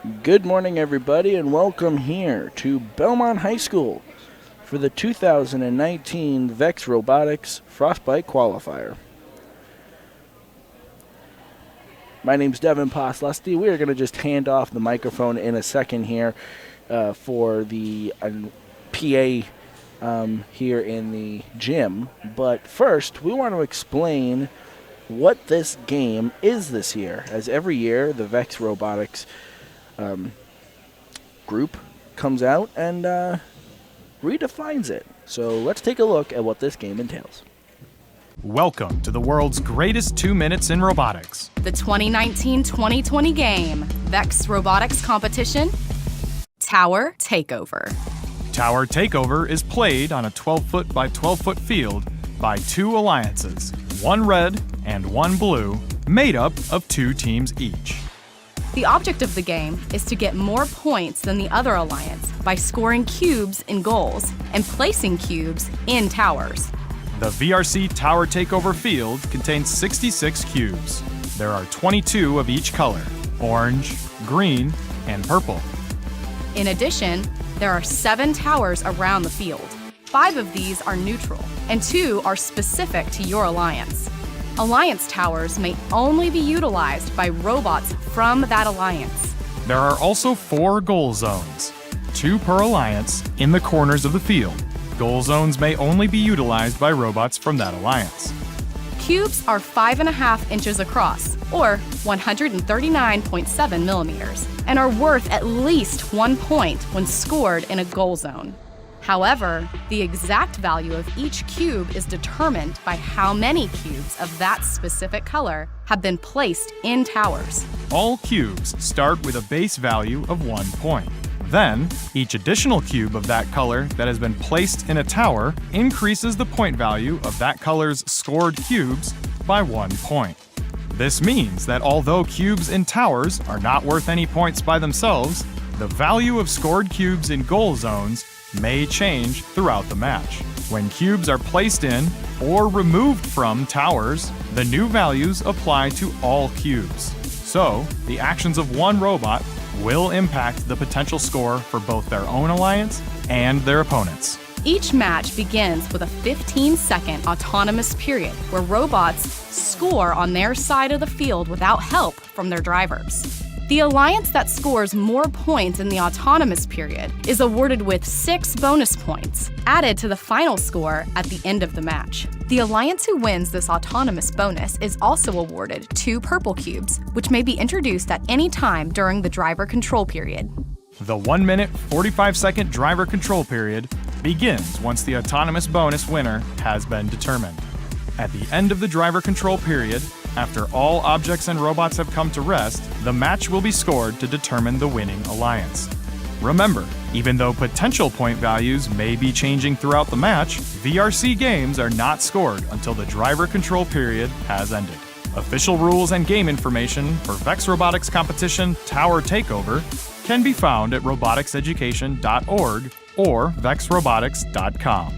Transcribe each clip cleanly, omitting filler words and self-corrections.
Good morning, everybody, and welcome here to Belmont High School for the 2019 VEX Robotics Frostbite Qualifier. My name's Devin Poslusty. We are going to just hand off the microphone in a second here for the PA here in the gym. But first, we want to explain what this game is this year. As every year, the VEX Robotics group comes out and redefines it. So let's take a look at what this game entails. Welcome to the world's greatest 2 minutes in robotics. The 2019-2020 game, VEX Robotics Competition, Tower Takeover. Tower Takeover is played on a 12-foot by 12-foot field by two alliances, one red and one blue, made up of two teams each. The object of the game is to get more points than the other alliance by scoring cubes in goals and placing cubes in towers. The VRC Tower Takeover field contains 66 cubes. There are 22 of each color, orange, green, and purple. In addition, there are 7 towers around the field. 5 of these are neutral, and 2 are specific to your alliance. Alliance towers may only be utilized by robots from that alliance. There are also 4 goal zones, 2 per alliance, in the corners of the field. Goal zones may only be utilized by robots from that alliance. Cubes are 5.5 inches across, or 139.7 millimeters, and are worth at least 1 point when scored in a goal zone. However, the exact value of each cube is determined by how many cubes of that specific color have been placed in towers. All cubes start with a base value of 1 point. Then, each additional cube of that color that has been placed in a tower increases the point value of that color's scored cubes by 1 point. This means that although cubes in towers are not worth any points by themselves, the value of scored cubes in goal zones may change throughout the match. When cubes are placed in or removed from towers, the new values apply to all cubes. So, the actions of one robot will impact the potential score for both their own alliance and their opponents. Each match begins with a 15-second autonomous period where robots score on their side of the field without help from their drivers. The alliance that scores more points in the autonomous period is awarded with 6 bonus points, added to the final score at the end of the match. The alliance who wins this autonomous bonus is also awarded 2 purple cubes, which may be introduced at any time during the driver control period. The 1-minute, 45-second driver control period begins once the autonomous bonus winner has been determined. At the end of the driver control period, after all objects and robots have come to rest, the match will be scored to determine the winning alliance. Remember, even though potential point values may be changing throughout the match, VRC games are not scored until the driver control period has ended. Official rules and game information for VEX Robotics Competition Tower Takeover can be found at roboticseducation.org or vexrobotics.com.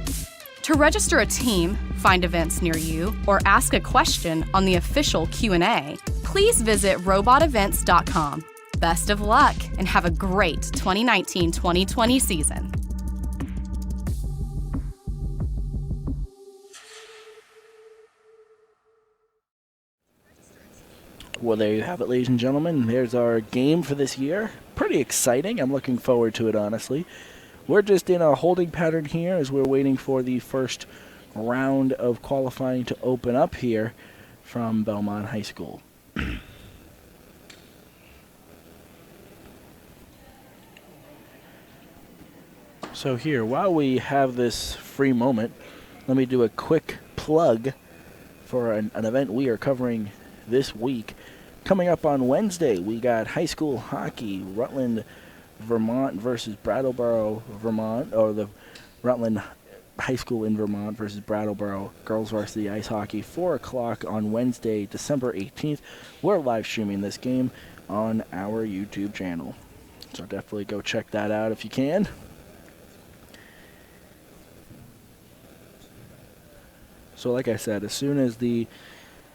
To register a team, find events near you, or ask a question on the official Q&A, please visit robotevents.com. Best of luck and have a great 2019-2020 season. Well, there you have it, ladies and gentlemen. There's our game for this year. Pretty exciting. I'm looking forward to it, honestly. We're just in a holding pattern here as we're waiting for the first round of qualifying to open up here from Belmont High School. So here, while we have this free moment, let me do a quick plug for an event we are covering this week. Coming up on Wednesday, we got high school hockey, Rutland, Vermont versus Brattleboro, Vermont, or the Rutland High School in Vermont versus Brattleboro girls varsity ice hockey, 4 o'clock on Wednesday, December 18th. We're live streaming this game on our YouTube channel, so definitely go check that out if you can. So like I said, as soon as the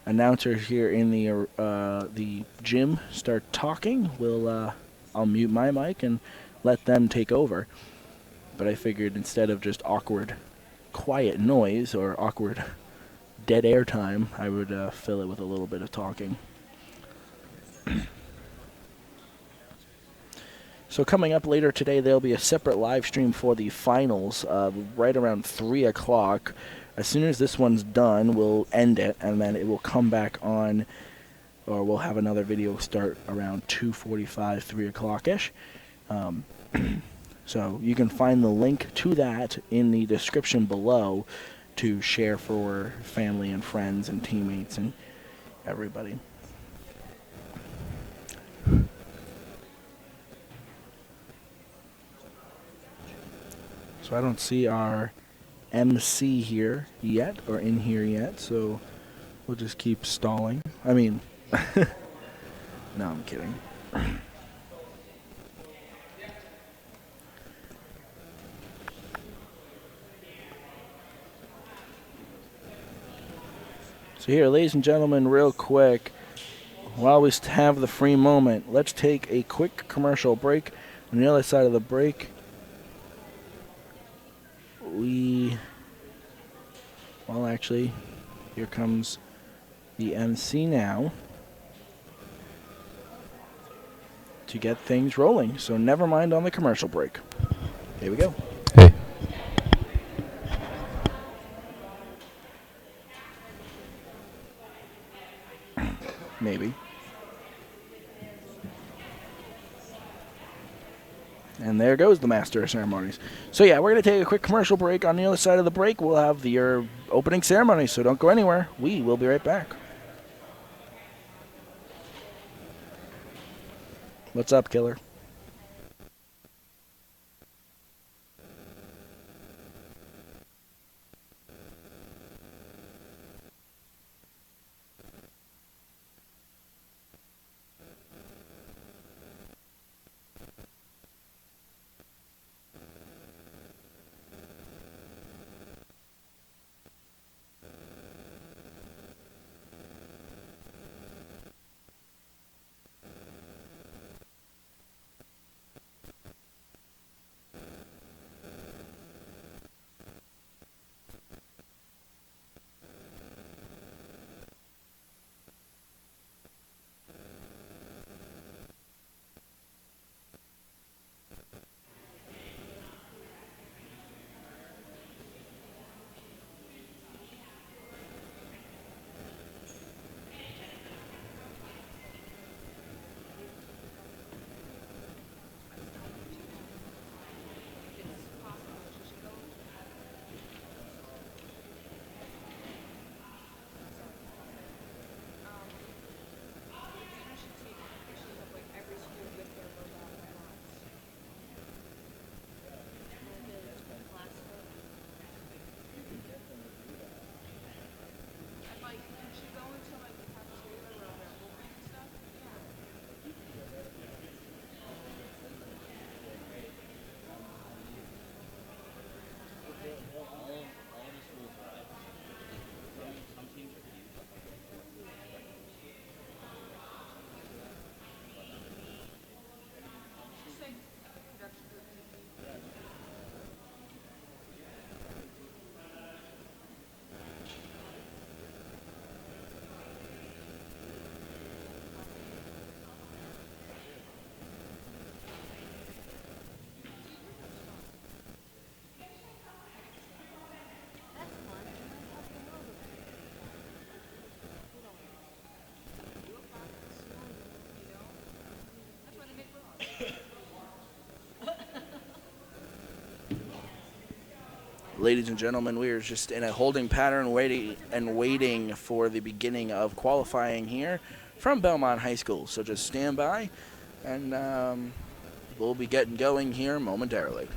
announcers here in the gym start talking, we'll I'll mute my mic and let them take over. But I figured instead of just awkward, quiet noise or awkward dead air time, I would fill it with a little bit of talking. So coming up later today, there'll be a separate live stream for the finals right around 3 o'clock. As soon as this one's done, we'll end it, and then it will come back on, or we'll have another video start around 2:45, 3 o'clock-ish. So you can find the link to that in the description below to share for family and friends and teammates and everybody. So I don't see our MC here yet, or in here yet, so we'll just keep stalling. I mean, no, I'm kidding. So here, ladies and gentlemen, real quick, while we have the free moment, let's take a quick commercial break. On the other side of the break, well, actually, here comes the MC now to get things rolling. So never mind on the commercial break. Here we go. Hey. Maybe. And there goes the Master of Ceremonies. So yeah, we're going to take a quick commercial break. On the other side of the break, we'll have your opening ceremony, so don't go anywhere. We will be right back. What's up, killer? Ladies and gentlemen, we are just in a holding pattern waiting for the beginning of qualifying here from Belmont High School. So just stand by, and we'll be getting going here momentarily.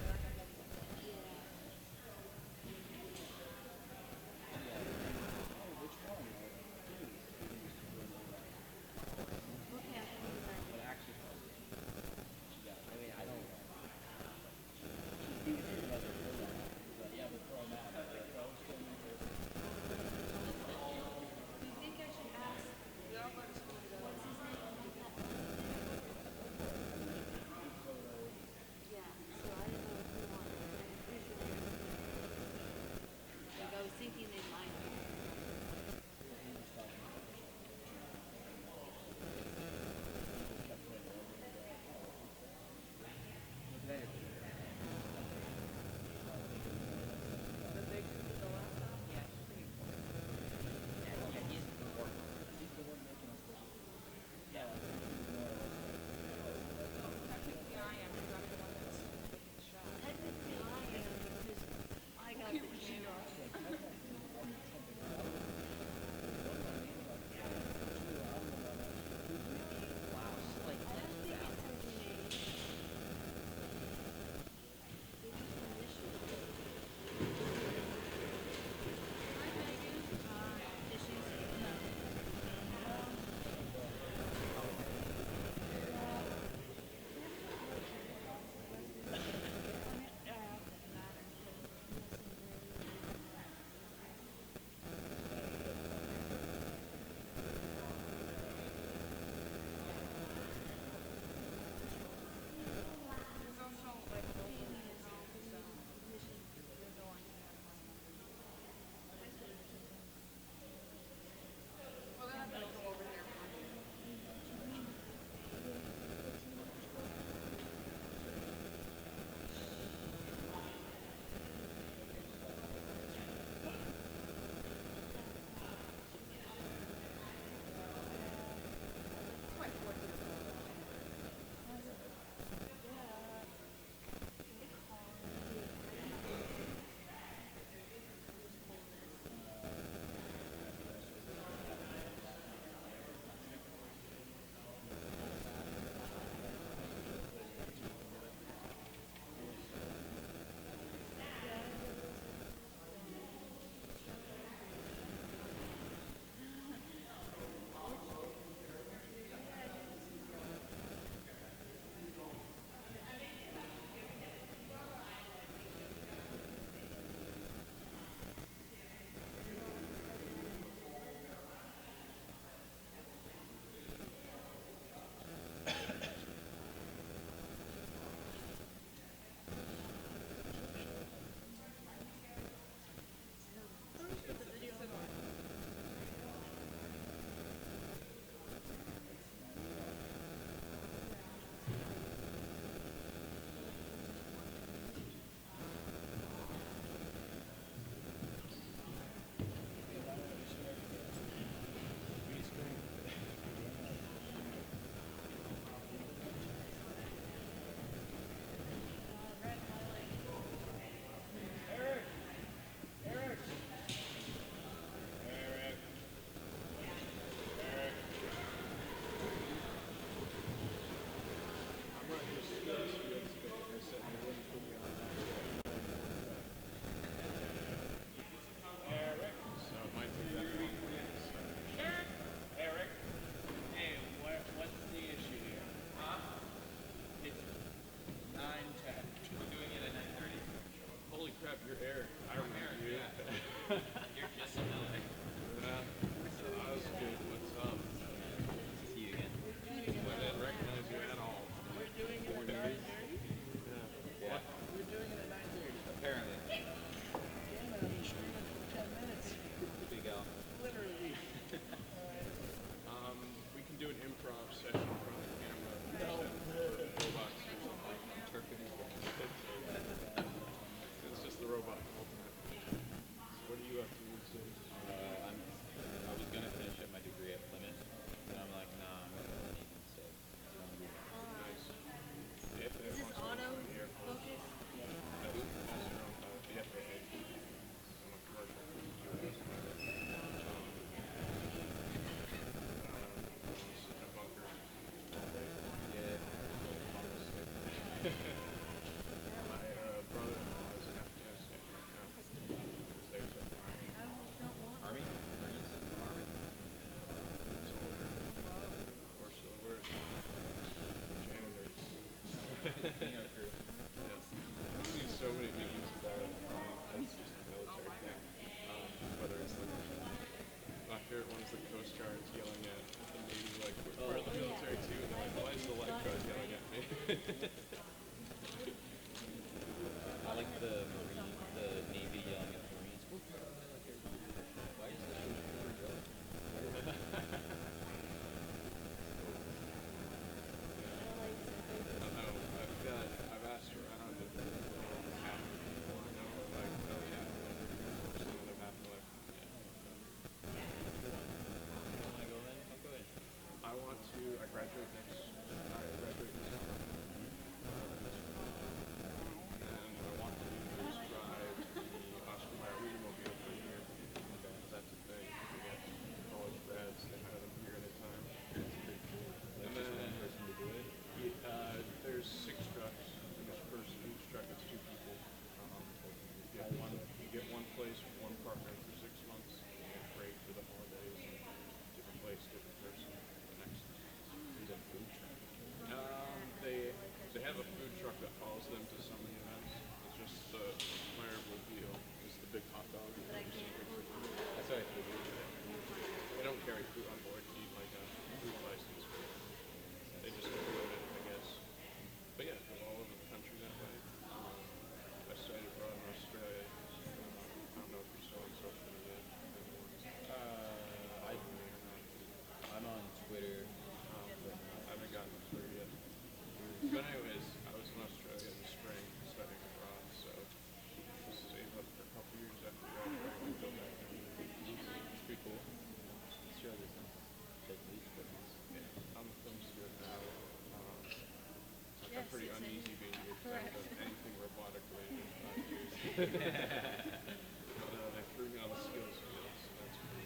pretty uneasy being here because I haven't done anything robotic related in 5 years. But they threw me on the skills field, so that's cool.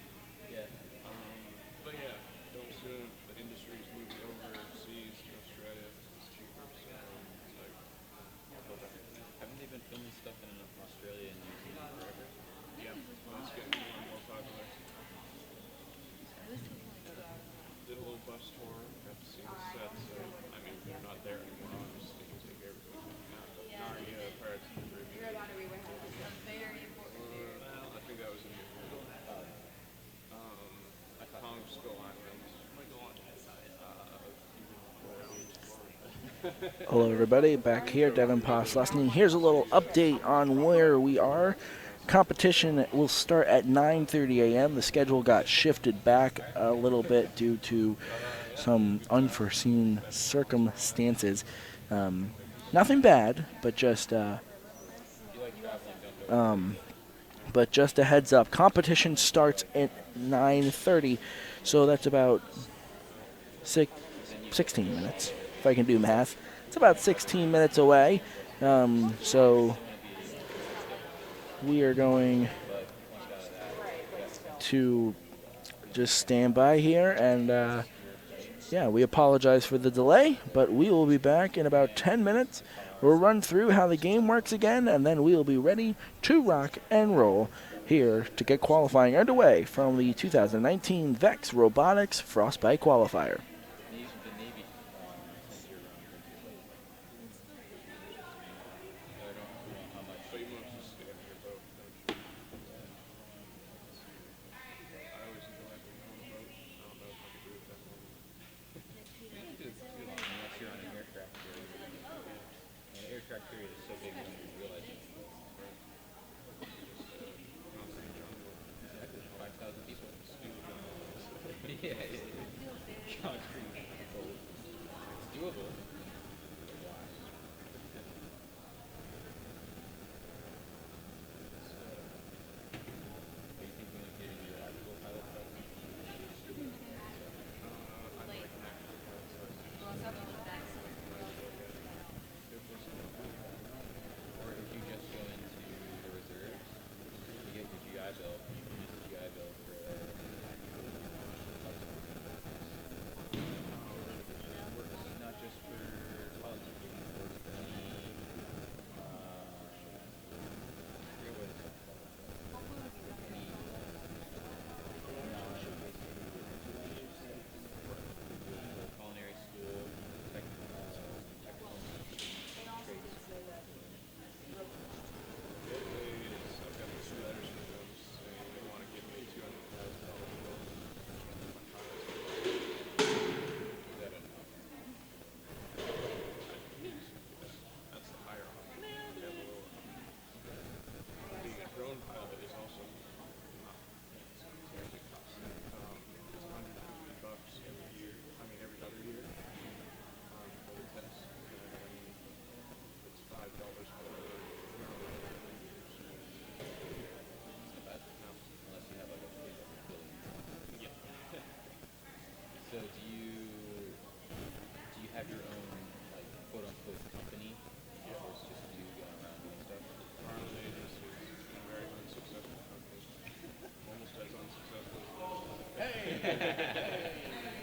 Yeah. But yeah, don't soon. The industry's moving overseas to Australia because it's cheaper. So it's like, Haven't they been filming stuff in Australia and New Zealand forever? yeah, but it's getting more and more popular. Did a little bus tour, got to see the sets. I mean, they're not there anymore, obviously, because they gave everything out. But Narnia, Pirates of the Caribbean. Well, I think that was in the Kong Skull Island. Hello, everybody. Back here, Devin Poss listening. Here's a little update on where we are. Competition will start at 9:30 a.m. The schedule got shifted back a little bit due to some unforeseen circumstances. Nothing bad, but just a heads up. Competition starts at 9:30, so that's about 16 minutes. If I can do math, it's about 16 minutes away. So we are going to just stand by here, and yeah, we apologize for the delay, but we will be back in about 10 minutes. We'll run through how the game works again, and then we will be ready to rock and roll here to get qualifying underway from the 2019 VEX Robotics Frostbite Qualifier.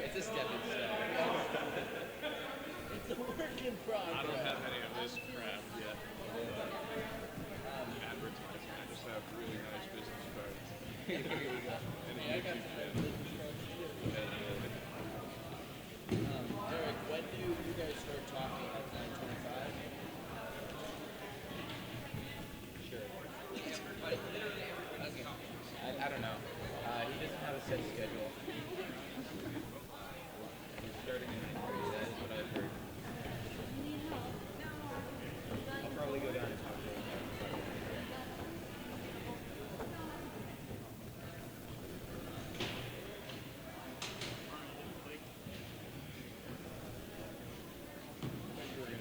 It's a stepping stone. It's a work in progress. I don't have any of this crap yet. Advertising. I just have really nice business cards. Here we go. And a I got YouTube channel. Derek, when do you guys start talking at 9:25? Sure. Okay. I don't know. He doesn't have a set schedule. He's starting at 9:30. That is what I've heard. I'll probably go down and talk to him. We were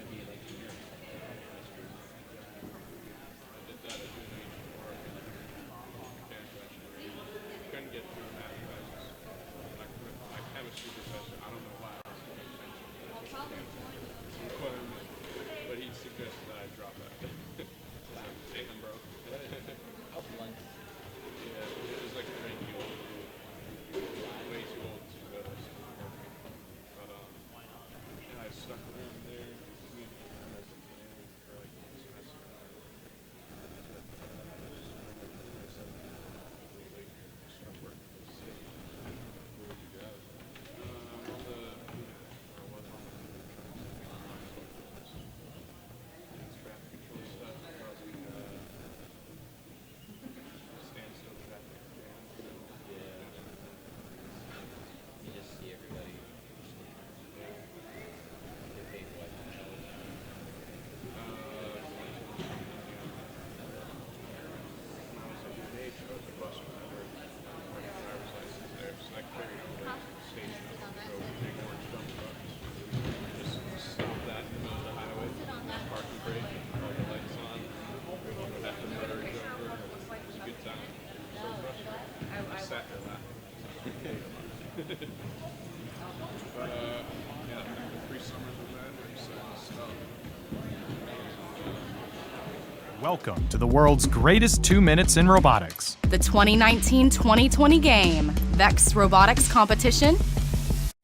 Welcome to the world's greatest 2 minutes in robotics. The 2019-2020 game, VEX Robotics competition,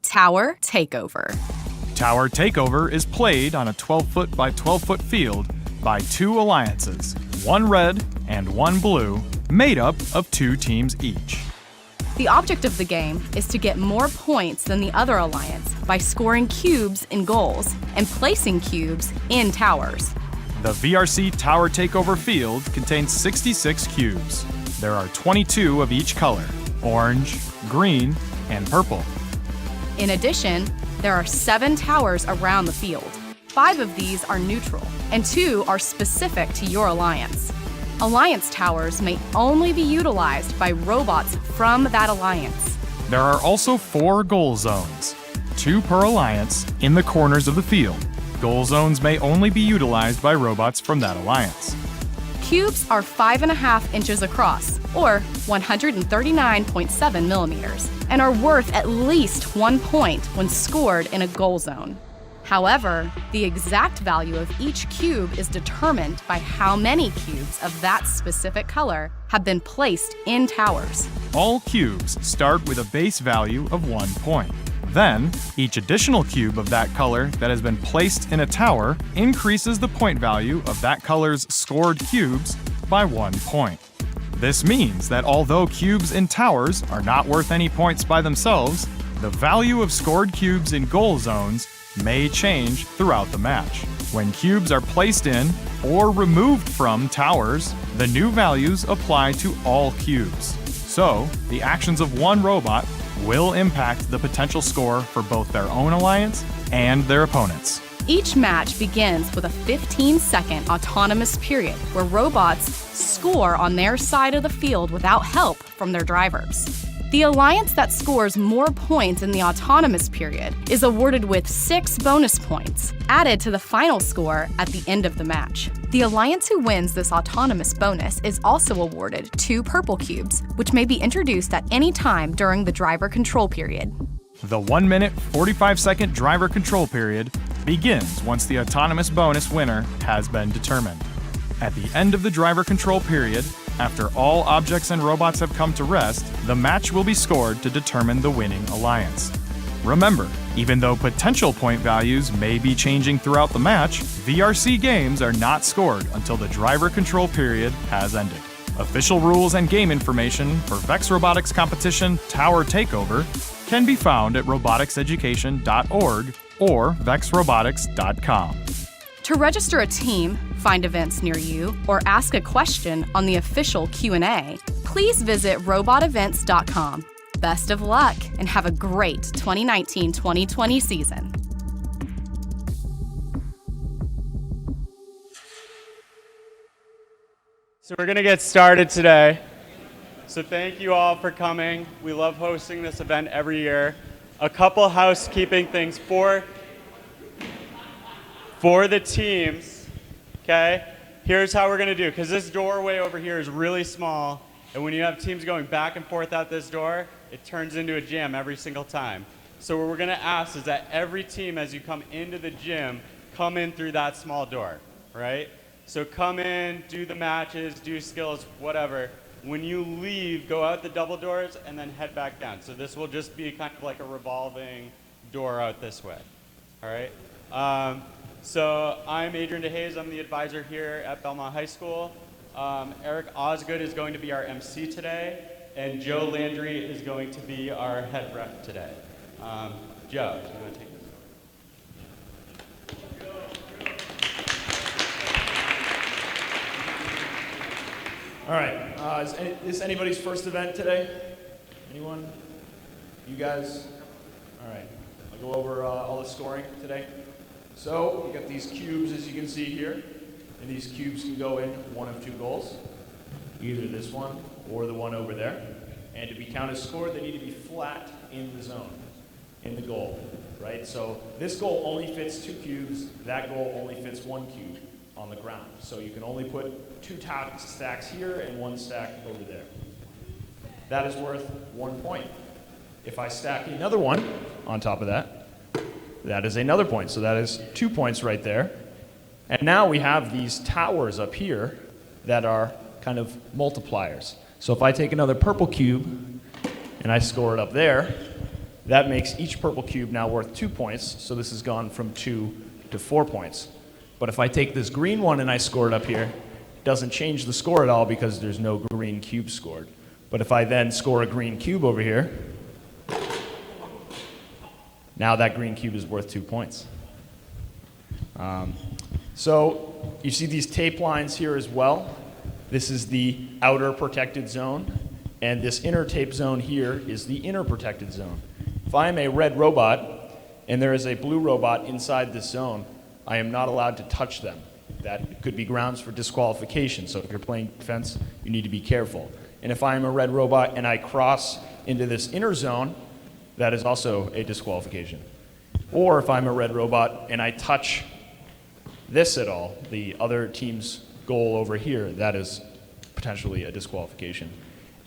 Tower Takeover. Tower Takeover is played on a 12-foot by 12-foot field by two alliances, one red and one blue, made up of two teams each. The object of the game is to get more points than the other alliance by scoring cubes in goals and placing cubes in towers. The VRC Tower Takeover field contains 66 cubes. There are 22 of each color: orange, green, and purple. In addition, there are 7 towers around the field. 5 of these are neutral, and 2 are specific to your alliance. Alliance towers may only be utilized by robots from that alliance. There are also 4 goal zones, 2 per alliance, in the corners of the field. Goal zones may only be utilized by robots from that alliance. Cubes are 5.5 inches across, or 139.7 millimeters, and are worth at least 1 point when scored in a goal zone. However, the exact value of each cube is determined by how many cubes of that specific color have been placed in towers. All cubes start with a base value of 1 point. Then, each additional cube of that color that has been placed in a tower increases the point value of that color's scored cubes by 1 point. This means that although cubes in towers are not worth any points by themselves, the value of scored cubes in goal zones may change throughout the match. When cubes are placed in or removed from towers, the new values apply to all cubes. So, the actions of one robot will impact the potential score for both their own alliance and their opponents. Each match begins with a 15-second autonomous period where robots score on their side of the field without help from their drivers. The alliance that scores more points in the autonomous period is awarded with 6 bonus points, added to the final score at the end of the match. The alliance who wins this autonomous bonus is also awarded 2 purple cubes, which may be introduced at any time during the driver control period. The 1 minute, 45-second driver control period begins once the autonomous bonus winner has been determined. At the end of the driver control period, after all objects and robots have come to rest, the match will be scored to determine the winning alliance. Remember, even though potential point values may be changing throughout the match, VRC games are not scored until the driver control period has ended. Official rules and game information for VEX Robotics competition Tower Takeover can be found at roboticseducation.org or vexrobotics.com. To register a team, find events near you, or ask a question on the official Q&A, please visit robotevents.com. Best of luck and have a great 2019-2020 season. So we're going to get started today. So thank you all for coming. We love hosting this event every year. A couple housekeeping things for the teams, okay? Here's how we're gonna do, because this doorway over here is really small, and when you have teams going back and forth out this door, it turns into a jam every single time. So what we're gonna ask is that every team, as you come into the gym, come in through that small door, right? So come in, do the matches, do skills, whatever. When you leave, go out the double doors and then head back down. So this will just be kind of like a revolving door out this way, all right? So I'm Adrian DeHaze, I'm the advisor here at Belmont High School. Eric Osgood is going to be our MC today, and Joe Landry is going to be our head ref today. Joe, do you want to take this? All right, is this anybody's first event today? Anyone? You guys? All right, I'll go over all the scoring today. So, we got these cubes, as you can see here, and these cubes can go in one of 2 goals, either this one or the one over there. And to be counted as scored, they need to be flat in the zone, in the goal, right? So this goal only fits 2 cubes, that goal only fits 1 cube on the ground. So you can only put 2 stacks here and 1 stack over there. That is worth 1 point. If I stack another one on top of that, that is another point. So that is 2 points right there. And now we have these towers up here that are kind of multipliers. So if I take another purple cube and I score it up there, that makes each purple cube now worth 2 points. So this has gone from 2 to 4 points. But if I take this green one and I score it up here, it doesn't change the score at all because there's no green cube scored. But if I then score a green cube over here, now that green cube is worth 2 points. So you see these tape lines here as well. This is the outer protected zone, and this inner tape zone here is the inner protected zone. If I am a red robot and there is a blue robot inside this zone, I am not allowed to touch them. That could be grounds for disqualification. So if you're playing defense, you need to be careful. And if I am a red robot and I cross into this inner zone, that is also a disqualification. Or if I'm a red robot and I touch this at all, the other team's goal over here, that is potentially a disqualification.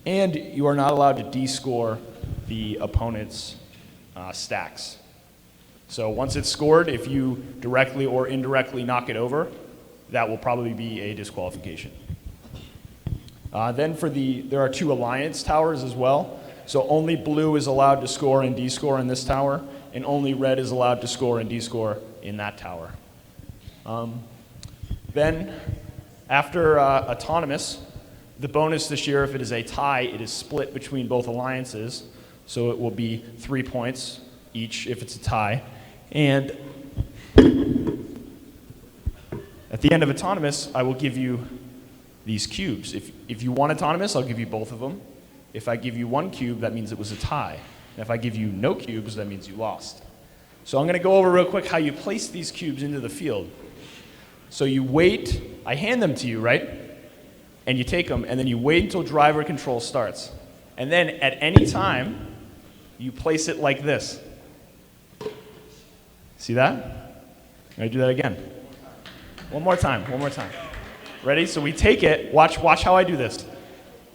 And you are not allowed to descore the opponent's stacks. So once it's scored, if you directly or indirectly knock it over, that will probably be a disqualification. Then there are 2 alliance towers as well. So only blue is allowed to score and descore in this tower, and only red is allowed to score and descore in that tower. Then after autonomous, the bonus this year, if it is a tie, it is split between both alliances. So it will be 3 points each if it's a tie. And at the end of autonomous, I will give you these cubes. If you want autonomous, I'll give you both of them. If I give you 1 cube, that means it was a tie. And if I give you no cubes, that means you lost. So I'm going to go over real quick how you place these cubes into the field. So you wait, I hand them to you, right? And you take them, and then you wait until driver control starts. And then at any time, you place it like this. See that? I'm going to do that again. One more time. Ready? So we take it. Watch how I do this.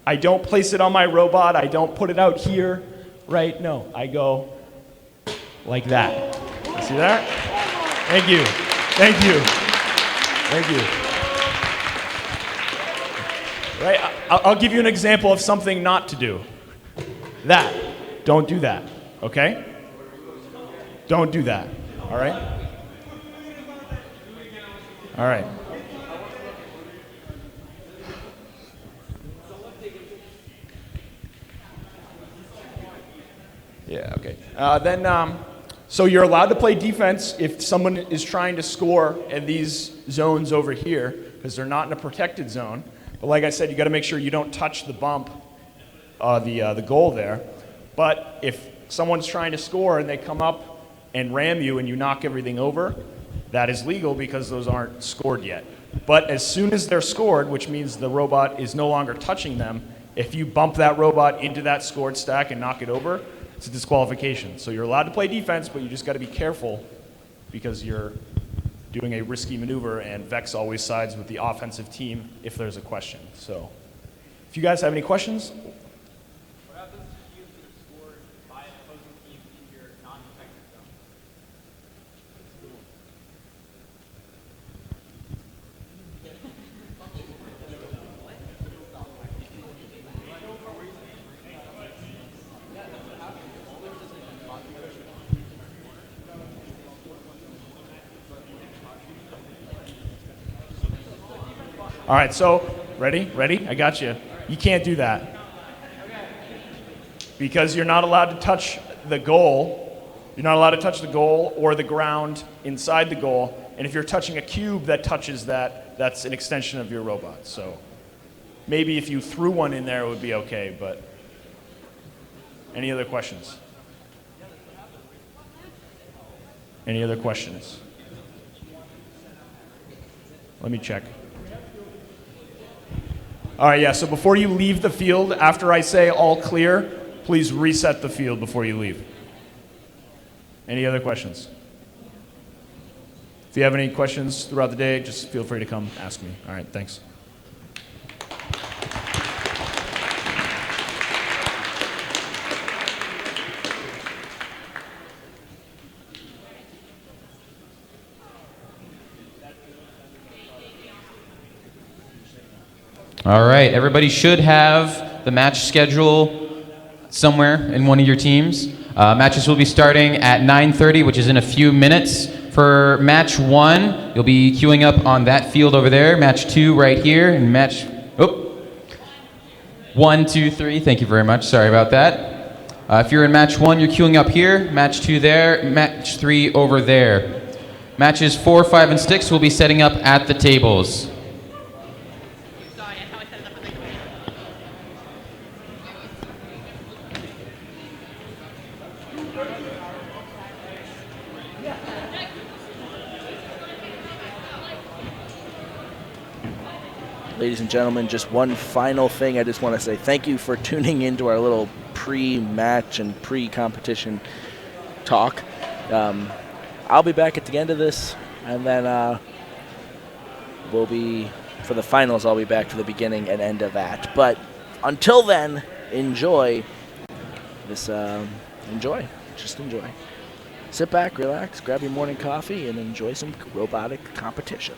I don't place it on my robot. I don't put it out here, right? No, I go like that. See that? Thank you. Right? I'll give you an example of something not to do. That. Don't do that. Okay? Don't do that. All right? All right. Yeah, okay. So you're allowed to play defense if someone is trying to score in these zones over here, because they're not in a protected zone. But like I said, you got to make sure you don't touch the bump, the goal there. But if someone's trying to score and they come up and ram you and you knock everything over, that is legal because those aren't scored yet. But as soon as they're scored, which means the robot is no longer touching them, if you bump that robot into that scored stack and knock it over, it's a disqualification. So you're allowed to play defense, but you just got to be careful because you're doing a risky maneuver, and VEX always sides with the offensive team if there's a question. So if you guys have any questions? What happens to cubes that are scored by an opposing team in your non-protected zone? All right, so ready? I got you. You can't do that. Because you're not allowed to touch the goal. You're not allowed to touch the goal or the ground inside the goal. And if you're touching a cube that touches that, that's an extension of your robot. So maybe if you threw one in there, it would be okay, but any other questions? Any other questions? Let me check. All right, yeah, so before you leave the field, after I say all clear, please reset the field before you leave. Any other questions? If you have any questions throughout the day, just feel free to come ask me. All right, thanks. All right, everybody should have the match schedule somewhere in one of your teams. Matches will be starting at 9:30, which is in a few minutes. For match 1, you'll be queuing up on that field over there. Match 2 right here, and match 1, 2, 3. Thank you very much. Sorry about that. If you're in match 1, you're queuing up here. Match 2 there. Match 3 over there. Matches 4, 5, and 6 will be setting up at the tables. Ladies and gentlemen, just one final thing I just want to say. Thank you for tuning into our little pre-match and pre-competition talk. I'll be back at the end of this, and then we'll be, for the finals, I'll be back for the beginning and end of that. But until then, enjoy this, just enjoy. Sit back, relax, grab your morning coffee, and enjoy some robotic competition.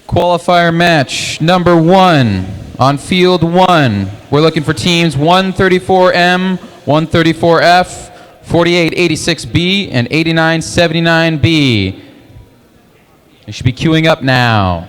Qualifier match number 1 on field 1. We're looking for teams 134M, 134F, 4886B, and 8979B. They should be queuing up now.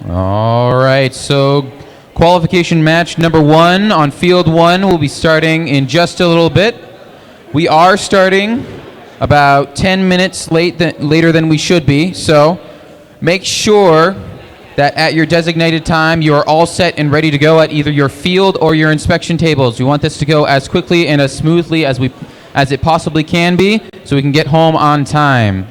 All right, so qualification match number 1 on field 1 will be starting in just a little bit. We are starting about 10 minutes later than we should be, so make sure that at your designated time you are all set and ready to go at either your field or your inspection tables. We want this to go as quickly and as smoothly as it possibly can be, so we can get home on time.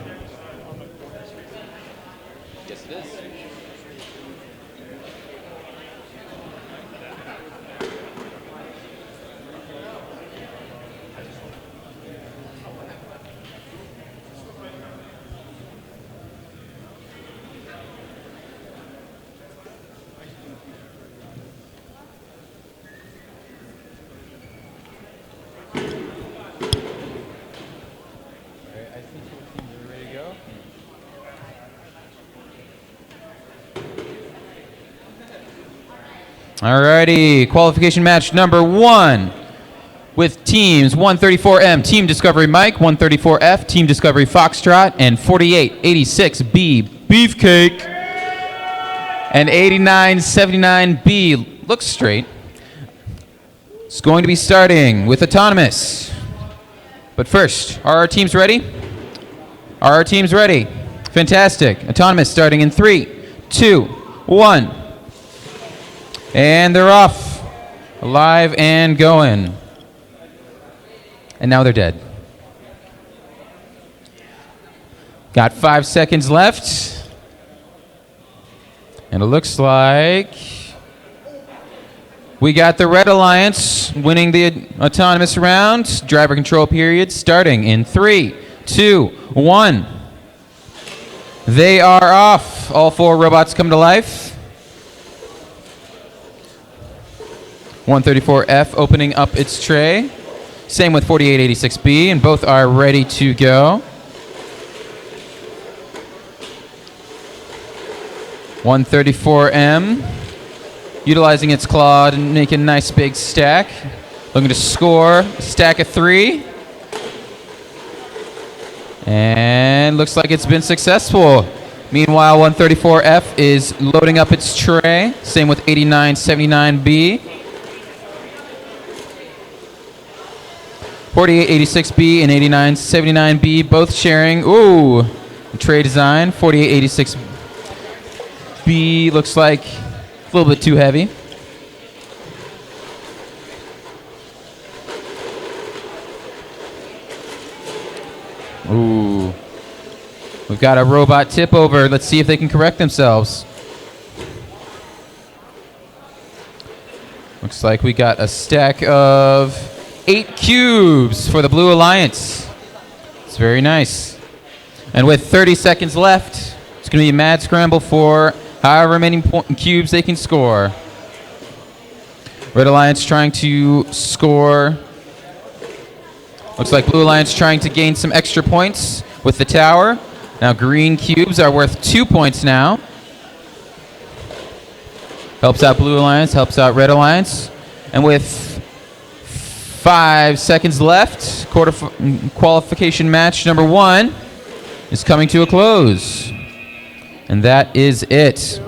Alrighty, qualification match number 1 with teams 134M, Team Discovery Mike, 134F, Team Discovery Foxtrot, and 4886B, Beefcake, and 8979B, looks straight. It's going to be starting with Autonomous. But first, are our teams ready? Are our teams ready? Fantastic. Autonomous starting in 3, 2, 1. And they're off. Alive and going. And now they're dead. Got 5 seconds left. And it looks like we got the Red Alliance winning the autonomous round. Driver control period starting in 3, 2, 1. They are off. All 4 robots come to life. 134F opening up its tray. Same with 4886B, and both are ready to go. 134M utilizing its claw to make a nice big stack. Looking to score a stack of 3. And looks like it's been successful. Meanwhile, 134F is loading up its tray. Same with 8979B. 4886B and 8979B both sharing. Ooh, tray design. 4886B looks like a little bit too heavy. Ooh. We've got a robot tip over. Let's see if they can correct themselves. Looks like we got a stack of 8 cubes for the Blue Alliance. It's very nice. And with 30 seconds left, it's going to be a mad scramble for however many cubes they can score. Red Alliance trying to score. Looks like Blue Alliance trying to gain some extra points with the tower. Now green cubes are worth 2 points now. Helps out Blue Alliance, helps out Red Alliance. And with 5 seconds left, qualification match number 1 is coming to a close. And that is it.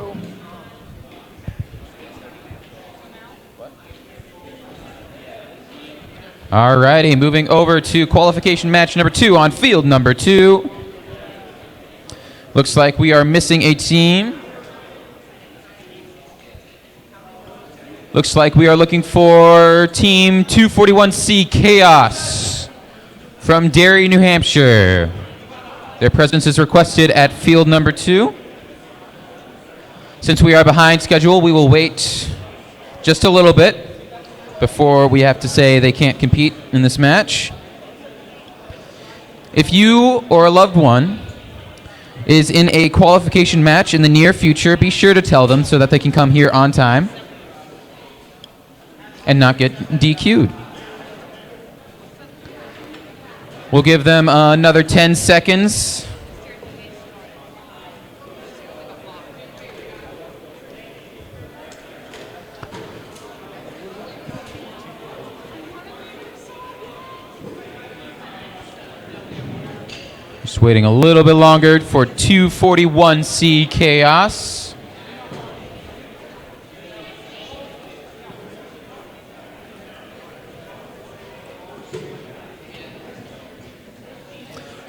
Alrighty, moving over to qualification match number 2 on field number 2. Looks like we are missing a team. Looks like we are looking for Team 241C Chaos from Derry, New Hampshire. Their presence is requested at field number 2. Since we are behind schedule, we will wait just a little bit before we have to say they can't compete in this match. If you or a loved one is in a qualification match in the near future, be sure to tell them so that they can come here on time and not get DQ'd. We'll give them another 10 seconds. Just waiting a little bit longer for 241C Chaos.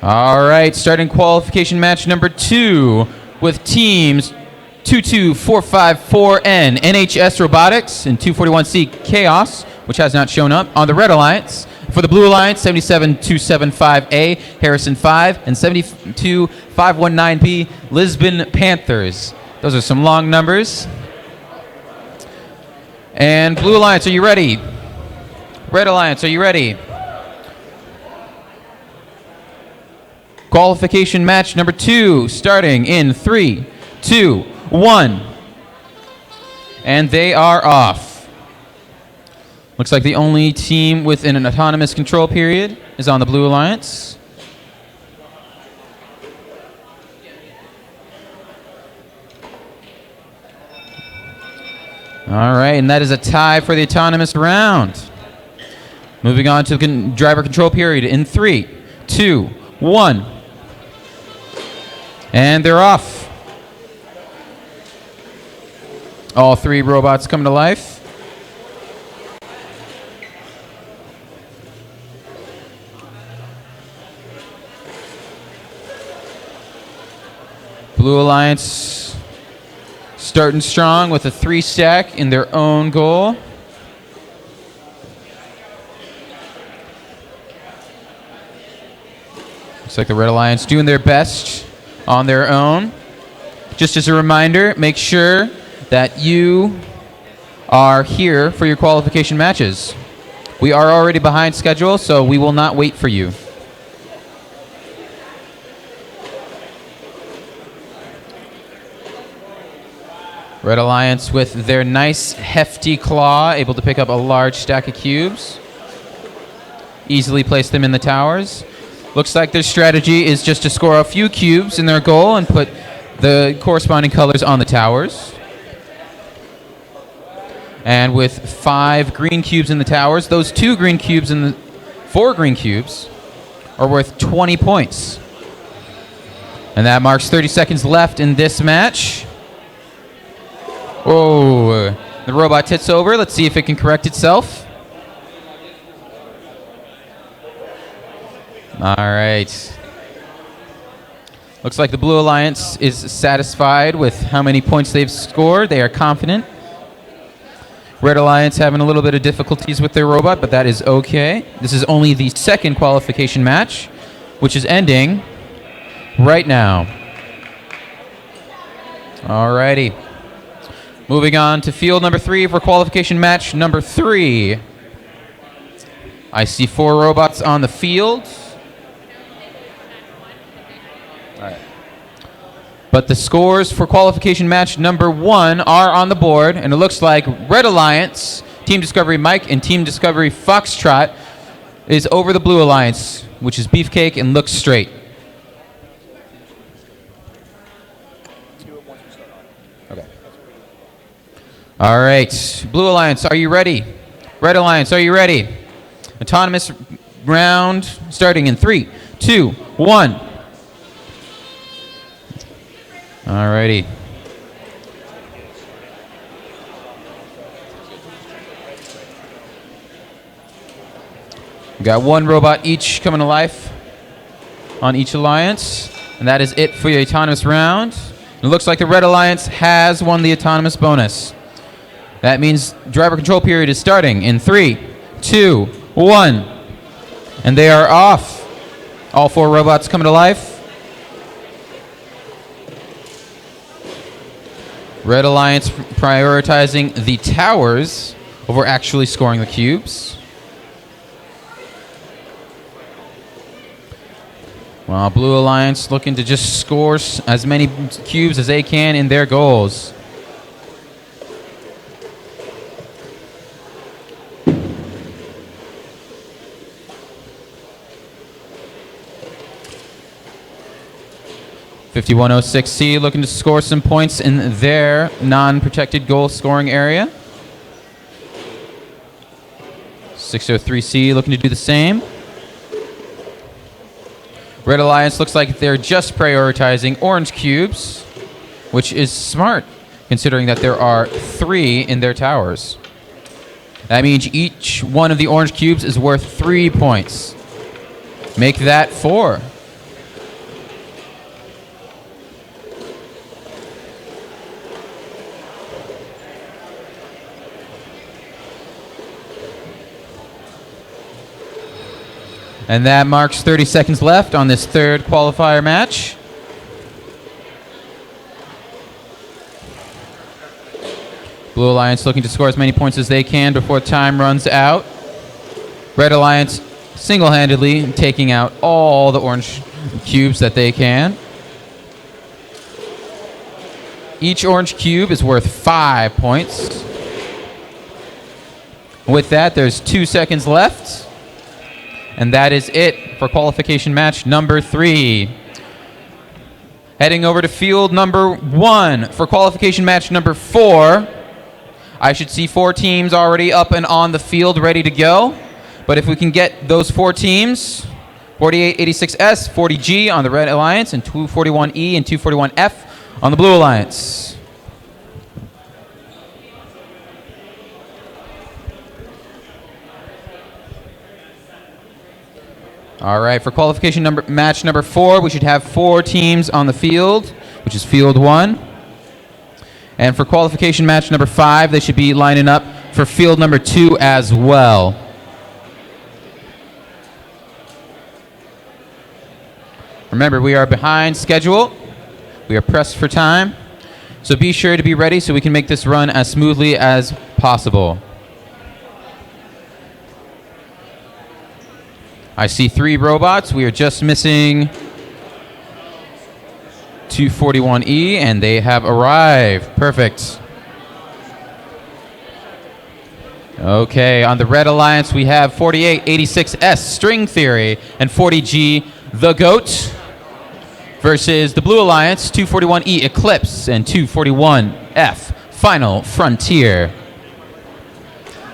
All right, starting qualification match number 2 with teams 22454N NHS Robotics and 241C Chaos, which has not shown up, on the Red Alliance. For the Blue Alliance, 77275A Harrison 5 and 72519B Lisbon Panthers. Those are some long numbers. And Blue Alliance, are you ready? Red Alliance, are you ready? Qualification match number 2, starting in 3, 2, 1. And they are off. Looks like the only team with an autonomous control period is on the Blue Alliance. All right, and that is a tie for the autonomous round. Moving on to the driver control period in 3, 2, 1. And they're off. All 3 robots come to life. Blue Alliance starting strong with a 3 stack in their own goal. Looks like the Red Alliance doing their best on their own. Just as a reminder, make sure that you are here for your qualification matches. We are already behind schedule, so we will not wait for you. Red Alliance with their nice hefty claw, able to pick up a large stack of cubes. Easily place them in the towers. Looks like their strategy is just to score a few cubes in their goal and put the corresponding colors on the towers. And with 5 green cubes in the towers, those 2 green cubes and the 4 green cubes are worth 20 points. And that marks 30 seconds left in this match. Oh, the robot tits over. Let's see if it can correct itself. All right. Looks like the Blue Alliance is satisfied with how many points they've scored. They are confident. Red Alliance having a little bit of difficulties with their robot, but that is okay. This is only the second qualification match, which is ending right now. All righty. Moving on to field number 3 for qualification match number 3. I see 4 robots on the field. All right. But the scores for qualification match number 1 are on the board, and it looks like Red Alliance, Team Discovery Mike, and Team Discovery Foxtrot is over the Blue Alliance, which is Beefcake and looks straight. Okay. All right. Blue Alliance, are you ready? Red Alliance, are you ready? Autonomous round starting in 3, 2, 1. Alrighty. We got 1 robot each coming to life on each alliance, and that is it for the autonomous round. It looks like the Red Alliance has won the autonomous bonus. That means driver control period is starting in 3, 2, 1. And they are off. All 4 robots coming to life. Red Alliance prioritizing the towers over actually scoring the cubes. While Blue Alliance looking to just score as many cubes as they can in their goals. .5106C looking to score some points in their non-protected goal scoring area. 603C looking to do the same. Red Alliance looks like they're just prioritizing orange cubes, which is smart, considering that there are 3 in their towers. That means each one of the orange cubes is worth 3 points. Make that 4. And that marks 30 seconds left on this third qualifier match. Blue Alliance looking to score as many points as they can before time runs out. Red Alliance single-handedly taking out all the orange cubes that they can. Each orange cube is worth 5 points. With that, there's 2 seconds left. And that is it for qualification match number 3. Heading over to field number 1 for qualification match number 4. I should see 4 teams already up and on the field ready to go. But if we can get those 4 teams, 4886S, 40G on the Red Alliance, and 241E and 241F on the Blue Alliance. All right, for qualification match number 4, we should have 4 teams on the field, which is field 1. And for qualification match number 5, they should be lining up for field number 2 as well. Remember, we are behind schedule. We are pressed for time. So be sure to be ready so we can make this run as smoothly as possible. I see 3 robots. We are just missing 241E, and they have arrived. Perfect. Okay, on the Red Alliance, we have 4886S, String Theory, and 40G, The Goat, versus the Blue Alliance, 241E, Eclipse, and 241F, Final Frontier.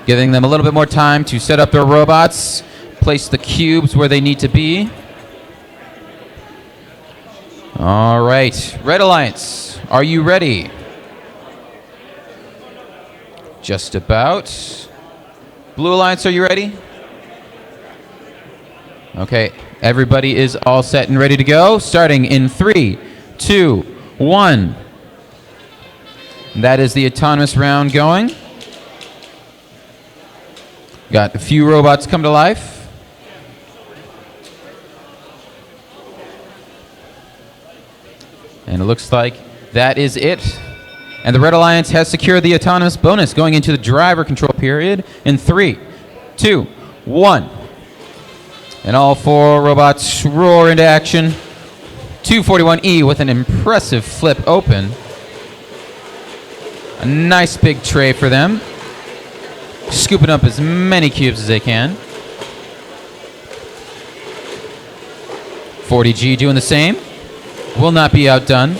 Giving them a little bit more time to set up their robots, place the cubes where they need to be. All right, Red Alliance, are you ready? Just about. Blue Alliance, are you ready? Okay, everybody is all set and ready to go. Starting in 3, 2, 1. That is the autonomous round going. Got a few robots come to life. And it looks like that is it. And the Red Alliance has secured the autonomous bonus going into the driver control period in 3, 2, 1. And all 4 robots roar into action. 241E with an impressive flip open. A nice big tray for them. Scooping up as many cubes as they can. 40G doing the same. Will not be outdone.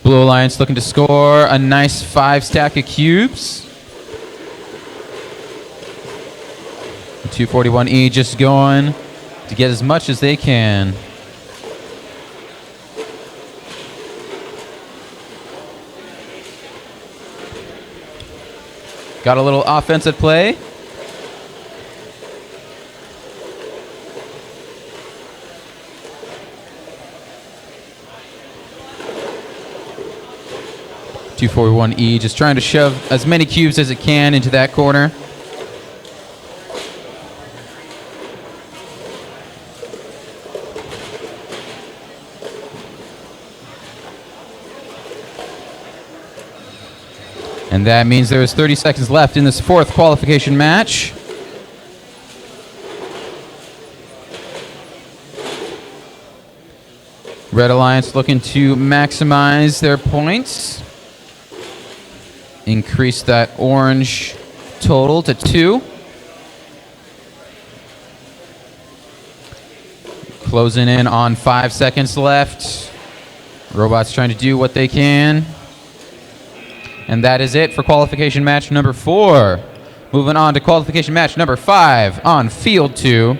Blue Alliance looking to score a nice 5 stack of cubes. 241E just going to get as much as they can. Got a little offensive play. .241E just trying to shove as many cubes as it can into that corner. And that means there is 30 seconds left in this 4th qualification match. Red Alliance looking to maximize their points. Increase that orange total to 2. Closing in on 5 seconds left. Robots trying to do what they can. And that is it for qualification match number 4. Moving on to qualification match number 5 on field 2.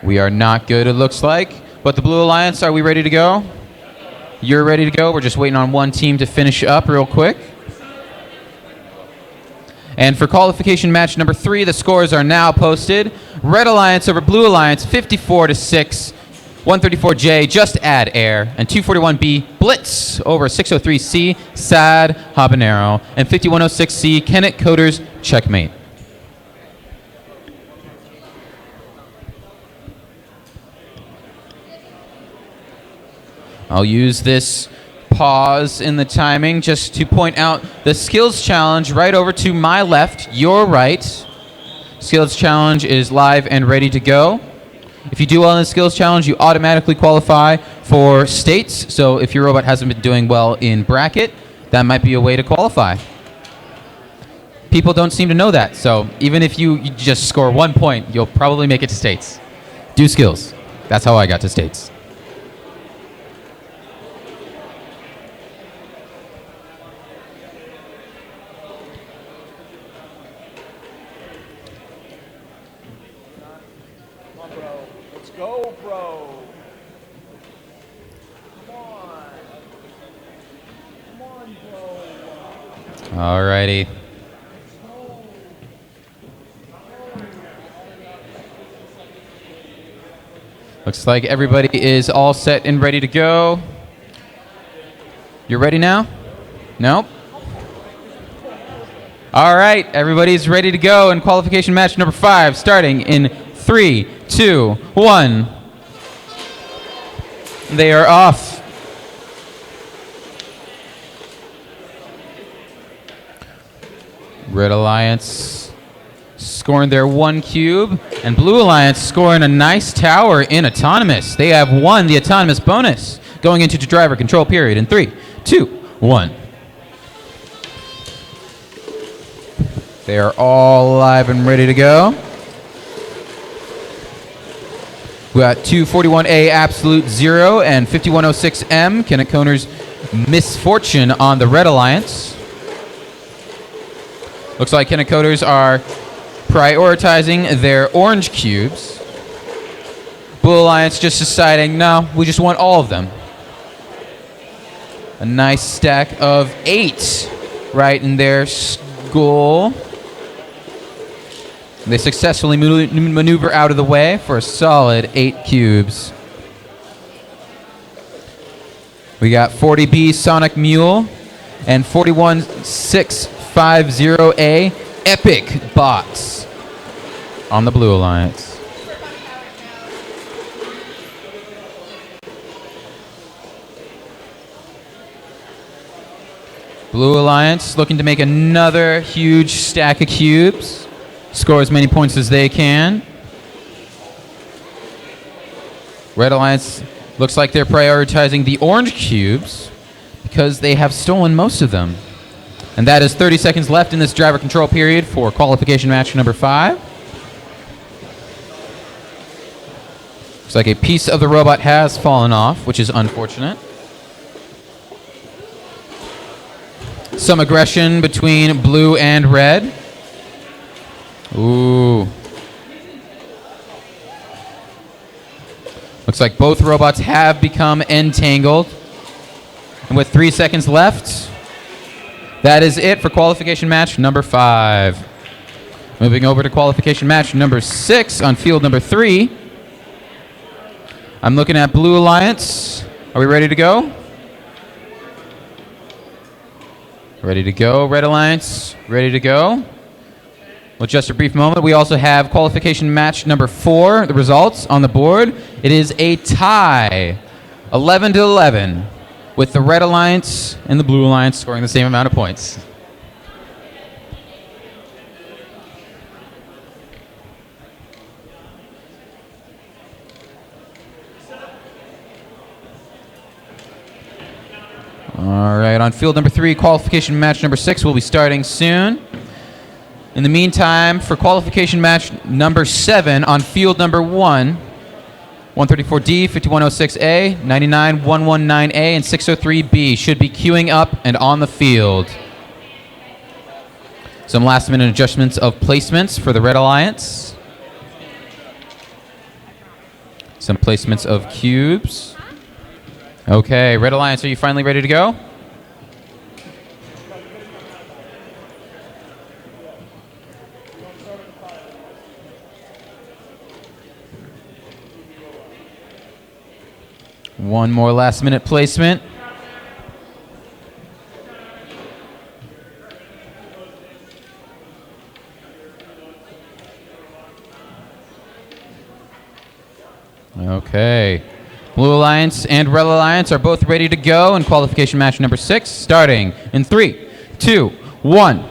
We are not good, it looks like. But the Blue Alliance, are we ready to go? You're ready to go. We're just waiting on one team to finish up real quick. And for qualification match number 3, the scores are now posted. Red Alliance over Blue Alliance, 54-6. 134J, Just Add Air, and 241B, Blitz over 603C, Sad Habanero, and 5106C, Kennett Coder's Checkmate. I'll use this pause in the timing just to point out the skills challenge right over to my left, your right. Skills challenge is live and ready to go. If you do well in the skills challenge, you automatically qualify for states. So if your robot hasn't been doing well in bracket, that might be a way to qualify. People don't seem to know that. So even if you just score 1 point, you'll probably make it to states. Do skills. That's how I got to states. Go, bro. Come on. Come on, bro. Alrighty. Looks like everybody is all set and ready to go. You're ready now? Nope. All right, everybody's ready to go in qualification match number 5, starting in 3, 2, 1. They are off. Red Alliance scoring their 1 cube, and Blue Alliance scoring a nice tower in Autonomous. They have won the Autonomous bonus going into the driver control period in 3, 2, 1. They are all live and ready to go. We got 241A Absolute Zero and 5106M, Kennett Coder's Misfortune on the Red Alliance. Looks like Kennett Coders are prioritizing their orange cubes. Blue Alliance just deciding, no, we just want all of them. A nice stack of 8 right in their goal. They successfully maneuver out of the way for a solid 8 cubes. We got 40B Sonic Mule and 41650A Epic Box on the Blue Alliance. Blue Alliance looking to make another huge stack of cubes. Score as many points as they can. Red Alliance looks like they're prioritizing the orange cubes because they have stolen most of them. And that is 30 seconds left in this driver control period for qualification match number 5. Looks like a piece of the robot has fallen off, which is unfortunate. Some aggression between blue and red. Ooh. Looks like both robots have become entangled. And with 3 seconds left, that is it for qualification match number 5. Moving over to qualification match number 6 on field number 3. I'm looking at Blue Alliance. Are we ready to go? Ready to go, Red Alliance. Ready to go. Well, just a brief moment. We also have qualification match number 4, the results on the board. It is a tie, 11-11, with the Red Alliance and the Blue Alliance scoring the same amount of points. All right, on field number 3, qualification match number 6 will be starting soon. In the meantime, for qualification match number 7 on field number 1, 134D, 5106A, 99119A, and 603B should be queuing up and on the field. Some last-minute adjustments of placements for the Red Alliance. Some placements of cubes. Okay, Red Alliance, are you finally ready to go? One more last-minute placement. Okay. Blue Alliance and Red Alliance are both ready to go in qualification match number 6, starting in 3, 2, 1.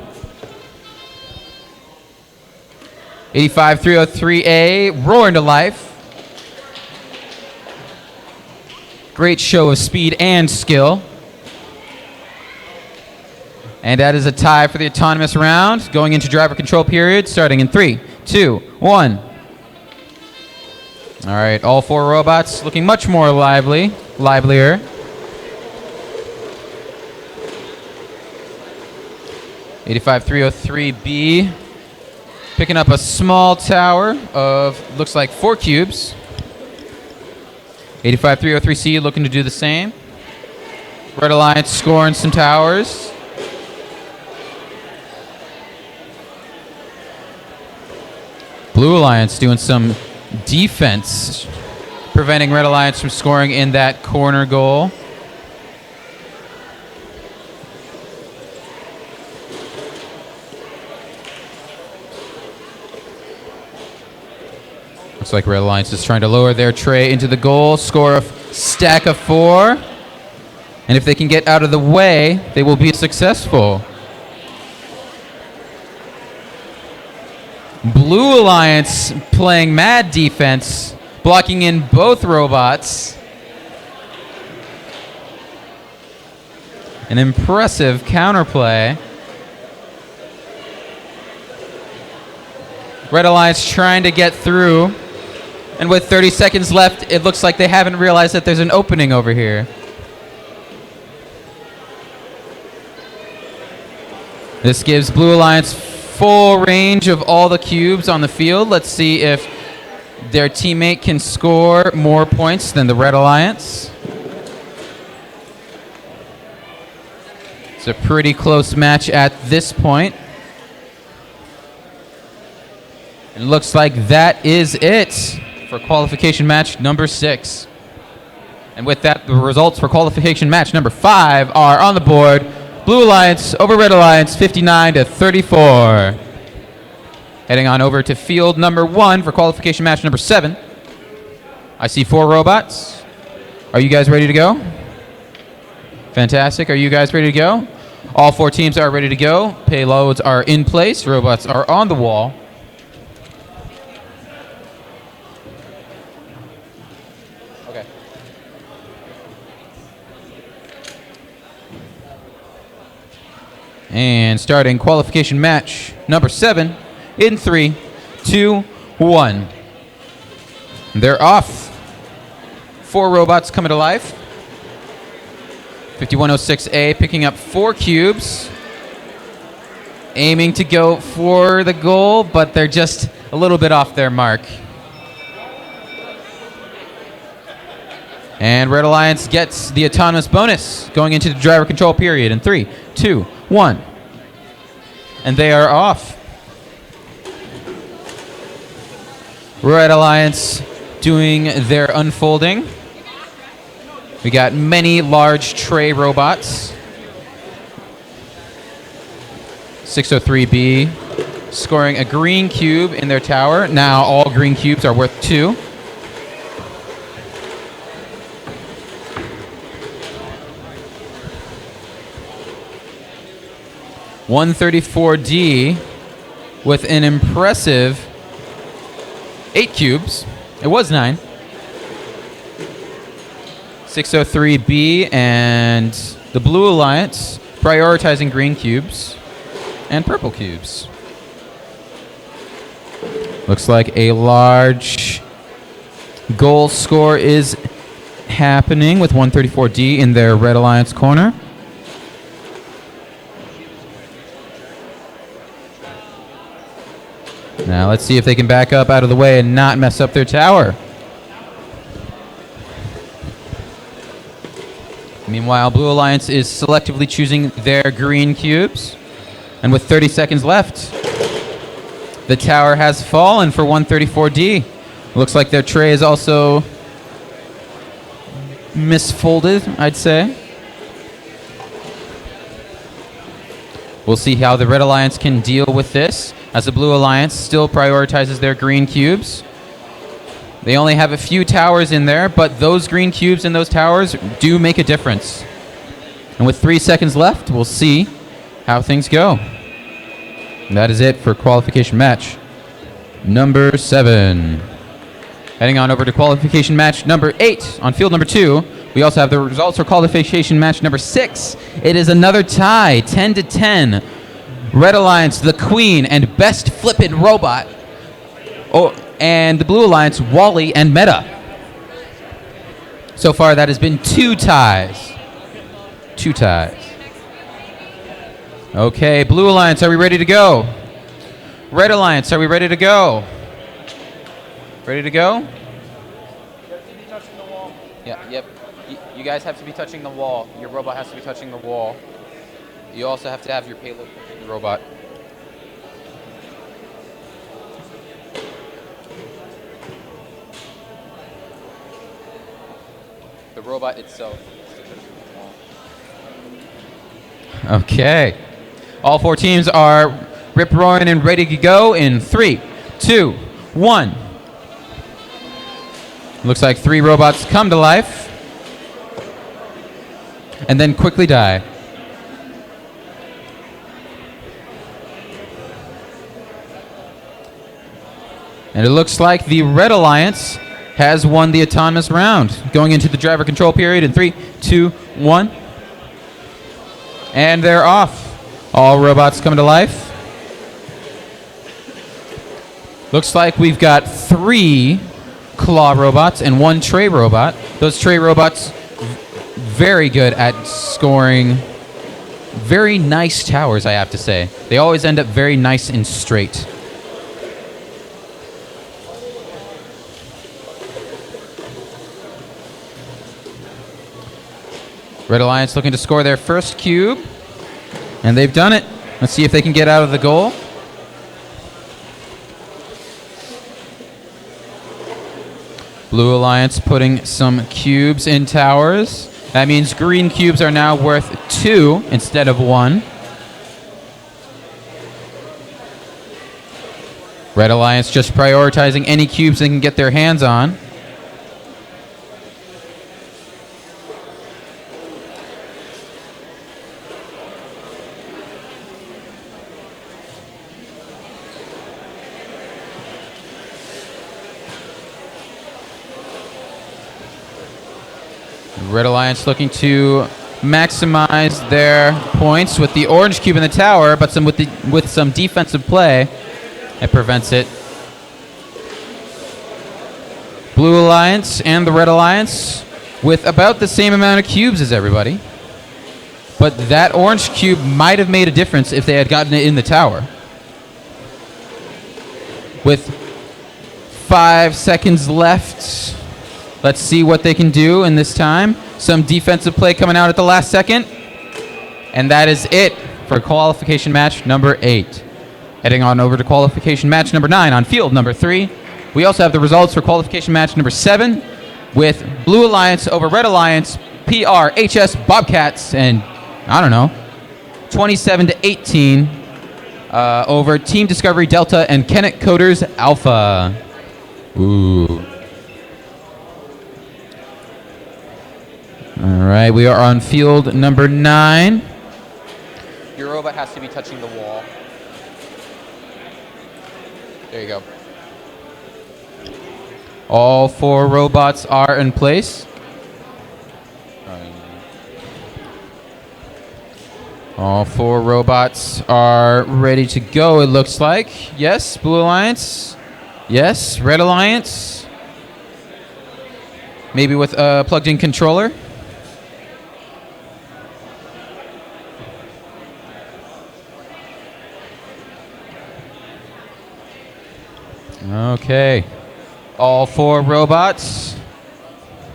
85303A roaring to life. Great show of speed and skill. And that is a tie for the autonomous round, going into driver control period, starting in 3, 2, 1. All right, all 4 robots looking much more livelier. (85303B) picking up a small tower of, looks like 4 cubes. 85303C looking to do the same. Red Alliance scoring some towers. Blue Alliance doing some defense, preventing Red Alliance from scoring in that corner goal. Looks like Red Alliance is trying to lower their tray into the goal, score a stack of 4. And if they can get out of the way, they will be successful. Blue Alliance playing mad defense, blocking in both robots. An impressive counterplay. Red Alliance trying to get through. And with 30 seconds left, it looks like they haven't realized that there's an opening over here. This gives Blue Alliance full range of all the cubes on the field. Let's see if their teammate can score more points than the Red Alliance. It's a pretty close match at this point. It looks like that is it for qualification match number 6. And with that, the results for qualification match number 5 are on the board. Blue Alliance over Red Alliance, 59-34. Heading on over to field number 1 for qualification match number 7. I see 4 robots. Are you guys ready to go? Fantastic. Are you guys ready to go? All 4 teams are ready to go. Payloads are in place. Robots are on the wall. Okay. And starting qualification match number 7 in 3, 2, 1. They're off. 4 robots coming to life. 5106A picking up 4 cubes. Aiming to go for the goal, but they're just a little bit off their mark. And Red Alliance gets the autonomous bonus going into the driver control period in 3, 2, 1. And they are off. Red Alliance doing their unfolding. We got many large tray robots. 603B scoring a green cube in their tower. Now all green cubes are worth 2. (134D) with an impressive 8 cubes. It was 9. 603B and the Blue Alliance prioritizing green cubes and purple cubes. Looks like a large goal score is happening with 134D in their Red Alliance corner. Now let's see if they can back up out of the way and not mess up their tower. Meanwhile, Blue Alliance is selectively choosing their green cubes. And with 30 seconds left, the tower has fallen for 134D. Looks like their tray is also misfolded, I'd say. We'll see how the Red Alliance can deal with this, as the Blue Alliance still prioritizes their green cubes. They only have a few towers in there, but those green cubes in those towers do make a difference. And with 3 seconds left, we'll see how things go. And that is it for qualification match number 7. Heading on over to qualification match number 8 on field number 2. We also have the results for qualification match number 6. It is another tie, 10-10. Red Alliance, the Queen, and Best Flippin' Robot. Oh, and the Blue Alliance, Wally and Meta. So far, that has been 2 ties. 2 ties. Okay, Blue Alliance, are we ready to go? Red Alliance, are we ready to go? Ready to go? Yeah, yep. You guys have to be touching the wall. Your robot has to be touching the wall. You also have to have your payload touching the robot. The robot itself. Okay. All 4 teams are rip-roaring and ready to go in 3, 2, 1. Looks like 3 robots come to life and then quickly die. And it looks like the Red Alliance has won the autonomous round. Going into the driver control period in 3, 2, 1. And they're off. All robots come to life. Looks like we've got 3 claw robots and 1 tray robot. Those tray robots very good at scoring very nice towers, I have to say. They always end up very nice and straight. Red Alliance looking to score their first cube, and they've done it. Let's see if they can get out of the goal. Blue Alliance putting some cubes in towers. That means green cubes are now worth 2 instead of 1. Red Alliance just prioritizing any cubes they can get their hands on. Red Alliance looking to maximize their points with the orange cube in the tower, but with some defensive play, it prevents it. Blue Alliance and the Red Alliance with about the same amount of cubes as everybody, but that orange cube might have made a difference if they had gotten it in the tower. With 5 seconds left, let's see what they can do in this time. Some defensive play coming out at the last second. And that is it for qualification match number 8. Heading on over to qualification match number 9 on field number 3. We also have the results for qualification match number 7 with Blue Alliance over Red Alliance, PRHS Bobcats, and I don't know, 27-18 over Team Discovery Delta and Kennet Coders Alpha. Ooh. All right, we are on field number 9. Your robot has to be touching the wall. There you go. All 4 robots are in place. All 4 robots are ready to go, it looks like. Yes, Blue Alliance. Yes, Red Alliance. Maybe with a plugged-in controller. Okay. All 4 robots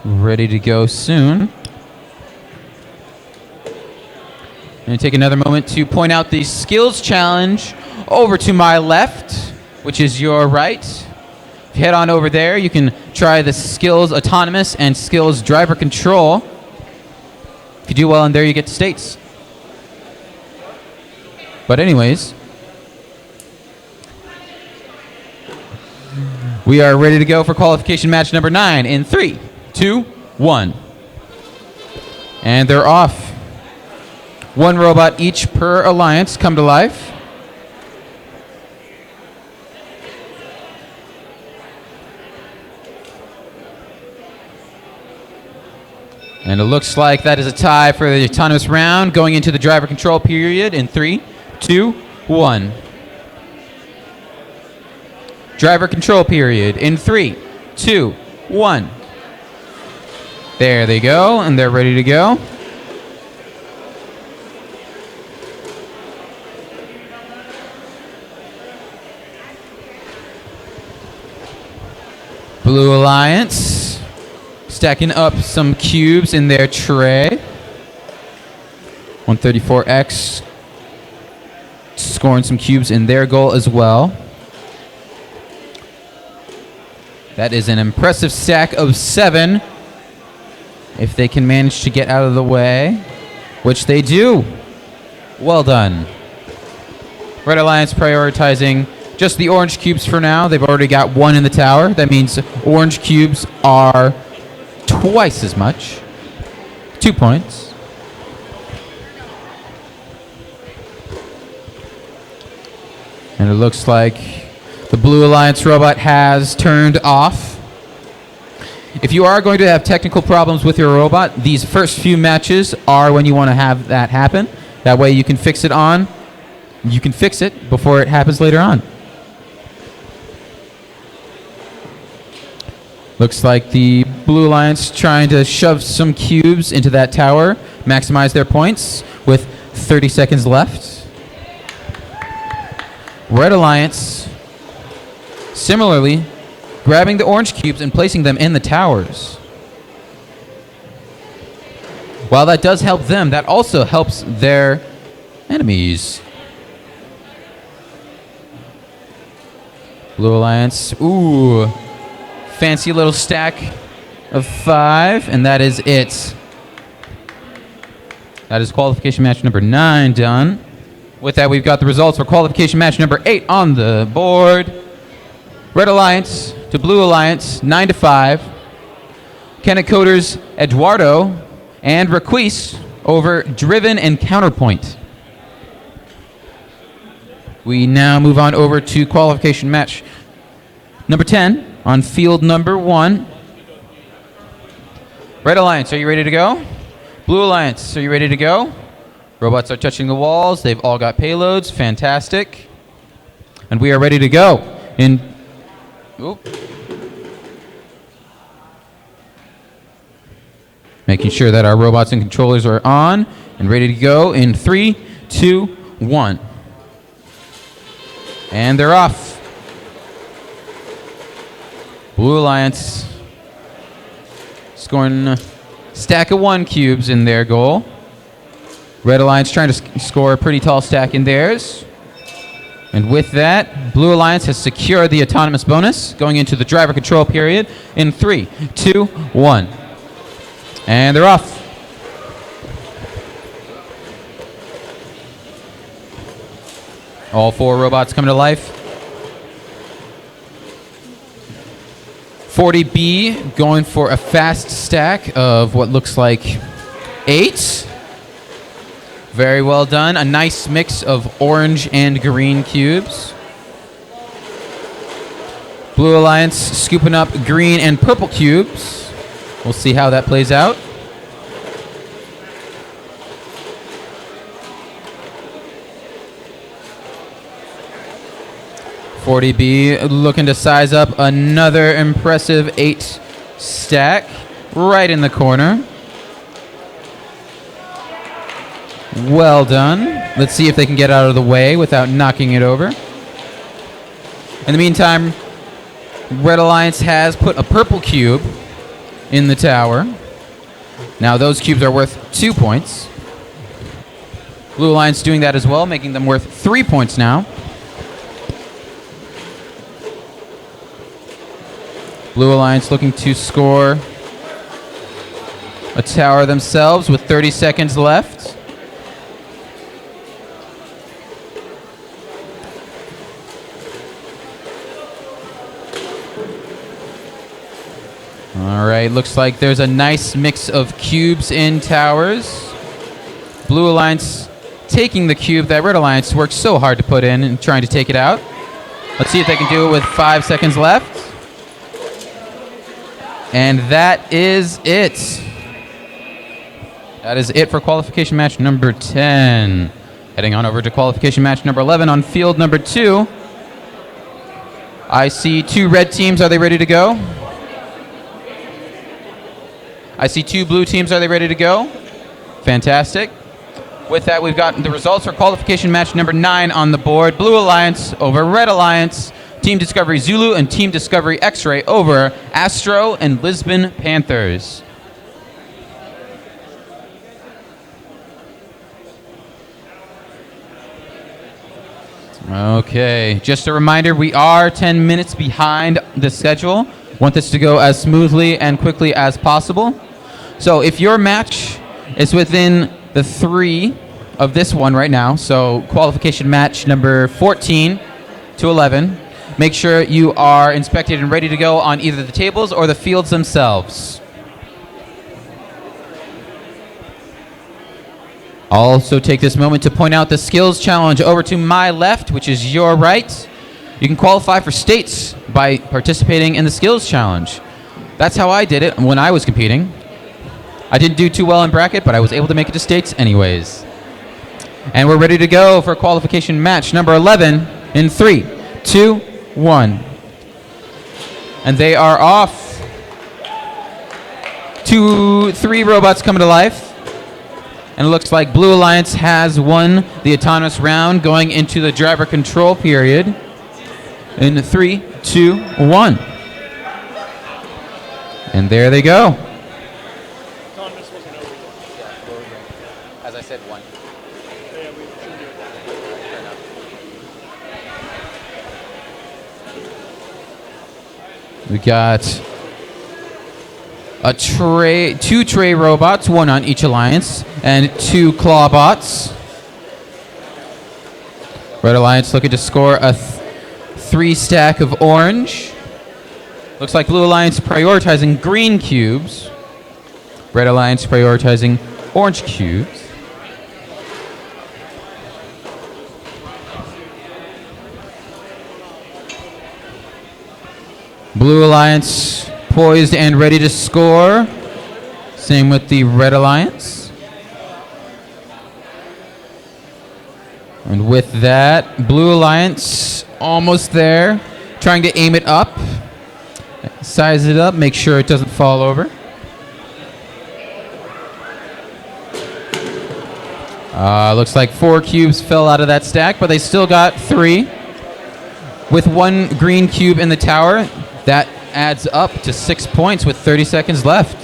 ready to go soon. I'm going to take another moment to point out the skills challenge over to my left, which is your right. If you head on over there, you can try the skills autonomous and skills driver control. If you do well in there, you get to states. But anyways, we are ready to go for qualification match number 9 in 3, 2, 1. And they're off. One robot each per alliance come to life. And it looks like that is a tie for the autonomous round, going into the driver control period in 3, 2, 1. Driver control period in 3, 2, 1. There they go, and they're ready to go. Blue Alliance stacking up some cubes in their tray. 134X scoring some cubes in their goal as well. That is an impressive stack of 7 if they can manage to get out of the way, which they do. Well done. Red Alliance prioritizing just the orange cubes for now. They've already got 1 in the tower. That means orange cubes are twice as much. 2 points. And it looks like the Blue Alliance robot has turned off. If you are going to have technical problems with your robot, these first few matches are when you want to have that happen. That way you can fix it on. You can fix it before it happens later on. Looks like the Blue Alliance trying to shove some cubes into that tower, maximize their points with 30 seconds left. Red Alliance, similarly, grabbing the orange cubes and placing them in the towers. While that does help them, that also helps their enemies. Blue Alliance, ooh, fancy little stack of 5, and that is it. That is qualification match number 9 done. With that, we've got the results for qualification match number 8 on the board. Red Alliance to Blue Alliance, 9-5. Kenneth Coder's Eduardo and Requise over Driven and Counterpoint. We now move on over to qualification match number 10 on field number 1. Red Alliance, are you ready to go? Blue Alliance, are you ready to go? Robots are touching the walls. They've all got payloads. Fantastic. And we are ready to go. Making sure that our robots and controllers are on and ready to go in 3, 2, 1. And they're off. Blue Alliance scoring a stack of 1 cubes in their goal. Red Alliance trying to score a pretty tall stack in theirs. And with that, Blue Alliance has secured the autonomous bonus going into the driver control period in 3, 2, 1. And they're off. All 4 robots coming to life. 40B going for a fast stack of what looks like 8. Very well done. A nice mix of orange and green cubes. Blue Alliance scooping up green and purple cubes. We'll see how that plays out. $40B looking to size up another impressive 8 stack right in the corner. Well done. Let's see if they can get out of the way without knocking it over. In the meantime, Red Alliance has put a purple cube in the tower. Now those cubes are worth 2 points. Blue Alliance doing that as well, making them worth 3 points now. Blue Alliance looking to score a tower themselves with 30 seconds left. All right, looks like there's a nice mix of cubes in towers. Blue Alliance taking the cube that Red Alliance worked so hard to put in and trying to take it out. Let's see if they can do it with 5 seconds left. And that is it. That is it for qualification match number 10. Heading on over to qualification match number 11 on field number 2. I see 2 red teams. Are they ready to go? I see 2 blue teams. Are they ready to go? Fantastic. With that, we've got the results for qualification match number 9 on the board. Blue Alliance over Red Alliance. Team Discovery Zulu and Team Discovery X-Ray over Astro and Lisbon Panthers. Okay, just a reminder, we are 10 minutes behind the schedule. Want this to go as smoothly and quickly as possible. So if your match is within the 3 of this one right now, so qualification match number 14 to 11, make sure you are inspected and ready to go on either the tables or the fields themselves. I'll also take this moment to point out the skills challenge over to my left, which is your right. You can qualify for states by participating in the skills challenge. That's how I did it when I was competing. I didn't do too well in bracket, but I was able to make it to states anyways. And we're ready to go for qualification match number 11 in 3, 2, 1. And they are off. 3 robots coming to life. And it looks like Blue Alliance has won the autonomous round going into the driver control period in 3, 2, 1. And there they go. As I said, 1. We got two tray robots, 1 on each alliance, and 2 claw bots. Red Alliance looking to score a 3 stack of orange. Looks like Blue Alliance prioritizing green cubes. Red Alliance prioritizing orange cubes. Blue Alliance poised and ready to score. Same with the Red Alliance. And with that, Blue Alliance almost there. Trying to aim it up. Size it up, make sure it doesn't fall over. Looks like 4 cubes fell out of that stack, but they still got 3. With 1 green cube in the tower, that adds up to 6 points with 30 seconds left.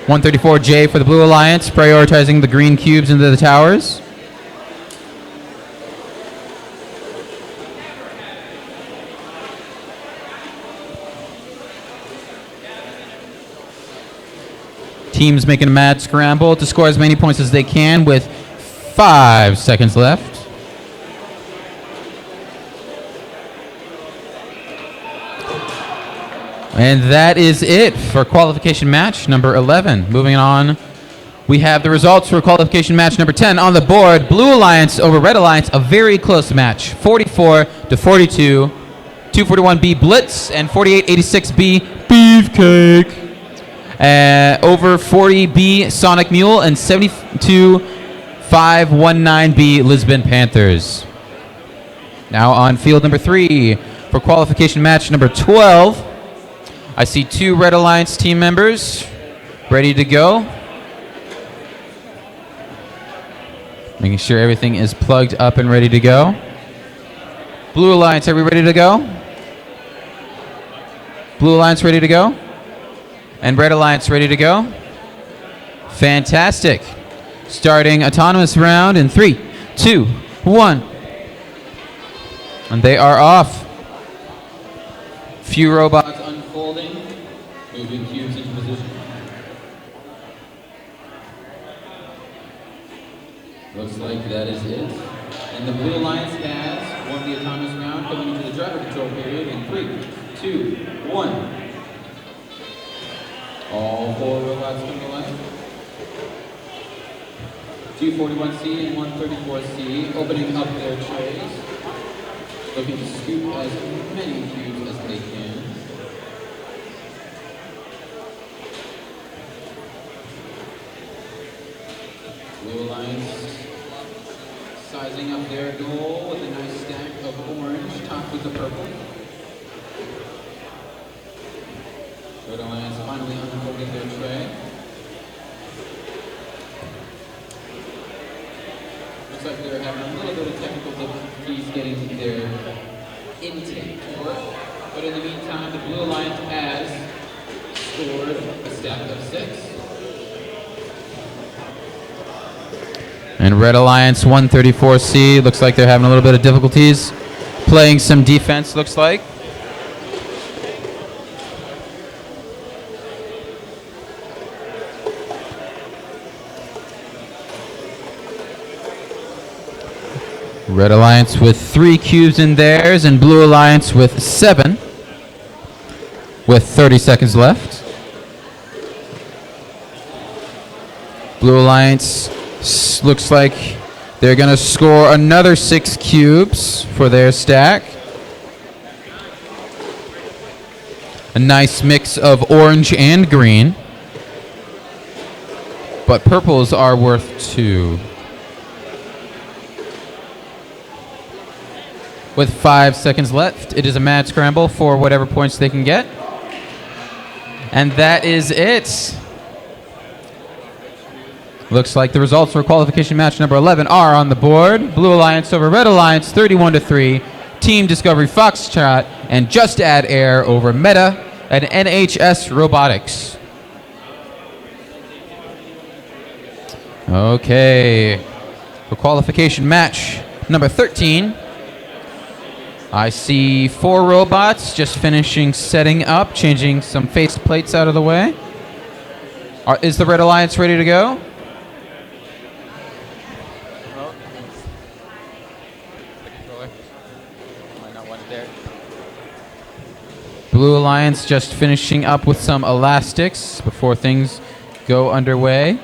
134J for the Blue Alliance, prioritizing the green cubes into the towers. Teams making a mad scramble to score as many points as they can with 5 seconds left. And that is it for qualification match number 11. Moving on, we have the results for qualification match number 10 on the board. Blue Alliance over Red Alliance, a very close match. 44-42, 241B Blitz and 4886B Beefcake. Over 40B Sonic Mule and 72-519B Lisbon Panthers. Now on field number 3 for qualification match number 12. I see 2 Red Alliance team members ready to go. Making sure everything is plugged up and ready to go. Blue Alliance, are we ready to go? Blue Alliance ready to go? And Red Alliance ready to go? Fantastic. Starting autonomous round in 3, 2, 1. And they are off. Few robots unfolding, moving cubes into position. Looks like that is it. And the Blue Alliance has won the autonomous round, going into the driver control period in 3, 2, 1. All 4 robots come to life. 241C and 134C opening up their trays, looking to scoop as many cubes as they can. Blue Alliance sizing up their goal with a nice stack of orange topped with the purple. Red Alliance finally unfolding their tray. Looks like they're having a little bit of technical difficulties getting their intake to work. But in the meantime, the Blue Alliance has scored a stack of 6. And Red Alliance 134C, looks like they're having a little bit of difficulties playing some defense, looks like. Red Alliance with 3 cubes in theirs, and Blue Alliance with 7, with 30 seconds left. Blue Alliance looks like they're going to score another 6 cubes for their stack. A nice mix of orange and green, but purples are worth 2. With 5 seconds left, it is a mad scramble for whatever points they can get. And that is it. Looks like the results for qualification match number 11 are on the board. Blue Alliance over Red Alliance, 31-3. Team Discovery Foxtrot and Just Add Air over Meta and NHS Robotics. Okay. For qualification match number 13, I see 4 robots just finishing setting up, changing some face plates out of the way. Is the Red Alliance ready to go? Blue Alliance just finishing up with some elastics before things go underway.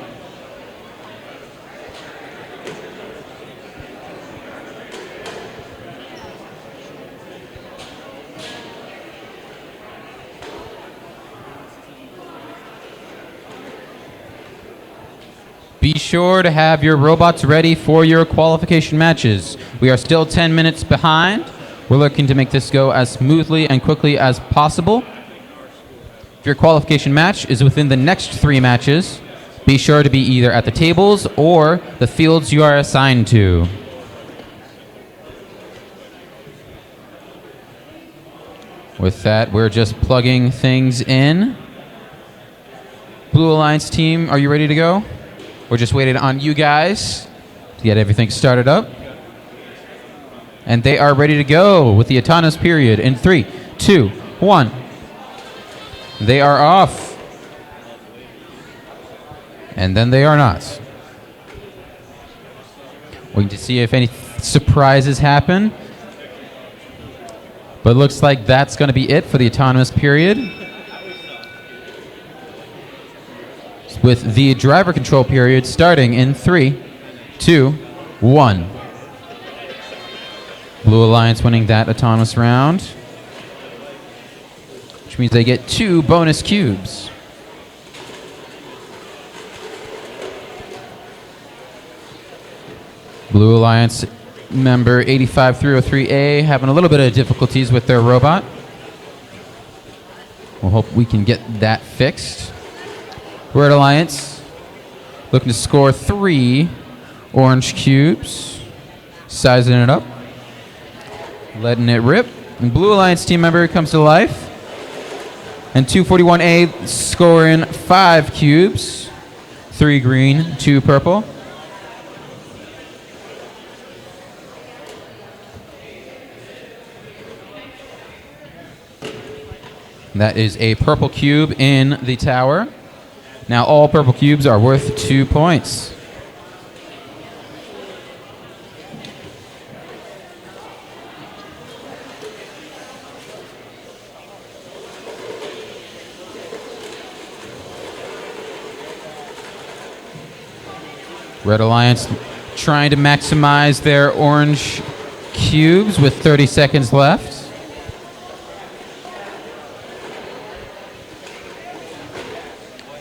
Be sure to have your robots ready for your qualification matches. We are still 10 minutes behind. We're looking to make this go as smoothly and quickly as possible. If your qualification match is within the next 3 matches, be sure to be either at the tables or the fields you are assigned to. With that, we're just plugging things in. Blue Alliance team, are you ready to go? We're just waiting on you guys to get everything started up. And they are ready to go with the autonomous period in 3, 2, 1. They are off. And then they are not. Waiting to see if any surprises happen. But it looks like that's going to be it for the autonomous period. With the driver control period starting in 3, 2, 1. Blue Alliance winning that autonomous round, which means they get 2 bonus cubes. Blue Alliance member 85303A having a little bit of difficulties with their robot. We'll hope we can get that fixed. Red Alliance looking to score 3 orange cubes, sizing it up, letting it rip. And Blue Alliance team member comes to life. And 241A scoring 5 cubes, 3 green, 2 purple. That is a purple cube in the tower. Now all purple cubes are worth 2 points. Red Alliance trying to maximize their orange cubes with 30 seconds left.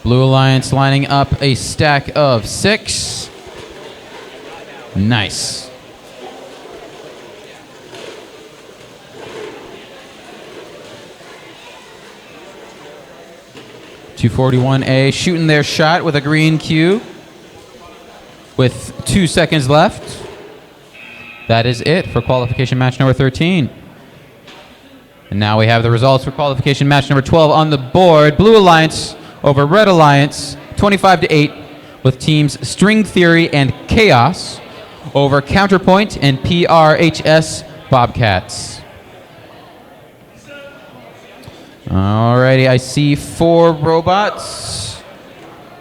Blue Alliance lining up a stack of 6. Nice. $241A shooting their shot with a green cube with 2 seconds left. That is it for qualification match number 13. And now we have the results for qualification match number 12 on the board. Blue Alliance over Red Alliance, 25-8, with teams String Theory and Chaos over Counterpoint and PRHS Bobcats. Alrighty, I see 4 robots.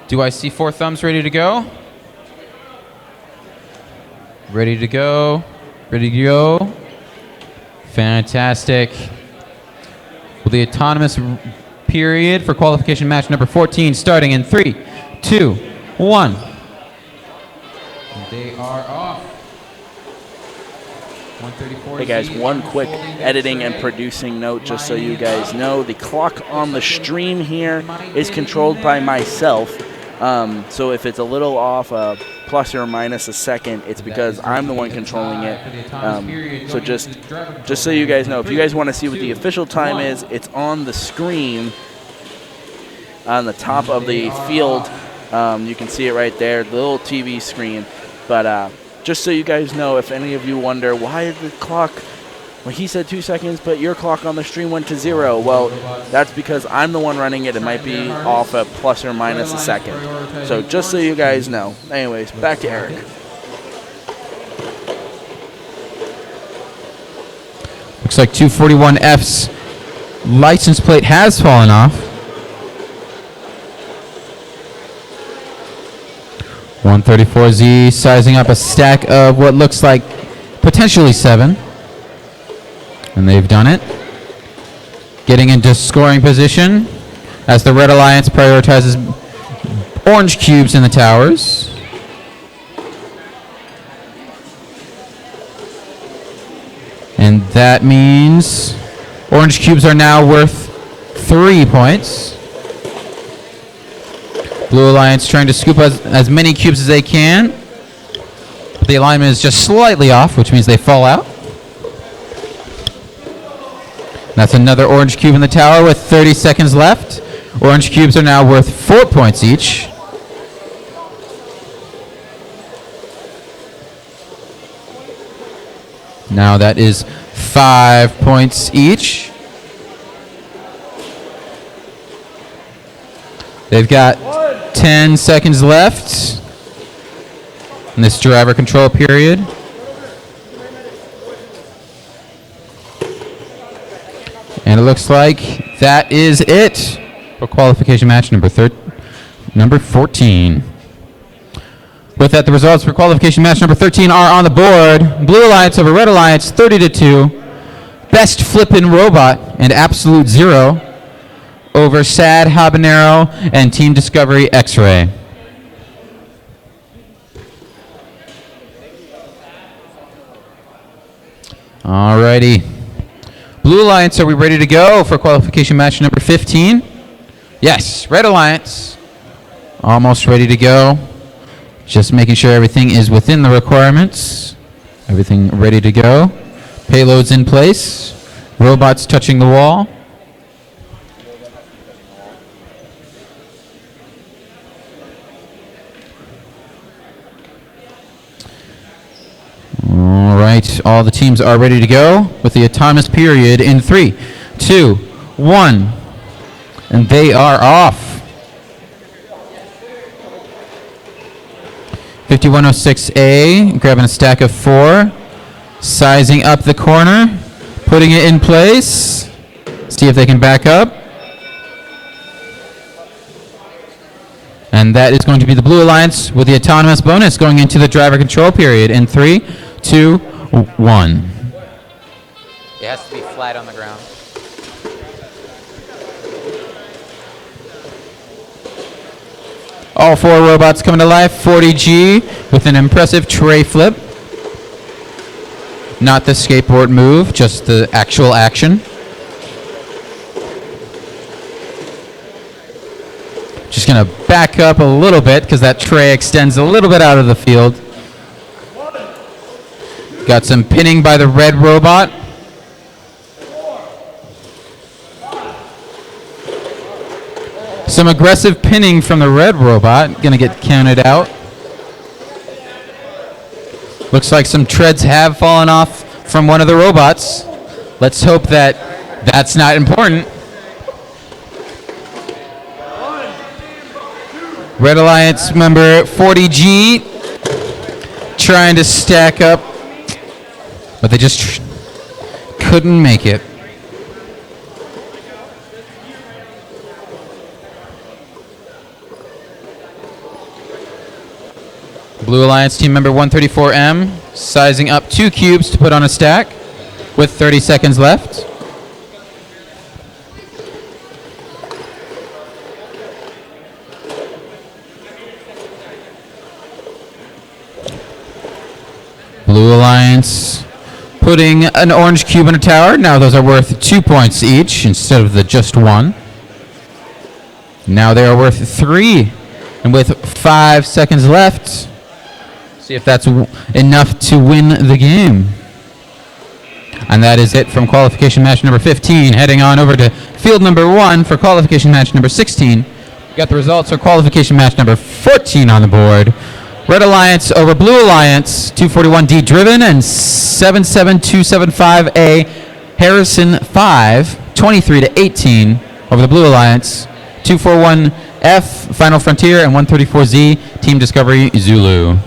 Do I see 4 thumbs ready to go? Ready to go. Ready to go. Fantastic. Well, the autonomous period for qualification match number 14 starting in 3, 2, 1. They are off. 134. Hey guys, one quick editing and producing note just so you guys know. The clock on the stream here is controlled by myself. So if it's a little off, plus or minus a second, it's because I'm the one controlling it. So just so you guys know, if you guys want to see what the official time is, it's on the screen on the top of the field. You can see it right there, the little TV screen. But just so you guys know, if any of you wonder why the clock, well, he said 2 seconds, but your clock on the stream went to 0. Well, that's because I'm the one running it. It might be off a plus or minus a second. So just so you guys know. Anyways, back to Eric. Looks like 241F's license plate has fallen off. 134Z sizing up a stack of what looks like potentially 7. And they've done it. Getting into scoring position as the Red Alliance prioritizes orange cubes in the towers. And that means orange cubes are now worth 3 points. Blue Alliance trying to scoop as many cubes as they can. The alignment is just slightly off, which means they fall out. That's another orange cube in the tower with 30 seconds left. Orange cubes are now worth 4 points each. Now that is 5 points each. They've got 10 seconds left in this driver control period. And it looks like that is it for qualification match number 14. With that, the results for qualification match number 13 are on the board. Blue Alliance over Red Alliance, 30-2. Best Flippin' Robot and Absolute Zero over Sad Habanero and Team Discovery X-Ray. Alrighty. Blue Alliance, are we ready to go for qualification match number 15? Yes. Red Alliance, almost ready to go. Just making sure everything is within the requirements. Everything ready to go. Payloads in place. Robots touching the wall. All right, all the teams are ready to go with the autonomous period in 3, 2, 1, and they are off. 5106A, grabbing a stack of 4, sizing up the corner, putting it in place. See if they can back up. And that is going to be the Blue Alliance with the autonomous bonus going into the driver control period in 3, 2, 1. It has to be flat on the ground. All 4 robots coming to life. 40G with an impressive tray flip. Not the skateboard move, just the actual action. Just going to back up a little bit because that tray extends a little bit out of the field. Got some pinning by the red robot. Some aggressive pinning from the red robot. Going to get counted out. Looks like some treads have fallen off from one of the robots. Let's hope that that's not important. Red Alliance member 40G trying to stack up, but they just couldn't make it. Blue Alliance team member 134M sizing up 2 cubes to put on a stack with 30 seconds left. Blue Alliance putting an orange cube in a tower. Now those are worth 2 points each instead of the just 1. Now they are worth 3. And with 5 seconds left, see if that's enough to win the game. And that is it from qualification match number 15. Heading on over to field number 1 for qualification match number 16. We got the results for qualification match number 14 on the board. Red Alliance over Blue Alliance, 241D driven, and 77275A Harrison 5, 23-18 over the Blue Alliance. 241F Final Frontier and 134Z Team Discovery Zulu.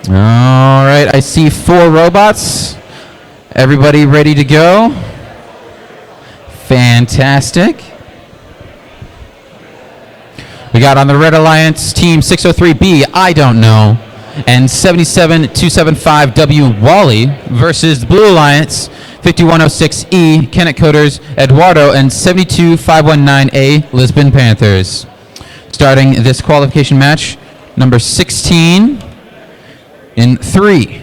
All right, I see 4 robots. Everybody ready to go? Fantastic. We got on the Red Alliance team 603B, I don't know, and 77275W Wally versus the Blue Alliance 5106E Kennett Coders Eduardo and 72519A Lisbon Panthers. Starting this qualification match, number 16, in 3,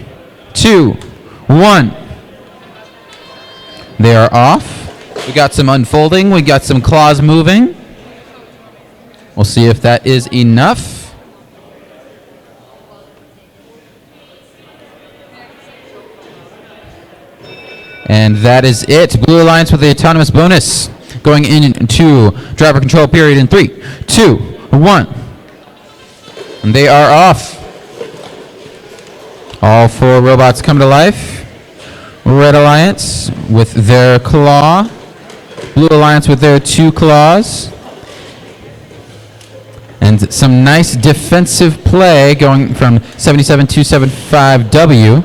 2, 1. They are off. We got some unfolding. We got some claws moving. We'll see if that is enough. And that is it. Blue Alliance with the autonomous bonus going into driver control period in 3, 2, 1. And they are off. All 4 robots come to life. Red Alliance with their claw. Blue Alliance with their 2 claws. And some nice defensive play going from 77275W,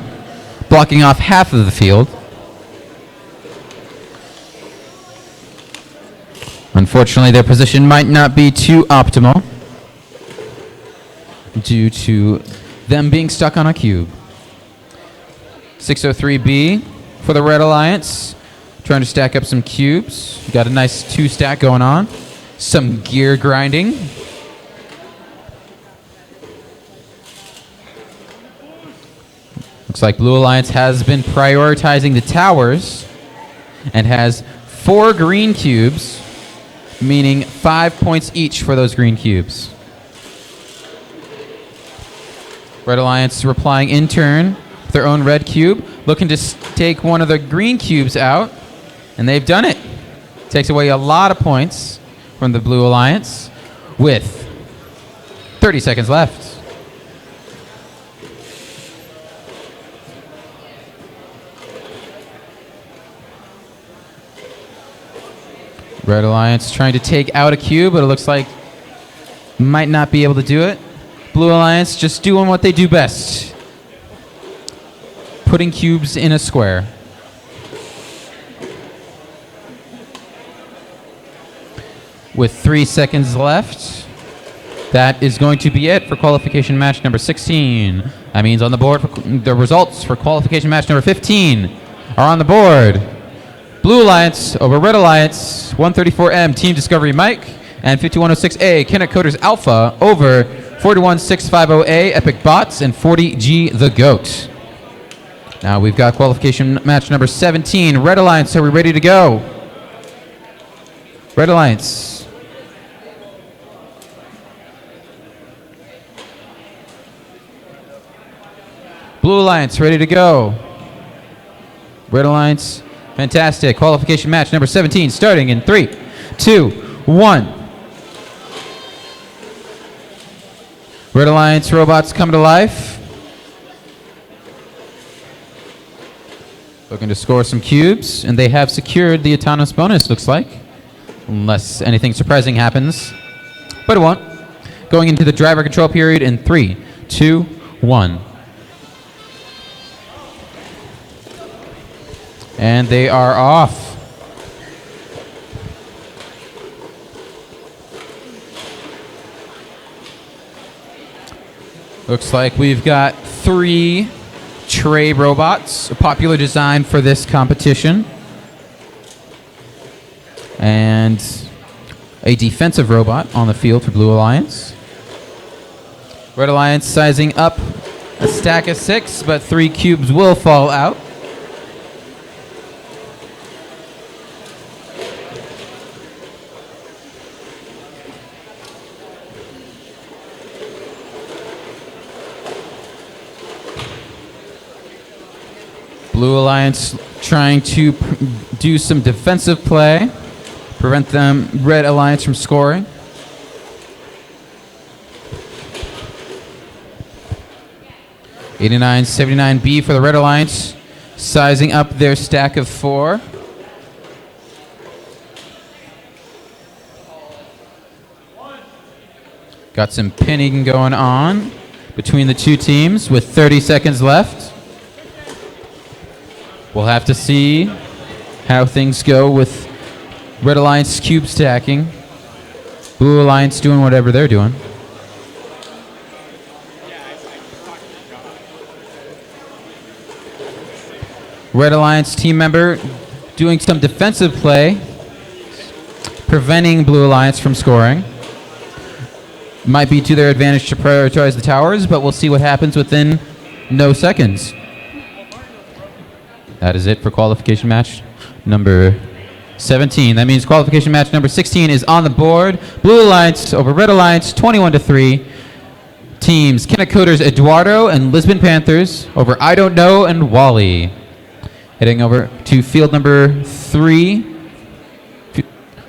blocking off half of the field. Unfortunately, their position might not be too optimal due to them being stuck on a cube. 603B for the Red Alliance, trying to stack up some cubes. Got a nice 2 stack going on. Some gear grinding. Looks like Blue Alliance has been prioritizing the towers and has 4 green cubes, meaning 5 points each for those green cubes. Red Alliance replying in turn with their own red cube, looking to take one of the green cubes out, and they've done it. Takes away a lot of points from the Blue Alliance with 30 seconds left. Red Alliance trying to take out a cube, but it looks like might not be able to do it. Blue Alliance just doing what they do best. Putting cubes in a square. with 3 seconds left. That is going to be it for qualification match number 16. That means on the board, the results for qualification match number 15 are on the board. Blue Alliance over Red Alliance, 134M Team Discovery Mike, and 5106A Kinect Coders Alpha over 41650A Epic Bots and 40G The Goat. Now we've got qualification match number 17. Red Alliance, are we ready to go? Red Alliance. Blue Alliance, ready to go. Red Alliance, fantastic. Qualification match number 17 starting in 3, 2, 1. Red Alliance robots come to life. Looking to score some cubes, and they have secured the autonomous bonus, looks like. Unless anything surprising happens. But it won't. Going into the driver control period in 3, 2, 1. And they are off. Looks like we've got 3 tray robots, a popular design for this competition. And a defensive robot on the field for Blue Alliance. Red Alliance sizing up a stack of 6, but 3 cubes will fall out. Blue Alliance trying to do some defensive play, prevent them, Red Alliance, from scoring. $89.79B for the Red Alliance, sizing up their stack of 4. Got some pinning going on between the two teams with 30 seconds left. We'll have to see how things go with Red Alliance cube stacking. Blue Alliance doing whatever they're doing. Red Alliance team member doing some defensive play, preventing Blue Alliance from scoring. Might be to their advantage to prioritize the towers, but we'll see what happens within no seconds. That is it for qualification match number 17. That means qualification match number 16 is on the board. Blue Alliance over Red Alliance, 21-3. Teams Kinect Coders Eduardo and Lisbon Panthers over I Don't Know and Wally. Heading over to field number 3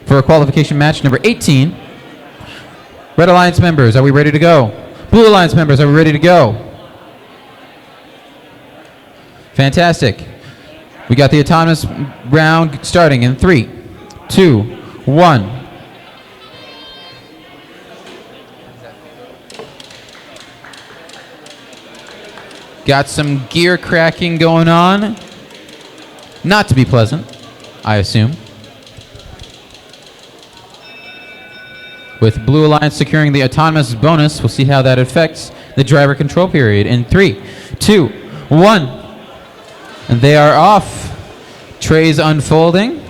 for qualification match number 18. Red Alliance members, are we ready to go? Blue Alliance members, are we ready to go? Fantastic. We got the autonomous round starting in 3, 2, 1. Got some gear cracking going on. Not to be pleasant, I assume. With Blue Alliance securing the autonomous bonus, we'll see how that affects the driver control period in 3, 2, 1. And they are off. Trays unfolding.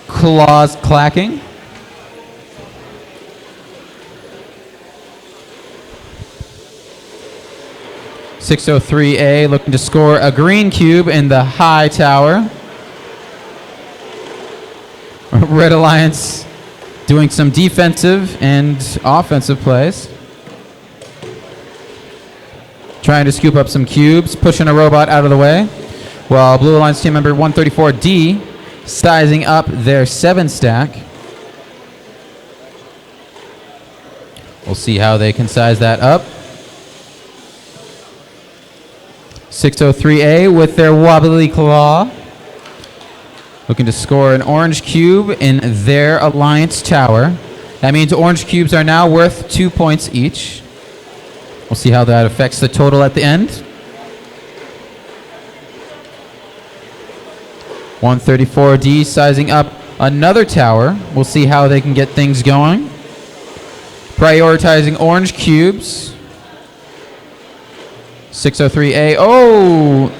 Claws clacking. .603A looking to score a green cube in the high tower. Red Alliance doing some defensive and offensive plays. Trying to scoop up some cubes, pushing a robot out of the way. While Blue Alliance team member 134D sizing up their 7 stack. We'll see how they can size that up. 603A with their wobbly claw. Looking to score an orange cube in their Alliance tower. That means orange cubes are now worth 2 points each. We'll see how that affects the total at the end. 134D sizing up another tower. We'll see how they can get things going. Prioritizing orange cubes. 603A. Oh!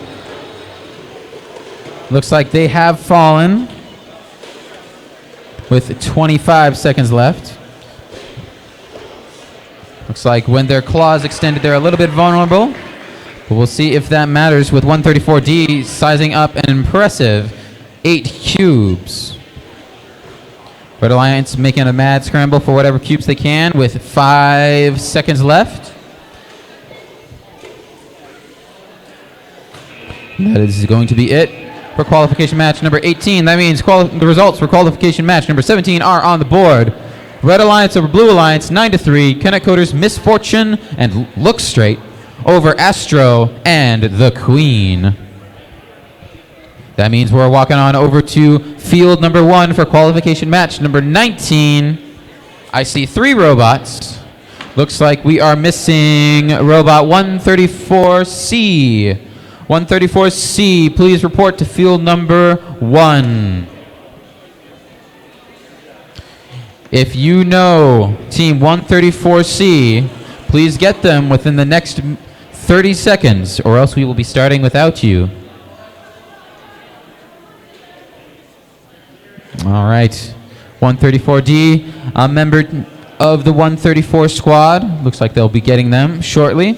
Looks like they have fallen with 25 seconds left. Looks like when their claws extended, they're a little bit vulnerable. But we'll see if that matters with 134D sizing up an impressive 8 cubes. Red Alliance making a mad scramble for whatever cubes they can with 5 seconds left. That is going to be it for qualification match number 18. That means the results for qualification match number 17 are on the board. Red Alliance over Blue Alliance, 9-3. Kenneth Coder's Misfortune and Look Straight over Astro and the Queen. That means we're walking on over to field number 1 for qualification match number 19. I see 3 robots. Looks like we are missing robot 134C. 134C, please report to field number 1. If you know team 134C, please get them within the next 30 seconds, or else we will be starting without you. All right, 134D, a member of the 134 squad. Looks like they'll be getting them shortly.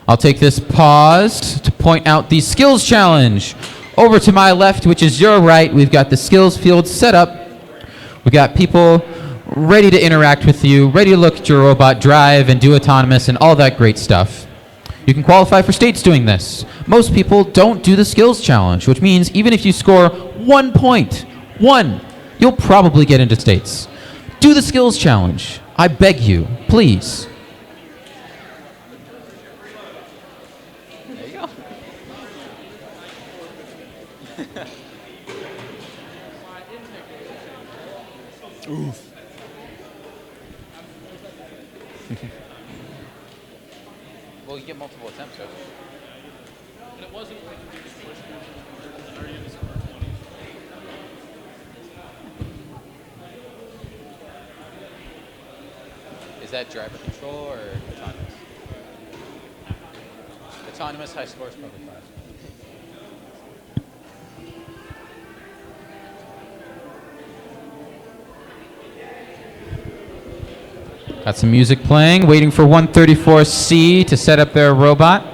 I'll take this pause to point out the skills challenge. Over to my left, which is your right, we've got the skills field set up. We've got people ready to interact with you, ready to look at your robot, drive, and do autonomous, and all that great stuff. You can qualify for states doing this. Most people don't do the skills challenge, which means even if you score 1 point, you'll probably get into states. Do the skills challenge. I beg you, please. Oof. Well, you get multiple attempts, right? And it wasn't like you just pushed it. Already in the score. Is that driver control or autonomous? Autonomous high score is probably 5. Got some music playing, waiting for 134C to set up their robot.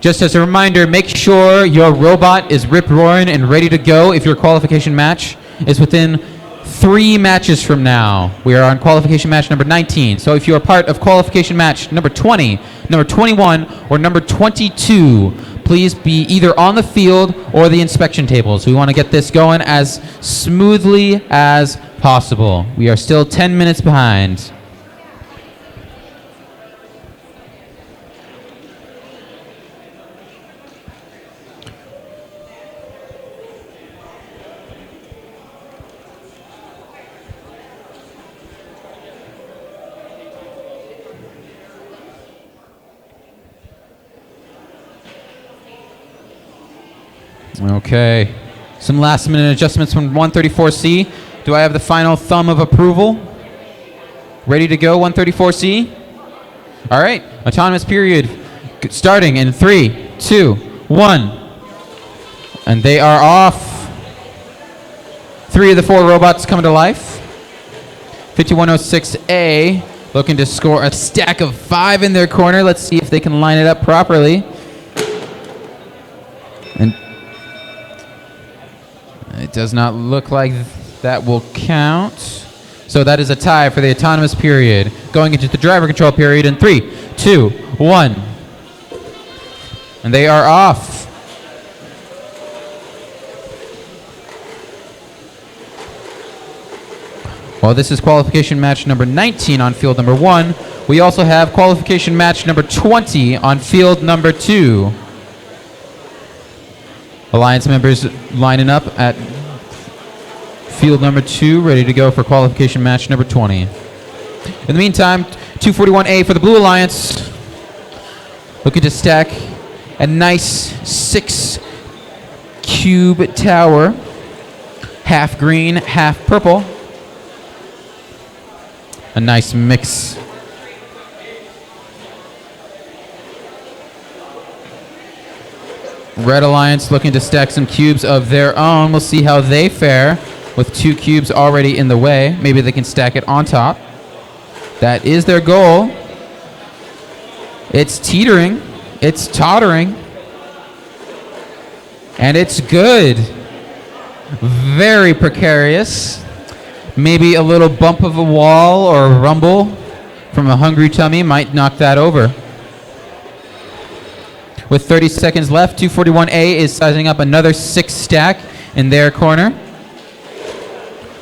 Just as a reminder, make sure your robot is rip-roaring and ready to go if your qualification match is within 3 matches from now. We are on qualification match number 19. So if you are part of qualification match number 20, number 21, or number 22, please be either on the field or the inspection tables. We want to get this going as smoothly as possible. We are still 10 minutes behind. Okay. Some last minute adjustments from 134C. Do I have the final thumb of approval? Ready to go, 134C? All right. Autonomous period starting in 3, 2, 1. And they are off. 3 of the 4 robots coming to life. 5106A looking to score a stack of 5 in their corner. Let's see if they can line it up properly. And it does not look like that will count. So that is a tie for the autonomous period. Going into the driver control period in 3, 2, 1. And they are off. Well, this is qualification match number 19 on field number 1. We also have qualification match number 20 on field number 2. Alliance members lining up at field number 2, ready to go for qualification match number 20. In the meantime, 241A for the Blue Alliance. looking to stack a nice 6-cube tower, half green, half purple. A nice mix. Red Alliance looking to stack some cubes of their own. We'll see how they fare with 2 cubes already in the way. Maybe they can stack it on top. That is their goal. It's teetering. It's tottering. And it's good. Very precarious. Maybe a little bump of a wall or a rumble from a hungry tummy might knock that over. With 30 seconds left, 241A is sizing up another 6 stack in their corner.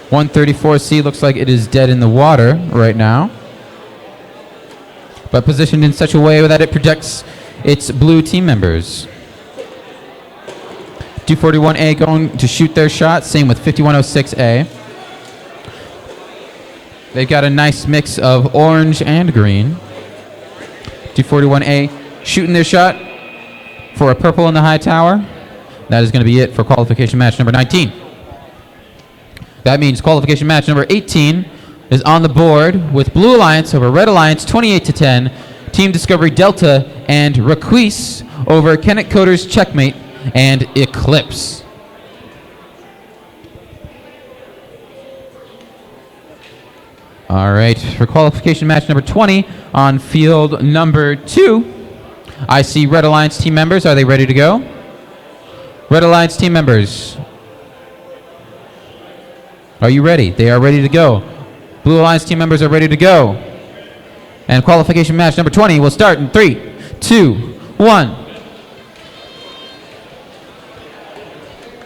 134C looks like it is dead in the water right now, but positioned in such a way that it protects its blue team members. 241A going to shoot their shot, same with 5106A. They've got a nice mix of orange and green. 241A shooting their shot for a purple in the high tower. That is going to be it for qualification match number 19. That means qualification match number 18 is on the board with Blue Alliance over Red Alliance 28-10, Team Discovery Delta and Requise over Kenneth Coder's Checkmate and Eclipse. All right, for qualification match number 20 on field number 2, I see Red Alliance team members. Are they ready to go? Red Alliance team members, are you ready? They are ready to go. Blue Alliance team members are ready to go. And qualification match number 20 will start in 3, 2, 1.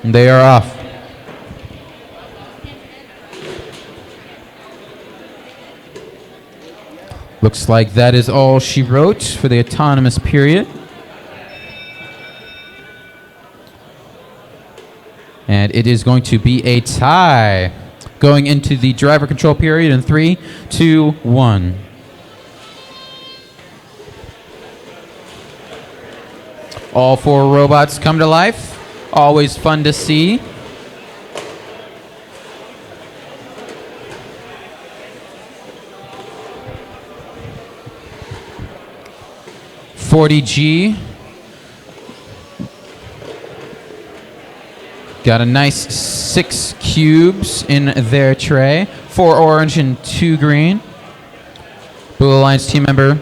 And they are off. Looks like that is all she wrote for the autonomous period. And it is going to be a tie going into the driver control period in 3, 2, 1. All 4 robots come to life. Always fun to see. .40G. Got a nice 6 cubes in their tray. 4 orange and 2 green. Blue Alliance team member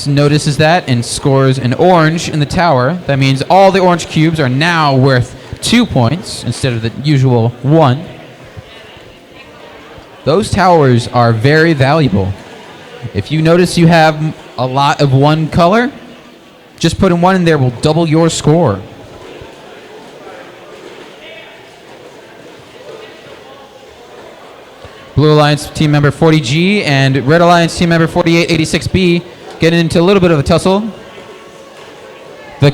notices that and scores an orange in the tower. That means all the orange cubes are now worth 2 points instead of the usual 1. Those towers are very valuable. If you notice you have a lot of one color, just putting 1 in there will double your score. Blue Alliance team member 40G and Red Alliance team member 4886B getting into a little bit of a tussle. The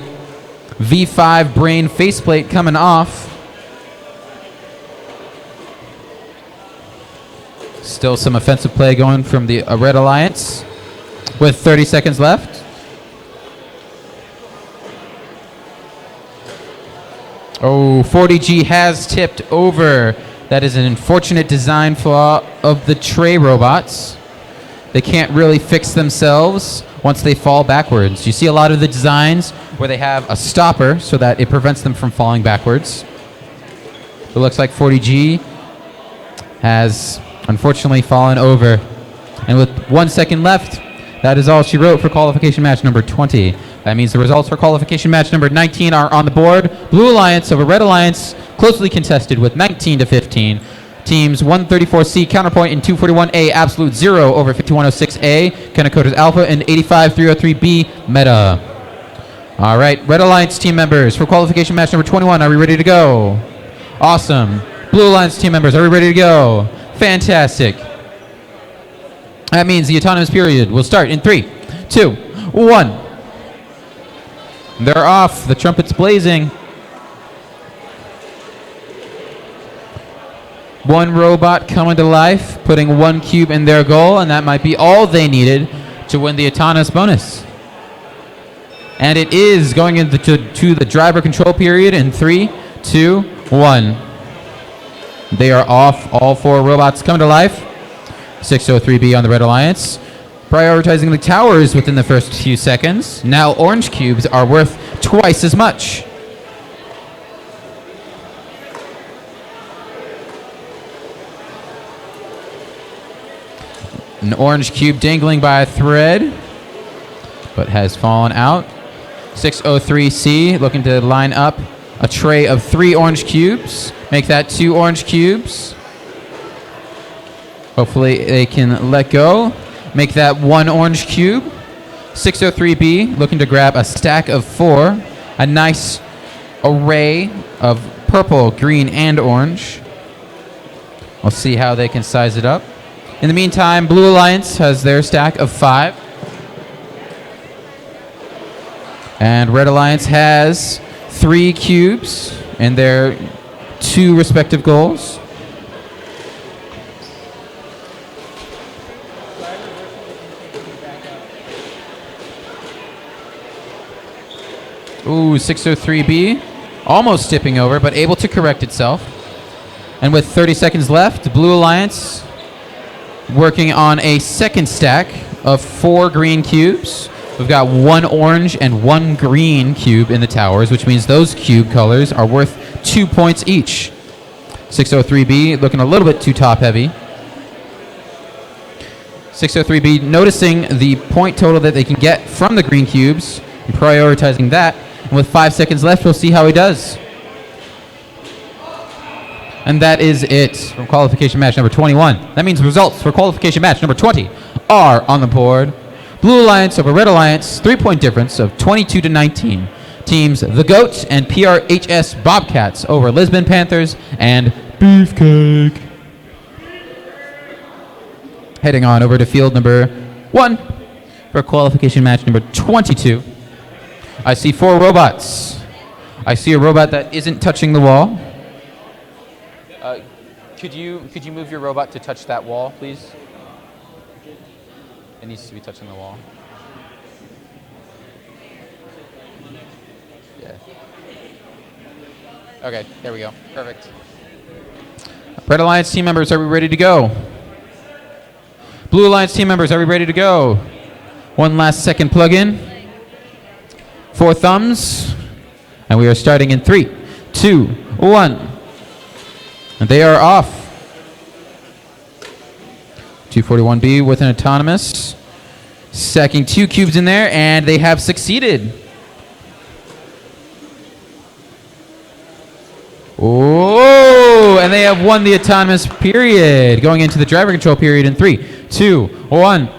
V5 brain faceplate coming off. Still some offensive play going from the Red Alliance with 30 seconds left. Oh, 40G has tipped over. That is an unfortunate design flaw of the tray robots. They can't really fix themselves once they fall backwards. You see a lot of the designs where they have a stopper so that it prevents them from falling backwards. It looks like 40G has unfortunately fallen over. And with 1 second left, that is all she wrote for qualification match number 20. That means the results for qualification match number 19 are on the board. Blue Alliance over Red Alliance, closely contested with 19-15. Teams 134C Counterpoint and 241A Absolute Zero over 5106A, Kenneth Coder's Alpha, and 85303B Meta. All right, Red Alliance team members, for qualification match number 21, are we ready to go? Awesome. Blue Alliance team members, are we ready to go? Fantastic. That means the autonomous period will start in 3, 2, 1. They're off. The trumpet's blazing. 1 robot coming to life, putting 1 cube in their goal, and that might be all they needed to win the autonomous bonus. And it is going into to the driver control period in 3, 2, 1. They are off. All 4 robots come to life. 603B on the Red Alliance. Prioritizing the towers within the first few seconds. Now orange cubes are worth twice as much. An orange cube dangling by a thread, but has fallen out. 603C looking to line up a tray of 3 orange cubes. Make that 2 orange cubes. Hopefully they can let go. Make that 1 orange cube. 603B looking to grab a stack of 4. A nice array of purple, green, and orange. We'll see how they can size it up. In the meantime, Blue Alliance has their stack of 5. And Red Alliance has 3 cubes in their 2 respective goals. Ooh, 603B almost tipping over, but able to correct itself. And with 30 seconds left, Blue Alliance working on a second stack of 4 green cubes. We've got 1 orange and 1 green cube in the towers, which means those cube colors are worth 2 points each. 603B looking a little bit too top heavy. 603B noticing the point total that they can get from the green cubes and prioritizing that. And with 5 seconds left, we'll see how he does. And that is it from qualification match number 21. That means results for qualification match number 20 are on the board. Blue Alliance over Red Alliance, 3-point difference of 22-19. Teams The Goat and PRHS Bobcats over Lisbon Panthers and Beefcake. Heading on over to field number 1 for qualification match number 22. I see 4 robots. I see a robot that isn't touching the wall. Could you move your robot to touch that wall, please? It needs to be touching the wall. Yeah. Okay, there we go. Perfect. Red Alliance team members, are we ready to go? Blue Alliance team members, are we ready to go? 1 last second plug in. 4 thumbs. And we are starting in 3, 2, 1. And they are off. 241B with an autonomous. Stacking 2 cubes in there, and they have succeeded. Oh, and they have won the autonomous period. Going into the driver control period in 3, 2, 1.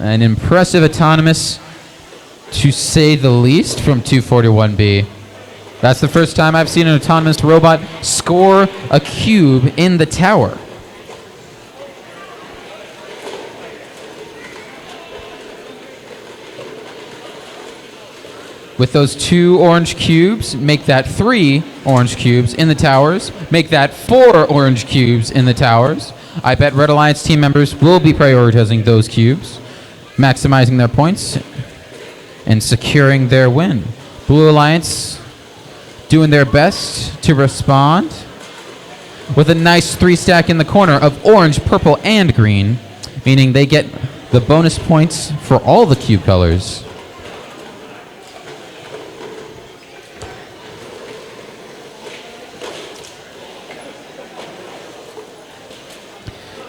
An impressive autonomous, to say the least, from 241B. That's the first time I've seen an autonomous robot score a cube in the tower. With those 2 orange cubes, make that 3 orange cubes in the towers. Make that 4 orange cubes in the towers. I bet Red Alliance team members will be prioritizing those cubes, maximizing their points, and securing their win. Blue Alliance doing their best to respond with a nice 3 stack in the corner of orange, purple, and green, meaning they get the bonus points for all the cube colors.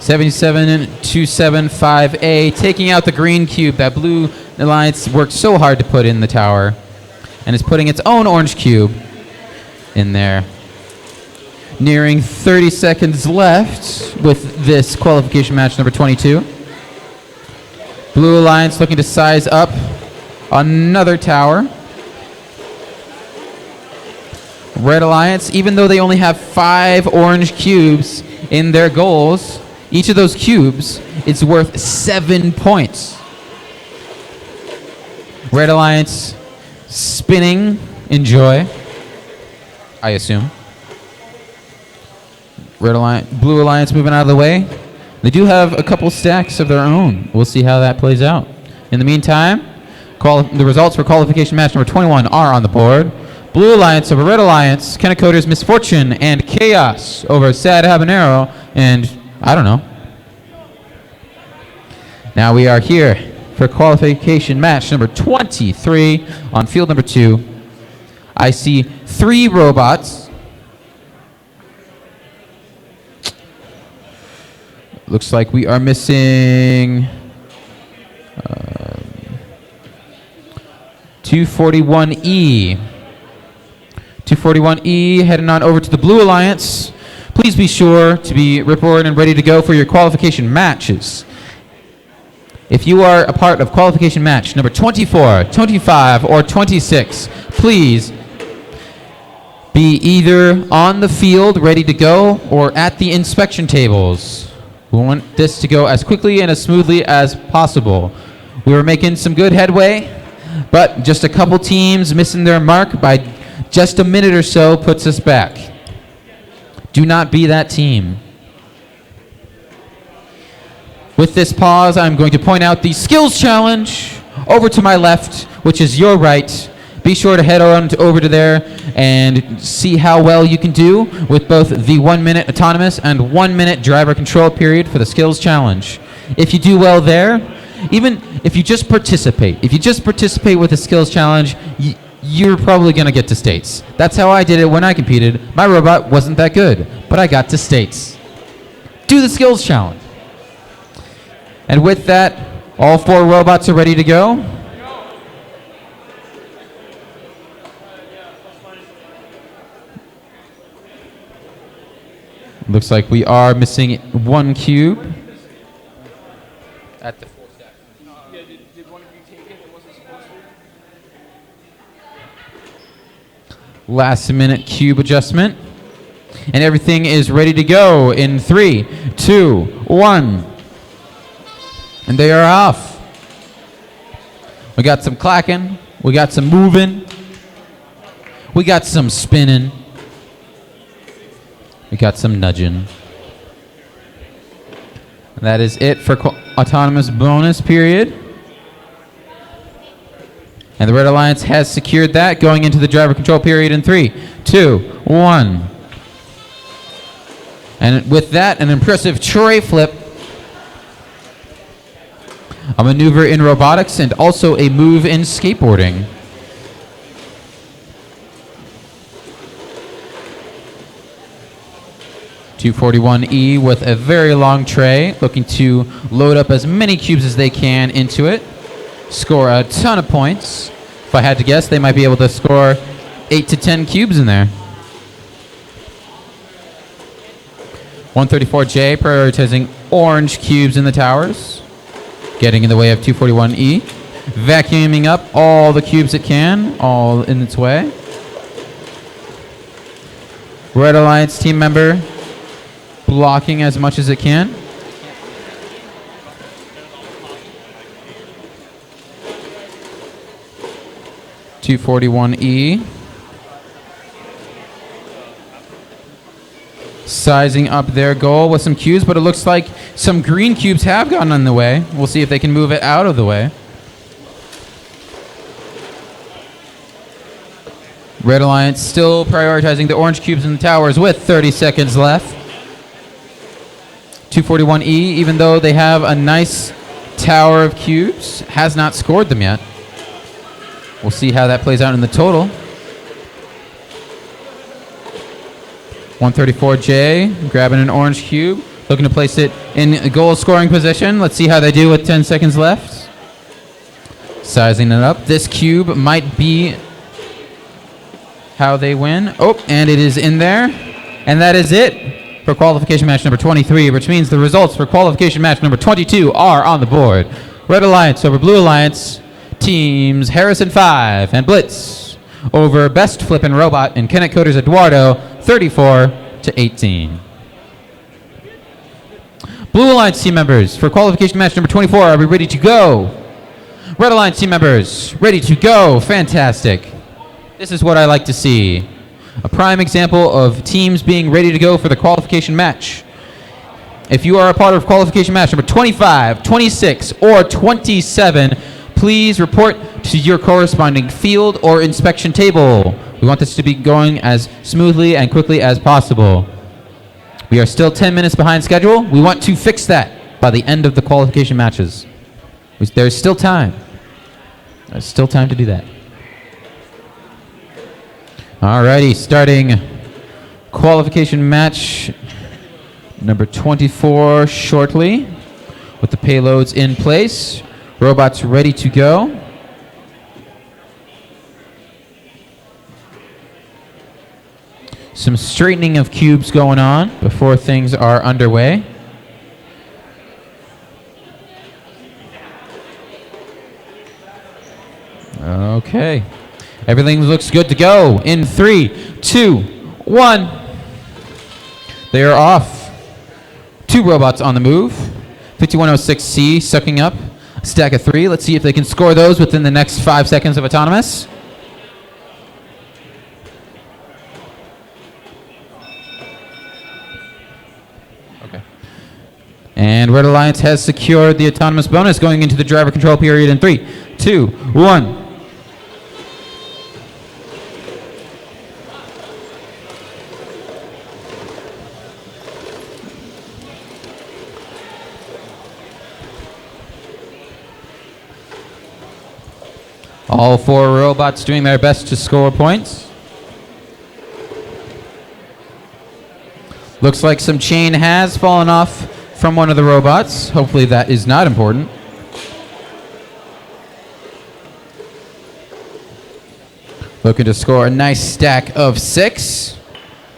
(77-275A) taking out the green cube that Blue Alliance worked so hard to put in the tower, and is putting its own orange cube in there. Nearing 30 seconds left with this qualification match number 22. Blue Alliance looking to size up another tower. Red Alliance, even though they only have 5 orange cubes in their goals, each of those cubes is worth 7 points. Red Alliance spinning in joy, I assume. Blue Alliance moving out of the way. They do have a couple stacks of their own. We'll see how that plays out. In the meantime, the results for qualification match number 21 are on the board. Blue Alliance over Red Alliance, Kennecoder's Misfortune and Chaos over Sad Habanero, and I don't know. Now we are here for qualification match number 23 on field number 2. I see 3 robots. Looks like we are missing 241E. 241E heading on over to the Blue Alliance. Please be sure to be reported and ready to go for your qualification matches. If you are a part of qualification match number 24, 25, or 26, please be either on the field ready to go or at the inspection tables. We want this to go as quickly and as smoothly as possible. We were making some good headway, but just a couple teams missing their mark by just a minute or so puts us back. Do not be that team. With this pause, I'm going to point out the skills challenge over to my left, which is your right. Be sure to head on over to there and see how well you can do with both the 1 minute autonomous and 1 minute driver control period for the skills challenge. If you do well there, even if you just participate, with the skills challenge, you're probably going to get to states. That's how I did it when I competed. My robot wasn't that good, but I got to states. Do the skills challenge. And with that, all 4 robots are ready to go. Looks like we are missing 1 cube. At the full stack. Yeah, did one of you take it that wasn't supposed to? Last minute cube adjustment. And everything is ready to go in 3, 2, 1. And they are off. We got some clacking. We got some moving. We got some spinning. We got some nudging. And that is it for autonomous bonus period. And the Red Alliance has secured that, going into the driver control period in 3, 2, 1. And with that, an impressive tray flip, a maneuver in robotics, and also a move in skateboarding. (241E) with a very long tray, looking to load up as many cubes as they can into it. Score a ton of points. If I had to guess, they might be able to score 8 to 10 cubes in there. 134J prioritizing orange cubes in the towers, getting in the way of 241E, vacuuming up all the cubes it can, all in its way. Red Alliance team member blocking as much as it can. (241E) sizing up their goal with some cubes, but it looks like some green cubes have gotten in the way. We'll see if they can move it out of the way. Red Alliance still prioritizing the orange cubes in the towers with 30 seconds left. 241E, even though they have a nice tower of cubes, has not scored them yet. We'll see how that plays out in the total. 134J grabbing an orange cube, looking to place it in goal scoring position. Let's see how they do with 10 seconds left. Sizing it up. This cube might be how they win. Oh, and it is in there. And that is it for qualification match number 23, which means the results for qualification match number 22 are on the board. Red Alliance over Blue Alliance, teams Harrison 5 and Blitz over Best Flippin' Robot and Kennecoder's Eduardo, 34 to 18. Blue Alliance team members, for qualification match number 24, are we ready to go? Red Alliance team members, ready to go. Fantastic. This is what I like to see. A prime example of teams being ready to go for the qualification match. If you are a part of qualification match number 25, 26, or 27, please report to your corresponding field or inspection table. We want this to be going as smoothly and quickly as possible. We are still 10 minutes behind schedule. We want to fix that by the end of the qualification matches. There's still time. There's still time to do that. Alrighty, starting qualification match number 24 shortly with the payloads in place. Robots ready to go. Some straightening of cubes going on before things are underway. Okay. Everything looks good to go. In 3, 2, 1. They are off. 2 robots on the move. 5106C sucking up a stack of 3. Let's see if they can score those within the next 5 seconds of autonomous. Okay. And Red Alliance has secured the autonomous bonus going into the driver control period in 3, 2, 1. All 4 robots doing their best to score points. Looks like some chain has fallen off from one of the robots. Hopefully that is not important. Looking to score a nice stack of 6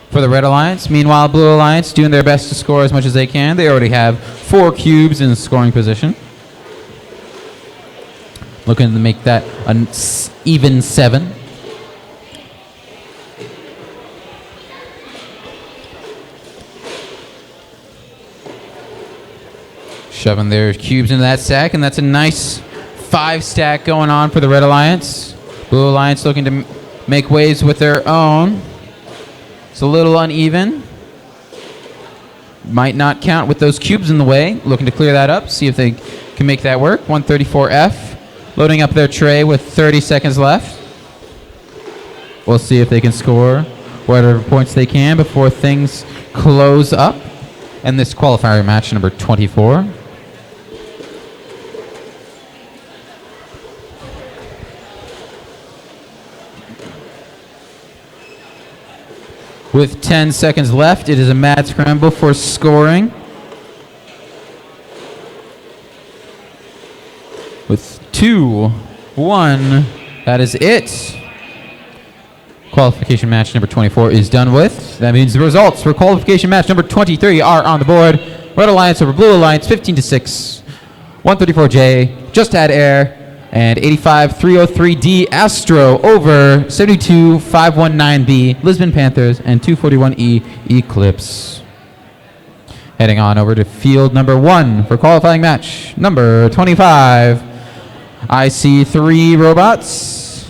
for the Red Alliance. Meanwhile, Blue Alliance doing their best to score as much as they can. They already have 4 cubes in scoring position. Looking to make that an even 7. Shoving their cubes into that stack, and that's a nice 5 stack going on for the Red Alliance. Blue Alliance looking to make waves with their own. It's a little uneven. Might not count with those cubes in the way. Looking to clear that up, see if they can make that work. 134F. Loading up their tray with 30 seconds left. We'll see if they can score whatever points they can before things close up. And this qualifier match number 24. With 10 seconds left, it is a mad scramble for scoring. With 2, 1, that is it. Qualification match number 24 is done with. That means the results for qualification match number 23 are on the board. Red Alliance over Blue Alliance, 15-6. 134J, Just Add Air, and 85-303D Astro over 72-519B Lisbon Panthers and 241E Eclipse. Heading on over to field number 1 for qualifying match number 25. I see 3 robots.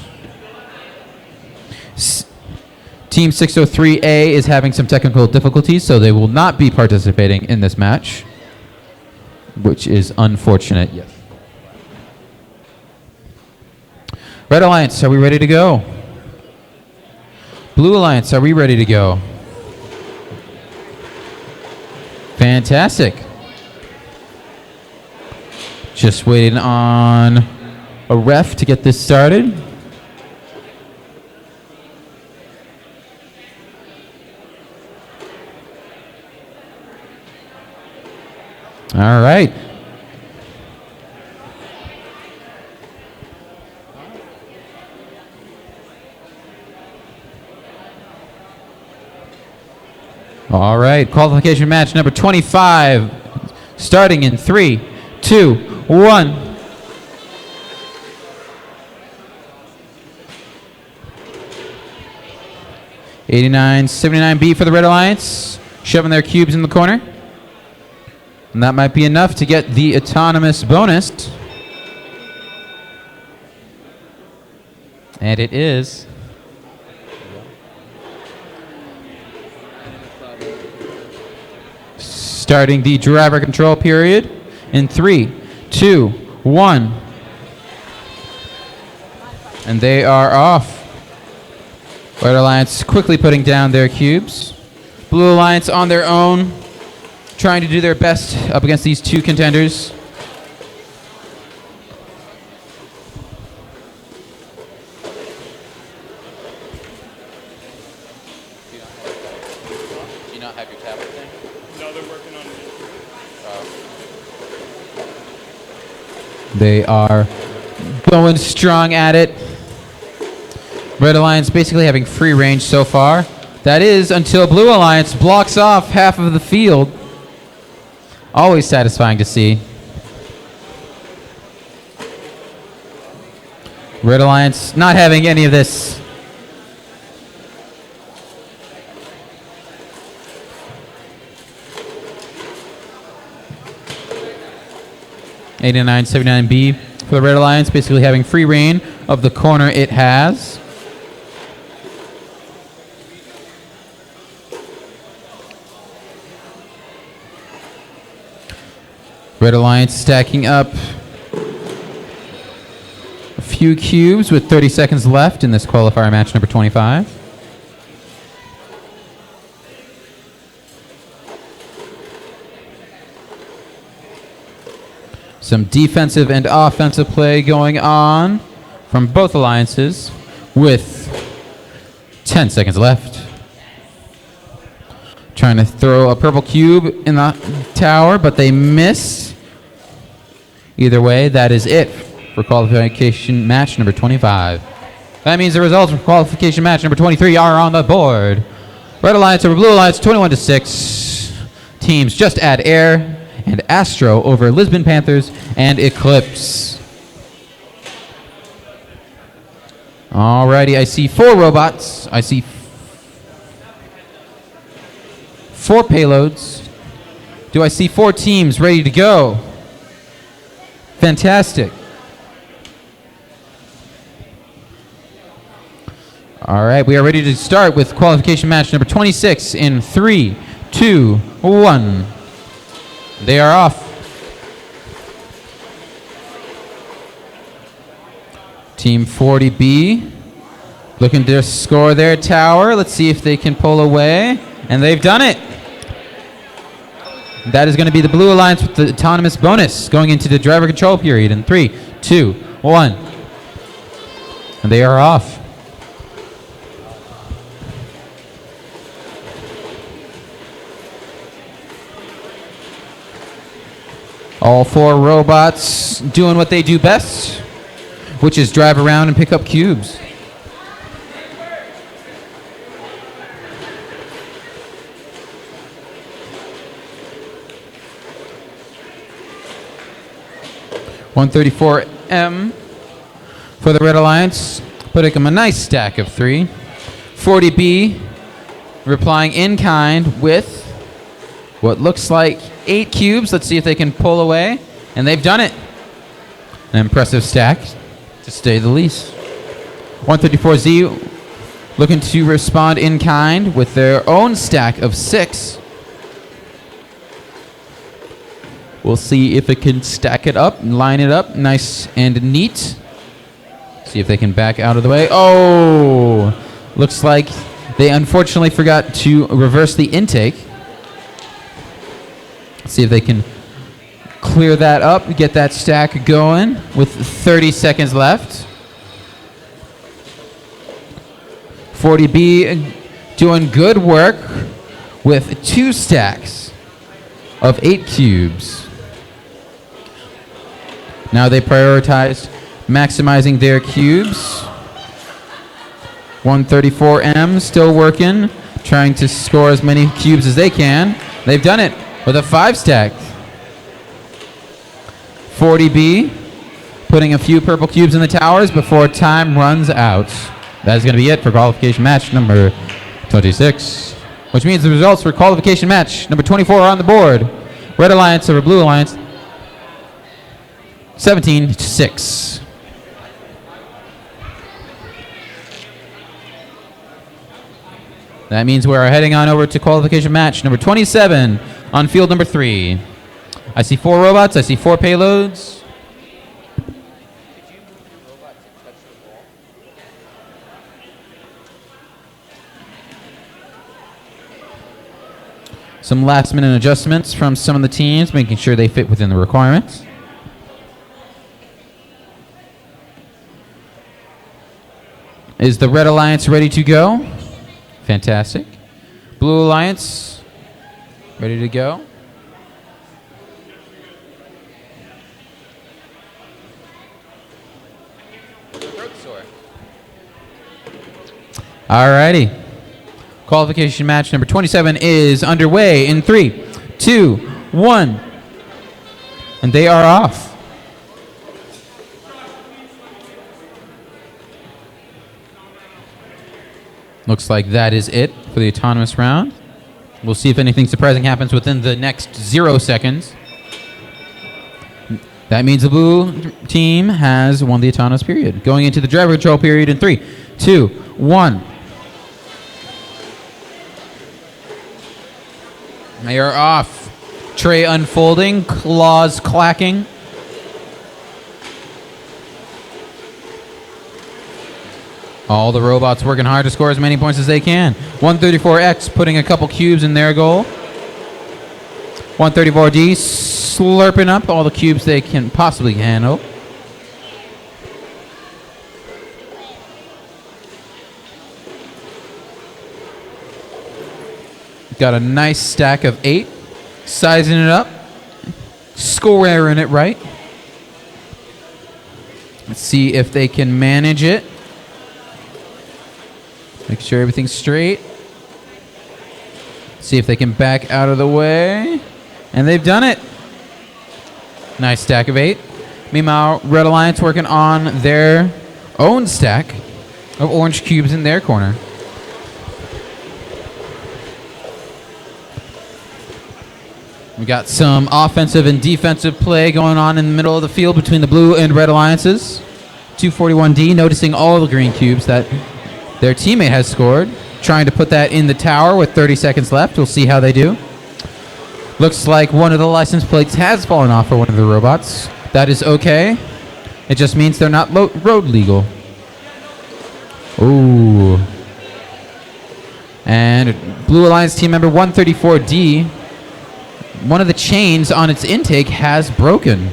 Team 603A is having some technical difficulties, so they will not be participating in this match, which is unfortunate. Yes. Red Alliance, are we ready to go? Blue Alliance, are we ready to go? Fantastic. Just waiting on a ref to get this started. All right. All right, qualification match number 25, starting in 3, 2, 1. $89.79B for the Red Alliance, shoving their cubes in the corner. And that might be enough to get the autonomous bonus. And it is. Starting the driver control period in 3, 2, 1. And they are off. Red Alliance quickly putting down their cubes. Blue Alliance on their own, trying to do their best up against these two contenders. Do you not have your tablet thing? No, they're working on it. They are going strong at it. Red Alliance basically having free range so far. That is until Blue Alliance blocks off half of the field. Always satisfying to see. Red Alliance not having any of this. $89.79B for the Red Alliance, basically having free reign of the corner it has. Red Alliance stacking up a few cubes with 30 seconds left in this qualifier match number 25. Some defensive and offensive play going on from both alliances with 10 seconds left. Trying to throw a purple cube in the tower, but they miss. Either way, that is it for qualification match number 25. That means the results for qualification match number 23 are on the board. Red Alliance over Blue Alliance, 21-6. Teams Just Add Air and Astro over Lisbon Panthers and Eclipse. Alrighty, I see 4 robots. I see 4 payloads. Do I see 4 teams ready to go? Fantastic. All right, we are ready to start with qualification match number 26 in 3, 2, 1. They are off. Team 40B looking to score their tower. Let's see if they can pull away. And they've done it. That is going to be the Blue Alliance with the autonomous bonus going into the driver control period in 3, 2, 1. And they are off. All 4 robots doing what they do best, which is drive around and pick up cubes. $134M for the Red Alliance, putting them a nice stack of 3. 40B replying in kind with what looks like 8 cubes. Let's see if they can pull away. And they've done it. An impressive stack, to say the least. 134Z looking to respond in kind with their own stack of 6. We'll see if it can stack it up, line it up nice and neat. See if they can back out of the way. Oh! Looks like they unfortunately forgot to reverse the intake. See if they can clear that up, get that stack going with 30 seconds left. 40B doing good work with 2 stacks of 8 cubes. Now they prioritized maximizing their cubes. 134M still working, trying to score as many cubes as they can. They've done it with a 5 stack. 40B putting a few purple cubes in the towers before time runs out. That is going to be it for qualification match number 26, which means the results for qualification match number 24 are on the board. Red Alliance over Blue Alliance, 17-6. That means we're heading on over to qualification match number 27 on field number 3. I see 4 robots. I see 4 payloads. Did you move your robot to touch the wall? Some last-minute adjustments from some of the teams, making sure they fit within the requirements. Is the Red Alliance ready to go? Fantastic. Blue Alliance, ready to go. Alrighty. Qualification match number 27 is underway in 3, 2, 1. And they are off. Looks like that is it for the autonomous round. We'll see if anything surprising happens within the next 0 seconds. That means the blue team has won the autonomous period. Going into the driver control period in 3, 2, 1. They are off. Tray unfolding, claws clacking. All the robots working hard to score as many points as they can. 134X putting a couple cubes in their goal. 134D slurping up all the cubes they can possibly handle. Got a nice stack of 8. Sizing it up. Scoring it right. Let's see if they can manage it. Make sure everything's straight. See if they can back out of the way. And they've done it. Nice stack of 8. Meanwhile, Red Alliance working on their own stack of orange cubes in their corner. We got some offensive and defensive play going on in the middle of the field between the blue and red alliances. 241D noticing all the green cubes that their teammate has scored. Trying to put that in the tower with 30 seconds left. We'll see how they do. Looks like one of the license plates has fallen off for one of the robots. That is okay. It just means they're not road legal. Ooh. And Blue Alliance team member 134D, one of the chains on its intake has broken.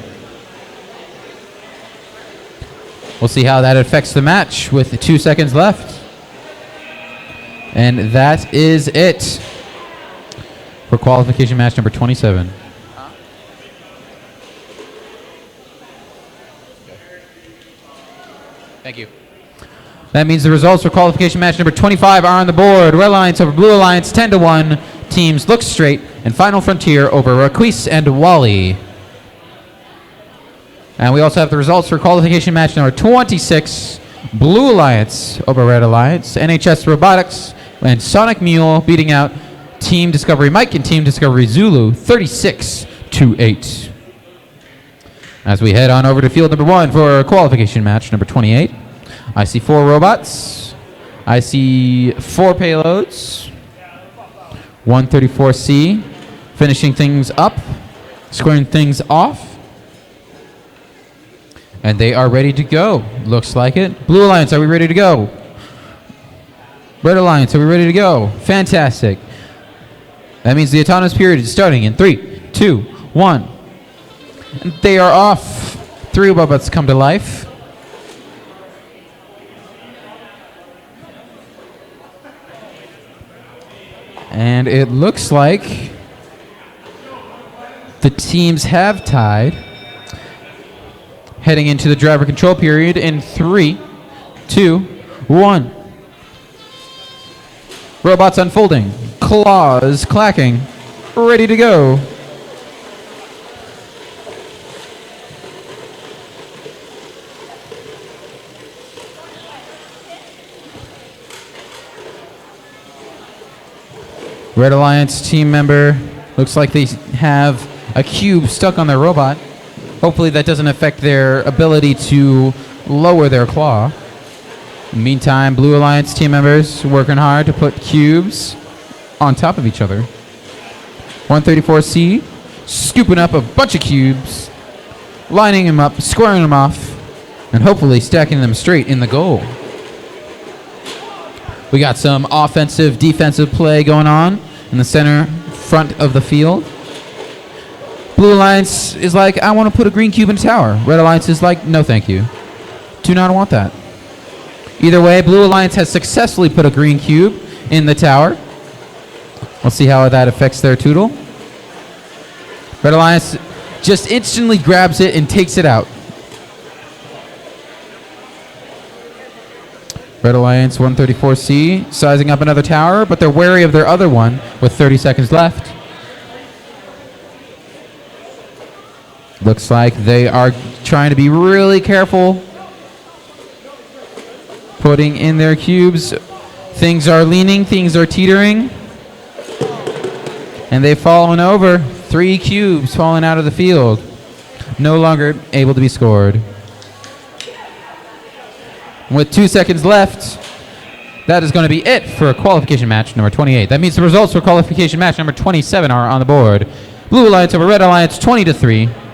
We'll see how that affects the match with 2 seconds left. And that is it for qualification match number 27. Thank you. That means the results for qualification match number 25 are on the board. Red Alliance over Blue Alliance, 10-1. Teams Look Straight and Final Frontier over Raquise and Wally. And we also have the results for qualification match number 26. Blue Alliance over Red Alliance. NHS Robotics and Sonic Mule beating out Team Discovery Mike and Team Discovery Zulu 36-8. As we head on over to field number 1 for qualification match number 28. I see 4 robots. I see 4 payloads. 134C finishing things up, squaring things off. And they are ready to go. Looks like it. Blue Alliance, are we ready to go? Red Alliance, are we ready to go? Fantastic. That means the autonomous period is starting in 3, 2, 1. And they are off. 3 robots come to life. And it looks like the teams have tied. Heading into the driver control period in 3, 2, 1. Robots unfolding. Claws clacking. Ready to go. Red Alliance team member looks like they have a cube stuck on their robot. Hopefully that doesn't affect their ability to lower their claw. Meantime, Blue Alliance team members working hard to put cubes on top of each other. 134C scooping up a bunch of cubes, lining them up, squaring them off, and hopefully stacking them straight in the goal. We got some offensive, defensive play going on in the center front of the field. Blue Alliance is like, I want to put a green cube in a tower. Red Alliance is like, no thank you. Do not want that. Either way, Blue Alliance has successfully put a green cube in the tower. We'll see how that affects their total. Red Alliance just instantly grabs it and takes it out. Red Alliance 134C sizing up another tower, but they're wary of their other one with 30 seconds left. Looks like they are trying to be really careful putting in their cubes. Things are leaning, things are teetering, and they've fallen over. 3 cubes falling out of the field. No longer able to be scored. With 2 seconds left, that is going to be it for qualification match number 28. That means the results for qualification match number 27 are on the board. Blue Alliance over Red Alliance 20-3.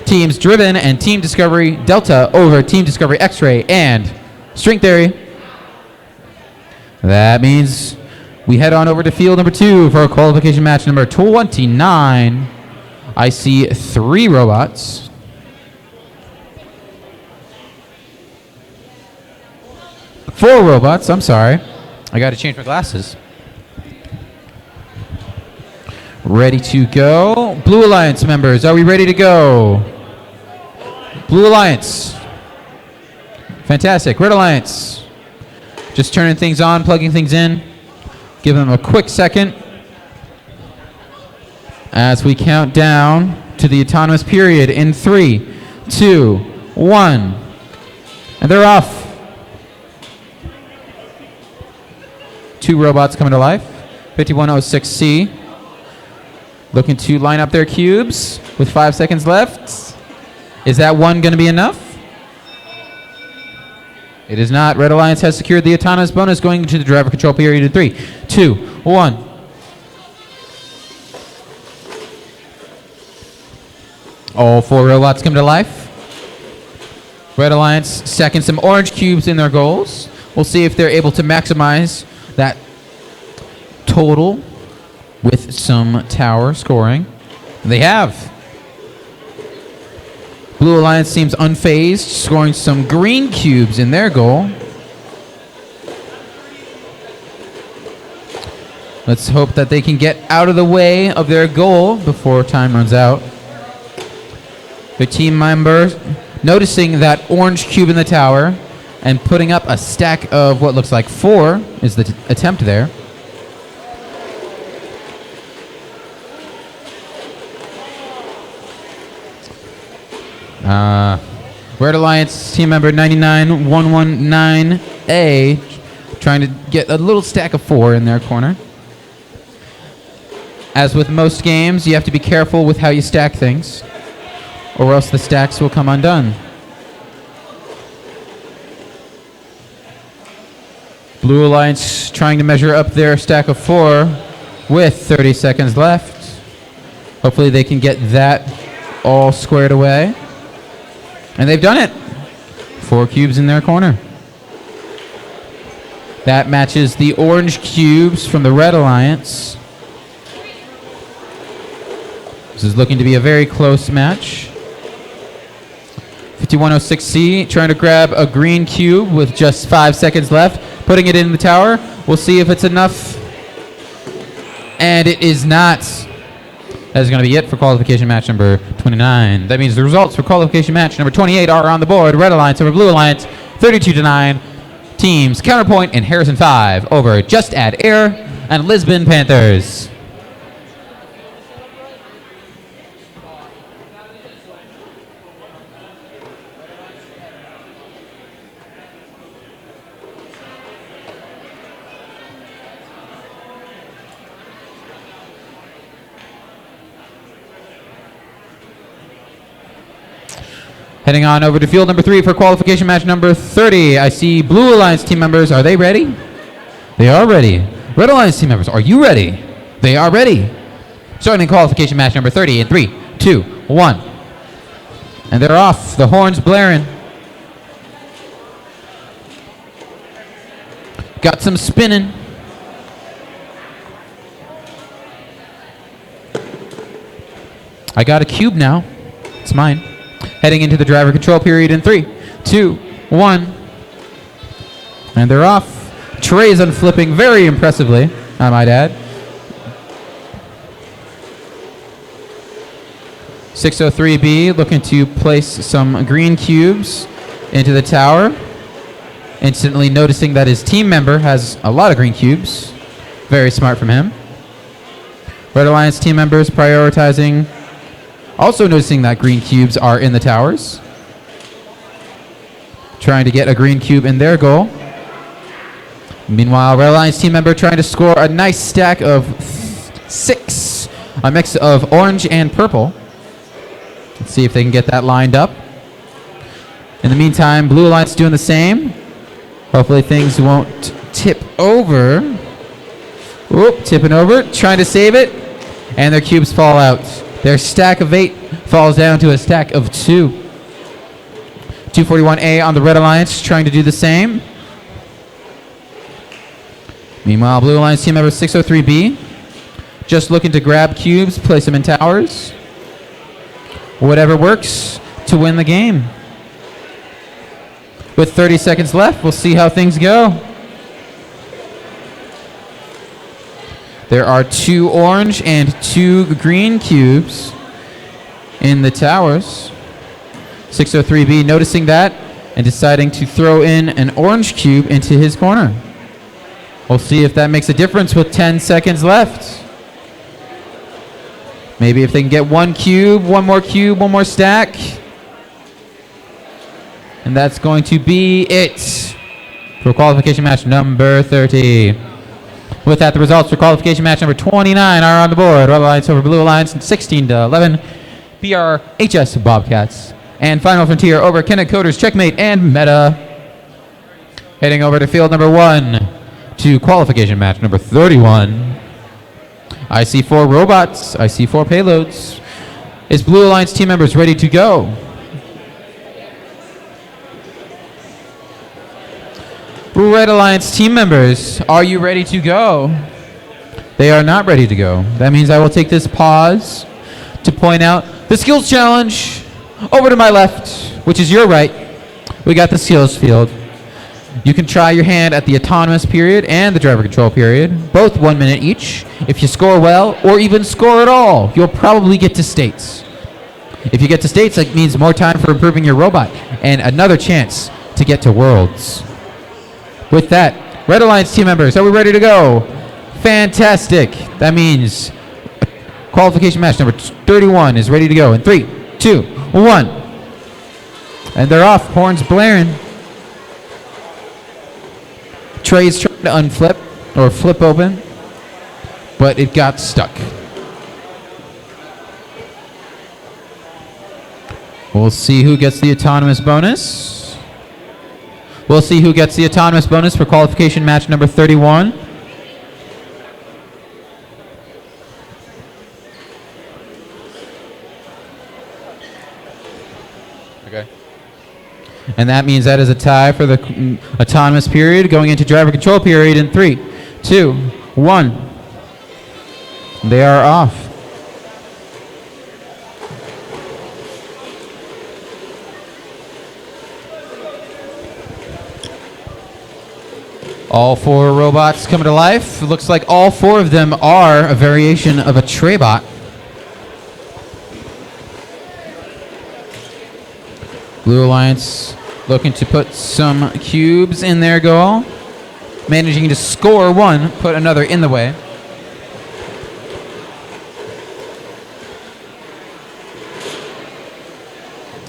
Teams Driven and Team Discovery Delta over Team Discovery X-Ray and String Theory. That means we head on over to field number 2 for qualification match number 29. I see 3 robots. Four robots, I'm sorry. I got to change my glasses. Ready to go. Blue Alliance members, are we ready to go? Blue Alliance. Fantastic. Red Alliance. Just turning things on, plugging things in. Give them a quick second as we count down to the autonomous period in 3, 2, 1. And they're off. 2 robots coming to life. 5106C. Looking to line up their cubes with 5 seconds left. Is that one going to be enough? It is not. Red Alliance has secured the autonomous bonus going into the driver control period in 3, 2, 1. All 4 robots come to life. Red Alliance second some orange cubes in their goals. We'll see if they're able to maximize that total with some tower scoring. They have. Blue Alliance seems unfazed, scoring some green cubes in their goal. Let's hope that they can get out of the way of their goal before time runs out. Their team member noticing that orange cube in the tower and putting up a stack of what looks like 4 is the attempt there. Red Alliance team member 99119A trying to get a little stack of 4 in their corner. As with most games, you have to be careful with how you stack things, or else the stacks will come undone. Blue Alliance trying to measure up their stack of 4 with 30 seconds left. Hopefully they can get that all squared away. And they've done it. 4 cubes in their corner. That matches the orange cubes from the Red Alliance. This is looking to be a very close match. 5106C trying to grab a green cube with just 5 seconds left, putting it in the tower. We'll see if it's enough. And it is not. That is going to be it for qualification match number 29. That means the results for qualification match number 28 are on the board. Red Alliance over Blue Alliance, 32-9. Teams Counterpoint and Harrison 5 over Just Add Air and Lisbon Panthers. Heading on over to field number 3 for qualification match number 30. I see Blue Alliance team members. Are they ready? They are ready. Red Alliance team members, are you ready? They are ready. Starting qualification match number 30 in 3, 2, 1. And they're off. The horns blaring. Got some spinning. I got a cube now. It's mine. Heading into the driver control period in 3, 2, 1. And they're off. Trey's unflipping very impressively, I might add. 603B looking to place some green cubes into the tower. Instantly noticing that his team member has a lot of green cubes. Very smart from him. Red Alliance team members prioritizing. Also noticing that green cubes are in the towers. Trying to get a green cube in their goal. Meanwhile, Red Alliance team member trying to score a nice stack of 6. A mix of orange and purple. Let's see if they can get that lined up. In the meantime, Blue Alliance doing the same. Hopefully things won't tip over. Oop, tipping over, trying to save it. And their cubes fall out. Their stack of 8 falls down to a stack of 2. 241A on the Red Alliance trying to do the same. Meanwhile, Blue Alliance team member 603B just looking to grab cubes, place them in towers. Whatever works to win the game. With 30 seconds left, we'll see how things go. There are 2 orange and 2 green cubes in the towers. 603B noticing that and deciding to throw in an orange cube into his corner. We'll see if that makes a difference with 10 seconds left. Maybe if they can get 1 cube, 1 more stack. And that's going to be it for qualification match number 30. With that, the results for qualification match number 29 are on the board. Red Alliance over Blue Alliance, 16-11. BRHS Bobcats. And Final Frontier over Kennet Coders, Checkmate, and Meta. Heading over to field number 1 to qualification match number 31. I see 4 robots. I see 4 payloads. Is Blue Alliance team members ready to go? Red Alliance team members, are you ready to go? They are not ready to go. That means I will take this pause to point out the skills challenge. Over to my left, which is your right, we got the skills field. You can try your hand at the autonomous period and the driver control period, both 1 minute each. If you score well, or even score at all, you'll probably get to states. If you get to states, that means more time for improving your robot, and another chance to get to worlds. With that, Red Alliance team members, are we ready to go? Fantastic. That means qualification match number 31 is ready to go in 3, 2, 1. And they're off, horns blaring. Trey's trying to unflip or flip open, but it got stuck. We'll see who gets the autonomous bonus. We'll see who gets the autonomous bonus for qualification match number 31. Okay. And that means that is a tie for the autonomous period going into driver control period in 3, 2, 1. They are off. All 4 robots coming to life. It looks like all 4 of them are a variation of a Treybot. Blue Alliance looking to put some cubes in their goal. Managing to score 1, put another in the way.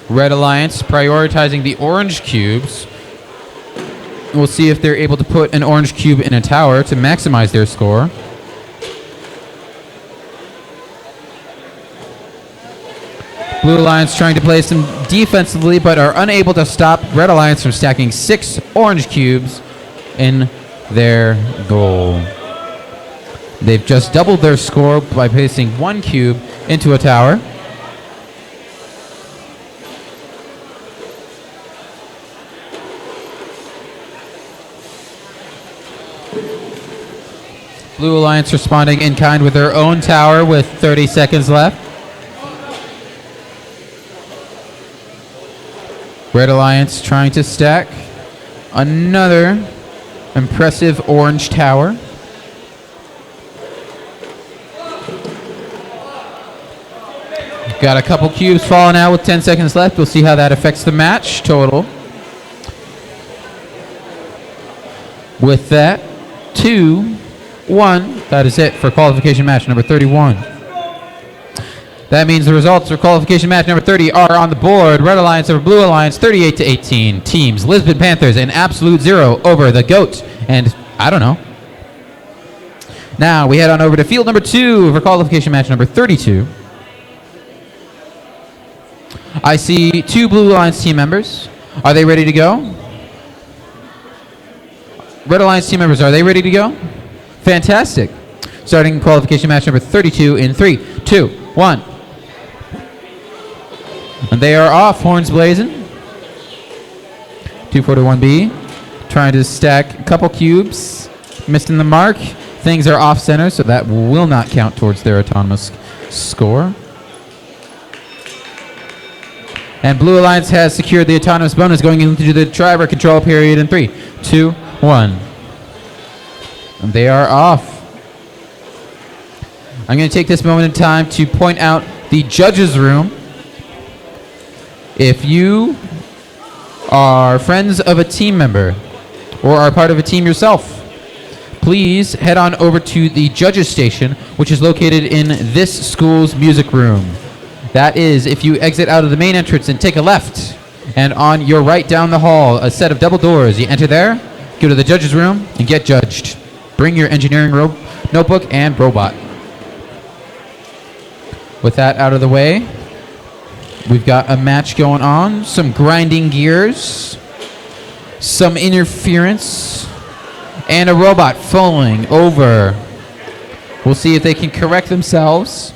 Red Alliance prioritizing the orange cubes. We'll see if they're able to put an orange cube in a tower to maximize their score. Blue Alliance trying to play some defensively, but are unable to stop Red Alliance from stacking 6 orange cubes in their goal. They've just doubled their score by placing 1 cube into a tower. Blue Alliance responding in kind with their own tower with 30 seconds left. Red Alliance trying to stack another impressive orange tower. Got a couple cubes falling out with 10 seconds left. We'll see how that affects the match total. With that, 2-1. That is it for qualification match number 31. That means the results for qualification match number 30 are on the board. Red Alliance over Blue Alliance, 38-18. Teams Lisbon Panthers and Absolute Zero over the GOAT. And I don't know. Now we head on over to field number 2 for qualification match number 32. I see 2 Blue Alliance team members. Are they ready to go? Red Alliance team members, are they ready to go? Fantastic. Starting qualification match number 32 in 3, 2, 1. And they are off, horns blazing. 241B, trying to stack a couple cubes. Missed in the mark. Things are off center, so that will not count towards their autonomous score. And Blue Alliance has secured the autonomous bonus going into the driver control period in 3, 2, 1. And they are off. I'm going to take this moment in time to point out the judges' room. If you are friends of a team member or are part of a team yourself, please head on over to the judges' station, which is located in this school's music room. That is, if you exit out of the main entrance and take a left, and on your right down the hall, a set of double doors. You enter there, go to the judges' room, and get judged. Bring your engineering notebook and robot. With that out of the way, we've got a match going on. Some grinding gears, some interference, and a robot falling over. We'll see if they can correct themselves.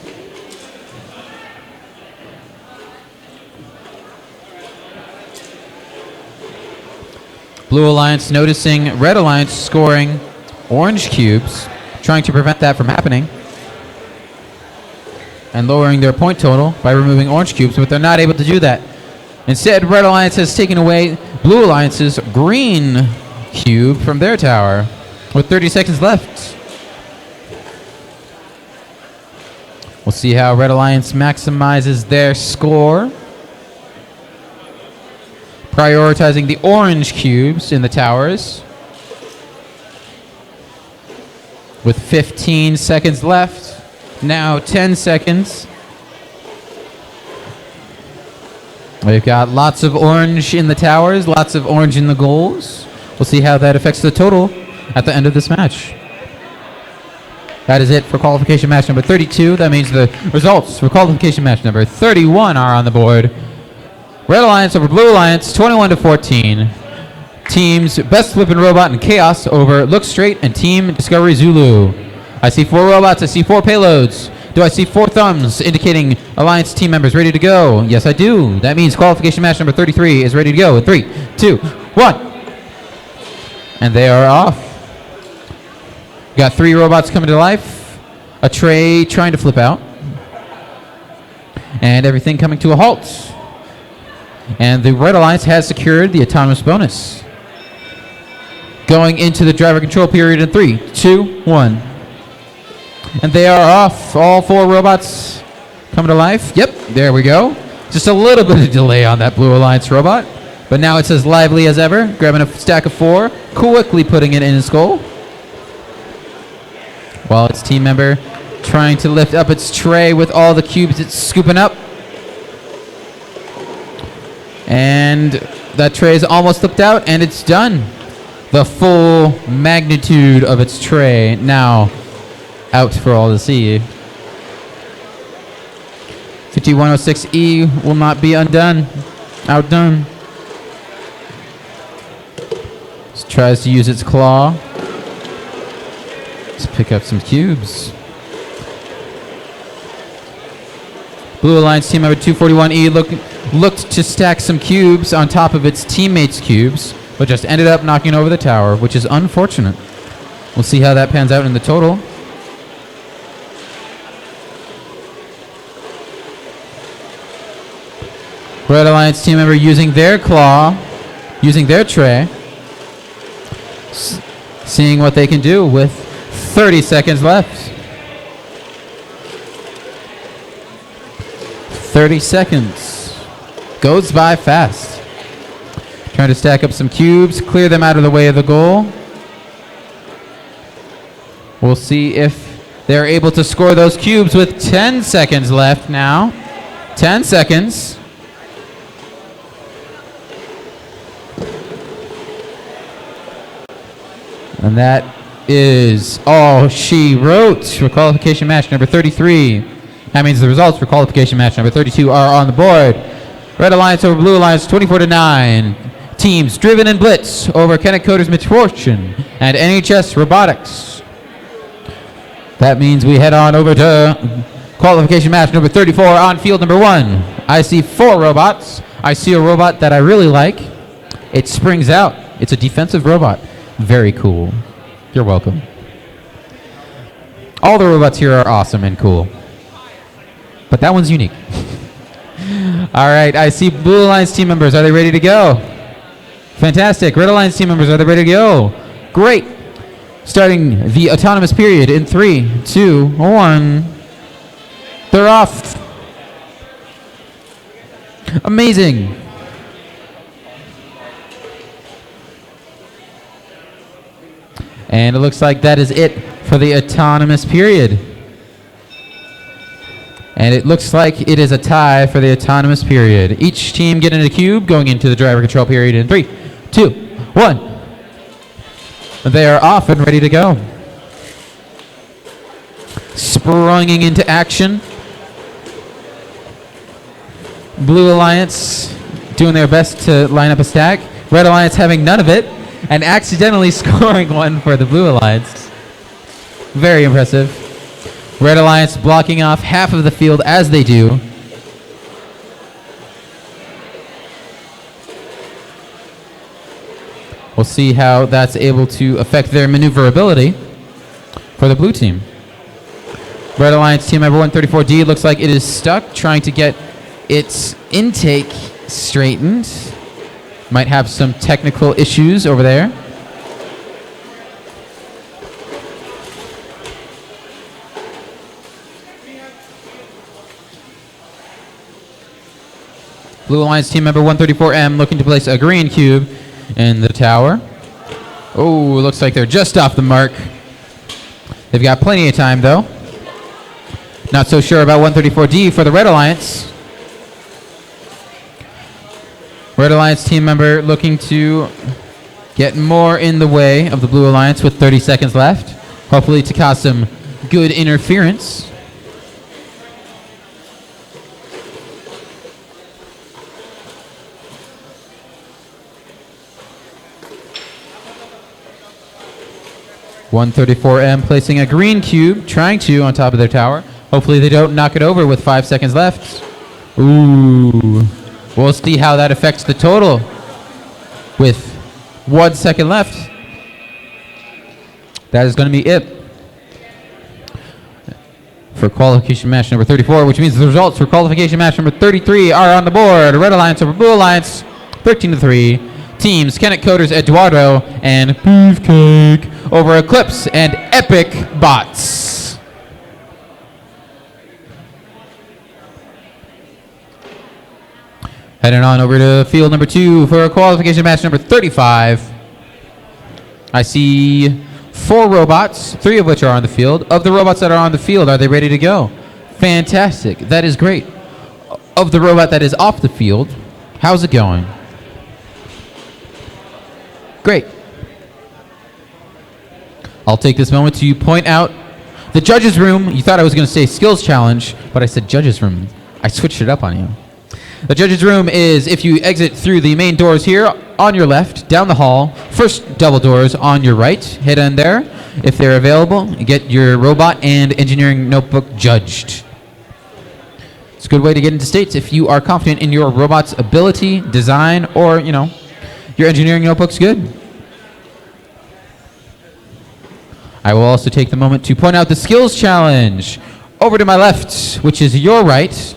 Blue Alliance noticing Red Alliance scoring orange cubes, trying to prevent that from happening, and lowering their point total by removing orange cubes, but they're not able to do that. Instead, Red Alliance has taken away Blue Alliance's green cube from their tower with 30 seconds left. We'll see how Red Alliance maximizes their score, prioritizing the orange cubes in the towers. With 15 seconds left, now 10 seconds. We've got lots of orange in the towers, lots of orange in the goals. We'll see how that affects the total at the end of this match. That is it for qualification match number 32. That means the results for qualification match number 31 are on the board. Red Alliance over Blue Alliance, 21-14. Teams Best Flippin' Robot and Chaos over Look Straight and Team Discovery Zulu. I see 4 robots. I see 4 payloads. Do I see 4 thumbs indicating Alliance team members ready to go? Yes, I do. That means qualification match number 33 is ready to go in 3, 2, 1. And they are off. Got 3 robots coming to life. A tray trying to flip out. And everything coming to a halt. And the Red Alliance has secured the autonomous bonus. Going into the driver control period in 3, 2, 1. And they are off. All 4 robots coming to life. Yep, there we go. Just a little bit of delay on that Blue Alliance robot. But now it's as lively as ever. Grabbing a stack of 4, quickly putting it in its goal. While its team member trying to lift up its tray with all the cubes it's scooping up. And that tray is almost flipped out, and it's done. The full magnitude of its tray now out for all to see. 5106E will not be outdone. Just tries to use its claw. Let's pick up some cubes. Blue Alliance team member 241E looked to stack some cubes on top of its teammates' cubes, but just ended up knocking over the tower, which is unfortunate. We'll see how that pans out in the total. Red Alliance team member using their claw, using their tray. Seeing what they can do with 30 seconds left. 30 seconds. Goes by fast. Trying to stack up some cubes, clear them out of the way of the goal. We'll see if they're able to score those cubes with 10 seconds left now. 10 seconds. And that is all she wrote for qualification match number 33. That means the results for qualification match number 32 are on the board. Red Alliance over Blue Alliance, 24-9. Teams Driven and Blitz over Kenneth Coder's Misfortune and NHS Robotics. That means we head on over to qualification match number 34 on field number 1. I see 4 robots. I see a robot that I really like. It springs out. It's a defensive robot. Very cool. You're welcome. All the robots here are awesome and cool. But that one's unique. All right, I see Blue Alliance team members. Are they ready to go? Fantastic. Red Alliance team members, are they ready to go? Great. Starting the autonomous period in 3, 2, 1. They're off. Amazing. And it looks like that is it for the autonomous period. And it looks like it is a tie for the autonomous period. Each team getting a cube going into the driver control period in 3, 2, 1. They are off and ready to go. Sprunging into action. Blue Alliance doing their best to line up a stack. Red Alliance having none of it and accidentally scoring one for the Blue Alliance. Very impressive. Red Alliance blocking off half of the field as they do. We'll see how that's able to affect their maneuverability for the blue team. Red Alliance team member 134D looks like it is stuck trying to get its intake straightened. Might have some technical issues over there. Blue Alliance team member 134M looking to place a green cube in the tower. Oh, looks like they're just off the mark. They've got plenty of time though. Not so sure about 134D for the Red Alliance. Red Alliance team member looking to get more in the way of the Blue Alliance with 30 seconds left. Hopefully to cause some good interference. (134M) placing a green cube, trying to on top of their tower. Hopefully they don't knock it over with 5 seconds left. Ooh. We'll see how that affects the total with 1 second left. That is going to be it for qualification match number 34, which means the results for qualification match number 33 are on the board. Red Alliance over Blue Alliance, 13-3. Teams Kenneth Coders Eduardo and Beefcake over Eclipse and Epic Bots. Heading on over to field number 2 for qualification match number 35. I see 4 robots, 3 of which are on the field. Of the robots that are on the field, are they ready to go? Fantastic. That is great. Of the robot that is off the field, how's it going? Great. I'll take this moment to point out the judges' room. You thought I was going to say skills challenge, but I said judges' room. I switched it up on you. The judges' room is if you exit through the main doors here on your left, down the hall, first double doors on your right, head in there. If they're available, get your robot and engineering notebook judged. It's a good way to get into states if you are confident in your robot's ability, design, or, your engineering notebook's good. I will also take the moment to point out the skills challenge. Over to my left, which is your right,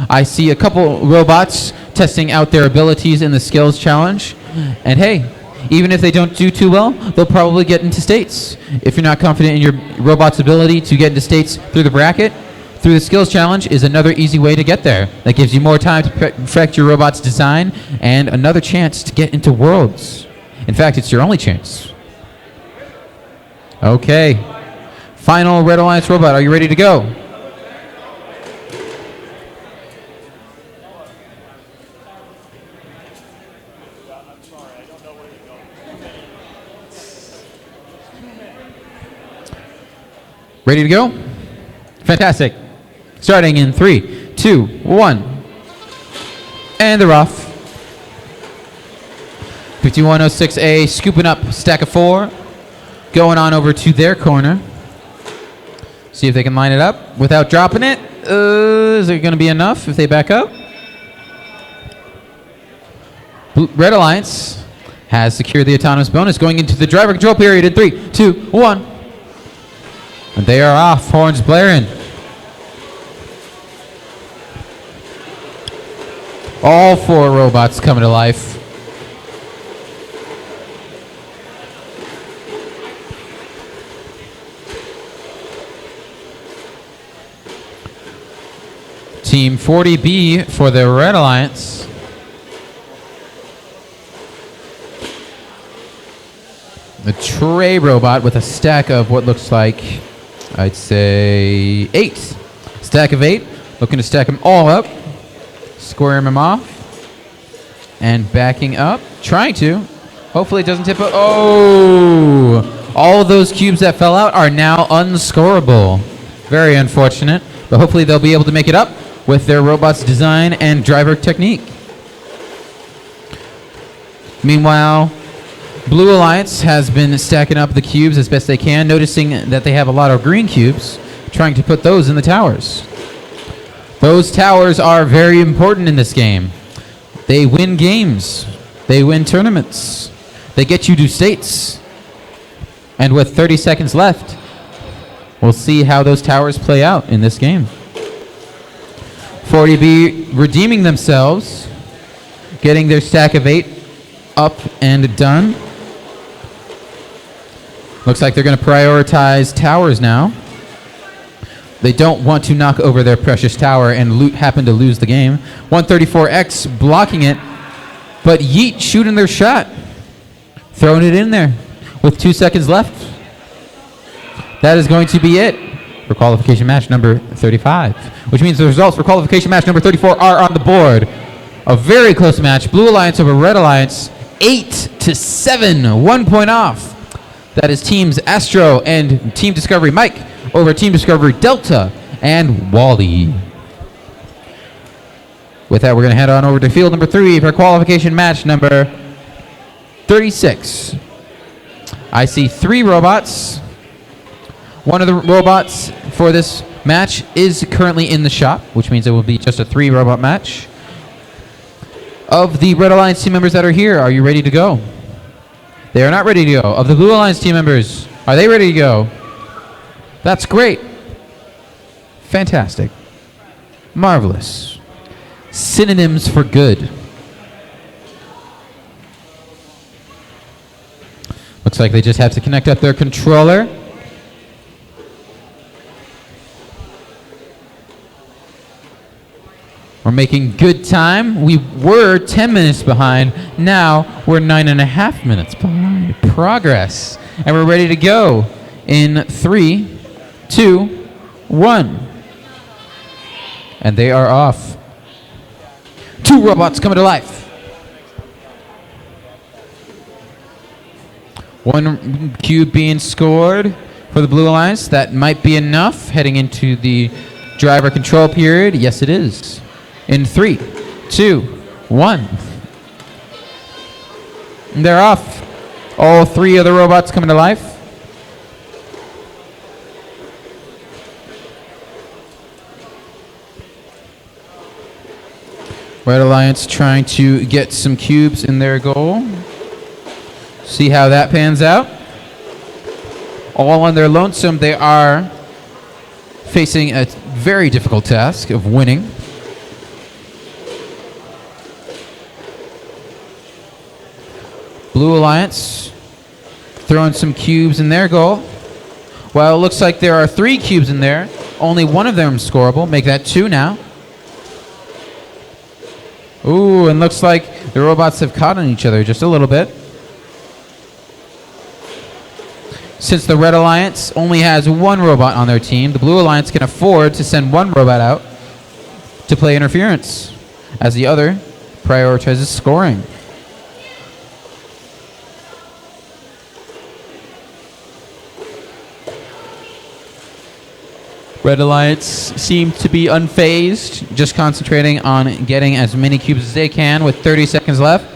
I see a couple robots testing out their abilities in the skills challenge. And hey, even if they don't do too well, they'll probably get into states. If you're not confident in your robot's ability to get into states through the bracket, through the skills challenge is another easy way to get there. That gives you more time to perfect your robot's design and another chance to get into Worlds. In fact, it's your only chance. Okay. Final Red Alliance robot. Are you ready to go? Ready to go? Fantastic. Starting in 3, 2, 1. And they're off. 5106A scooping up stack of 4. Going on over to their corner. See if they can line it up without dropping it. Is it going to be enough if they back up? Red Alliance has secured the autonomous bonus going into the driver control period in 3, 2, 1. And they are off. Horns blaring. All 4 robots coming to life. Team 40B for the Red Alliance. The tray robot with a stack of what looks like, I'd say 8. Stack of 8. Looking to stack them all up. Square them off. And backing up. Trying to. Hopefully it doesn't tip up. Oh! All of those cubes that fell out are now unscorable. Very unfortunate. But hopefully they'll be able to make it up with their robot's design and driver technique. Meanwhile, Blue Alliance has been stacking up the cubes as best they can, noticing that they have a lot of green cubes, trying to put those in the towers. Those towers are very important in this game. They win games. They win tournaments. They get you to states. And with 30 seconds left, we'll see how those towers play out in this game. 40B redeeming themselves, getting their stack of 8 up and done. Looks like they're going to prioritize towers now. They don't want to knock over their precious tower and happen to lose the game. 134X blocking it, but Yeet shooting their shot. Throwing it in there with 2 seconds left. That is going to be it for qualification match number 35, which means the results for qualification match number 34 are on the board. A very close match. Blue Alliance over Red Alliance, 8-7, 1 point off. That is teams Astro and Team Discovery Mike over Team Discovery Delta and Wally. With that, we're going to head on over to field number 3 for qualification match number 36. I see 3 robots. One of the robots for this match is currently in the shop, which means it will be just a 3-robot match. Of the Red Alliance team members that are here, are you ready to go? They are not ready to go. Of the Blue Alliance team members, are they ready to go? That's great. Fantastic. Marvelous. Synonyms for good. Looks like they just have to connect up their controller. We're making good time. We were 10 minutes behind. Now we're 9.5 minutes behind. Progress. And we're ready to go in 3, 2, 1. And they are off. 2 robots coming to life. 1 cube being scored for the Blue Alliance. That might be enough heading into the driver control period. Yes, it is. In 3, 2, 1. And they're off. All 3 of the robots coming to life. Red Alliance trying to get some cubes in their goal. See how that pans out. All on their lonesome, they are facing a very difficult task of winning. Blue Alliance throwing some cubes in their goal. Well, it looks like there are 3 cubes in there. Only one of them is scoreable. Make that 2 now. Ooh, and looks like the robots have caught on each other just a little bit. Since the Red Alliance only has 1 robot on their team, the Blue Alliance can afford to send 1 robot out to play interference, as the other prioritizes scoring. Red Alliance seems to be unfazed, just concentrating on getting as many cubes as they can with 30 seconds left.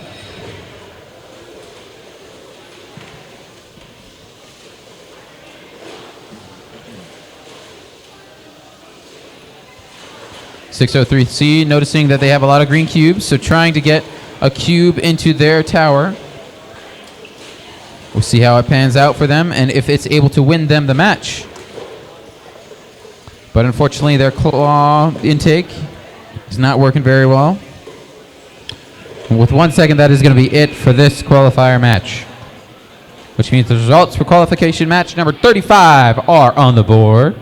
.603C noticing that they have a lot of green cubes, so trying to get a cube into their tower. We'll see how it pans out for them and if it's able to win them the match. But unfortunately, their claw intake is not working very well. And with 1 second, that is going to be it for this qualifier match. Which means the results for qualification match number 35 are on the board.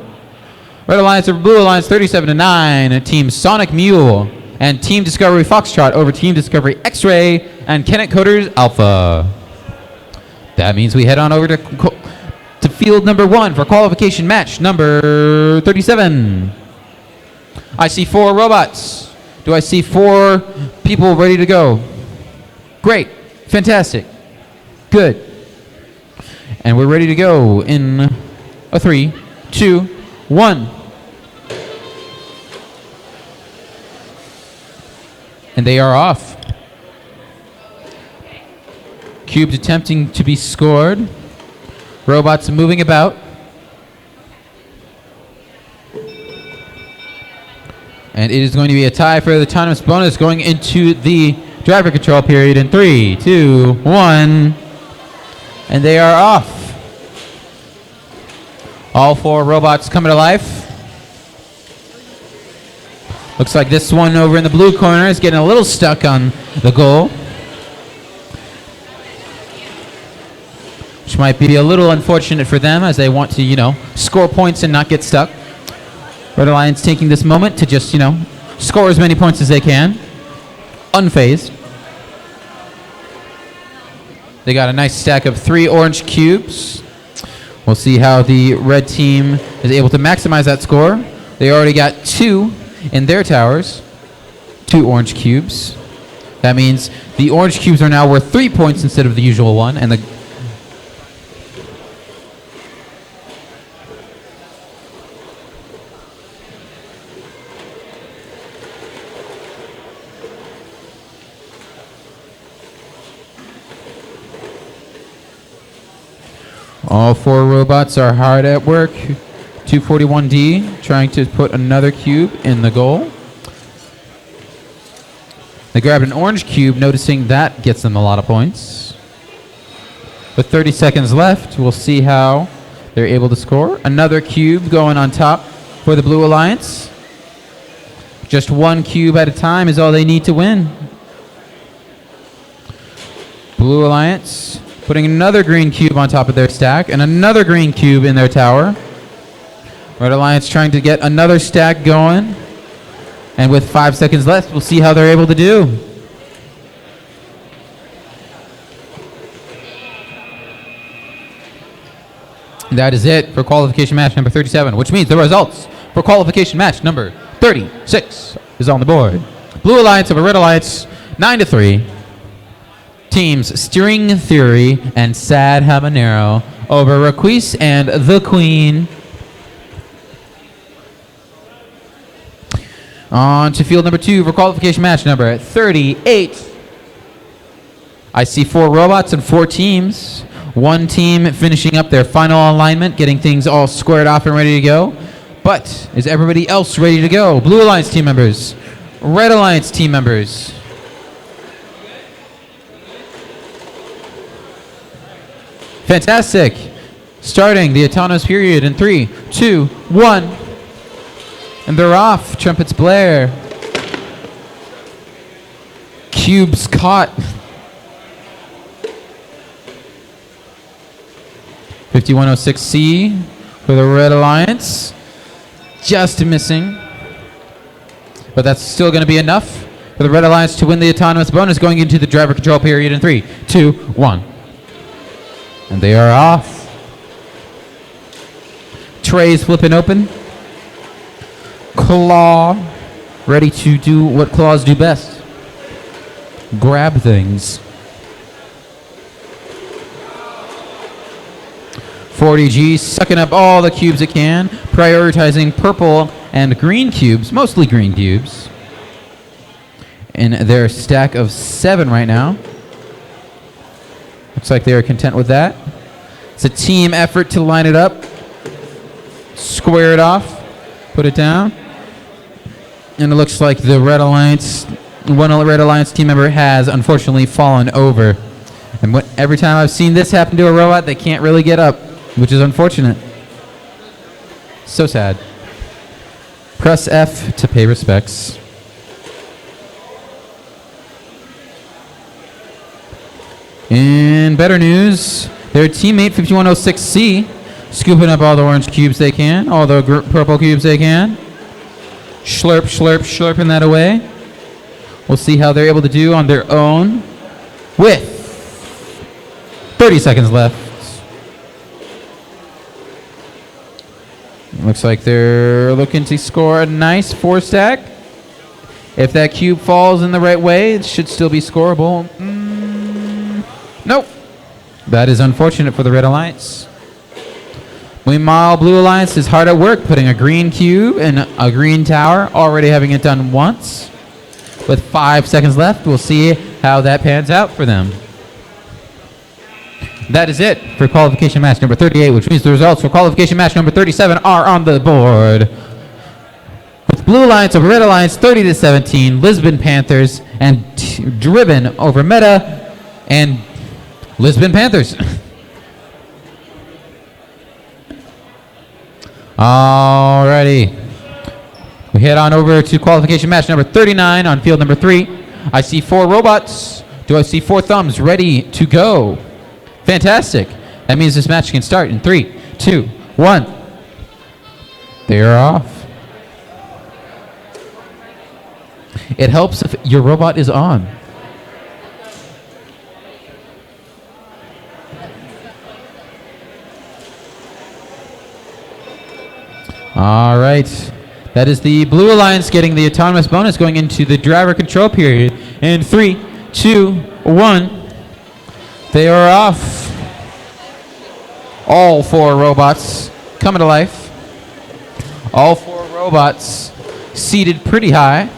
Red Alliance over Blue Alliance 37-9. Team Sonic Mule and Team Discovery Foxtrot over Team Discovery X-Ray and Kennett Coders Alpha. That means we head on over to field number 1 for qualification match number 37. I see 4 robots. Do I see 4 people ready to go? Great. Fantastic. Good. And we're ready to go in a 3, 2, 1. And they are off. Cubes attempting to be scored. Robots moving about. And it is going to be a tie for the autonomous bonus going into the driver control period in 3, 2, 1. And they are off. All 4 robots coming to life. Looks like this one over in the blue corner is getting a little stuck on the goal, which might be a little unfortunate for them as they want to, score points and not get stuck. Red Alliance taking this moment to just, score as many points as they can. Unfazed. They got a nice stack of 3 orange cubes. We'll see how the red team is able to maximize that score. They already got 2 in their towers. 2 orange cubes. That means the orange cubes are now worth 3 points instead of the usual 1, and the all 4 robots are hard at work. 241D trying to put another cube in the goal. They grabbed an orange cube, noticing that gets them a lot of points. With 30 seconds left, we'll see how they're able to score. Another cube going on top for the Blue Alliance. Just 1 cube at a time is all they need to win. Blue Alliance putting another green cube on top of their stack and another green cube in their tower. Red Alliance trying to get another stack going. And with 5 seconds left, we'll see how they're able to do. That is it for qualification match number 37, which means the results for qualification match number 36 is on the board. Blue Alliance over Red Alliance, 9-3. Teams Steering Theory and Sad Habanero over Raquise and the Queen. On to field number 2 for qualification match number 38. I see 4 robots and 4 teams. 1 team finishing up their final alignment, getting things all squared off and ready to go. But is everybody else ready to go? Blue Alliance team members, Red Alliance team members. Fantastic. Starting the autonomous period in 3, 2, 1. And they're off. Trumpets blare. Cubes caught. 5106C for the Red Alliance. Just missing. But that's still going to be enough for the Red Alliance to win the autonomous bonus going into the driver control period in 3, 2, 1. And they are off. Trays flipping open. Claw, ready to do what claws do best. Grab things. 40G sucking up all the cubes it can, prioritizing purple and green cubes, mostly green cubes, in their stack of 7 right now. Looks like they are content with that. It's a team effort to line it up, square it off, put it down. And it looks like the Red Alliance, one Red Alliance team member has unfortunately fallen over. And every time I've seen this happen to a robot, they can't really get up, which is unfortunate. So sad. Press F to pay respects. In better news, their teammate 5106C scooping up all the orange cubes they can, all the purple cubes they can. Slurp, slurp, slurping that away. We'll see how they're able to do on their own with 30 seconds left. Looks like they're looking to score a nice 4-stack. If that cube falls in the right way, it should still be scoreable. Nope. That is unfortunate for the Red Alliance. Meanwhile, Blue Alliance is hard at work putting a green cube in a green tower, already having it done once. With 5 seconds left, we'll see how that pans out for them. That is it for qualification match number 38, which means the results for qualification match number 37 are on the board. With Blue Alliance over Red Alliance 30-17, Lisbon Panthers, and driven over Meta and Lisbon Panthers. Alrighty. We head on over to qualification match number 39 on field number 3. I see 4 robots. Do I see 4 thumbs ready to go? Fantastic. That means this match can start in 3, 2, 1. They are off. It helps if your robot is on. All right. That is the Blue Alliance getting the autonomous bonus going into the driver control period. In 3, 2, 1. They are off. All 4 robots coming to life. All 4 robots seated pretty high.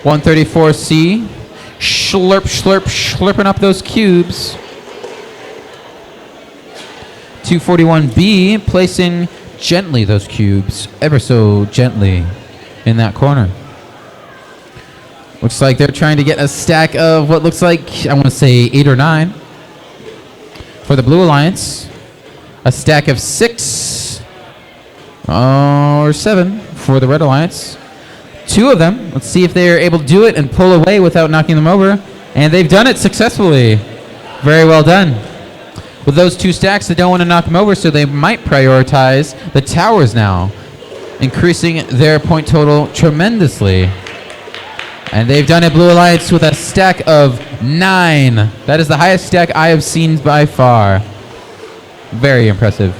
(134C) slurp, slurp, slurping up those cubes. 241B placing gently those cubes, ever so gently, in that corner. Looks like they're trying to get a stack of what looks like, I want to say 8 or 9 for the Blue Alliance. A stack of 6 or 7 for the Red Alliance. 2 of them. Let's see if they're able to do it and pull away without knocking them over. And they've done it successfully. Very well done. With those 2 stacks, they don't want to knock them over, so they might prioritize the towers now, increasing their point total tremendously. And they've done it, Blue Alliance, with a stack of 9. That is the highest stack I have seen by far. Very impressive.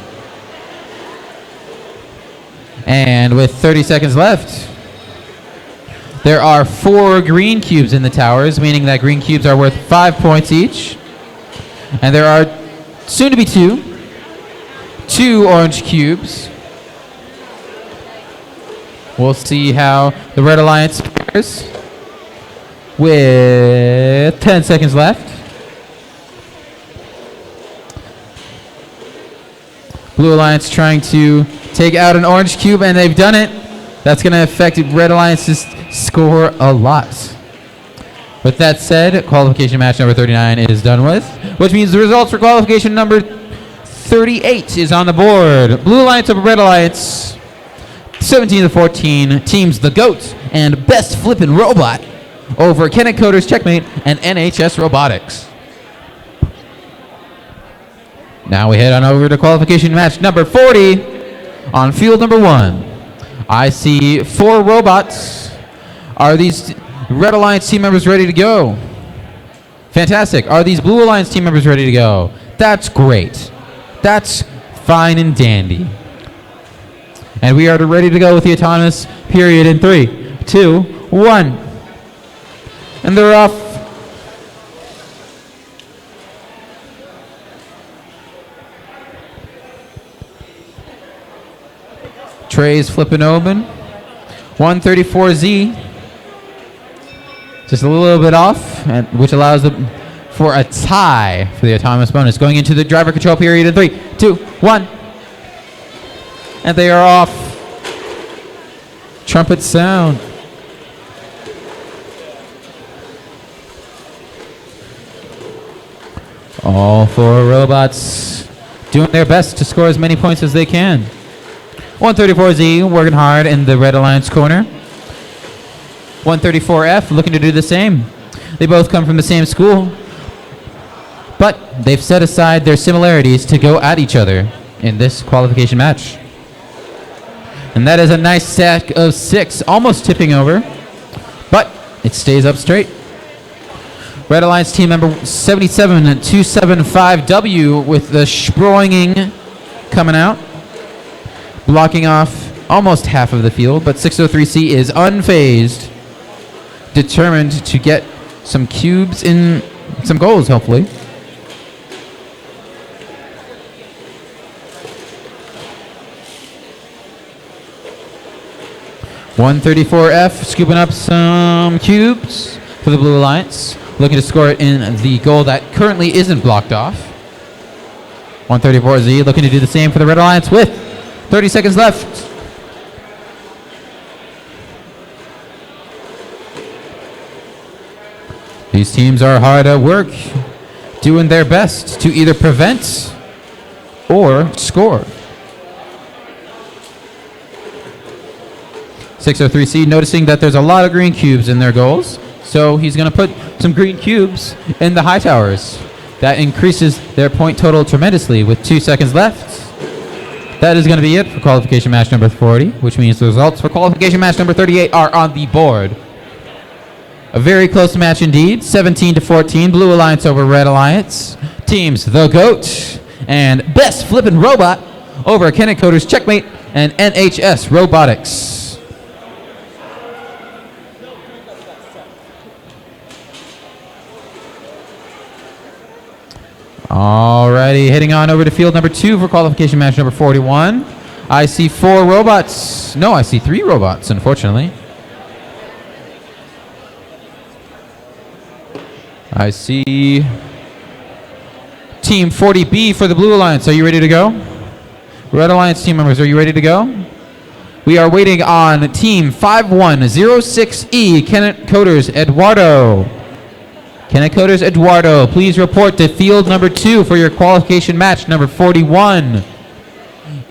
And with 30 seconds left, there are 4 green cubes in the towers, meaning that green cubes are worth 5 points each. And there are soon to be 2 orange cubes. We'll see how the Red Alliance fares with 10 seconds left. Blue Alliance trying to take out an orange cube, and they've done it. That's going to affect Red Alliance's score a lot. With that said, qualification match number 39 is done with, which means the results for qualification number 38 is on the board. Blue Alliance over Red Alliance, 17-14, teams the GOAT and best flippin' robot over Kinect Coders Checkmate and NHS Robotics. Now we head on over to qualification match number 40 on field number 1. I see 4 robots. Are these Red Alliance team members ready to go? Fantastic. Are these Blue Alliance team members ready to go? That's great. That's fine and dandy. And we are ready to go with the autonomous period in 3, 2, 1. And they're off. Trays flipping open. 134Z. Just a little bit off, which allows them for a tie for the autonomous bonus. Going into the driver control period in 3, 2, 1. And they are off. Trumpet sound. All 4 robots doing their best to score as many points as they can. 134Z working hard in the Red Alliance corner. 134F looking to do the same. They both come from the same school, but they've set aside their similarities to go at each other in this qualification match. And that is a nice stack of 6, almost tipping over, but it stays up straight. Red Alliance team member 77275W with the Sproinging coming out, blocking off almost half of the field, but 603C is unfazed, determined to get some cubes in some goals, hopefully. (134F) scooping up some cubes for the Blue Alliance, looking to score it in the goal that currently isn't blocked off. 134Z looking to do the same for the Red Alliance with 30 seconds left. These teams are hard at work, doing their best to either prevent or score. 603C noticing that there's a lot of green cubes in their goals, so he's going to put some green cubes in the high towers. That increases their point total tremendously with 2 seconds left. That is going to be it for qualification match number 40, which means the results for qualification match number 38 are on the board. A very close match indeed, 17-14, Blue Alliance over Red Alliance. Teams The Goat and Best Flippin' Robot over Kinect Coders Checkmate and NHS Robotics. Alrighty, heading on over to field number 2 for qualification match number 41. I see 4 robots. No, I see 3 robots, unfortunately. I see Team 40B for the Blue Alliance. Are you ready to go? Red Alliance team members, are you ready to go? We are waiting on Team 5106E, Kinect Coders Eduardo. Kinect Coders Eduardo, please report to field number 2 for your qualification match number 41.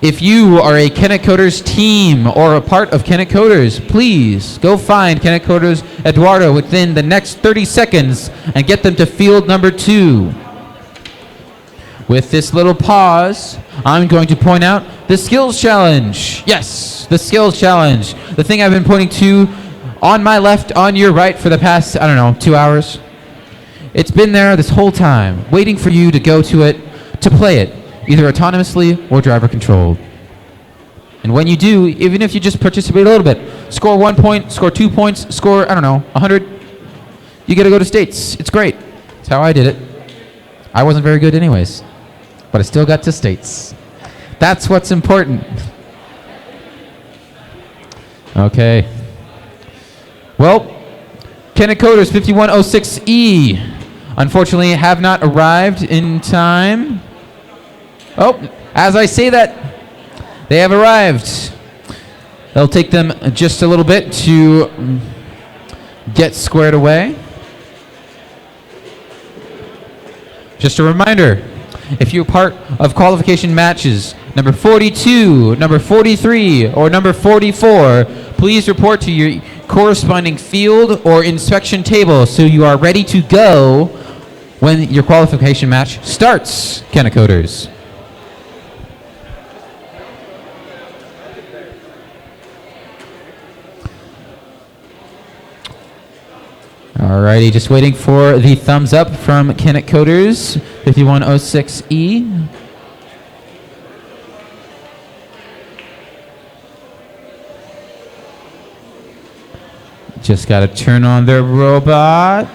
If you are a Kinect Coders team or a part of Kinect Coders, please go find Kinect Coders Eduardo within the next 30 seconds and get them to field number 2. With this little pause, I'm going to point out the skills challenge. Yes, the skills challenge. The thing I've been pointing to on my left, on your right for the past, 2 hours. It's been there this whole time, waiting for you to go to it, to play it, either autonomously or driver controlled. And when you do, even if you just participate a little bit, score 1 point, score 2 points, score, 100, you get to go to states. It's great. That's how I did it. I wasn't very good anyways, but I still got to states. That's what's important. Okay. Well, Kinect Coders 5106E, unfortunately, have not arrived in time. Oh, as I say that, they have arrived. It'll take them just a little bit to get squared away. Just a reminder, if you're part of qualification matches number 42, number 43, or number 44, please report to your corresponding field or inspection table so you are ready to go when your qualification match starts, Coders. Alrighty, just waiting for the thumbs up from Coders 5106E. Just got to turn on their robot.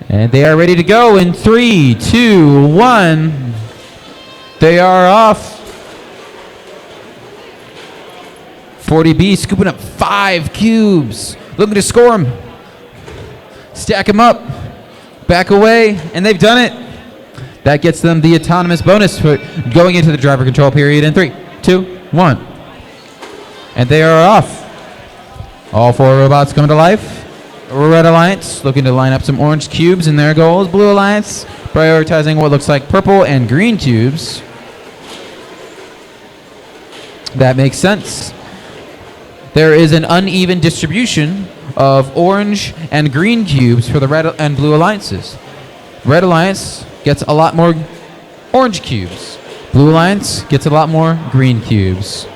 And they are ready to go in 3, 2, 1. They are off. 40B scooping up 5 cubes. Looking to score them. Stack them up. Back away. And they've done it. That gets them the autonomous bonus for going into the driver control period in 3, 2, 1. And they are off. All 4 robots coming to life. Red Alliance looking to line up some orange cubes in their goals. Blue Alliance prioritizing what looks like purple and green cubes. That makes sense. There is an uneven distribution of orange and green cubes for the red and blue alliances. Red Alliance gets a lot more orange cubes. Blue Alliance gets a lot more green cubes.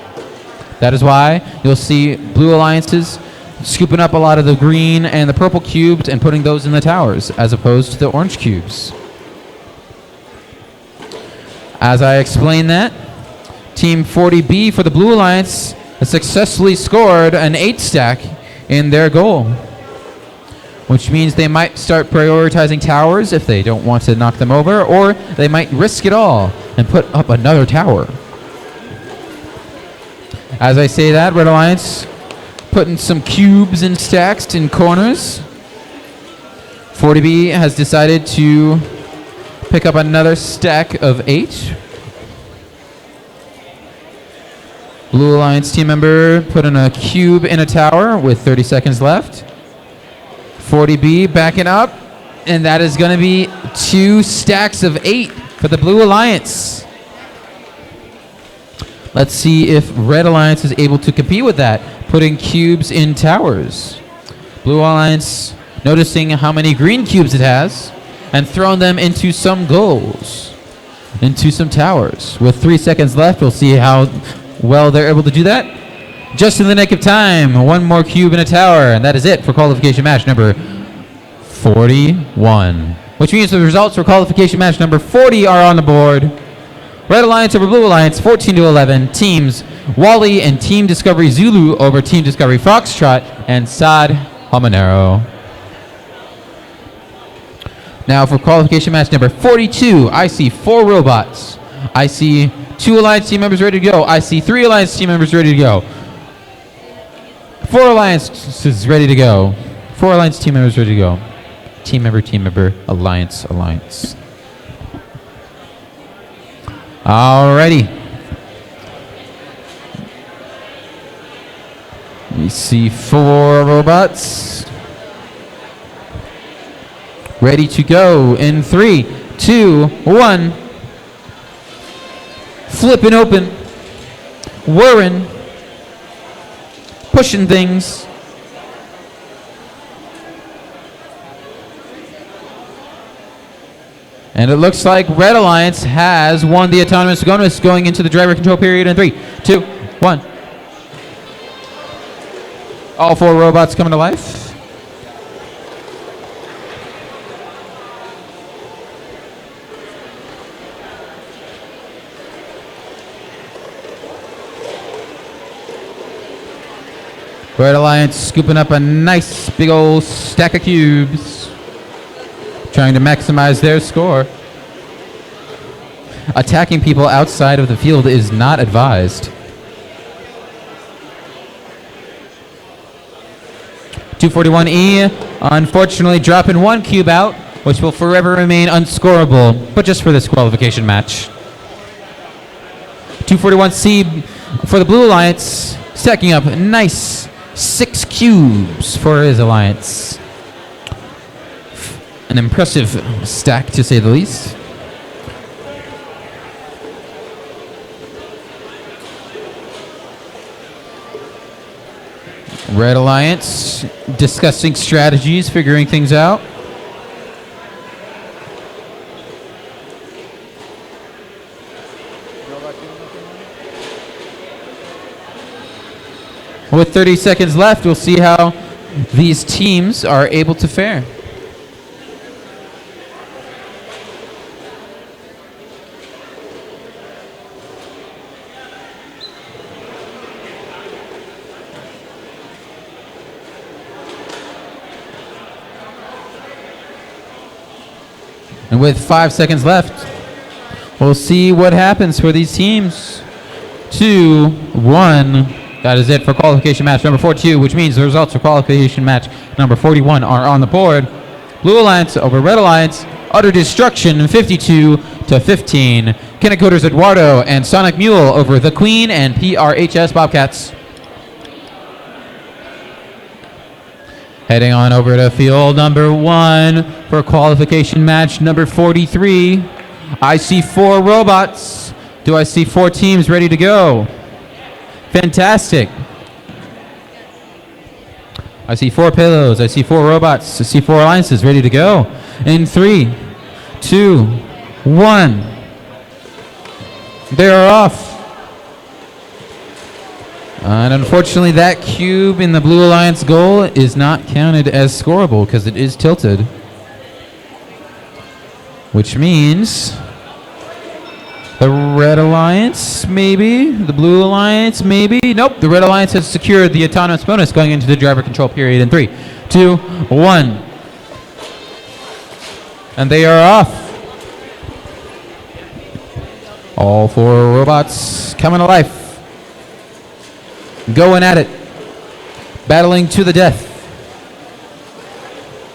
That is why you'll see blue alliances scooping up a lot of the green and the purple cubes and putting those in the towers, as opposed to the orange cubes. As I explained that, Team 40B for the Blue Alliance has successfully scored an 8-stack in their goal, which means they might start prioritizing towers if they don't want to knock them over, or they might risk it all and put up another tower. As I say that, Red Alliance putting some cubes in stacks in corners. 40B has decided to pick up another stack of 8. Blue Alliance team member putting a cube in a tower with 30 seconds left. 40B backing up, and that is going to be 2 stacks of 8 for the Blue Alliance. Let's see if Red Alliance is able to compete with that, putting cubes in towers. Blue Alliance noticing how many green cubes it has and throwing them into some goals, into some towers. With 3 seconds left, we'll see how well they're able to do that. Just in the nick of time, 1 more cube in a tower, and that is it for qualification match number 41. Which means the results for qualification match number 40 are on the board. Red Alliance over Blue Alliance, 14-11. Teams Wally and Team Discovery Zulu over Team Discovery Foxtrot and Saad Habanero. Now for qualification match number 42, I see 4 robots. I see 2 Alliance team members ready to go. I see 3 Alliance team members ready to go. 4 Alliances ready to go. 4 Alliance team members ready to go. Team member, Alliance. Alrighty. We see 4 robots ready to go in 3, 2, 1. Flipping open, whirring, pushing things. And it looks like Red Alliance has won the autonomous bonus going into the driver control period in 3, 2, 1. All 4 robots coming to life. Red Alliance scooping up a nice big old stack of cubes, trying to maximize their score. Attacking people outside of the field is not advised. 241E, unfortunately dropping 1 cube out, which will forever remain unscorable, but just for this qualification match. 241C for the Blue Alliance, stacking up nice 6 cubes for his alliance. An impressive stack, to say the least. Red Alliance discussing strategies, figuring things out. With 30 seconds left, we'll see how these teams are able to fare. And with 5 seconds left, we'll see what happens for these teams. 2, 1. That is it for qualification match number 42, which means the results for qualification match number 41 are on the board. Blue Alliance over Red Alliance, utter destruction, 52 to 15. Kinecoders Eduardo and Sonic Mule over the Queen and PRHS Bobcats. Heading on over to field number 1 for qualification match number 43. I see 4 robots. Do I see 4 teams ready to go? Fantastic. I see 4 pillows. I see 4 robots. I see 4 alliances ready to go. In 3, 2, 1. They are off. And unfortunately, that cube in the Blue Alliance goal is not counted as scoreable because it is tilted. Which means the Red Alliance, maybe. The Blue Alliance, maybe. Nope, the Red Alliance has secured the autonomous bonus going into the driver control period in 3, 2, 1. And they are off. All 4 robots coming to life. Going at it. Battling to the death.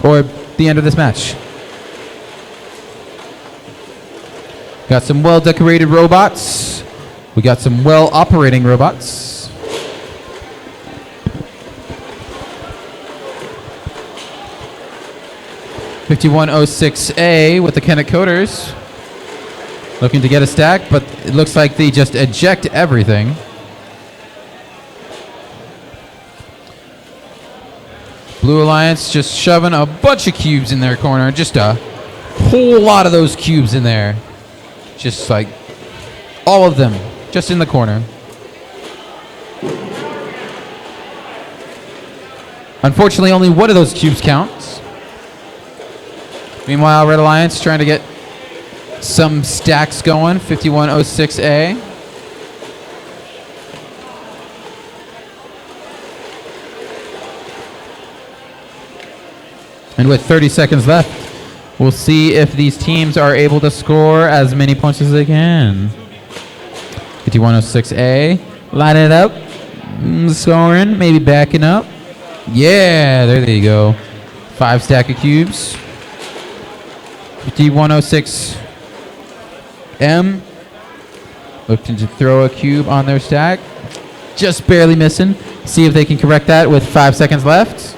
Or the end of this match. Got some well-decorated robots. We got some well-operating robots. $51.06A with the Kinecoders. Looking to get a stack, but it looks like they just eject everything. Blue Alliance just shoving a bunch of cubes in their corner. Just a whole lot of those cubes in there. Just like all of them, just in the corner. Unfortunately, only one of those cubes counts. Meanwhile, Red Alliance trying to get some stacks going. 5106A. And with 30 seconds left, we'll see if these teams are able to score as many points as they can. 5106A, line it up, scoring, maybe backing up. Yeah, there you go. 5 stack of cubes. 5106M, looking to throw a cube on their stack. Just barely missing. See if they can correct that with 5 seconds left.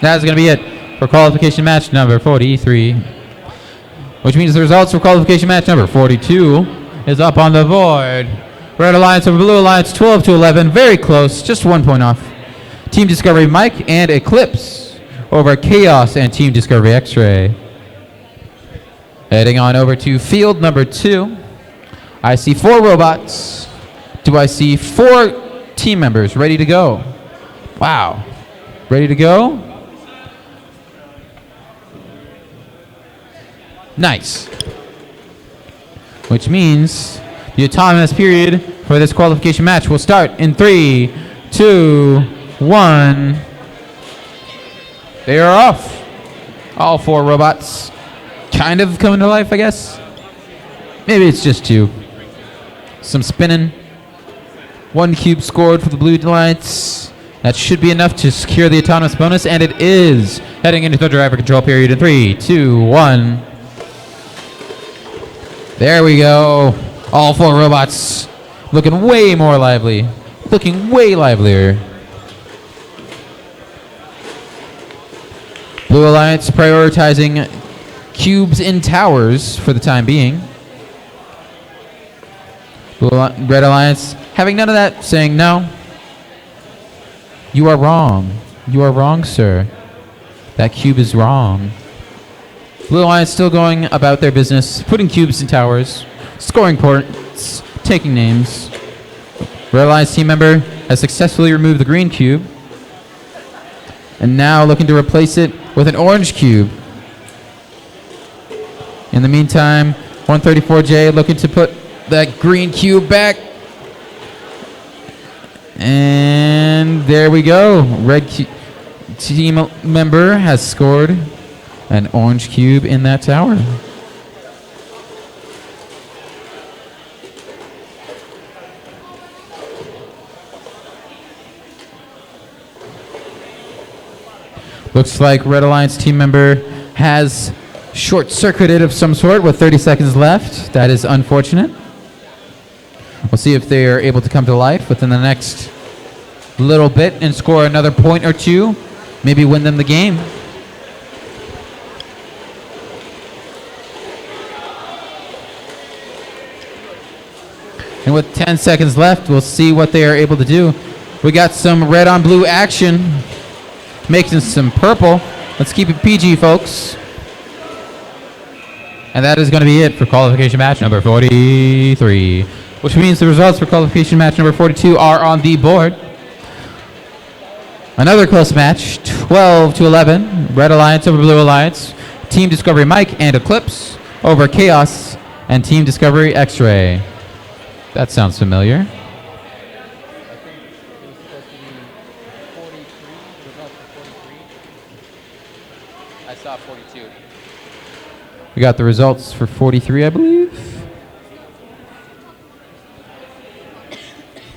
That's going to be it for qualification match number 43. Which means the results for qualification match number 42 is up on the board. Red Alliance over Blue Alliance, 12 to 11. Very close, just 1 point off. Team Discovery Mike and Eclipse over Chaos and Team Discovery X-Ray. Heading on over to field number 2. I see 4 robots. Do I see 4 team members ready to go? Wow. Ready to go? Nice. Which means the autonomous period for this qualification match will start in 3, 2, 1. They are off. All 4 robots kind of coming to life, I guess. Maybe it's just 2. Some spinning. 1 cube scored for the Blue Alliance. That should be enough to secure the autonomous bonus, and it is. Heading into the driver control period in 3, 2, 1. There we go. All 4 robots looking way more lively. Looking way livelier. Blue Alliance prioritizing cubes in towers for the time being. Red Alliance having none of that, saying no. You are wrong. You are wrong, sir. That cube is wrong. Blue Alliance still going about their business, putting cubes in towers, scoring points, taking names. Red Alliance team member has successfully removed the green cube, and now looking to replace it with an orange cube. In the meantime, 134J looking to put that green cube back. And there we go. Red team member has scored an orange cube in that tower. Looks like Red Alliance team member has short-circuited of some sort with 30 seconds left. That is unfortunate. We'll see if they are able to come to life within the next little bit and score another point or two. Maybe win them the game. And with 10 seconds left, we'll see what they are able to do. We got some red on blue action, making some purple. Let's keep it PG, folks. And that is going to be it for qualification match number 43, which means the results for qualification match number 42 are on the board. Another close match, 12-11, Red Alliance over Blue Alliance. Team Discovery Mike and Eclipse over Chaos and Team Discovery X-Ray. That sounds familiar. I saw 42. We got the results for 43, I believe.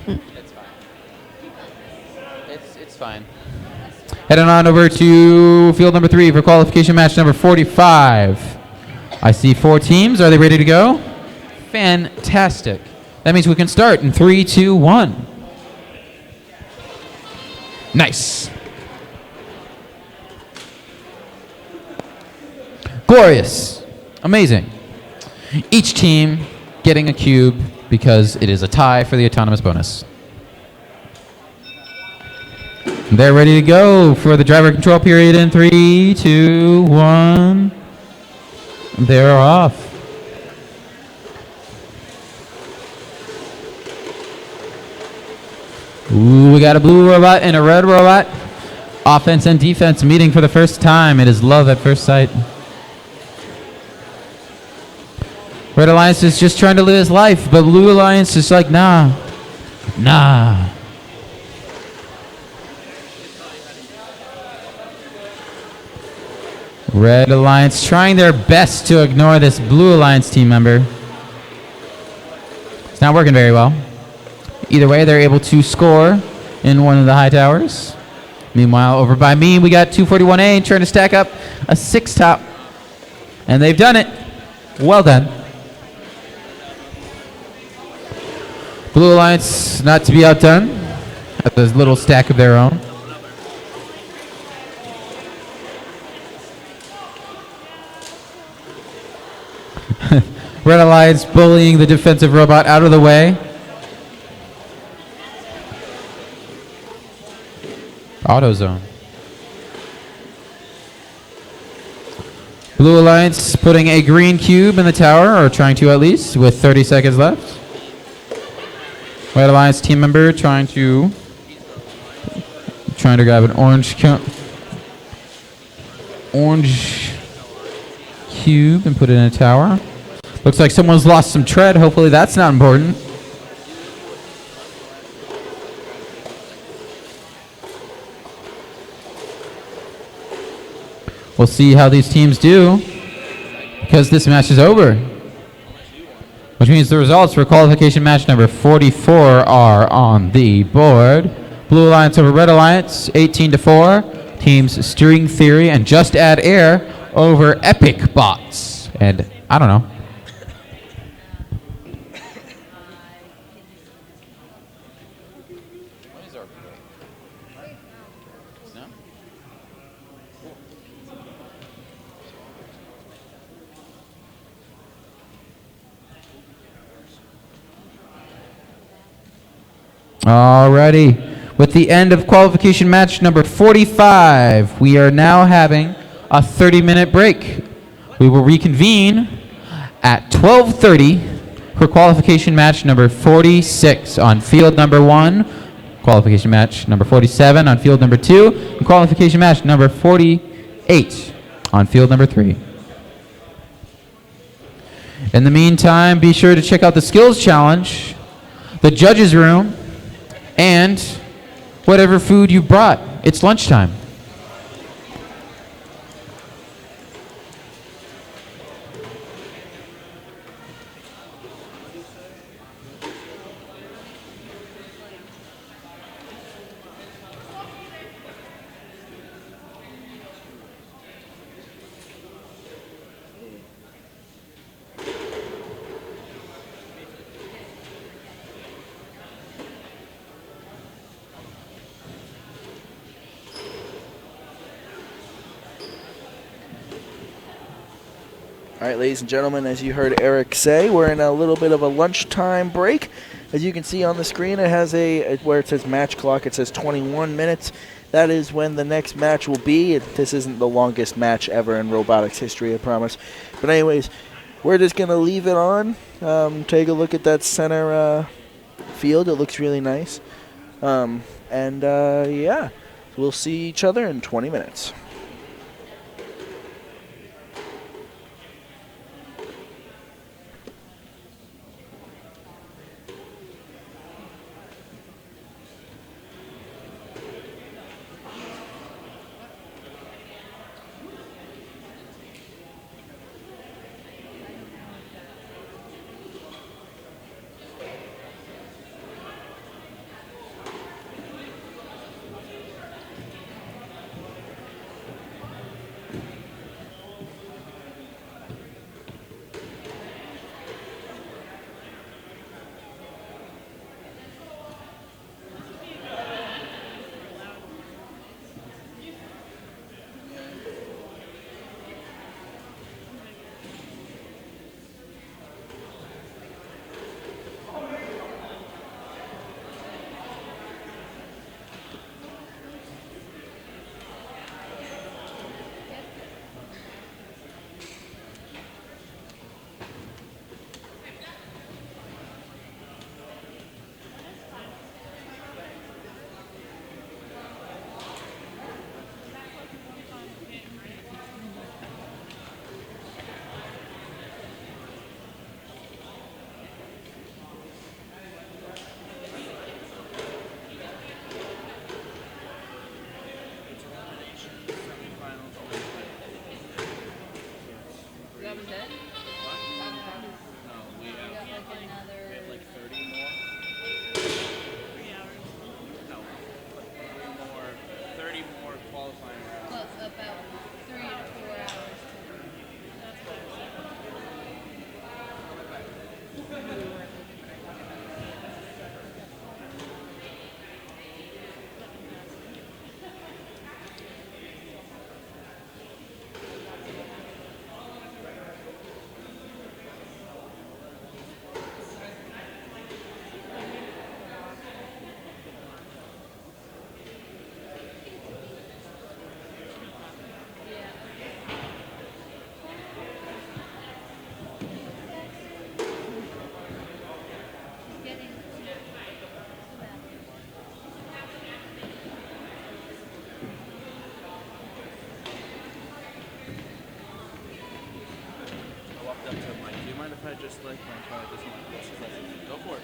It's fine. It's fine. Heading on over to field number 3 for qualification match number 45. I see 4 teams. Are they ready to go? Fantastic. That means we can start in 3, 2, 1. Nice. Glorious. Amazing. Each team getting a cube because it is a tie for the autonomous bonus. They're ready to go for the driver control period in 3, 2, 1. They're off. Ooh, we got a blue robot and a red robot. Offense and defense meeting for the first time. It is love at first sight. Red Alliance is just trying to live his life, but Blue Alliance is like, nah. Nah. Red Alliance trying their best to ignore this Blue Alliance team member. It's not working very well. Either way, they're able to score in one of the high towers. Meanwhile, over by me, we got 241A trying to stack up a 6-top. And they've done it. Well done. Blue Alliance not to be outdone at this little stack of their own. Red Alliance bullying the defensive robot out of the way. AutoZone. Blue Alliance putting a green cube in the tower, or trying to at least, with 30 seconds left. Red Alliance team member trying to grab an orange cube and put it in a tower. Looks like someone's lost some tread. Hopefully that's not important. We'll see how these teams do, because this match is over. Which means the results for qualification match number 44 are on the board. Blue Alliance over Red Alliance, 18-4. Teams String Theory and Just Add Air over Epic Bots. And I don't know. Alrighty. with the end of qualification match number 45. We are now having a 30-minute break. We will reconvene at 12:30 for qualification match number 46 on field number 1, qualification match number 47 on field number 2, and qualification match number 48 on field number 3. In the meantime, be sure to check out the skills challenge, the judges room, and whatever food you brought. It's lunchtime. All right, ladies and gentlemen, as you heard Eric say, we're in a little bit of a lunchtime break. As you can see on the screen, it has where it says match clock, it says 21 minutes. That is when the next match will be. This isn't the longest match ever in robotics history, I promise. But anyways, we're just going to leave it on. Take a look at that center field. It looks really nice. Yeah, we'll see each other in 20 minutes. Just like go for it.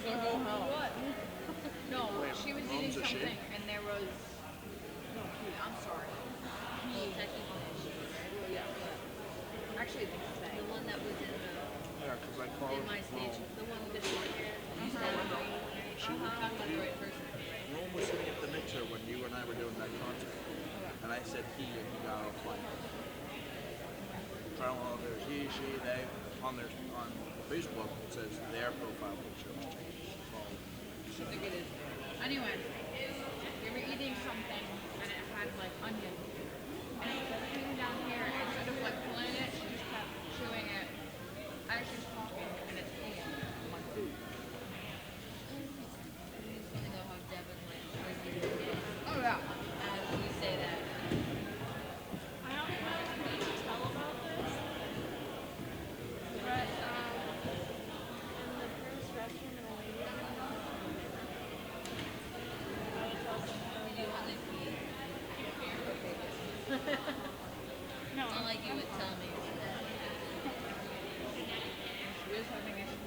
was gonna go home. What? No, Wait, she was mom's eating a she? something, and there was. No, he. I'm sorry. He. Well, yeah. Actually, I think it's The one that was in Yeah, because I called in my stage, Rome. the one with the short hair. She Talking about the right person. Rome was sitting at the mixer when you and I were doing that concert. And I said he, and he got off like. I don't know if there's he, she, they. On Facebook, it says their profile picture was changed. I think it is. Anyway, we were eating something, and it had like onion. And it came down here, and instead of like pulling it, she just kept chewing it as she's talking, and it's eating my food. It's funny though how Devin like tries to do it Oh yeah. as we say that. I don't know if you can tell about this, but in the first restroom in the ladies' room, I was also We do how they pee. no, Not like you would tell me. She is having issues.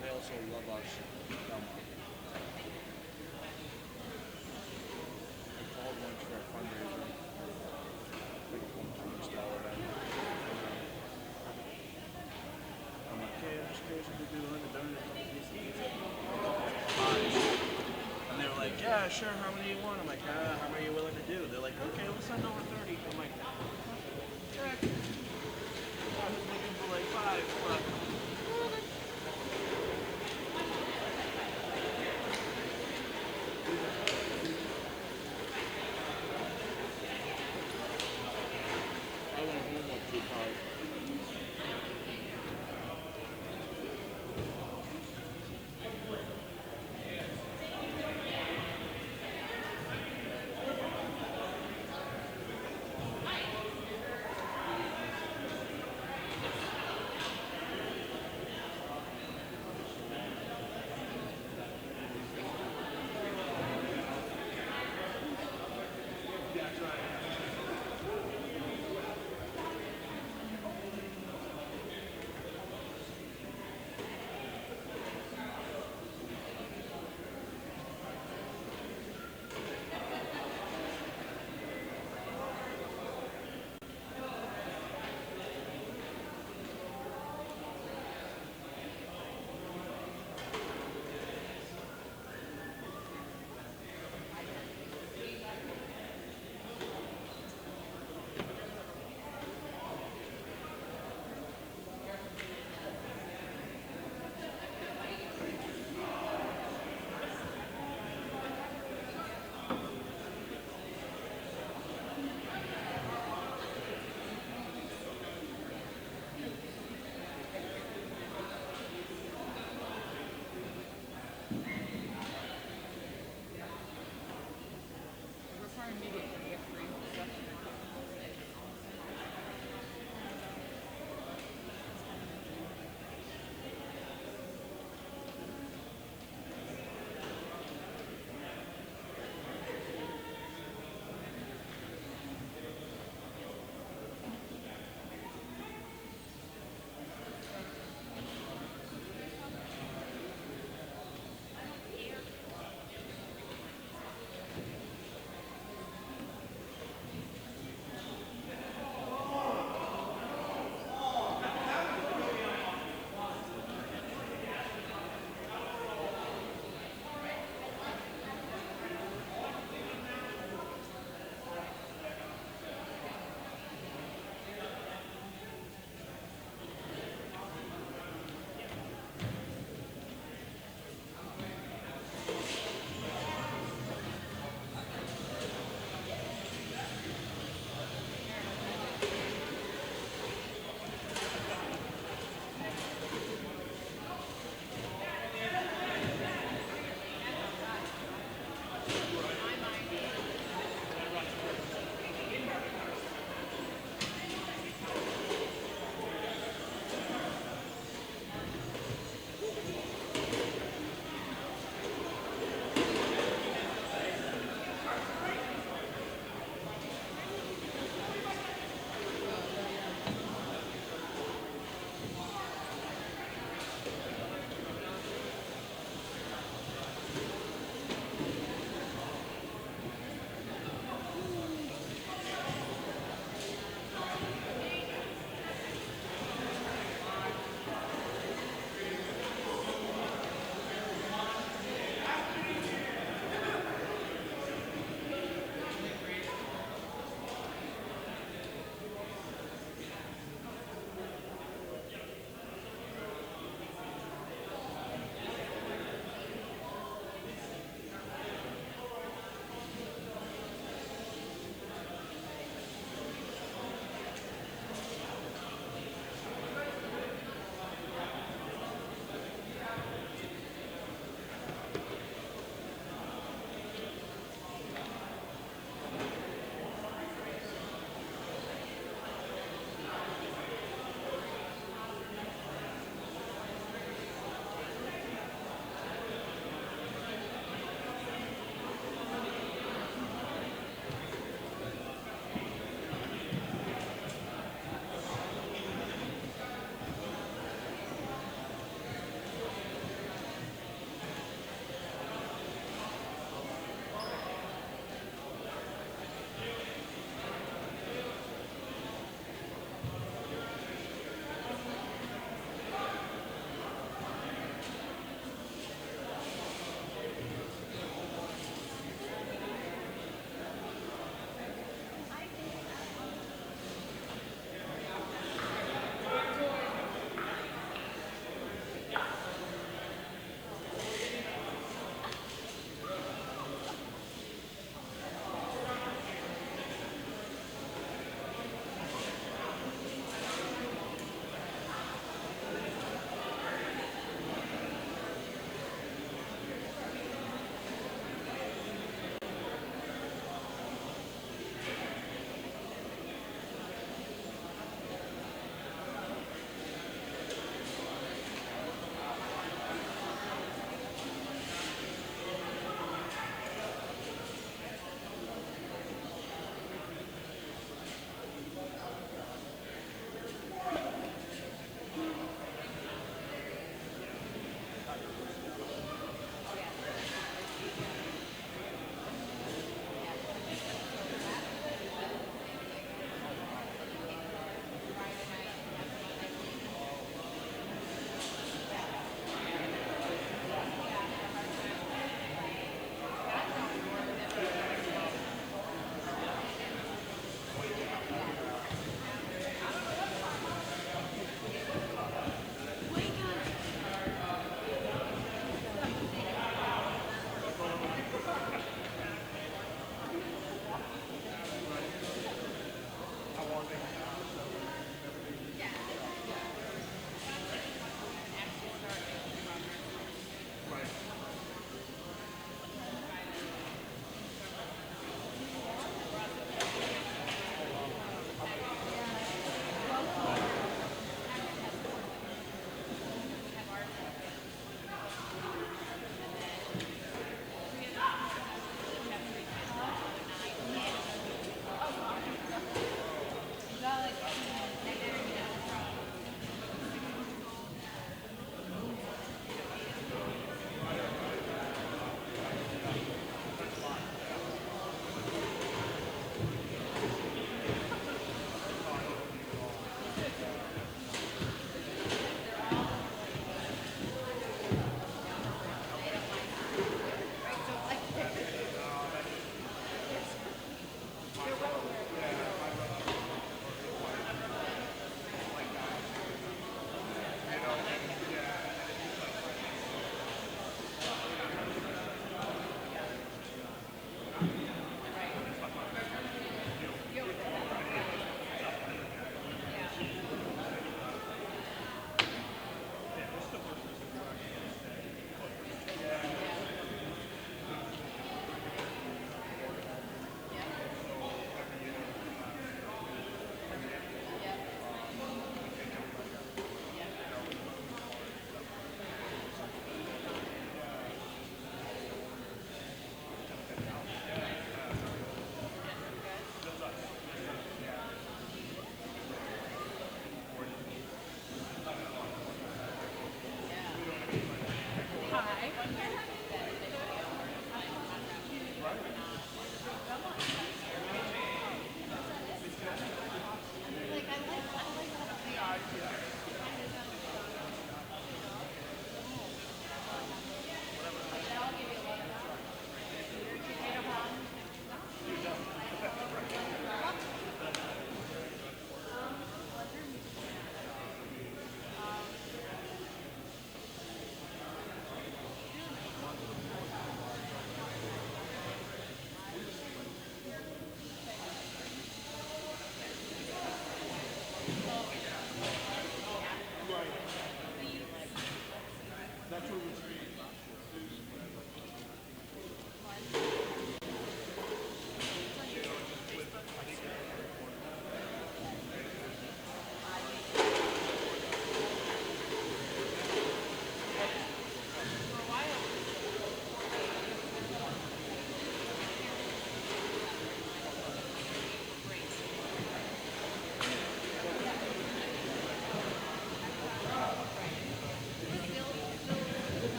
They also love us. Belmont. I called once for a fundraiser. Like a homecoming style event. I'm like, hey, I'm just curious if you do the donut pizza. And they were like, yeah, sure, how many do you want? I'm like, how many are you willing to do? They're like, okay, let's send over 30. I'm like, check. I was looking for like 5, but I went home up too hard.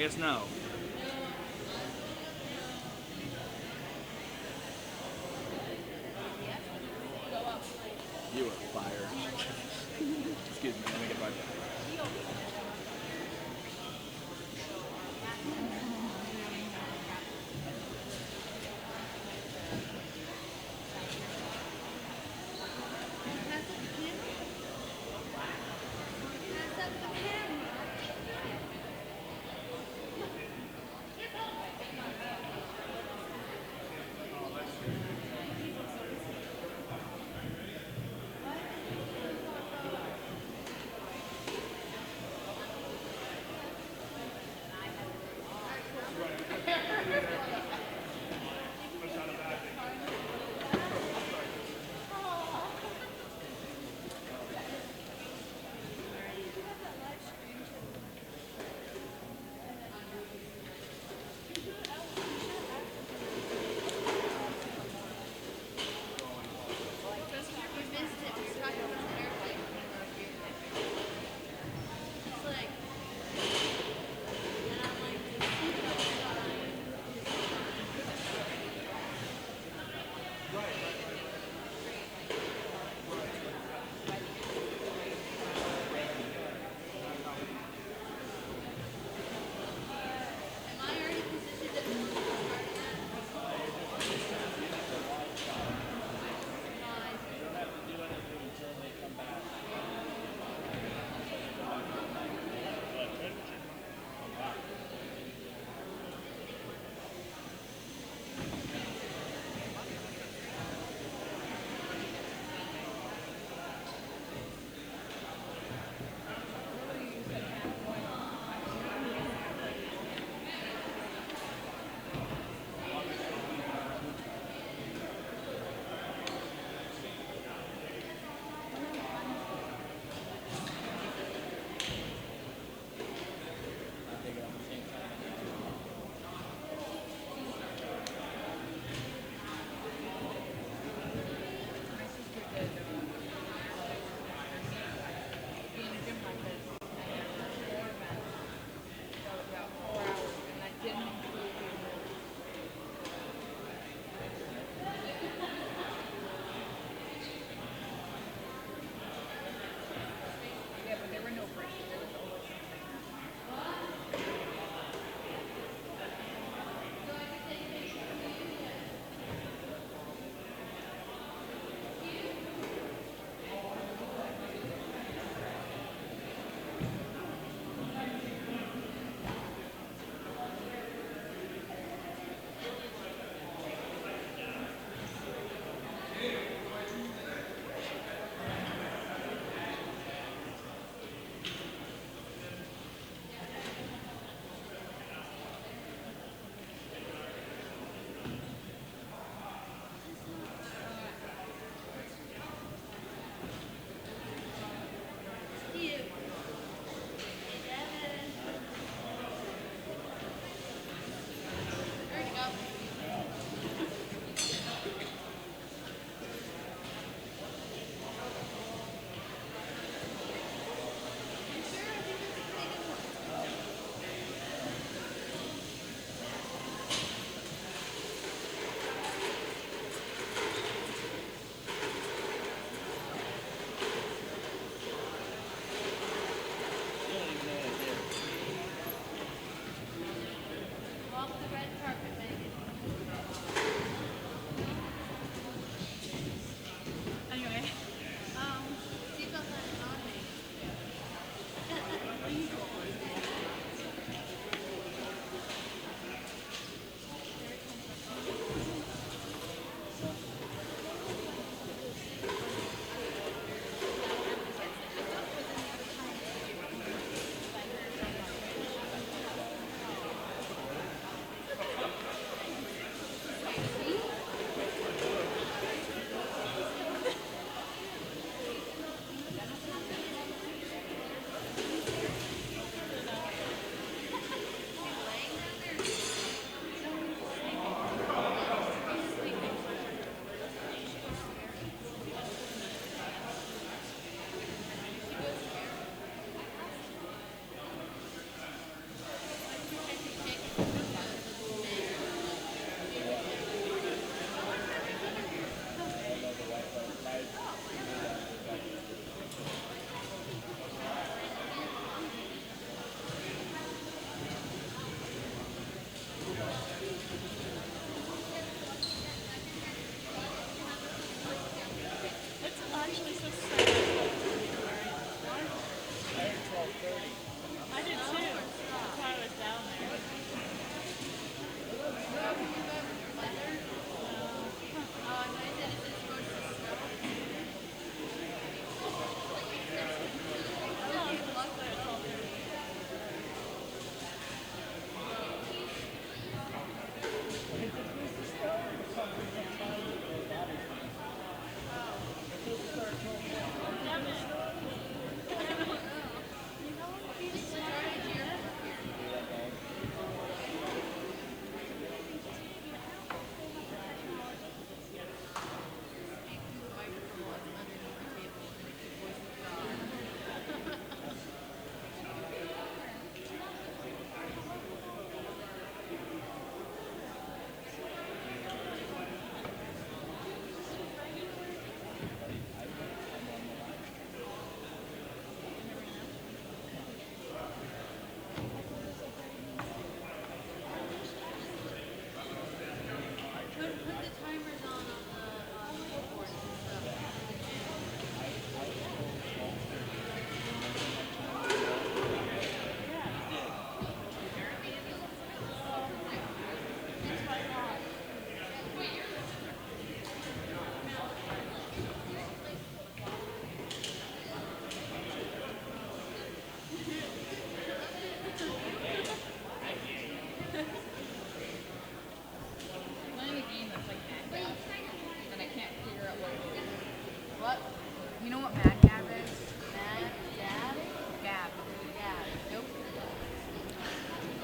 I guess no. You are fire. Excuse me, let me get my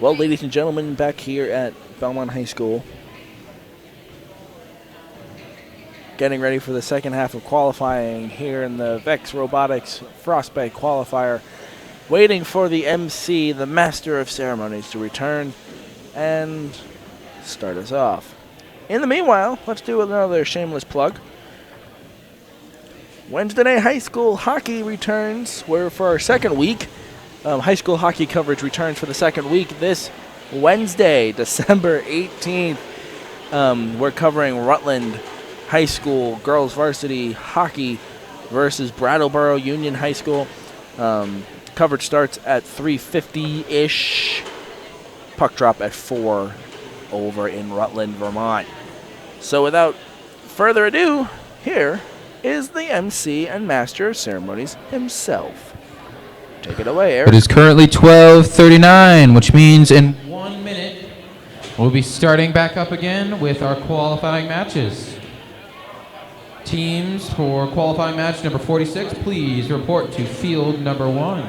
Well, ladies and gentlemen, back here at Belmont High School, getting ready for the second half of qualifying here in the VEX Robotics Frostbite Qualifier, waiting for the MC, the Master of Ceremonies, to return and start us off. In the meanwhile, let's do another shameless plug. Wednesday night high school hockey returns. We're for our second week. High school hockey coverage returns for the second week this Wednesday, December 18th. We're covering Rutland High School girls varsity hockey versus Brattleboro Union High School. Coverage starts at 3:50-ish. Puck drop at 4 over in Rutland, Vermont. So without further ado, here is the MC and Master of Ceremonies himself. Take it away, Eric. It is currently 12:39, which means in 1 minute we'll be starting back up again with our qualifying matches. Teams for qualifying match number 46, please report to field number 1.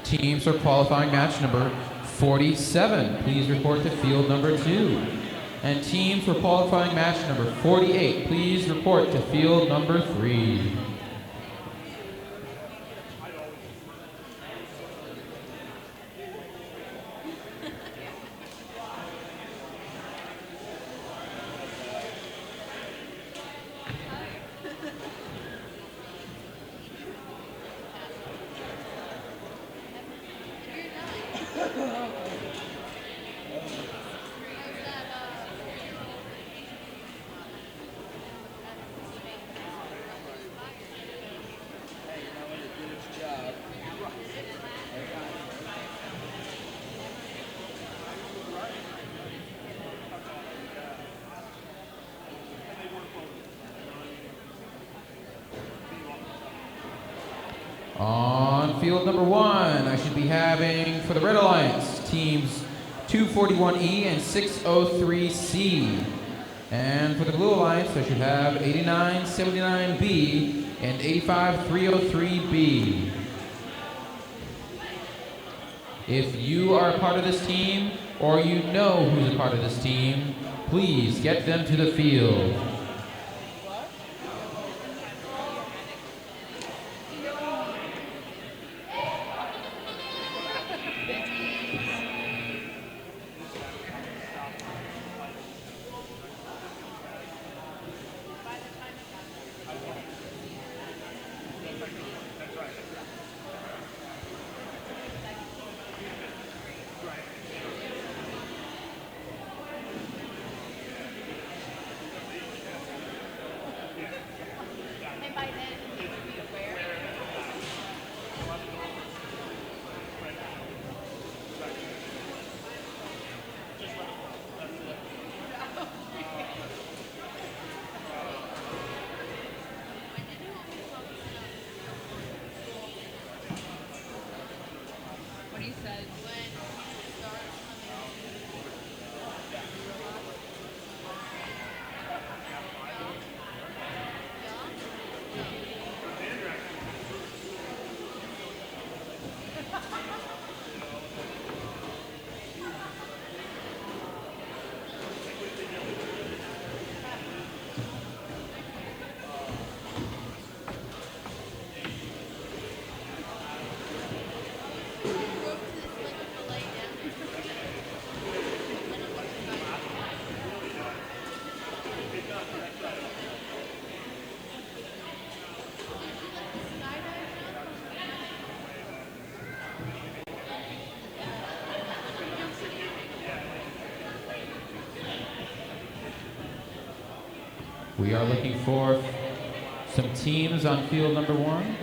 Teams for qualifying match number 47, please report to field number 2. And teams for qualifying match number 48, please report to field number 3. On field number 1, I should be having, for the Red Alliance, teams 241E and 603C. And for the Blue Alliance, I should have 8979B and 85303B. If you are a part of this team, or you know who's a part of this team, please get them to the field. We are looking for some teams on field number 1.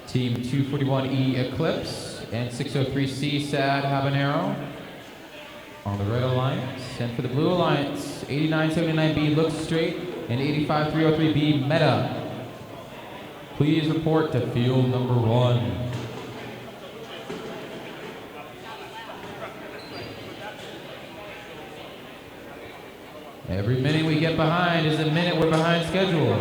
Team 241E Eclipse and 603C Sad Habanero on the Red Alliance. And for the Blue Alliance, 8979B Look Straight and 85303B Meta. Please report to field number 1. Every minute we get behind is a minute we're behind schedule.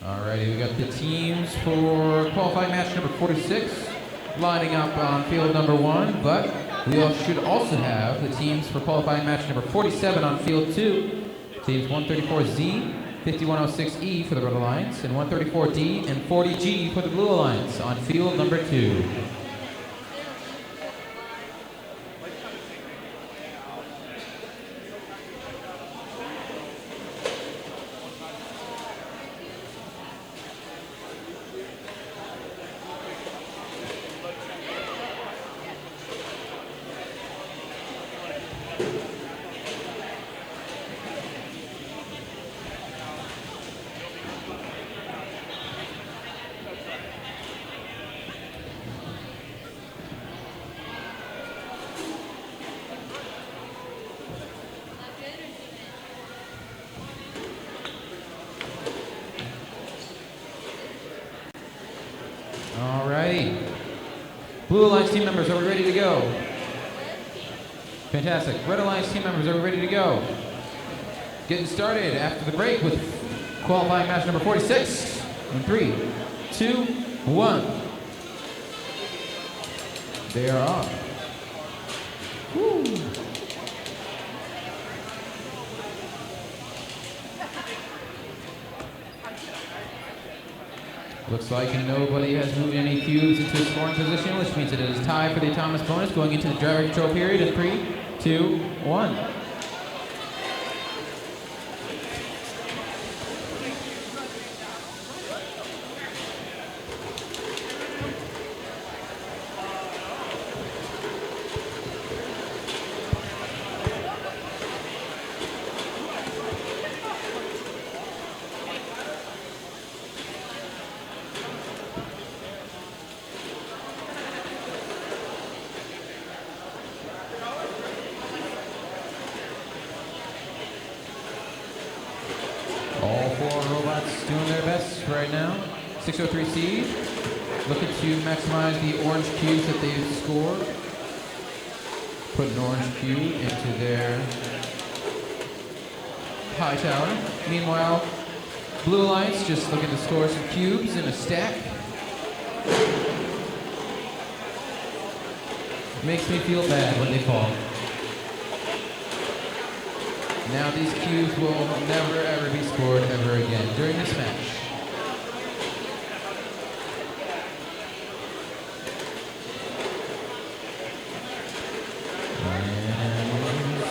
Alrighty, we got the teams for qualifying match number 46 lining up on field number 1, but we should also have the teams for qualifying match number 47 on field 2. Teams 134Z, 5106E for the Red Alliance, and 134D and 40G for the Blue Alliance on field number 2. Alrighty. Blue Alliance team members, are we ready to go? Fantastic. Red Alliance team members, are we ready to go? Getting started after the break with qualifying match number 46. In 3, 2, 1. They are off. Woo. Looks like nobody has moved any cubes into a scoring position, which means it is tied for the autonomous bonus going into the driver control period in 3, 2, 1. All 4 robots doing their best right now. 603C looking to maximize the orange cubes that they've scored. Put an orange cube into their high tower. Meanwhile, Blue Alliance just looking to score some cubes in a stack. Makes me feel bad when they fall. Now these cubes will never ever be scored ever again during this match. And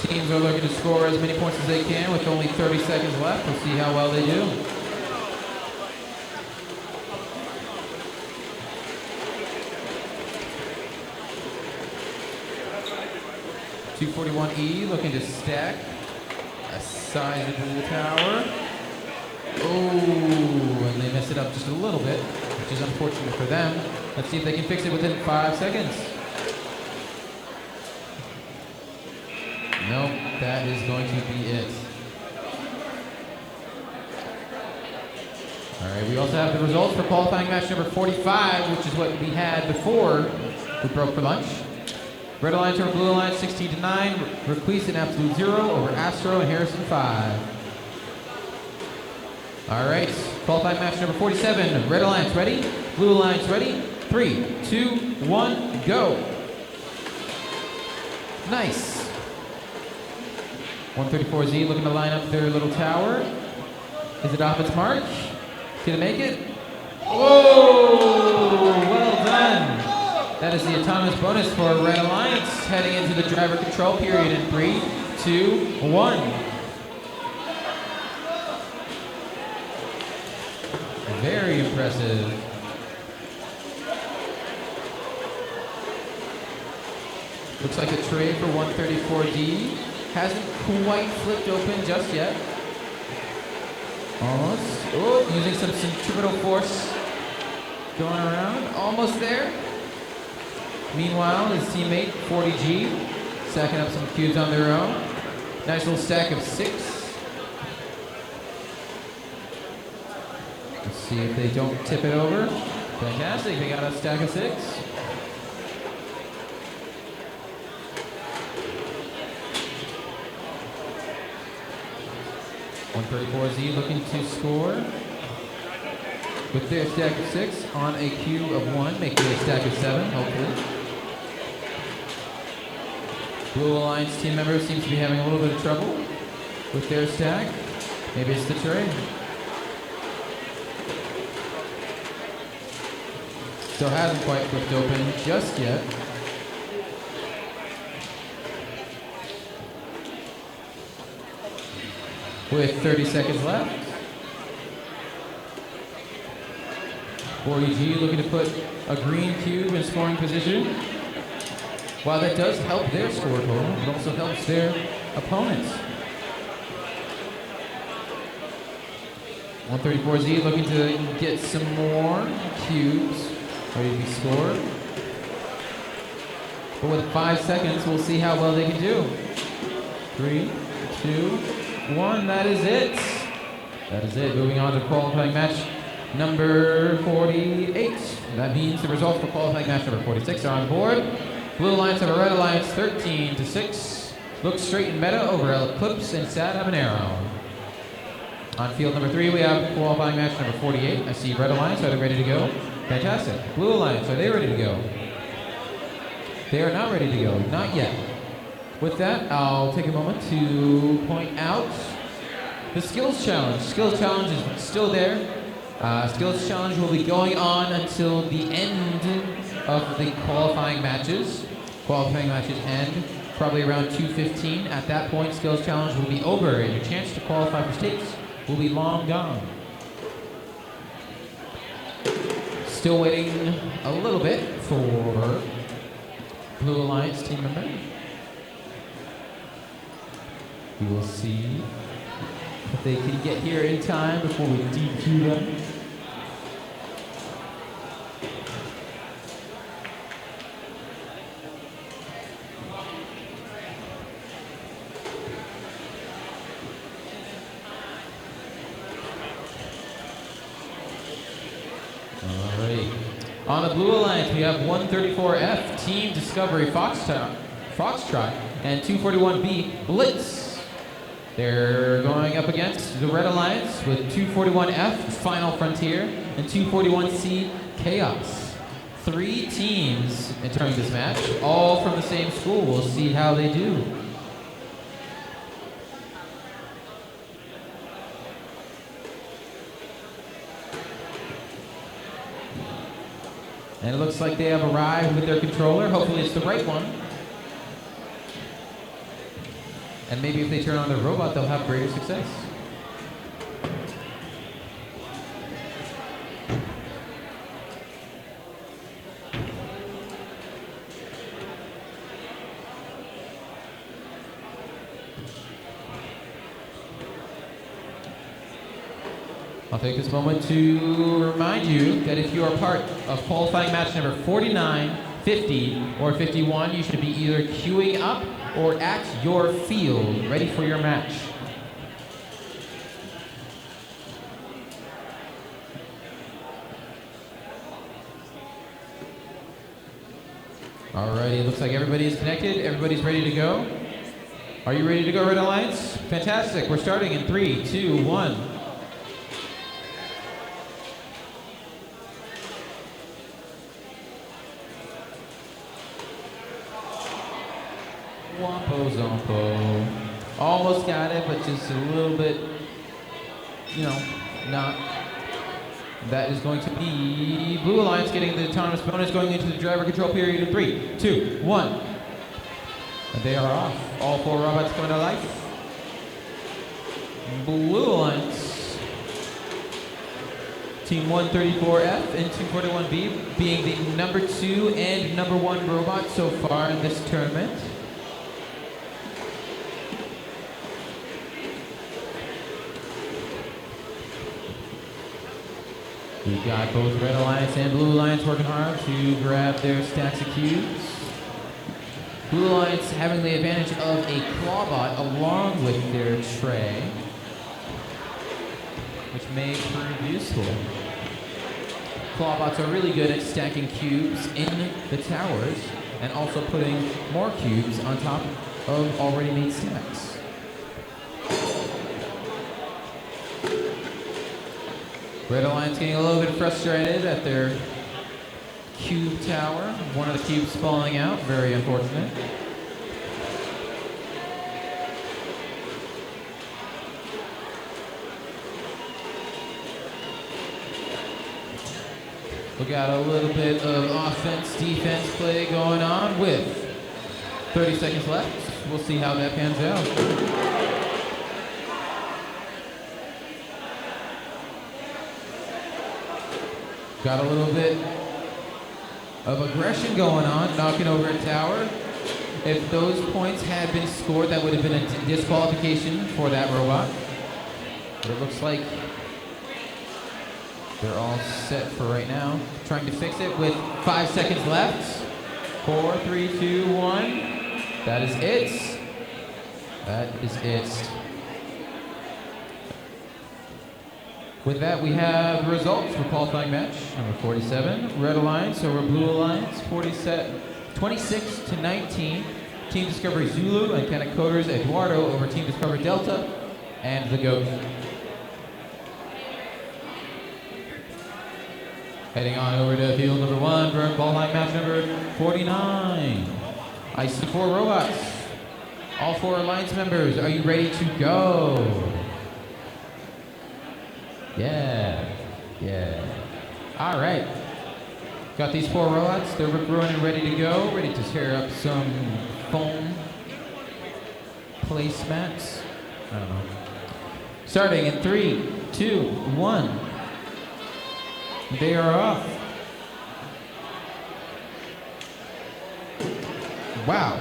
teams are looking to score as many points as they can with only 30 seconds left. We'll see how well they do. .241E looking to stack a sizable tower. Oh, and they mess it up just a little bit, which is unfortunate for them. Let's see if they can fix it within 5 seconds. Nope, that is going to be it. All right, we also have the results for qualifying match number 45, which is what we had before we broke for lunch. Red Alliance over Blue Alliance 16-9. Requise and Absolute 0 over Astro and Harrison 5. All right, qualifying match number 47. Red Alliance ready? Blue Alliance ready? 3, 2, 1, go. Nice. 134Z looking to line up their little tower. Is it off its mark? Can it make it? Oh, well done. That is the autonomous bonus for Red Alliance heading into the driver control period in 3, 2, 1. Very impressive. Looks like a tray for 134D hasn't quite flipped open just yet. Almost. Oh, using some centripetal force going around. Almost there. Meanwhile, his teammate, 40G, stacking up some cubes on their own. Nice little stack of 6. Let's see if they don't tip it over. Fantastic, they got a stack of 6. 134Z looking to score with their stack of 6 on a cube of 1, making it a stack of 7, hopefully. Blue Alliance team member seems to be having a little bit of trouble with their stack. Maybe it's the terrain. Still hasn't quite flipped open just yet. With 30 seconds left. 40G looking to put a green cube in scoring position. While that does help their score total, it also helps their opponents. 134Z looking to get some more cubes ready to be scored. But with 5 seconds, we'll see how well they can do. 3, 2, 1, that is it. That is it. Moving on to qualifying match number 48. That means the results for qualifying match number 46 are on the board. Blue Alliance over Red Alliance 13-6. Looks straight and meta over Eclipse and Sad Habanero. On field number 3, we have qualifying match number 48. I see Red Alliance. Are they ready to go? Fantastic. Blue Alliance, are they ready to go? They are not ready to go. Not yet. With that, I'll take a moment to point out the Skills Challenge. Skills Challenge is still there. Skills Challenge will be going on until the end of the qualifying matches. Qualifying matches end probably around 2:15. At that point, Skills Challenge will be over and your chance to qualify for states will be long gone. Still waiting a little bit for Blue Alliance team member. We will see if they can get here in time before we DQ them. Alright. On the Blue Alliance, we have 134F, Team Discovery Foxtrot, and 241B, Blitz. They're going up against the Red Alliance with 241F, Final Frontier, and 241C, Chaos. 3 teams entering this match, all from the same school. We'll see how they do. And it looks like they have arrived with their controller. Hopefully it's the right one. And maybe if they turn on their robot, they'll have greater success. I'll take this moment to remind you that if you are part of qualifying match number 49, 50, or 51, you should be either queuing up or at your field, ready for your match. Alrighty, looks like everybody is connected. Everybody's ready to go. Are you ready to go, Red Alliance? Fantastic. We're starting in 3, 2, 1. Wompo Zompo. Almost got it, but just a little bit, not. That is going to be Blue Alliance getting the autonomous bonus going into the driver control period in 3, 2, 1. And they are off. All 4 robots coming to life. Blue Alliance. Team 134F and 241B being the number 2 and number 1 robot so far in this tournament. We've got both Red Alliance and Blue Alliance working hard to grab their stacks of cubes. Blue Alliance having the advantage of a clawbot along with their tray, which may prove useful. Clawbots are really good at stacking cubes in the towers and also putting more cubes on top of already made stacks. Red Alliance getting a little bit frustrated at their cube tower. One of the cubes falling out. Very unfortunate. We got a little bit of offense-defense play going on with 30 seconds left. We'll see how that pans out. Got a little bit of aggression going on, knocking over a tower. If those points had been scored, that would have been a disqualification for that robot. But it looks like they're all set for right now. Trying to fix it with 5 seconds left. 4, 3, 2, 1. That is it. That is it. With that, we have the results for qualifying match number 47. Red Alliance over Blue Alliance, 26 to 19. Team Discovery Zulu and Canic Coders Eduardo over Team Discovery Delta and the GOAT. Heading on over to field number 1 for qualifying match number 49. I see 4 robots. All 4 Alliance members, are you ready to go? Yeah. All right. Got these 4 robots. They're running ready to go. Ready to tear up some foam placemats. I don't know. Starting in 3, 2, 1. They are off. Wow.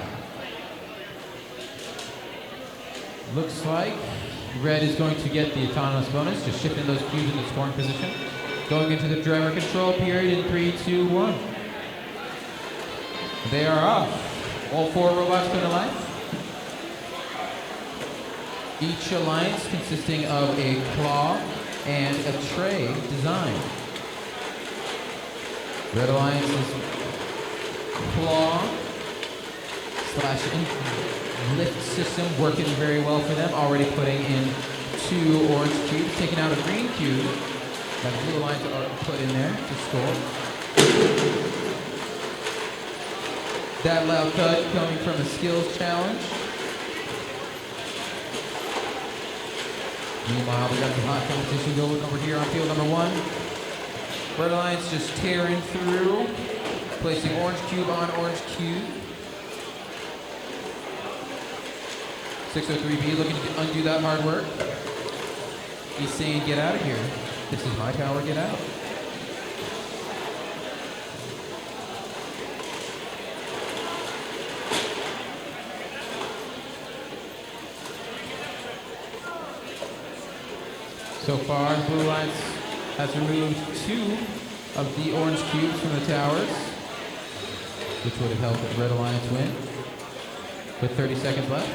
Looks like Red is going to get the autonomous bonus, just shifting those cubes into scoring position. Going into the driver control period in 3, 2, 1. They are off. All 4 robots come to life. Each alliance consisting of a claw and a tray design. Red Alliance's claw / lift system working very well for them. Already putting in 2 orange cubes, taking out a green cube that the Blue Alliance are put in there to score. That loud thud coming from a skills challenge. Meanwhile, we got some hot competition going over here on field number 1. Red Alliance just tearing through, placing orange cube on orange cube. 603B looking to undo that hard work. He's saying, get out of here. This is my tower, get out. So far, Blue Alliance has removed 2 of the orange cubes from the towers, which would have helped Red Alliance win. With 30 seconds left.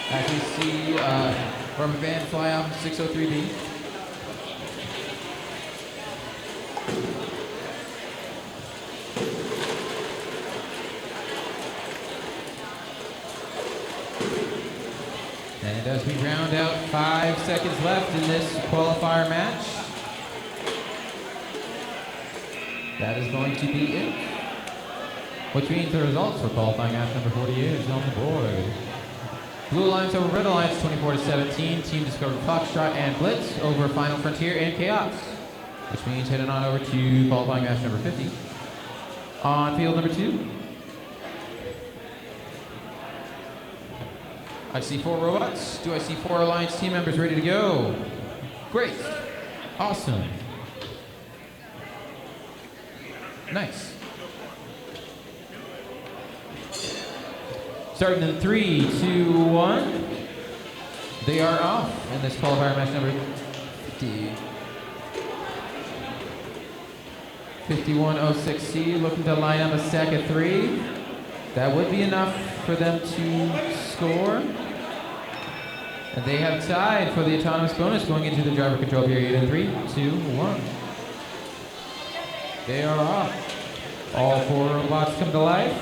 As we see rubber band fly off 603B. And as we round out 5 seconds left in this qualifier match, that is going to be it. Which means the results for qualifying match number 48 is on the board. Blue Alliance over Red Alliance, 24 to 17. Team Discovery Foxtrot and Blitz over Final Frontier and Chaos. Which means heading on over to qualifying match number 50. On field number 2. I see 4 robots. Do I see 4 Alliance team members ready to go? Great. Awesome. Nice. Starting in 3, 2, 1. They are off in this qualifier match number 50. 5106C looking to line up a stack of 3. That would be enough for them to score. And they have tied for the autonomous bonus going into the driver control period in 3, 2, 1. They are off. All 4 robots come to life.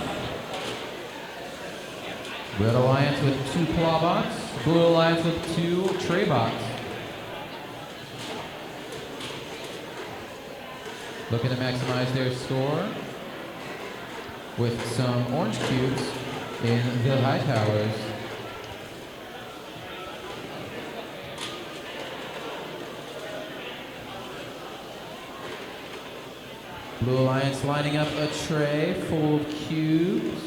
Red Alliance with 2 claw bots. Blue Alliance with 2 tray bots. looking to maximize their score with some orange cubes in the high towers. Blue Alliance lining up a tray full of cubes.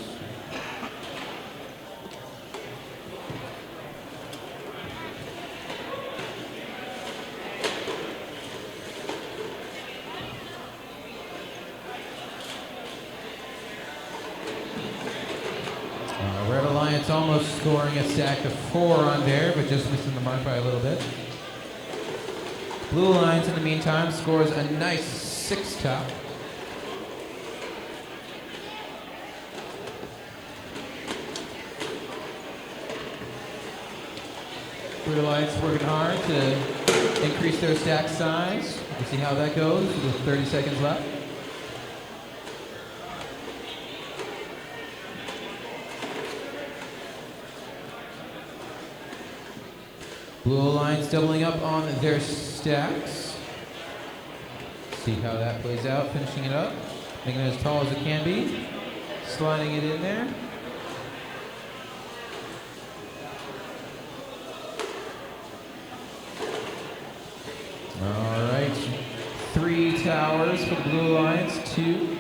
Red Alliance almost scoring a stack of 4 on there, but just missing the mark by a little bit. Blue Alliance, in the meantime, scores a nice 6 top. Blue Alliance working hard to increase their stack size. We'll see how that goes with 30 seconds left. Blue Alliance doubling up on their stacks. See how that plays out, finishing it up. Making it as tall as it can be. Sliding it in there. All right, 3 towers for the Blue Alliance, 2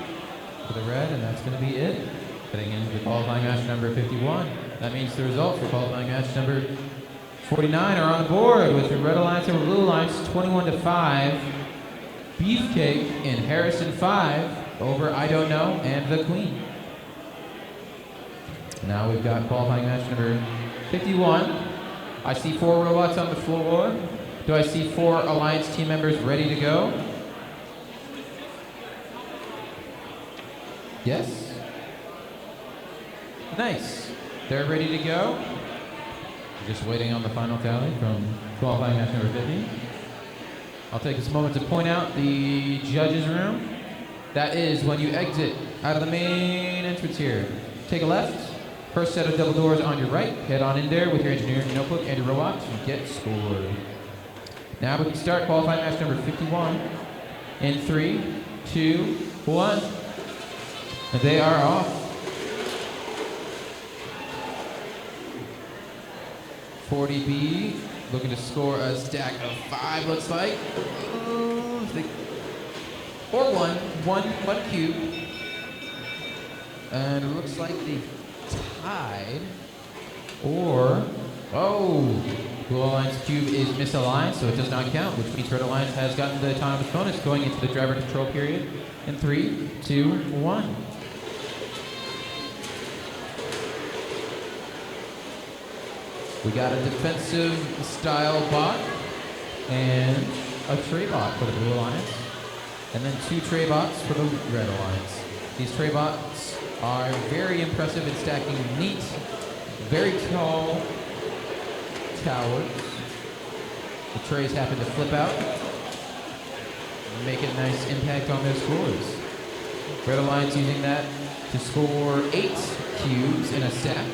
for the red, and that's going to be it. Heading into qualifying match number 51. That means the results for qualifying match number 49 are on the board with the Red Alliance over Blue Alliance 21-5. Beefcake and Harrison 5 over I Don't Know and the Queen. Now we've got qualifying match number 51. I see 4 robots on the floor. Do I see 4 Alliance team members ready to go? Yes? Nice. They're ready to go. Just waiting on the final tally from qualifying match number 50. I'll take this moment to point out the judges' room. That is when you exit out of the main entrance here. Take a left. First set of double doors on your right. Head on in there with your engineering notebook and your robot and get scored. Now we can start qualifying match number 51 in 3, 2, 1. And they are off. 40B looking to score a stack of 5, looks like. Or one cube. And it looks like they tied. Or, Blue Alliance cube is misaligned, so it does not count, which means Red Alliance has gotten the autonomous bonus going into the driver control period in 3, 2, 1. We got a defensive style bot and a tray bot for the Blue Alliance, and then 2 tray bots for the Red Alliance. These tray bots are very impressive in stacking neat, very tall towers. The trays happen to flip out and make a nice impact on their scores. Red Alliance using that to score 8 cubes in a stack.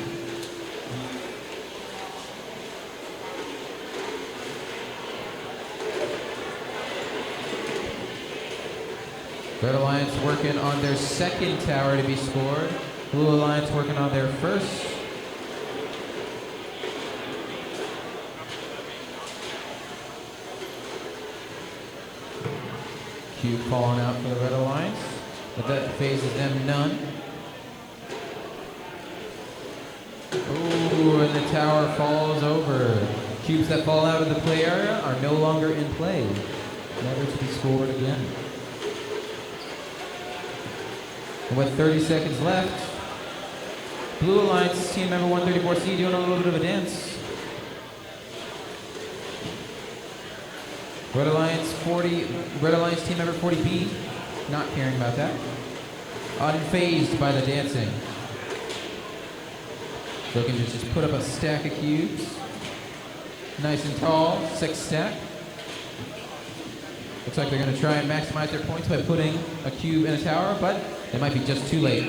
Red Alliance working on their second tower to be scored. Blue Alliance working on their first. Cube falling out for the Red Alliance, but that phases them none. Ooh, and the tower falls over. Cubes that fall out of the play area are no longer in play, never to be scored again. And with 30 seconds left, Blue Alliance team member 134C doing a little bit of a dance. Red Alliance team member 40B, not caring about that. Unfazed by the dancing. Looking to just put up a stack of cubes. Nice and tall, 6 stack. Looks like they're going to try and maximize their points by putting a cube in a tower, but it might be just too late.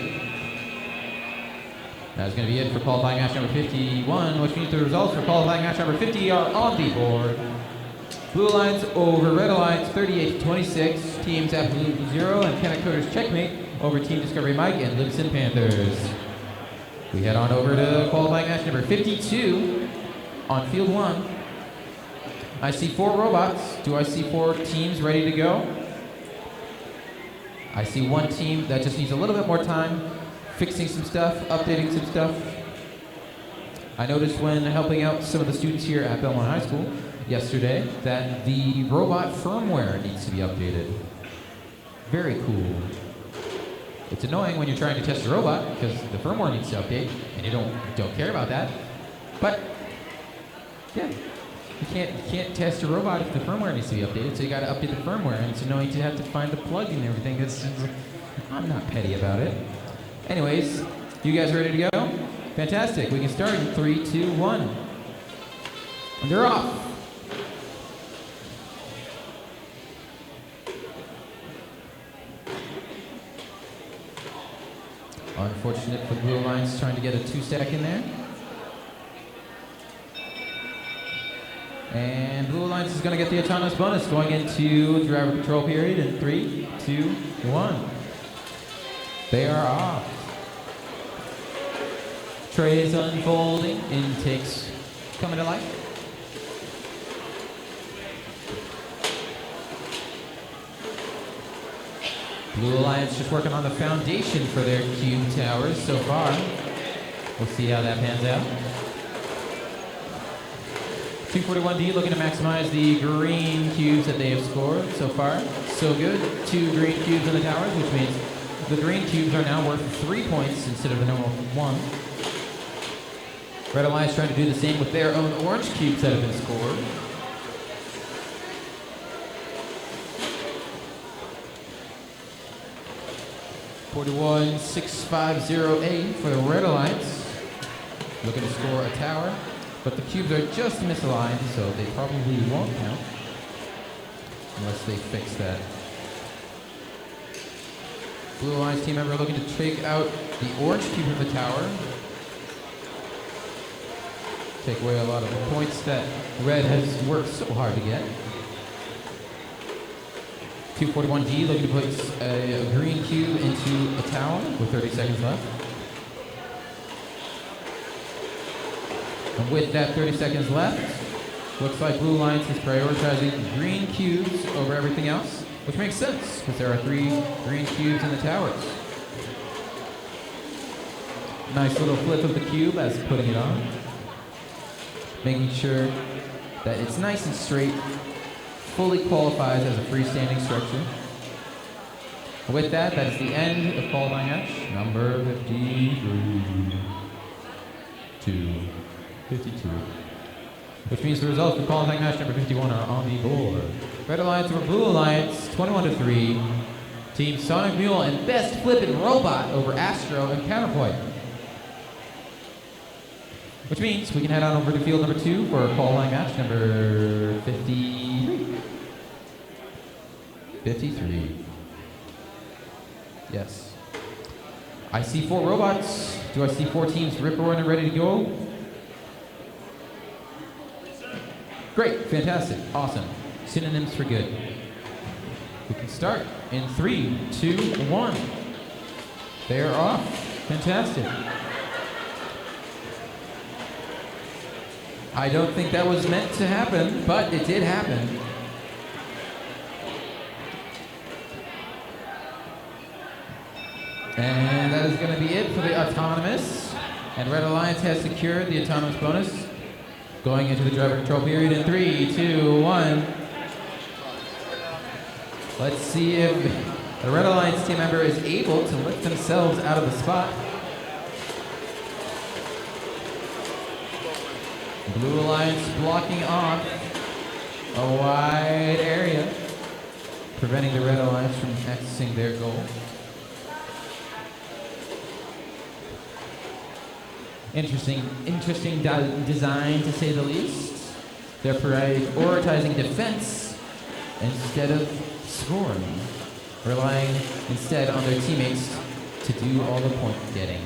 That's going to be it for qualifying match number 51, which means the results for qualifying match number 50 are on the board. Blue Alliance over Red Alliance 38-26. Teams Absolute Zero and Kenna Coders checkmate over Team Discovery Mike and Libsyn Panthers. We head on over to qualifying match number 52 on field 1. I see 4 robots. Do I see 4 teams ready to go? I see 1 team that just needs a little bit more time, fixing some stuff, updating some stuff. I noticed when helping out some of the students here at Belmont High School yesterday that the robot firmware needs to be updated. Very cool. It's annoying when you're trying to test a robot because the firmware needs to update and you don't care about that. But yeah, you can't test a robot if the firmware needs to be updated, so you got to update the firmware, and it's annoying to have to find the plug and everything. I'm not petty about it. Anyways, you guys ready to go? Fantastic. We can start in 3, 2, 1. And they're off. Unfortunate for Blue Alliance trying to get a 2-stack in there. And Blue Alliance is going to get the autonomous bonus going into driver control period in 3, 2, 1. They are off. Trays unfolding, intakes coming to life. Blue Alliance just working on the foundation for their cube towers so far. We'll see how that pans out. 241D looking to maximize the green cubes that they have scored so far. So good. 2 green cubes in the towers, which means the green cubes are now worth 3 points instead of the normal 1. Red Alliance trying to do the same with their own orange cubes that have been scored. $41,650A for the Red Alliance. Looking to score a tower, but the cubes are just misaligned, so they probably won't count unless they fix that. Blue Alliance team member looking to take out the orange cube of the tower. Take away a lot of the points that Red has worked so hard to get. 241G looking to put a green cube into a tower with 30 seconds left. And with that 30 seconds left, looks like Blue Alliance is prioritizing green cubes over everything else, which makes sense because there are 3 green cubes in the towers. Nice little flip of the cube as putting it on. Making sure that it's nice and straight, fully qualifies as a freestanding structure. With that, that is the end of qualifying match number 52. Which means the results of qualifying match number 51 are on the board. Red Alliance over Blue Alliance, 21-3. Team Sonic Mule and Best Flippin' Robot over Astro and Counterpoint. Which means we can head on over to field number 2 for qualifying match number 53. Yes. I see 4 robots. Do I see 4 teams rip-roaring and ready to go? Great, fantastic, awesome. Synonyms for good. We can start in 3, 2, 1. They are off. Fantastic. I don't think that was meant to happen, but it did happen. And that is going to be it for the autonomous. And Red Alliance has secured the autonomous bonus. Going into the driver control period in 3, 2, 1. Let's see if the Red Alliance team member is able to lift themselves out of the spot. Blue Alliance blocking off a wide area, preventing the Red Alliance from accessing their goal. Interesting design to say the least. They're prioritizing defense instead of scoring, relying instead on their teammates to do all the point getting.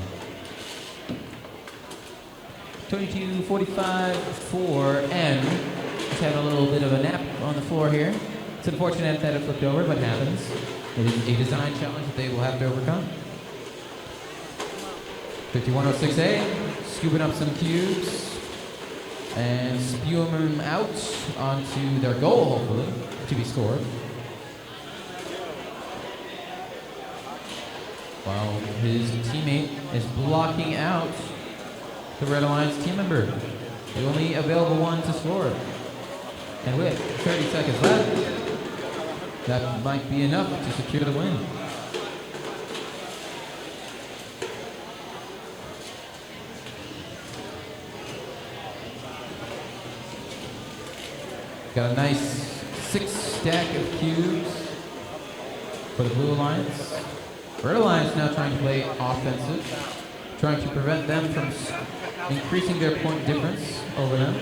22-45 for N. just having a little bit of a nap on the floor here. It's unfortunate that it flipped over, but it happens. It is a design challenge that they will have to overcome. 5106A, scooping up some cubes and spewing them out onto their goal, hopefully, to be scored. While his teammate is blocking out the Red Alliance team member. The only available one to score. And with 30 seconds left, that might be enough to secure the win. Got a nice 6 stack of cubes for the Blue Alliance. Red Alliance now trying to play offensive, trying to prevent them from increasing their point difference over them.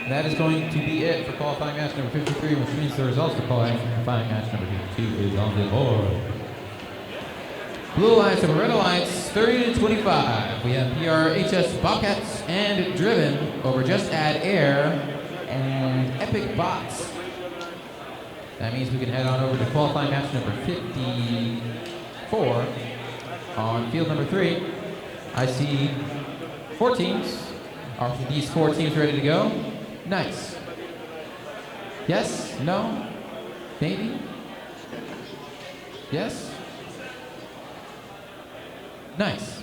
That is going to be it for qualifying match number 53, which means the results for qualifying match number 52 is on the board. Blue Alliance and Red Alliance, 30-25. We have PRHS Bobcats and Driven over Just Add Air and Epic Bots. That means we can head on over to qualifying match number 54 on field number 3. I see 4 teams. Are these 4 teams ready to go? Nice. Yes? No? Maybe? Yes? Nice.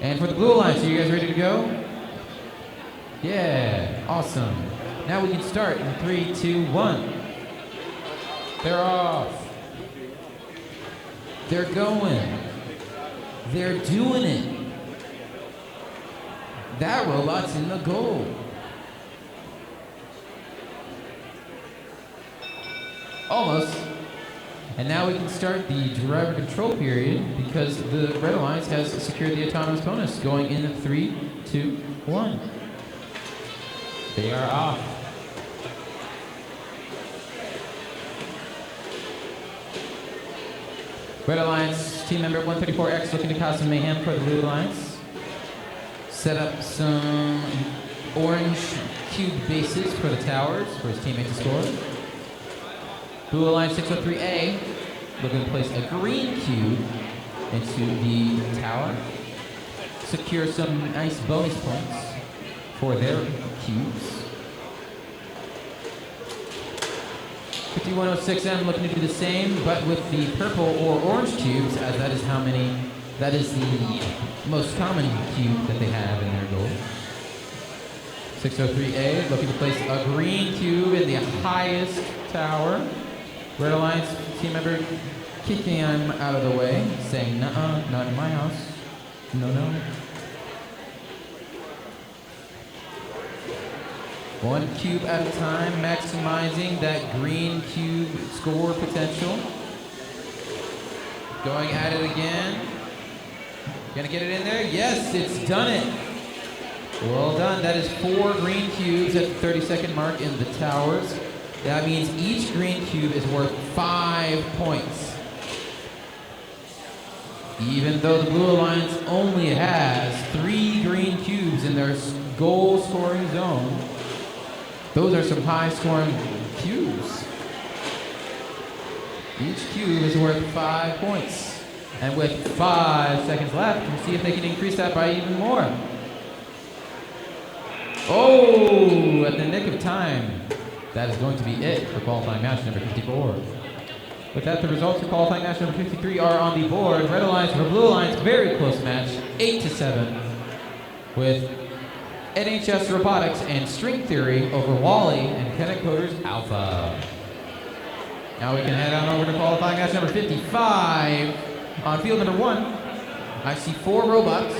And for the Blue Alliance, are you guys ready to go? Yeah, awesome. Now we can start in 3, 2, 1. They're off. They're going. They're doing it. That robot's in the goal. Almost. And now we can start the driver control period because the Red Alliance has secured the autonomous bonus going in 3, 2, 1. They are off. Red Alliance team member 134X looking to cause some mayhem for the Blue Alliance. Set up some orange cube bases for the towers for his teammate to score. Blue Alliance 603A looking to place a green cube into the tower. Secure some nice bonus points for their cubes. 5106M looking to do the same, but with the purple or orange cubes, as that is how many, that is the most common cube that they have in their goal. 603A looking to place a green cube in the highest tower. Red Alliance team member kicking him out of the way, saying, "Nuh-uh, not in my house. No, no." One cube at a time, maximizing that green cube score potential. Going at it again. Gonna get it in there? Yes, it's done it. Well done. That is 4 green cubes at the 30-second mark in the towers. That means each green cube is worth 5 points. Even though the Blue Alliance only has 3 green cubes in their goal scoring zone, those are some high scoring cubes. Each cube is worth 5 points. And with 5 seconds left, we'll see if they can increase that by even more. Oh, at the nick of time. That is going to be it for qualifying match number 54. With that, the results for qualifying match number 53 are on the board. Red Alliance over Blue Alliance, very close match, 8-7, with NHS Robotics and String Theory over Wally and Kinetic Coders Alpha. Now we can head on over to qualifying match number 55. On field number 1, I see 4 robots.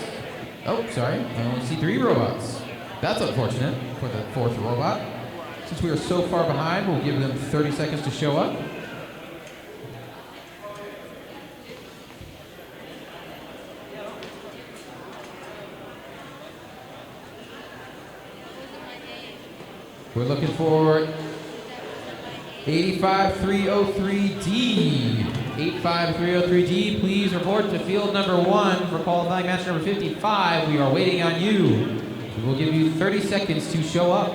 Oh, sorry, I only see 3 robots. That's unfortunate for the 4th robot. Since we are so far behind, we'll give them 30 seconds to show up. We're looking for 85303D. 85303D, please report to field number 1 for qualifying match number 55. We are waiting on you. We will give you 30 seconds to show up.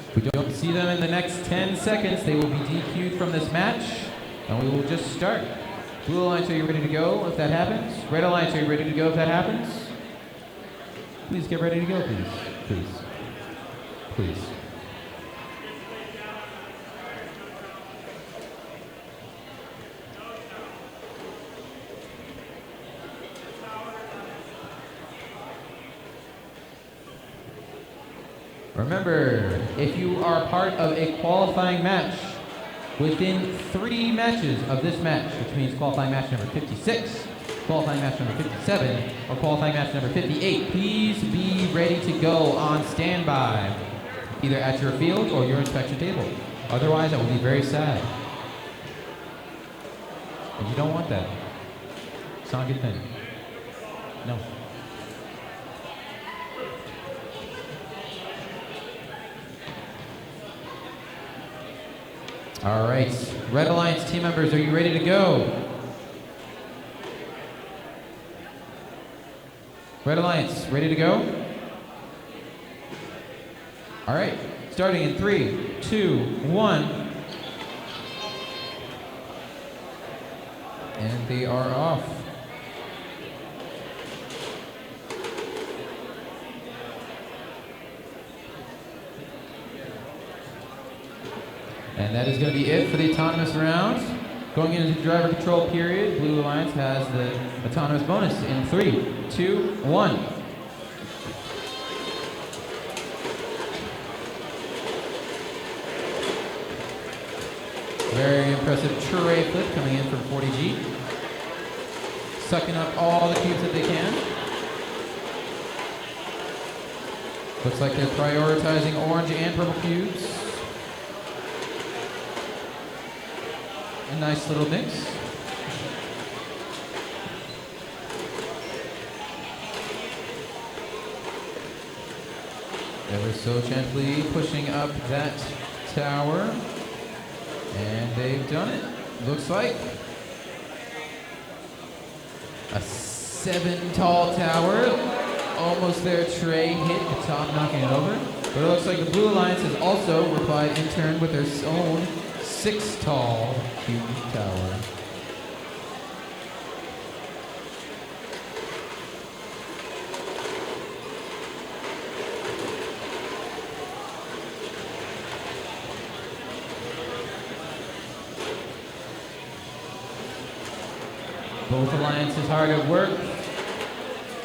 If we don't see them in the next 10 seconds, they will be DQ'd from this match, and we will just start. Blue Alliance, are you ready to go if that happens? Red Alliance, are you ready to go if that happens? Please get ready to go, please. Please. Please. Remember, if you are part of a qualifying match within 3 matches of this match, which means qualifying match number 56, qualifying match number 57, or qualifying match number 58, please be ready to go on standby, either at your field or your inspection table. Otherwise, I will be very sad. And you don't want that. It's not a good thing. No. All right, Red Alliance team members, are you ready to go? Red Alliance, ready to go? All right, starting in 3, 2, 1. And they are off. And that is going to be it for the autonomous round. Going into the driver control period, Blue Alliance has the autonomous bonus in 3, 2, 1. Very impressive tray flip coming in from 40G. Sucking up all the cubes that they can. Looks like they're prioritizing orange and purple cubes. A nice little mix. Ever so gently pushing up that tower. And they've done it. Looks like a 7 tall tower. Almost there, Trey hit the top, knocking it over. But it looks like the Blue Alliance has also replied in turn with their own 6 tall cube tower. Both alliances hard at work,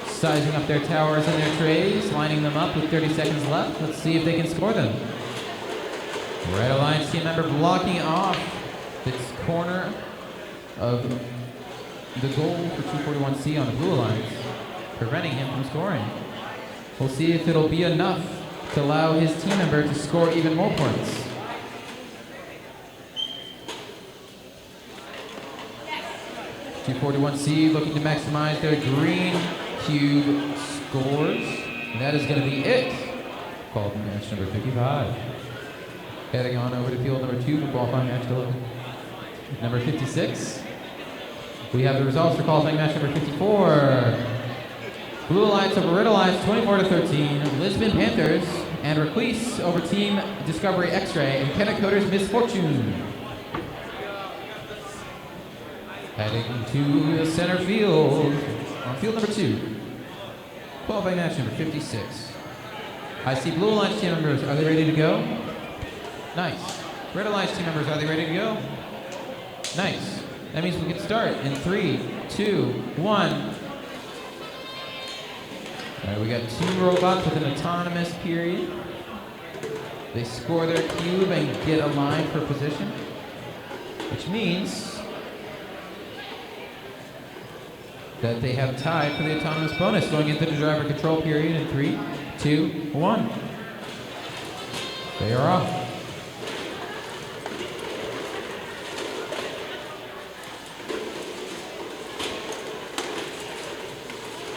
sizing up their towers and their trays, lining them up with 30 seconds left. Let's see if they can score them. Red Alliance team member blocking off this corner of the goal for 241C on the Blue Alliance, preventing him from scoring. We'll see if it'll be enough to allow his team member to score even more points. .241C looking to maximize their green cube scores. And that is going to be it. Called match number 55. Heading on over to field number 2 for qualifying match 11. Number 56. We have the results for qualifying match number 54. Blue Alliance over Red Alliance 24-13. Lisbon Panthers and Requise over Team Discovery X-Ray and Kennecoder's Misfortune. Heading to the center field on field number 2. Qualifying match number 56. I see Blue Alliance team members. Are they ready to go? Nice. Red Alliance team members. Are they ready to go? Nice. That means we can start in 3, 2, 1. All right, we got 2 robots with an autonomous period. They score their cube and get aligned for position, which means that they have tied for the autonomous bonus going into the driver control period in 3, 2, 1. They are off.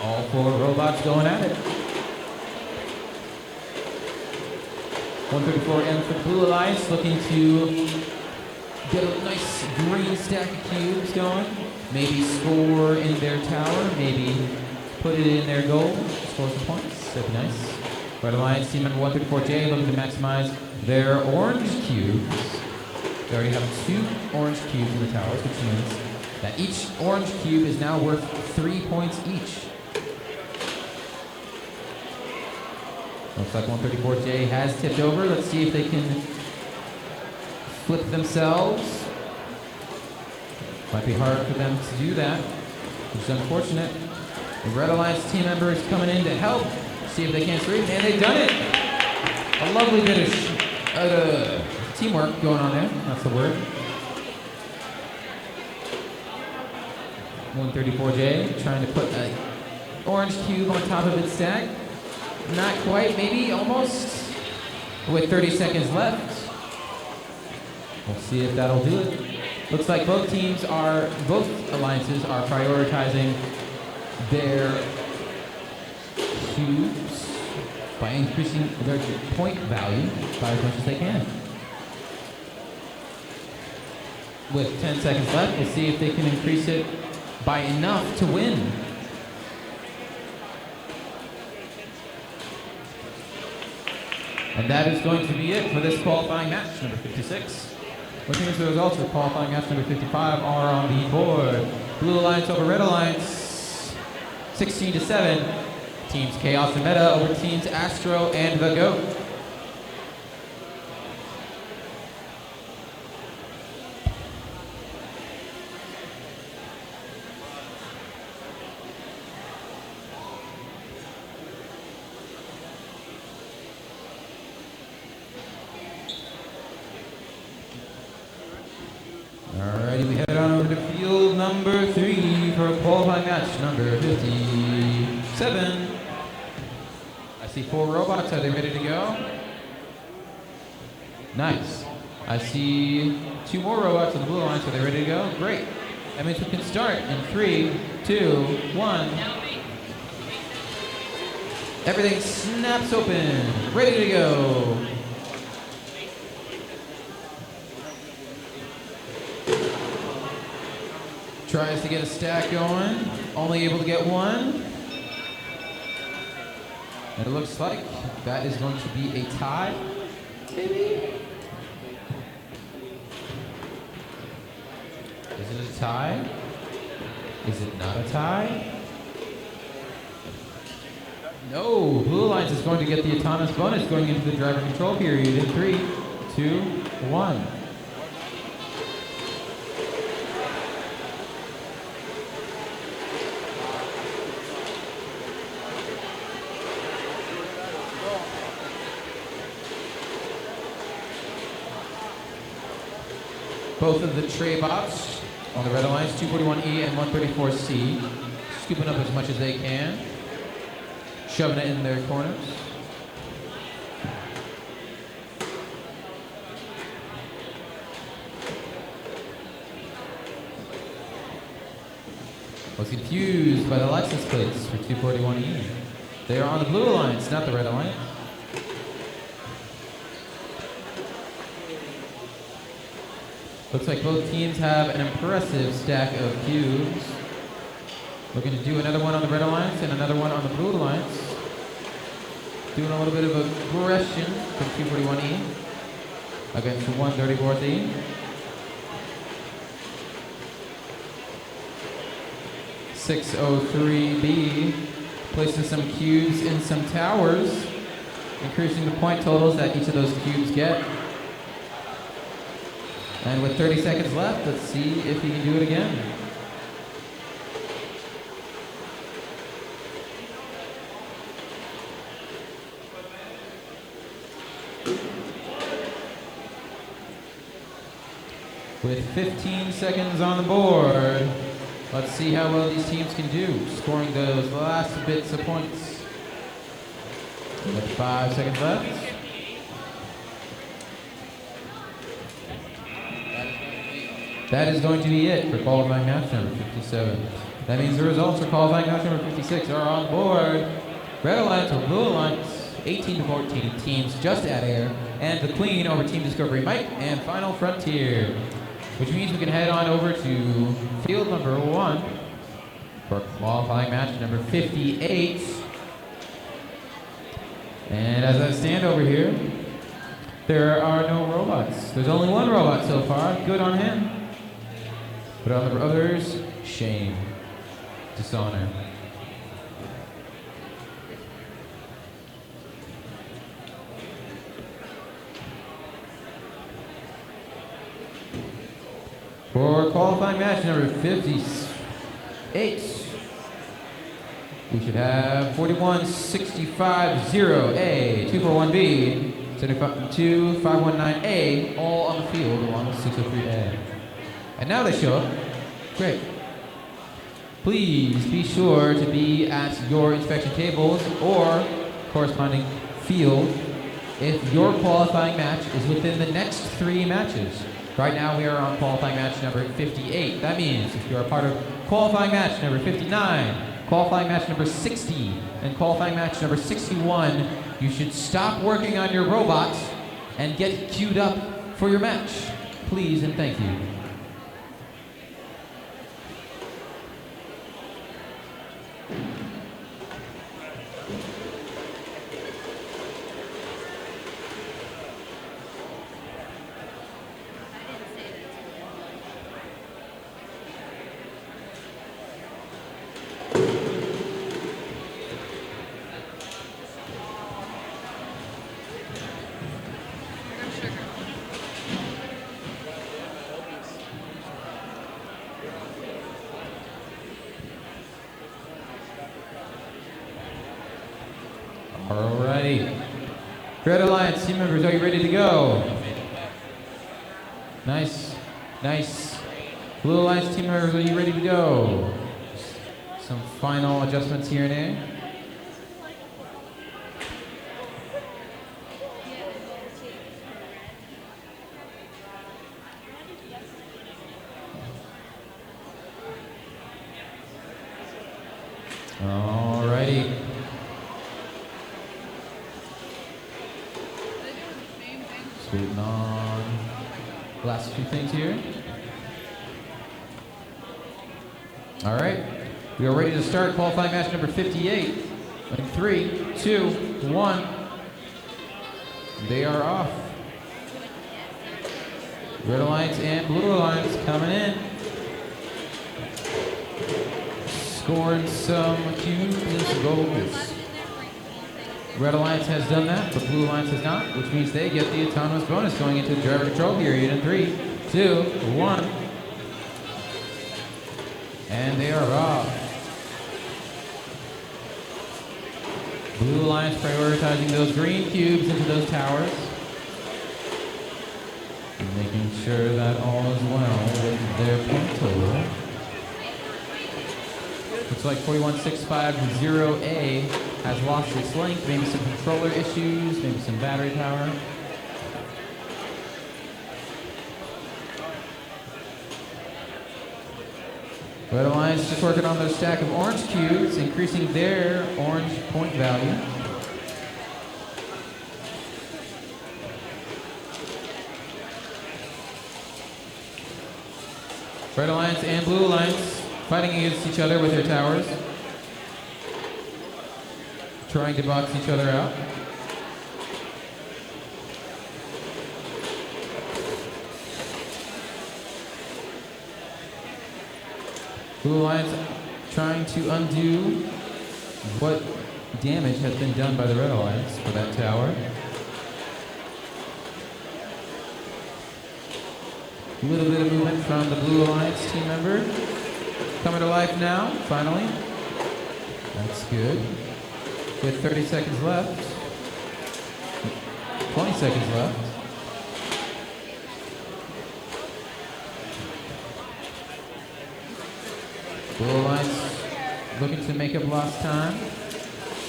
All 4 robots going at it. 134 ends for the Blue Alliance, looking to get a nice green stack of cubes going. Maybe score in their tower, maybe put it in their goal, score some points. That'd be nice. Red Alliance team member 134J looking to maximize their orange cubes. They already have 2 orange cubes in the towers, which means that each orange cube is now worth 3 points each. Looks like 134J has tipped over. Let's see if they can flip themselves. Might be hard for them to do that, which is unfortunate. The Red Alliance team member is coming in to help. See if they can't sweep, and they've done it! A lovely bit of teamwork going on there. That's the word. 134J trying to put an orange cube on top of its stack. Not quite, maybe, almost. With 30 seconds left. We'll see if that'll do it. Looks like both alliances are prioritizing their cubes by increasing their point value by as much as they can. With 10 seconds left, we'll see if they can increase it by enough to win. And that is going to be it for this qualifying match, number 56. Looking into the results for qualifying match number 55 are on the board. Blue Alliance over Red Alliance, 16-7. Teams Chaos and Meta over teams Astro and the Goat. Alrighty, we head on over to field number 3 for qualifying match number 57. I see 4 robots. Are they ready to go? Nice. I see 2 more robots on the Blue Alliance. Are they ready to go? Great. That means we can start in 3, 2, 1. Everything snaps open. Ready to go. Tries to get a stack going. Only able to get 1. And it looks like that is going to be a tie. Maybe? Is it a tie? Is it not a tie? No, Blue Alliance is going to get the autonomous bonus going into the driver control period in 3, 2, 1. Both of the tray bots on the Red Alliance, 241E and 134C, scooping up as much as they can, shoving it in their corners. Was confused by the license plates for 241E. They are on the Blue Alliance, not the Red Alliance. Looks like both teams have an impressive stack of cubes. Looking to do another one on the Red Alliance and another one on the Blue Alliance. Doing a little bit of aggression from 241E against the 134E. .603B, placing some cubes in some towers, increasing the point totals that each of those cubes get. And with 30 seconds left, let's see if he can do it again. With 15 seconds on the board, let's see how well these teams can do, scoring those last bits of points. With 5 seconds left. That is going to be it for qualifying match number 57. That means the results for qualifying match number 56 are on board. Red Alliance or Blue Alliance. 18 to 14 teams just at air, and the Queen over Team Discovery Mike, and Final Frontier. Which means we can head on over to field number 1 for qualifying match number 58. And as I stand over here, there are no robots. There's only one robot so far. Good on him. But on the others, shame, dishonor. For qualifying match number 58, we should have 41650A, 241B, 72519A, all on the field along with 603A. And now they show up. Great. Please be sure to be at your inspection tables or corresponding field if your qualifying match is within the next 3 matches. Right now we are on qualifying match number 58. That means if you're a part of qualifying match number 59, qualifying match number 60, and qualifying match number 61, you should stop working on your robots and get queued up for your match. Please and thank you. Alrighty. Red Alliance team members, are you ready to go? Nice, nice. Blue Alliance team members, are you ready to go? Some final adjustments here and there. Alrighty. Waiting on the last few things here. All right, we are ready to start qualifying match number 58. In 3, 2, 1. They are off. Red Alliance and Blue Alliance coming in. Scoring some cubes and some goals. Red Alliance has done that, but Blue Alliance has not, which means they get the autonomous bonus going into the driver control period in 3, 2, 1. And they are off. Blue Alliance prioritizing those green cubes into those towers. And making sure that all is well with their point total. Looks like 41650A has lost its length, maybe some controller issues, maybe some battery power. Red Alliance just working on their stack of orange cubes, increasing their orange point value. Red Alliance and Blue Alliance fighting against each other with their towers. Trying to box each other out. Blue Alliance trying to undo what damage has been done by the Red Alliance for that tower. A little bit of movement from the Blue Alliance team member. Coming to life now, finally. That's good. With 30 seconds left. 20 seconds left. Blue Alliance looking to make up lost time.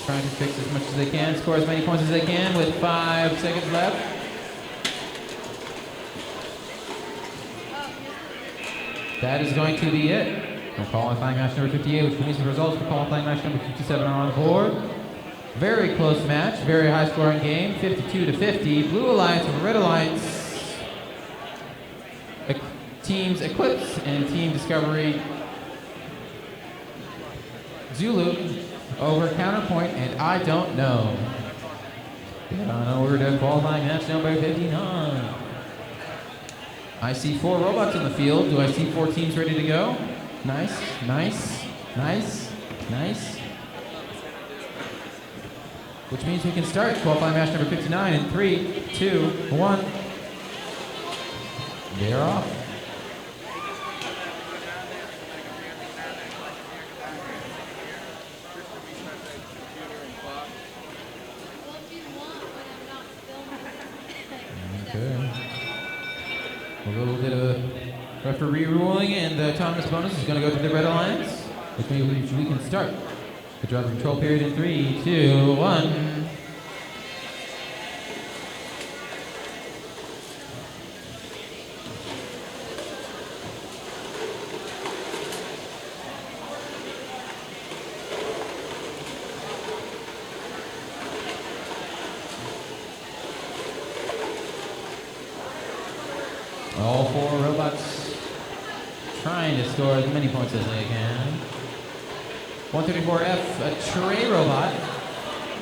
Trying to fix as much as they can, score as many points as they can with 5 seconds left. That is going to be it for qualifying match number 58, which means the results for qualifying match number 57 are on board. Very close match, very high scoring game, 52 to 50. Blue Alliance over Red Alliance. Teams Eclipse and Team Discovery Zulu over Counterpoint, and I don't know. Get on over to qualifying match number 59. I see 4 robots in the field. Do I see 4 teams ready to go? Nice, nice, nice, nice. Which means we can start qualifying match number 59 in 3, 2, 1. They're off. Okay. A little bit of referee ruling, and the autonomous bonus is going to go to the Red Alliance, which means we can start the driver control period in 3, 2, 1. All 4 robots trying to score as many points as they can. 134F, a tray robot,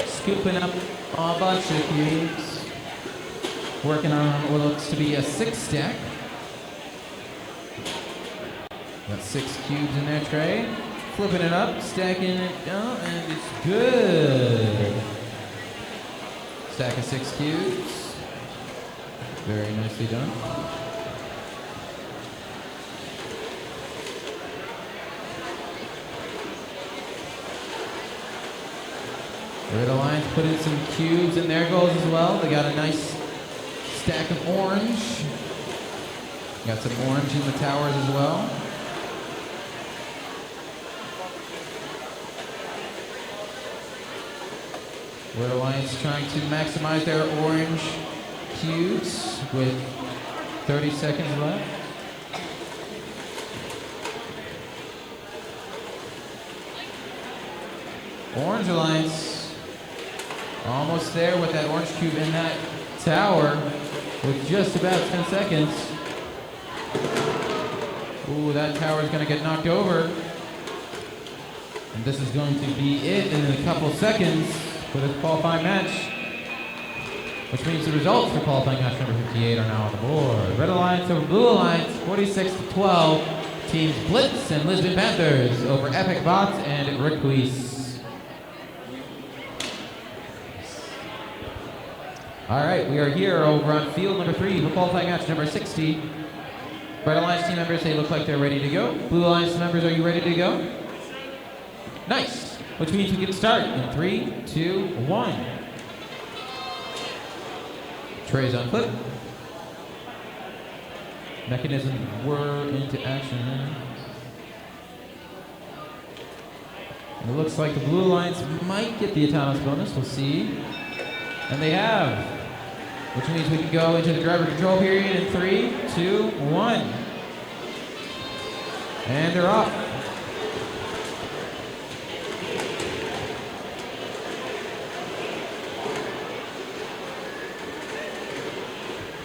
scooping up a bunch of cubes. Working on what looks to be a 6 stack. Got 6 cubes in their tray. Flipping it up, stacking it down, and it's good. Stack of 6 cubes. Very nicely done. Red Alliance put in some cubes in their goals as well. They got a nice stack of orange. Got some orange in the towers as well. Red Alliance trying to maximize their orange cubes with 30 seconds left. Orange Alliance almost there with that orange cube in that tower with just about 10 seconds. Ooh, that tower is going to get knocked over. And this is going to be it in a couple seconds for this qualifying match. Which means the results for qualifying match number 58 are now on the board. Red Alliance over Blue Alliance, 46 to 12. Teams Blitz and Lisbon Panthers over Epic Bots and Requise. All right, we are here over on field number 3 for qualifying match number 60. Red Alliance team members, they look like they're ready to go. Blue Alliance members, are you ready to go? Nice, which means we can start in 3, 2, 1. Trays on clip. Mechanisms were into action. And it looks like the Blue Alliance might get the autonomous bonus, we'll see. And they have. Which means we can go into the driver control period in 3, 2, 1. And they're off.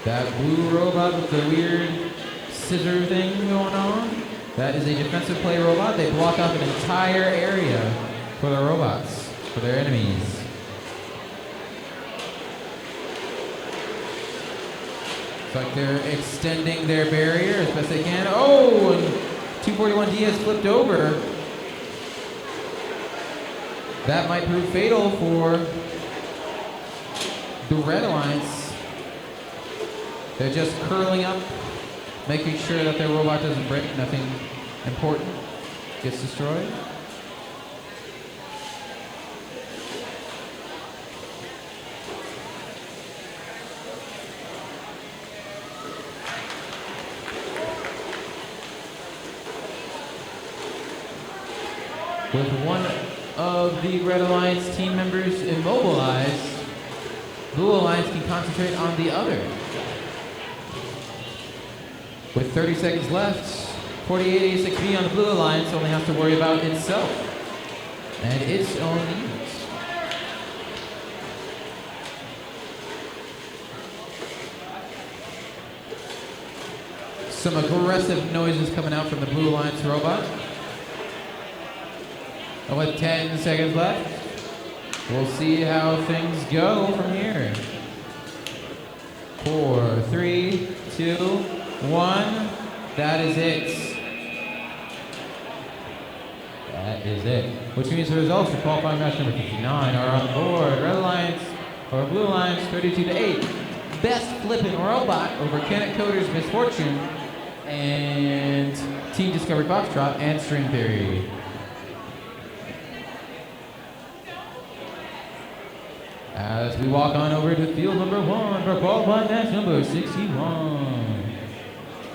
That blue robot with the weird scissor thing going on, that is a defensive play robot. They block off an entire area for the robots, for their enemies. It's like they're extending their barrier as best they can. Oh, and 241D has flipped over. That might prove fatal for the Red Alliance. They're just curling up, making sure that their robot doesn't break. Nothing important gets destroyed. With one of the Red Alliance team members immobilized, Blue Alliance can concentrate on the other. With 30 seconds left, 4886B on the Blue Alliance only has to worry about itself and its own needs. Some aggressive noises coming out from the Blue Alliance robot. And with 10 seconds left, we'll see how things go from here. 4, 3, 2, 1. That is it. That is it. Which means the results for qualifying match number 59 are on the board. Red Alliance, or Blue Alliance, 32-8. Best flipping robot over Kenneth Coder's Misfortune and Team Discovery Foxtrot and String Theory. As we walk on over to field number 1 for qualifying match number 61.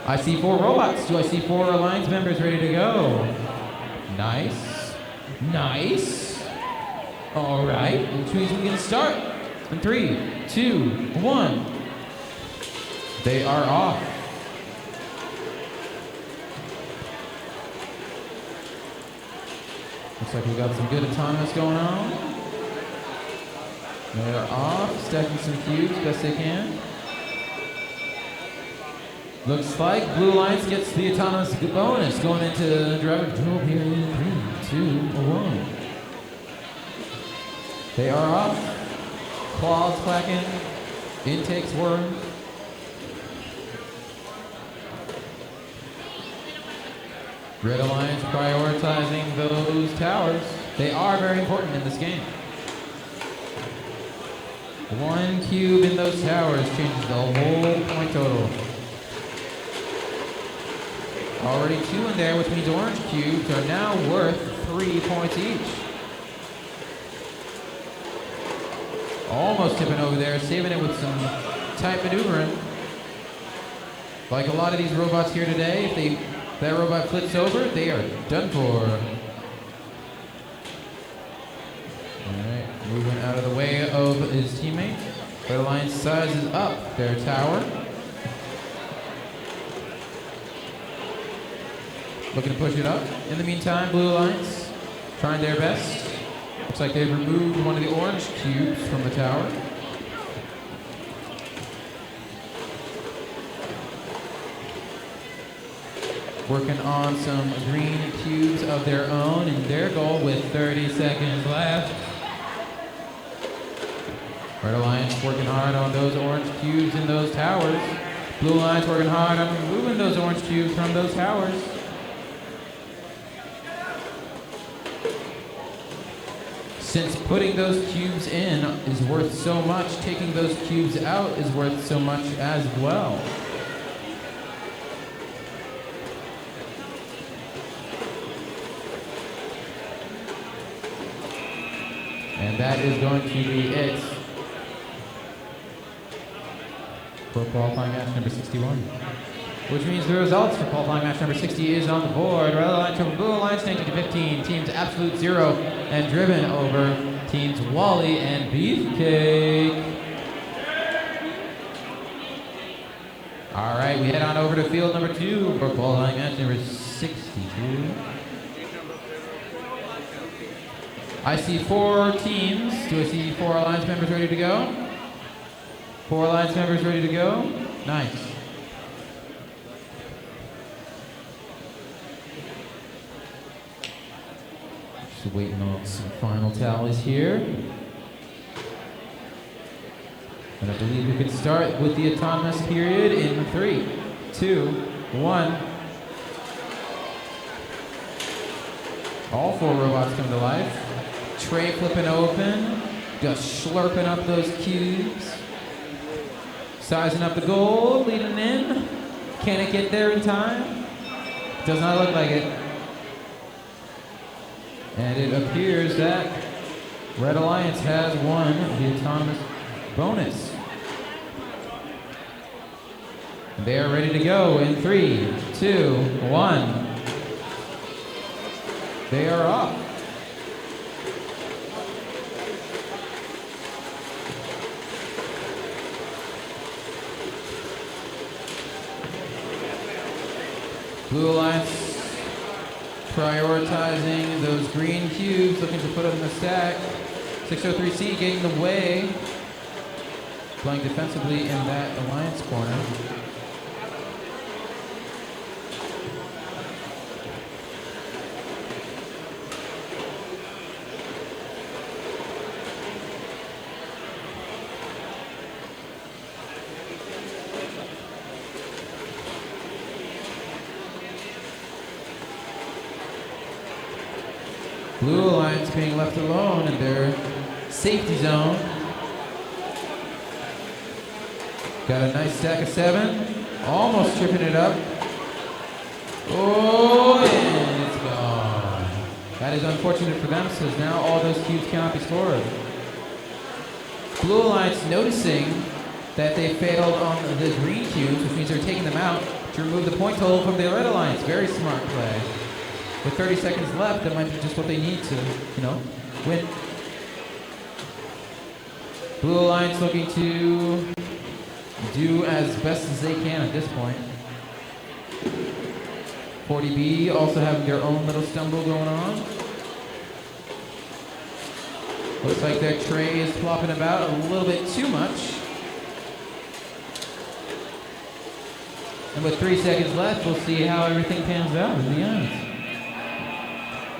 I see 4 robots. Do I see 4 Alliance members ready to go? Nice. Nice. All right, which means we can start in 3, 2, 1. They are off. Looks like we got some good autonomous going on. They are off, stacking some cubes best they can. Looks like Blue Alliance gets the autonomous bonus going into driver control here in 3, 2, 1. They are off. Claws clacking. Intakes whirring. Red Alliance prioritizing those towers. They are very important in this game. 1 cube in those towers changes the whole point total. Already 2 in there, which means orange cubes are now worth 3 points each. Almost tipping over there, saving it with some tight maneuvering. Like a lot of these robots here today, if that robot flips over, they are done for. Alright, moving out of the way of his teammate. Red Alliance sizes up their tower. Looking to push it up. In the meantime, Blue Alliance trying their best. Looks like they've removed one of the orange cubes from the tower. Working on some green cubes of their own in their goal with 30 seconds left. Red Alliance working hard on those orange cubes in those towers. Blue Alliance working hard on removing those orange cubes from those towers. Since putting those cubes in is worth so much, taking those cubes out is worth so much as well. And that is going to be it for qualifying match number 61. Which means the results for qualifying match number 60 is on the board. Red Alliance over Blue Alliance 19-15. Teams Absolute Zero and Driven over teams Wally and Beefcake. All right, we head on over to field number 2 for qualifying match number 62. I see 4 teams. Do I see 4 Alliance members ready to go? 4 Alliance members ready to go? Nice. Just waiting on some final tallies here. And I believe we can start with the autonomous period in 3, 2, 1. All 4 robots come to life. Tray flipping open, just slurping up those cubes. Sizing up the goal, leading in. Can it get there in time? Does not look like it. And it appears that Red Alliance has won the autonomous bonus. They are ready to go in 3, 2, 1. They are off. Blue Alliance prioritizing those green cubes, looking to put them in the stack. 603C getting the way, playing defensively in that Alliance corner. Blue Alliance being left alone in their safety zone. Got a nice stack of 7. Almost tripping it up. Oh, and it's gone. That is unfortunate for them, since now all those cubes cannot be scored. Blue Alliance noticing that they failed on the green cubes, which means they're taking them out to remove the point total from the Red Alliance. Very smart play. With 30 seconds left, that might be just what they need to, win. Blue Alliance looking to do as best as they can at this point. 40B also having their own little stumble going on. Looks like their tray is flopping about a little bit too much. And with 3 seconds left, we'll see how everything pans out in the end.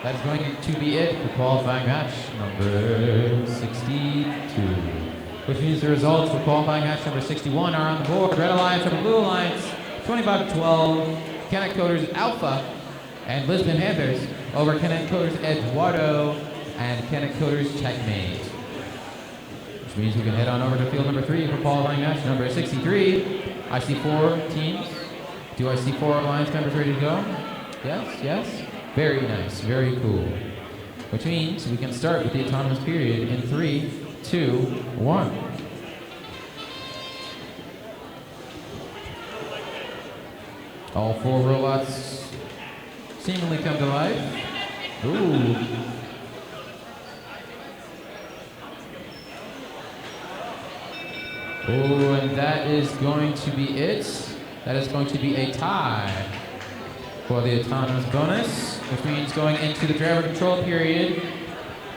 That is going to be it for qualifying match number 62. Which means the results for qualifying match number 61 are on the board. Red Alliance over Blue Alliance, 25-12. Canet Coders Alpha and Lisbon Panthers over Canet Coders Eduardo and Canet Coders Checkmate. Which means we can head on over to field number 3 for qualifying match number 63. I see 4 teams. Do I see 4 Alliance members ready to go? Yes, yes. Very nice, very cool. Which means we can start with the autonomous period in 3, 2, 1. All 4 robots seemingly come to life. Ooh. Oh, and that is going to be it. That is going to be a tie for the autonomous bonus, which means going into the driver control period,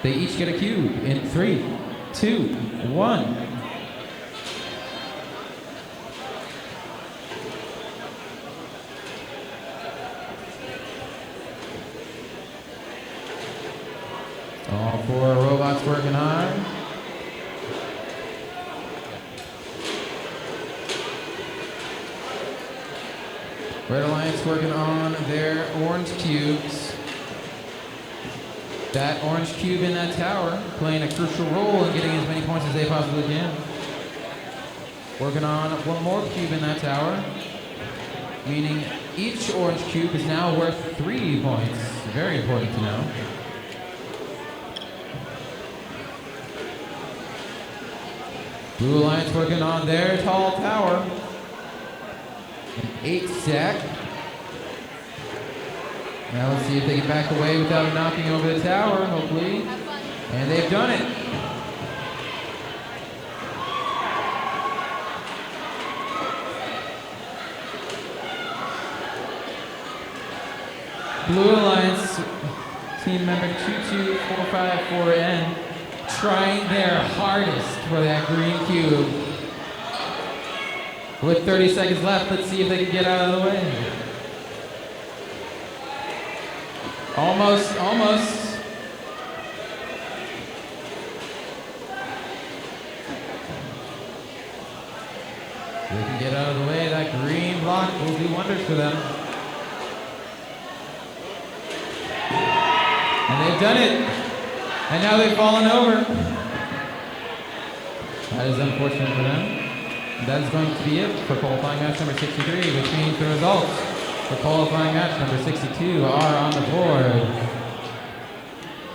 they each get a cube in 3, 2, 1. All 4 robots working hard. Red Alliance working on their orange cubes. That orange cube in that tower playing a crucial role in getting as many points as they possibly can. Working on one more cube in that tower, meaning each orange cube is now worth 3 points. Very important to know. Blue Alliance working on their tall tower. An 8 stack. Now let's see if they can back away without knocking over the tower, hopefully. And they've done it. Blue Alliance team member 22454N trying their hardest for that green cube. With 30 seconds left, let's see if they can get out of the way. Almost, almost. If they can get out of the way, that green block will do wonders for them. And they've done it. And now they've fallen over. That is unfortunate for them. That is going to be it for qualifying match number 63, which means the results for qualifying match number 62 are on the board.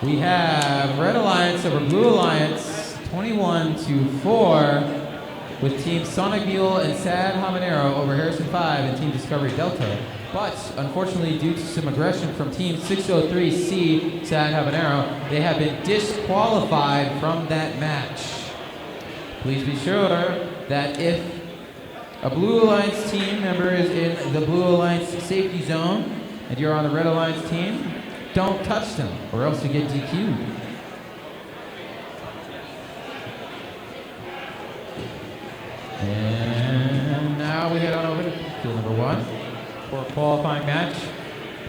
We have Red Alliance over Blue Alliance, 21-4, with Team Sonic Mule and Sad Habanero over Harrison 5 and Team Discovery Delta. But unfortunately, due to some aggression from Team 603C, Sad Habanero, they have been disqualified from that match. Please be sure that if a Blue Alliance team member is in the Blue Alliance safety zone and you're on the Red Alliance team, don't touch them or else you get DQ'd. And now we head on over to field number 1 for a qualifying match.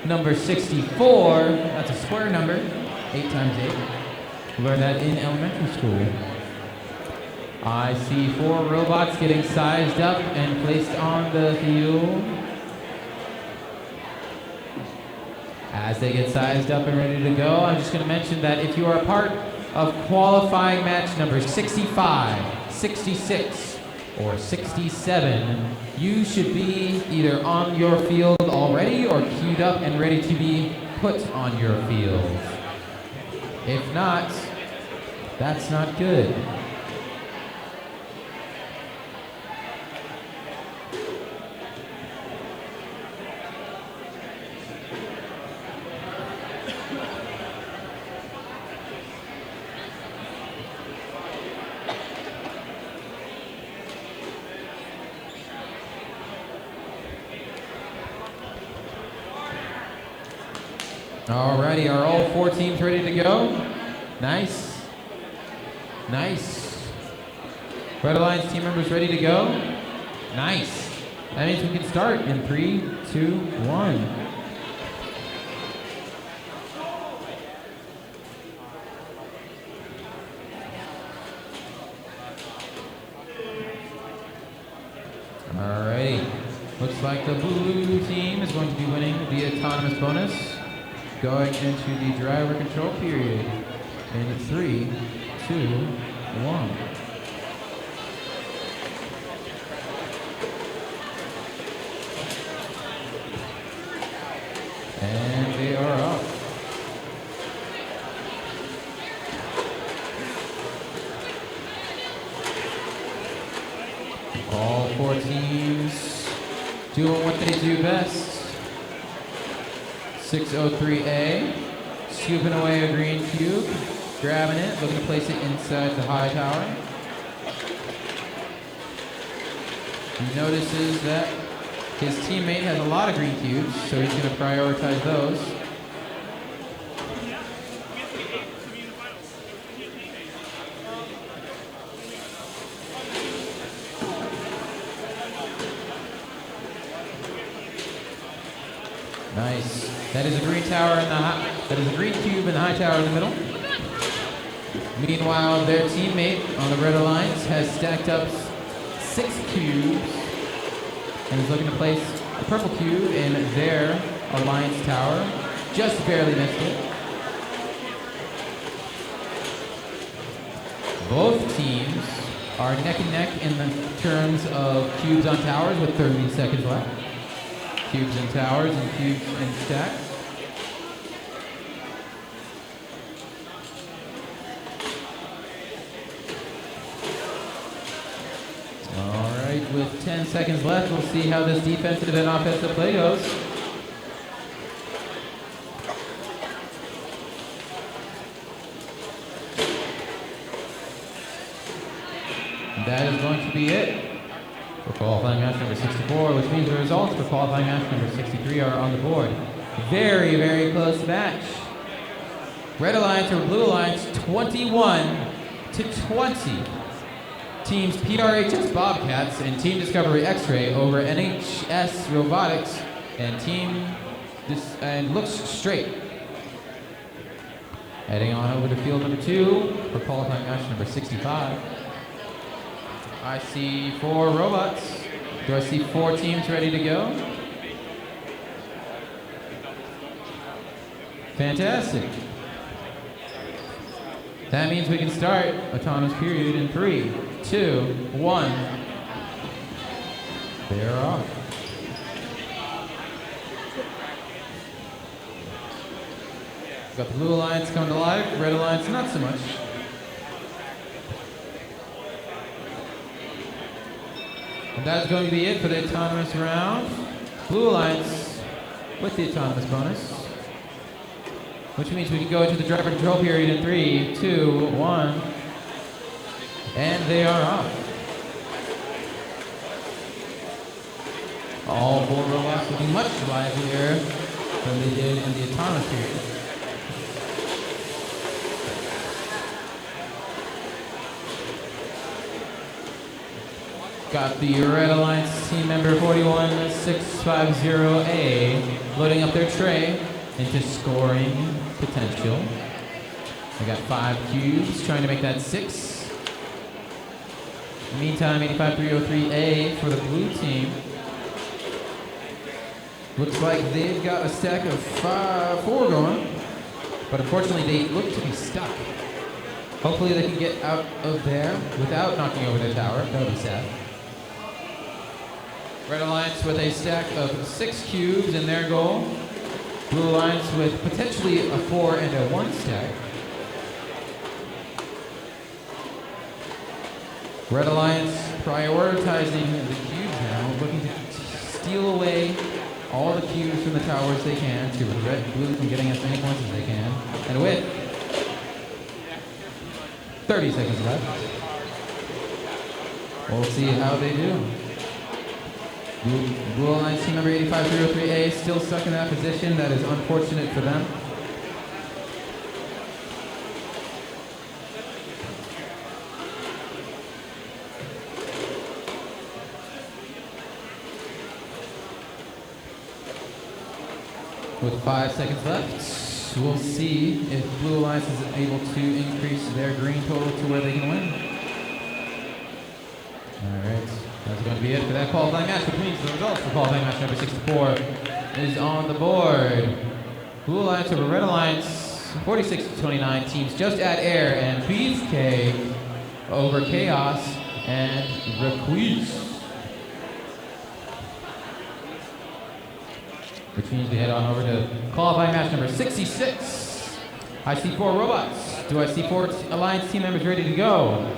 Number 64, that's a square number, 8 times 8. Learned that in elementary school. I see 4 robots getting sized up and placed on the field. As they get sized up and ready to go, I'm just going to mention that if you are a part of qualifying match number 65, 66, or 67, you should be either on your field already or queued up and ready to be put on your field. If not, that's not good. Alrighty, are all 4 teams ready to go? Nice. Nice. Red Alliance team members ready to go? Nice. That means we can start in 3, 2, 1. Alrighty. Looks like the blue team is going to be winning the autonomous bonus. Going into the driver control period in 3, 2, 1. And they are up. All 4 teams doing what they do best. 603A, scooping away a green cube, grabbing it, looking to place it inside the high tower. He notices that his teammate has a lot of green cubes, so he's going to prioritize those. Nice. That is a green tower in the that is a green cube in the high tower in the middle. Meanwhile, their teammate on the Red Alliance has stacked up 6 cubes and is looking to place a purple cube in their Alliance tower. Just barely missed it. Both teams are neck and neck in the terms of cubes on towers with 30 seconds left. Cubes and towers and cubes and stacks. All right, with 10 seconds left, we'll see how this defensive and offensive play goes. And that is going to be it for qualifying match number 64, which means the results for qualifying match number 63 are on the board. Very, very close match. Red Alliance or Blue Alliance, 21-20. Teams PRHS Bobcats and Team Discovery X-Ray over NHS Robotics and Looks Straight. Heading on over to field number 2 for qualifying match number 65. I see 4 robots. Do I see 4 teams ready to go? Fantastic. That means we can start autonomous period in 3, 2, 1. They're off. Got the Blue Alliance coming to life, Red Alliance not so much. And that's going to be it for the autonomous round. Blue Alliance with the autonomous bonus. Which means we can go into the driver control period in 3, 2, 1. And they are off. All 4 robots looking much livelier than they did in the autonomous period. Got the Red Alliance team member 41650A loading up their tray into scoring potential. We got 5 cubes, trying to make that 6. Meantime, 85303A for the blue team. Looks like they've got a stack of 4 going, but unfortunately they look to be stuck. Hopefully they can get out of there without knocking over their tower. That would be sad. Red Alliance with a stack of 6 cubes in their goal. Blue Alliance with potentially a 4 and a 1 stack. Red Alliance prioritizing the cubes now, looking to steal away all the cubes from the towers they can to prevent Blue from getting as many points as they can. And with 30 seconds left, we'll see how they do. Blue Alliance team member 8503A still stuck in that position. That is unfortunate for them. With 5 seconds left, we'll see if Blue Alliance is able to increase their green total to where they can win. Alright, that's going to be it for that qualifying match, which means the results for qualifying match number 64 is on the board. Blue Alliance over Red Alliance, 46-29, teams just at air, and Beefcake over Chaos and Requise. Which means we head on over to qualifying match number 66. I see 4 robots. Do I see 4 Alliance team members ready to go?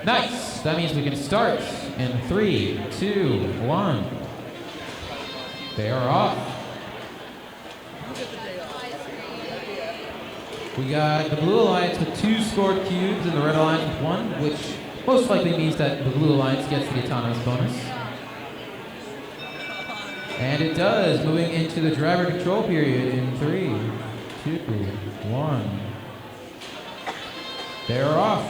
Nice. That means we can start in 3, 2, 1. They are off. We got the Blue Alliance with 2 scored cubes and the Red Alliance with 1, which most likely means that the Blue Alliance gets the autonomous bonus. And it does, moving into the driver control period in 3, 2, 1. They're off.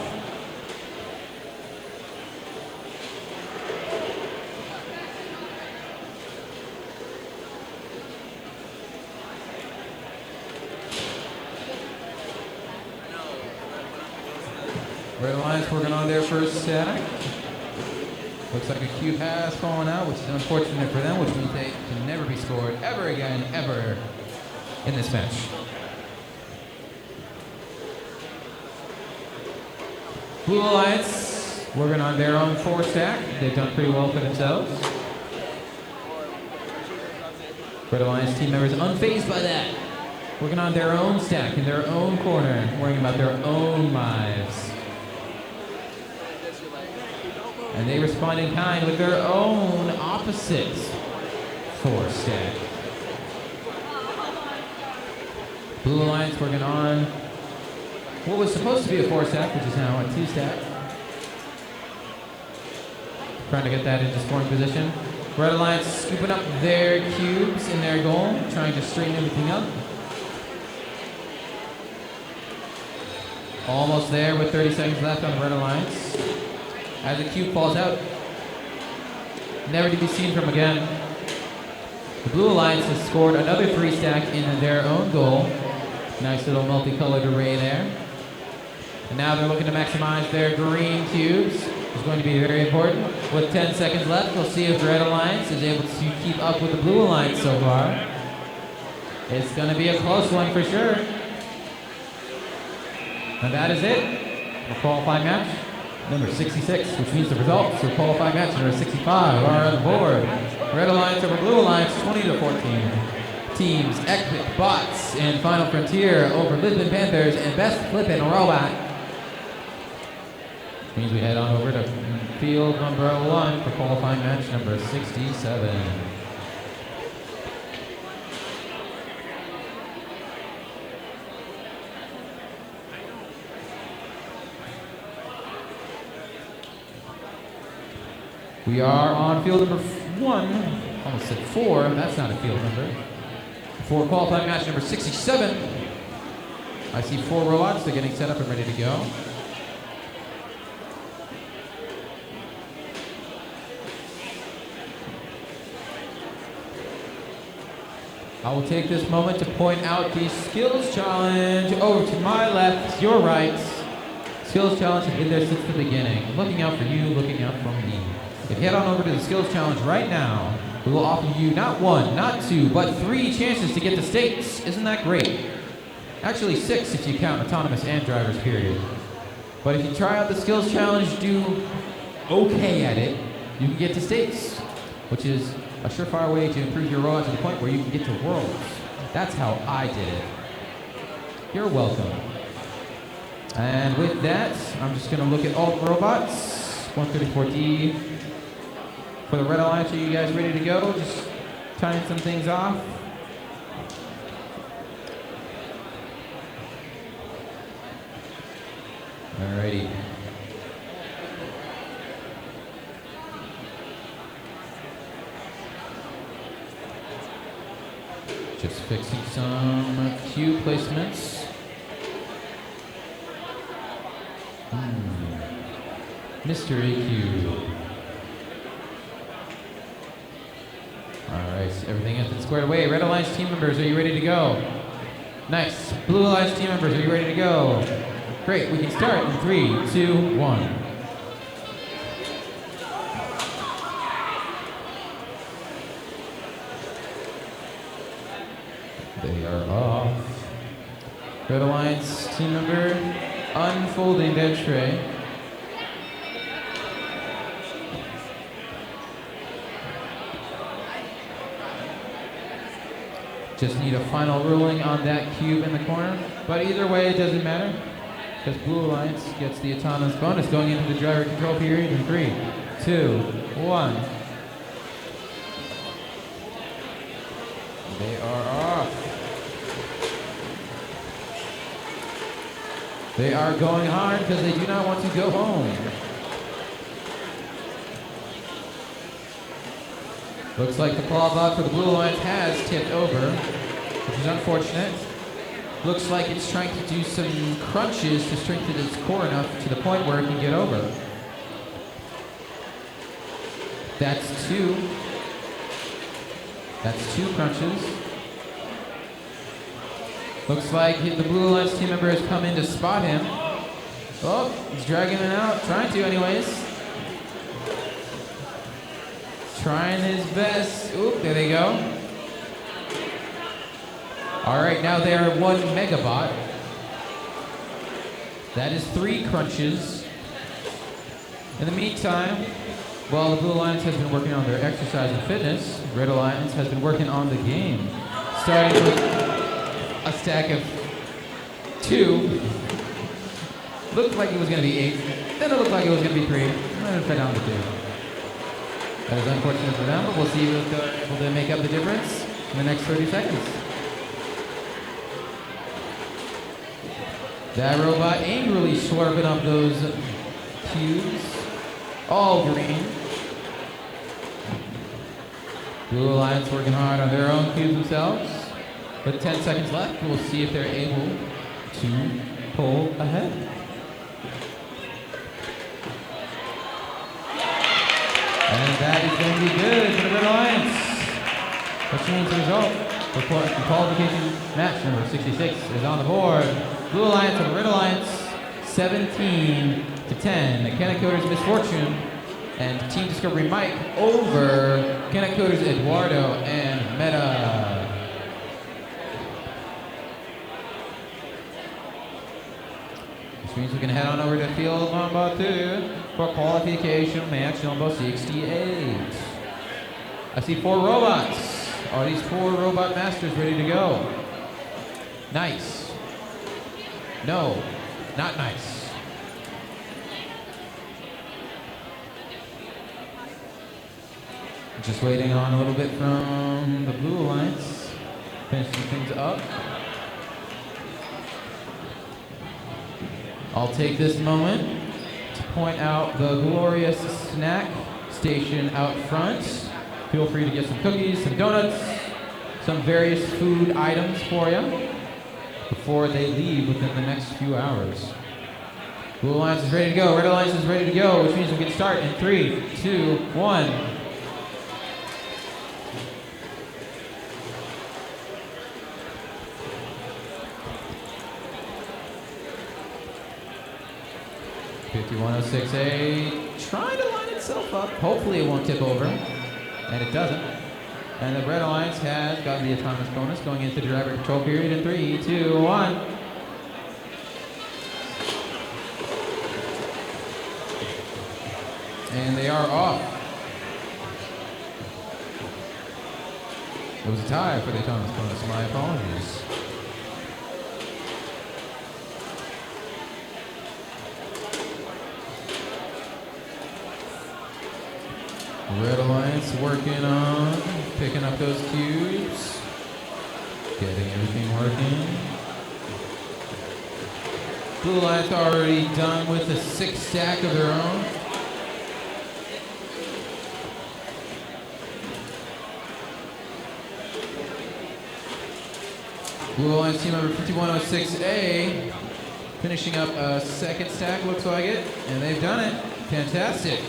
Red Alliance working on their first stack. Looks like a cube has fallen out, which is unfortunate for them, which means they can never be scored ever again, ever in this match. Blue Alliance working on their own 4 stack. They've done pretty well for themselves. Red Alliance team members unfazed by that. Working on their own stack in their own corner, worrying about their own lives. And they respond in kind with their own opposite 4 stack. Blue Alliance working on what was supposed to be a 4 stack, which is now a 2 stack. Trying to get that into scoring position. Red Alliance scooping up their cubes in their goal, trying to straighten everything up. Almost there with 30 seconds left on the Red Alliance. As the cube falls out, never to be seen from again. The Blue Alliance has scored another 3 stack in their own goal. Nice little multicolored array there. And now they're looking to maximize their green cubes. It's going to be very important. With 10 seconds left, we'll see if the Red Alliance is able to keep up with the Blue Alliance so far. It's going to be a close one for sure. And that is it for qualifying match number 66, which means the results for qualifying match number 65 are on the board. Red Alliance over Blue Alliance, 20-14. Teams Epic Bots and Final Frontier over Lisbon Panthers and Best Flippin' Robot. Which means we head on over to field number 1 for qualifying match number 67. We are on field number 1, almost said 4, that's not a field number. For qualifying match number 67, I see 4 robots, they're getting set up and ready to go. I will take this moment to point out the skills challenge over to my left, your right. Skills challenge has been there since the beginning. Looking out for you, looking out for me. If you head on over to the skills challenge right now, We will offer you not one, not two, but 3 chances to get the states. Isn't that great? Actually 6 if you count autonomous and drivers, period. But if you try out the skills challenge, do okay at it, you can get to states, which is a surefire way to improve your robot to the point where you can get to worlds. That's how I did it. You're welcome. And with that, I'm just gonna look at all the robots. 134D. For the Red Alliance, are you guys ready to go? Just tying some things off. Alrighty. Just fixing some cube placements. Mystery cube. Alright, everything has been squared away. Red Alliance team members, are you ready to go? Nice. Blue Alliance team members, are you ready to go? Great, we can start in 3, 2, 1. They are off. Red Alliance team member unfolding their tray. Just need a final ruling on that cube in the corner. But either way, it doesn't matter, because Blue Alliance gets the autonomous bonus going into the driver control period in 3, 2, 1. They are off. They are going hard because they do not want to go home. Looks like the claw block for the Blue Alliance has tipped over, which is unfortunate. Looks like it's trying to do some crunches to strengthen its core enough to the point where it can get over. That's 2. That's 2 crunches. Looks like the Blue Alliance team member has come in to spot him. Oh, he's dragging him out, trying to anyways. Trying his best. Oop, there they go. All right, now they are 1 megabot. That is 3 crunches. In the meantime, while the Blue Alliance has been working on their exercise and fitness, Red Alliance has been working on the game. Starting with a stack of 2. Looked like it was going to be 8. Then it looked like it was going to be 3. And it fell down to 2. That is unfortunate for them, but we'll see if they're able to make up the difference in the next 30 seconds. That robot angrily slurping up those cubes. All green. Blue Alliance working hard on their own cubes themselves. With 10 seconds left, we'll see if they're able to pull ahead. And that is going to be good for the Red Alliance. Which means the result for the qualification match number 66 is on the board. Blue Alliance and Red Alliance, 17-10. Canacoder's Misfortune and Team Discovery Mike over Canacoder's Eduardo and Meta. Which means we can head on over to field number 2 for qualification match number 68. I see 4 robots. Are these 4 robot masters ready to go? Nice. No, not nice. Just waiting on a little bit from the Blue Alliance. Finishing things up. I'll take this moment to point out the glorious snack station out front. Feel free to get some cookies, some donuts, some various food items for you before they leave within the next few hours. Blue Alliance is ready to go. Red Alliance is ready to go, which means we can start in 3, 2, 1. $51.06A, trying to line itself up. Hopefully it won't tip over, and it doesn't. And the Red Alliance has gotten the autonomous bonus going into driver control period in 3, 2, 1. And they are off. It was a tie for the autonomous bonus. My apologies. Red Alliance working on picking up those cubes, getting everything working. Blue Alliance already done with a 6 stack of their own. Blue Alliance team member 5106A finishing up a 2nd stack, looks like it, and they've done it. Fantastic.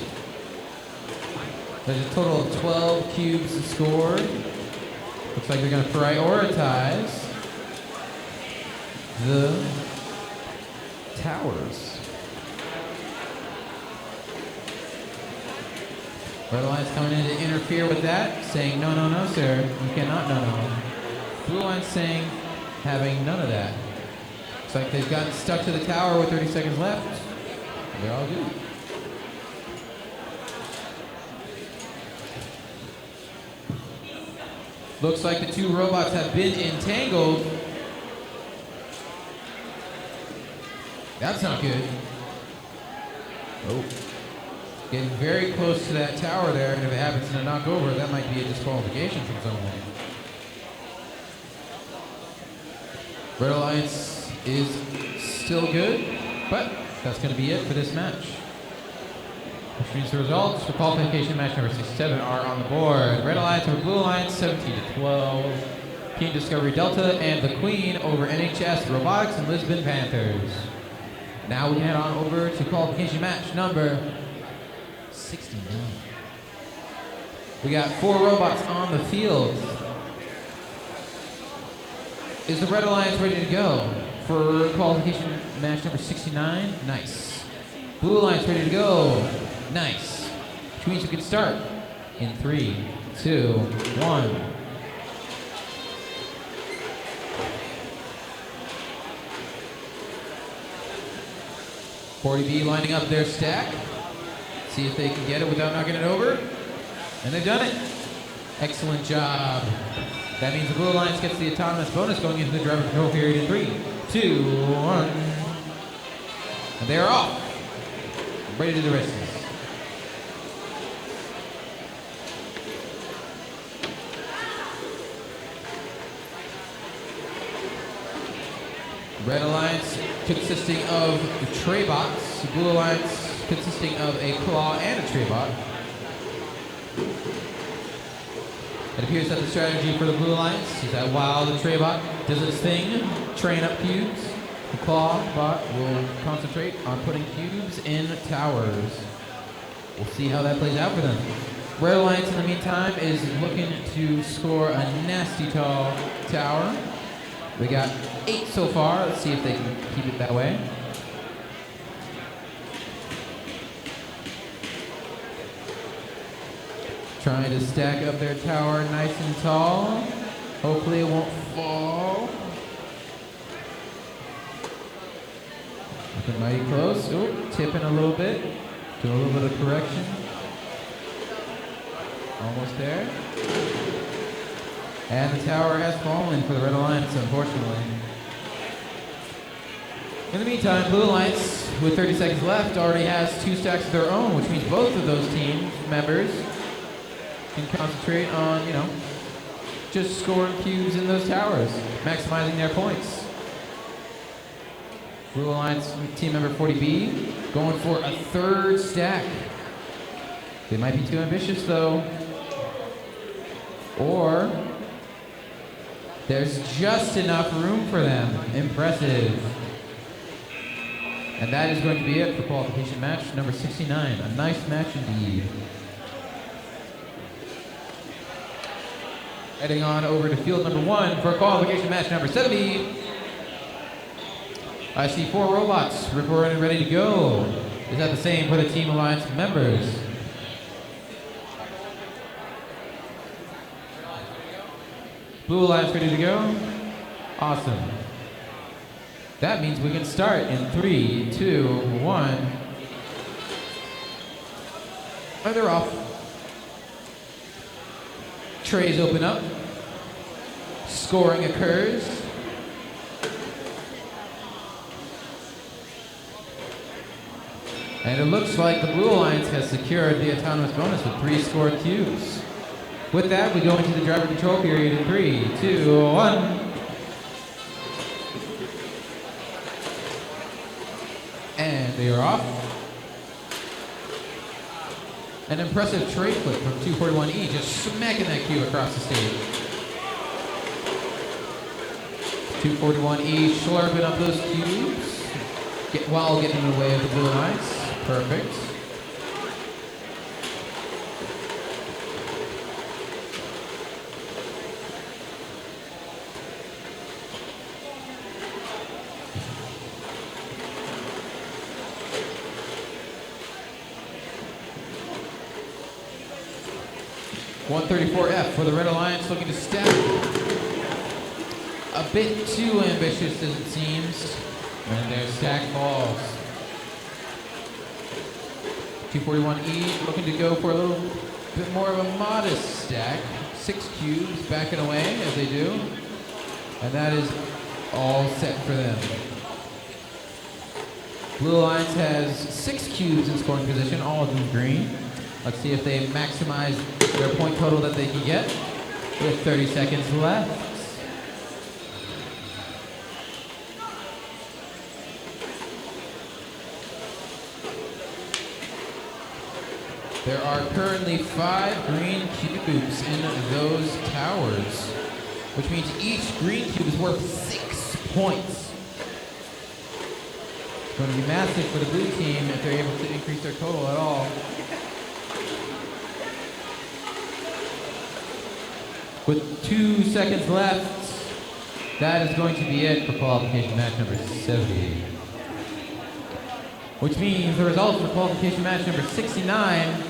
There's a total of 12 cubes scored. Looks like they're going to prioritize the towers. Red Alliance coming in to interfere with that, saying, no, no, no, sir. You cannot, no, no. Blue Alliance saying, having none of that. Looks like they've gotten stuck to the tower with 30 seconds left. They're all good. Looks like the 2 robots have been entangled. That's not good. Oh. Getting very close to that tower there, and if it happens to knock over, that might be a disqualification from someone. Red Alliance is still good, but that's going to be it for this match. Which means the results for qualification match number 67 are on the board. Red Alliance over Blue Alliance, 17-12. King Discovery Delta and the Queen over NHS Robotics and Lisbon Panthers. Now we can head on over to qualification match number 69. We got 4 robots on the field. Is the Red Alliance ready to go for qualification match number 69? Nice. Blue Alliance ready to go. Nice. Which means we can start in 3, 2, 1. $40B lining up their stack. See if they can get it without knocking it over. And they've done it. Excellent job. That means the Blue Alliance gets the autonomous bonus going into the driver control period in 3, 2, 1. And they are off. Ready to do the races. Red Alliance consisting of tray bots. Blue Alliance consisting of a claw and a tray bot. It appears that the strategy for the Blue Alliance is that while the tray bot does its thing, train up cubes, the claw bot will concentrate on putting cubes in towers. We'll see how that plays out for them. Red Alliance, in the meantime, is looking to score a nasty tall tower. We got 8 so far. Let's see if they can keep it that way. Trying to stack up their tower nice and tall. Hopefully it won't fall. Looking mighty close. Oh, tipping a little bit. Do a little bit of correction. Almost there. And the tower has fallen for the Red Alliance, unfortunately. In the meantime, Blue Alliance, with 30 seconds left, already has 2 stacks of their own, which means both of those team members can concentrate on, just scoring cubes in those towers, maximizing their points. Blue Alliance team member 40B going for a 3rd stack. They might be too ambitious though. Or there's just enough room for them. Impressive. And that is going to be it for qualification match number 69. A nice match indeed. Heading on over to field number 1 for qualification match number 70. I see 4 robots reported and ready to go. Is that the same for the Team Alliance members? Blue Alliance ready to go? Awesome. That means we can start in 3, 2, 1. And they're off. Trays open up. Scoring occurs. And it looks like the Blue Alliance has secured the autonomous bonus with 3 scored cubes. With that, we go into the driver control period in 3, 2, 1. And they are off. An impressive tray flip from 241E, just smacking that cube across the stage. 241E slurping up those cubes while getting in the way of the Blue Alliance. Perfect. $134F for the Red Alliance, looking to stack. A bit too ambitious as it seems. And their stack falls. 241E looking to go for a little bit more of a modest stack. 6 cubes backing away as they do. And that is all set for them. Blue Alliance has 6 cubes in scoring position, all of them green. Let's see if they maximize their point total that they can get with 30 seconds left. There are currently 5 green cubes in those towers, which means each green cube is worth 6 points. It's going to be massive for the blue team if they're able to increase their total at all. With 2 seconds left, that is going to be it for qualification match number 70. Which means the results for qualification match number 69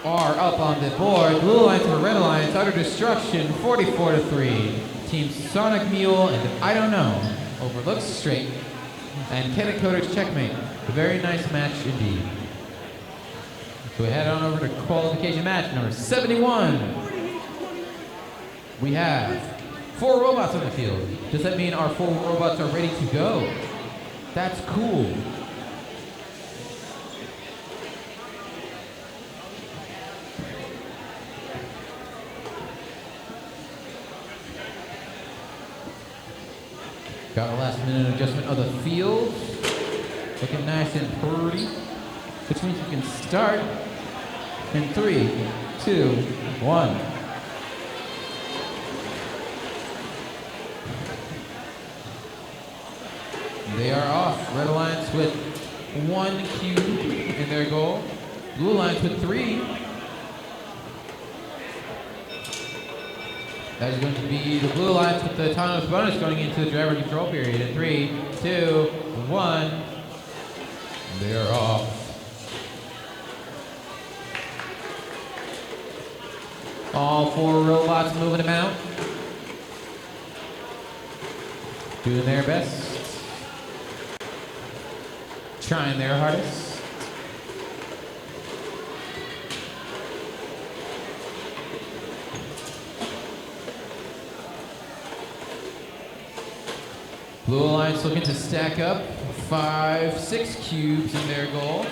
are up on the board. Blue Alliance over Red Alliance, utter destruction, 44-3. Team Sonic Mule and I Don't Know over Looks Straight and Kenneth Coder's checkmate. A very nice match indeed. So we head on over to qualification match number 71. We have 4 robots on the field. Does that mean our 4 robots are ready to go? That's cool. Got a last minute adjustment of the field. Looking nice and pretty. Which means we can start in 3, 2, 1. They are off. Red Alliance with 1 cube in their goal. Blue Alliance with 3. That is going to be the Blue Alliance with the autonomous bonus going into the driver control period in 3, 2, 1. They are off. All 4 robots moving them out. Doing their best. Trying their hardest. Blue Alliance looking to stack up 5, 6 cubes in their goal.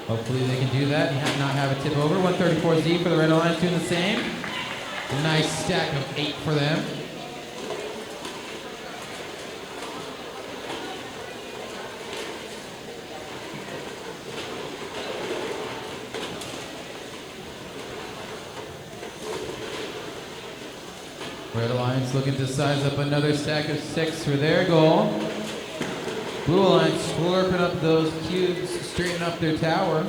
Hopefully they can do that and not have a tip over. 134Z for the Red Alliance doing the same. Nice stack of 8 for them. Red Alliance looking to size up another stack of 6 for their goal. Blue Alliance slurping up those cubes, straightening up their tower,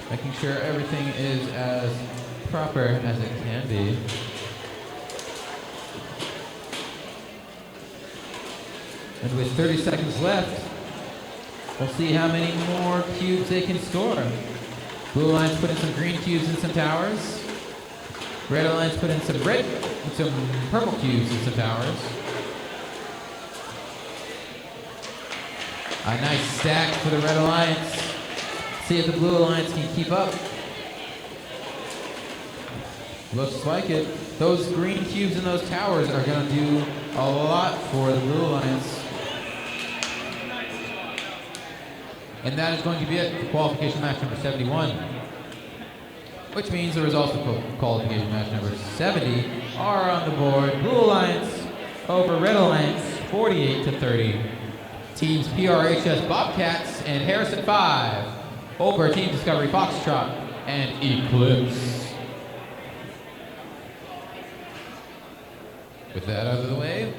making sure everything is as proper as it can be. And with 30 seconds left, we'll see how many more cubes they can score. Blue Alliance putting some green cubes in some towers. Red Alliance put in some purple cubes and some towers. A nice stack for the Red Alliance. See if the Blue Alliance can keep up. Looks like it. Those green cubes and those towers are going to do a lot for the Blue Alliance. And that is going to be it for qualification match number 71. Which means the results of qualification match number 70 are on the board. Blue Alliance over Red Alliance, 48-30. Teams PRHS Bobcats and Harrison 5 over Team Discovery Foxtrot and Eclipse. With that out of the way,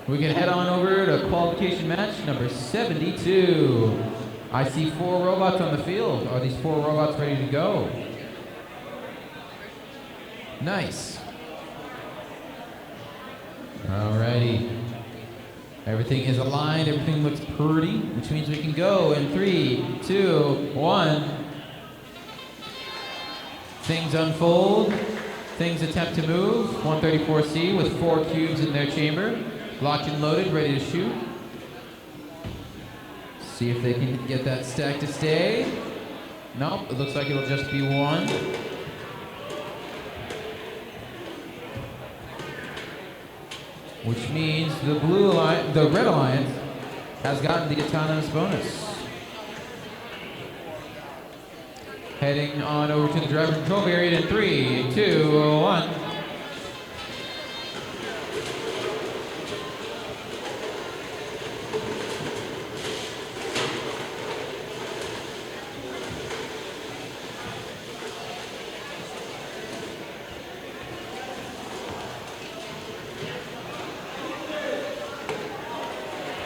we can head on over to qualification match number 72. I see 4 robots on the field. Are these 4 robots ready to go? Nice. Alrighty. Everything is aligned, everything looks pretty, which means we can go in 3, 2, 1. Things unfold, things attempt to move. 134C with 4 cubes in their chamber, locked and loaded, ready to shoot. See if they can get that stack to stay. Nope, it looks like it'll just be 1. Which means the Red Alliance has gotten the autonomous bonus. Heading on over to the driver control period in 3, 2, 1.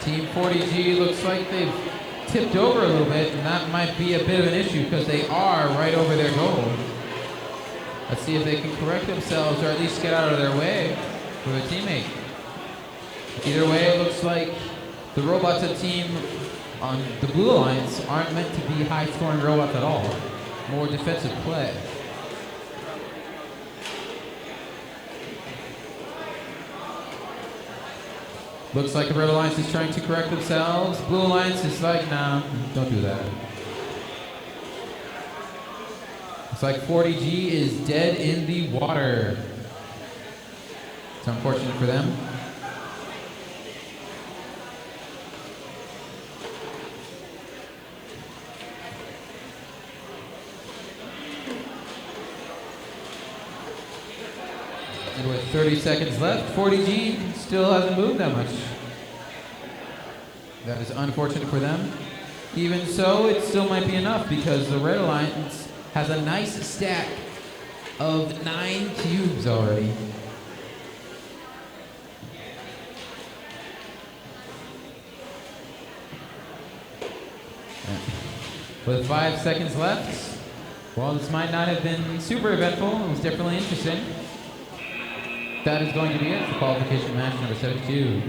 Team 40G looks like they've tipped over a little bit, and that might be a bit of an issue because they are right over their goal. Let's see if they can correct themselves or at least get out of their way for their teammate. Either way, it looks like the robots of team on the Blue Alliance aren't meant to be high-scoring robots at all. More defensive play. Looks like the Red Alliance is trying to correct themselves. Blue Alliance is like, nah, don't do that. Looks like 40G is dead in the water. It's unfortunate for them. And with 30 seconds left, 40G still hasn't moved that much. That is unfortunate for them. Even so, it still might be enough because the Red Alliance has a nice stack of 9 cubes already. With 5 seconds left, while this might not have been super eventful, it was definitely interesting. That is going to be it for qualification match number 72.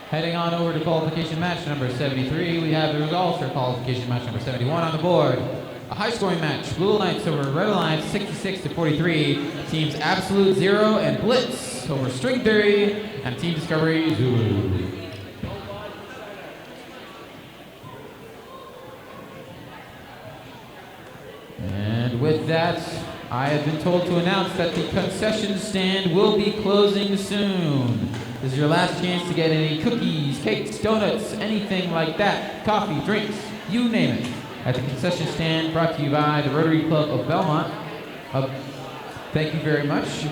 Heading on over to qualification match number 73, we have the results for qualification match number 71 on the board. A high-scoring match, Blue Alliance over Red Alliance, 66-43. Teams Absolute Zero and Blitz over String Theory and Team Discovery Zulu. And with that, I have been told to announce that the concession stand will be closing soon. This is your last chance to get any cookies, cakes, donuts, anything like that, coffee, drinks, you name it, at the concession stand brought to you by the Rotary Club of Belmont. Thank you very much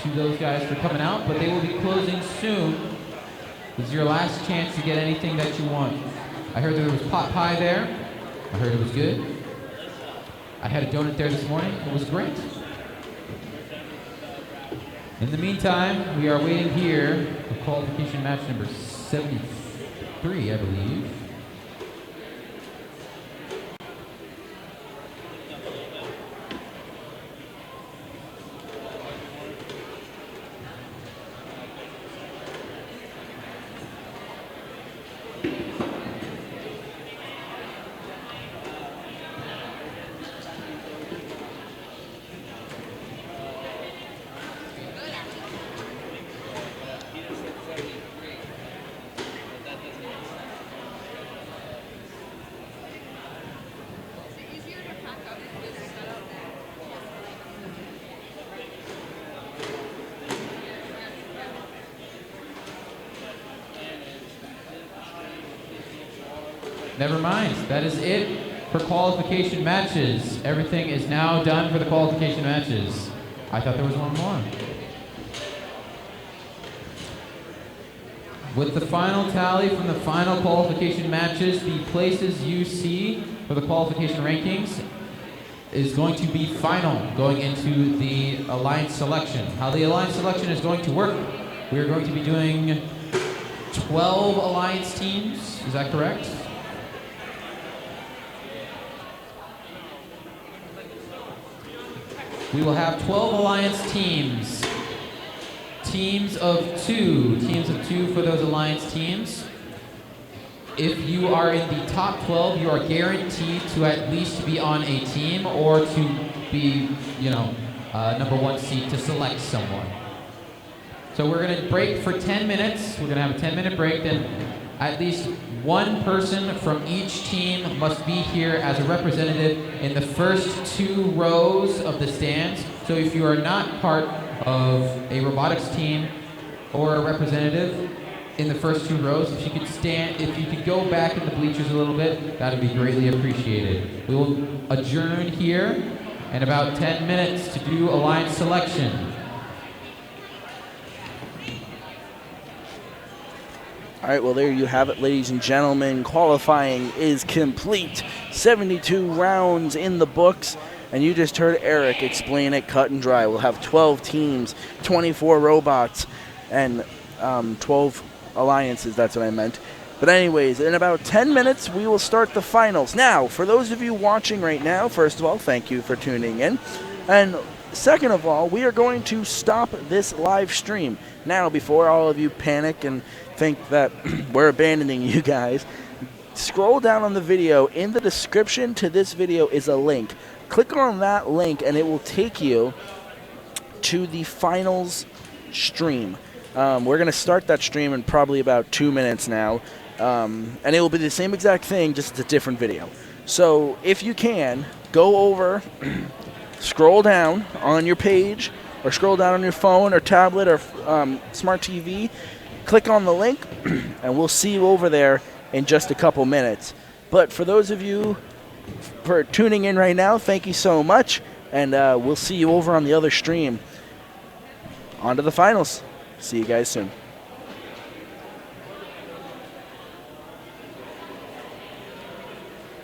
to those guys for coming out, but they will be closing soon. This is your last chance to get anything that you want. I heard there was pot pie there. I heard it was good. I had a donut there this morning. It was great. In the meantime, we are waiting here for qualification match number 73, I believe. Never mind. That is it for qualification matches. Everything is now done for the qualification matches. I thought there was one more. With the final tally from the final qualification matches, the places you see for the qualification rankings is going to be final going into the alliance selection. How the alliance selection is going to work, we are going to be doing 12 alliance teams. Is that correct? We will have 12 alliance teams. Teams of two for those alliance teams. If you are in the top 12, you are guaranteed to at least be on a team or to be, number one seed to select someone. So we're going to break for 10 minutes. We're going to have a 10-minute break. Then at least one person from each team must be here as a representative in the first 2 rows of the stands. So if you are not part of a robotics team or a representative in the first 2 rows, if you could go back in the bleachers a little bit, that would be greatly appreciated. We will adjourn here in about 10 minutes to do alliance selection. All right, well, there you have it, ladies and gentlemen. Qualifying is complete. 72 rounds in the books. And you just heard Eric explain it cut and dry. We'll have 12 teams, 24 robots, and 12 alliances. That's what I meant. But anyways, in about 10 minutes, we will start the finals. Now, for those of you watching right now, first of all, thank you for tuning in. And second of all, we are going to stop this live stream. Now, before all of you panic and think that we're abandoning you guys, scroll down on the video. In the description to this video is a link. Click on that link and it will take you to the finals stream. We're going to start that stream in probably about 2 minutes now. And it will be the same exact thing, just it's a different video. So if you can, go over, scroll down on your page, or scroll down on your phone or tablet or smart TV, click on the link, and we'll see you over there in just a couple minutes. But for those of you for tuning in right now, thank you so much, and we'll see you over on the other stream. On to the finals. See you guys soon.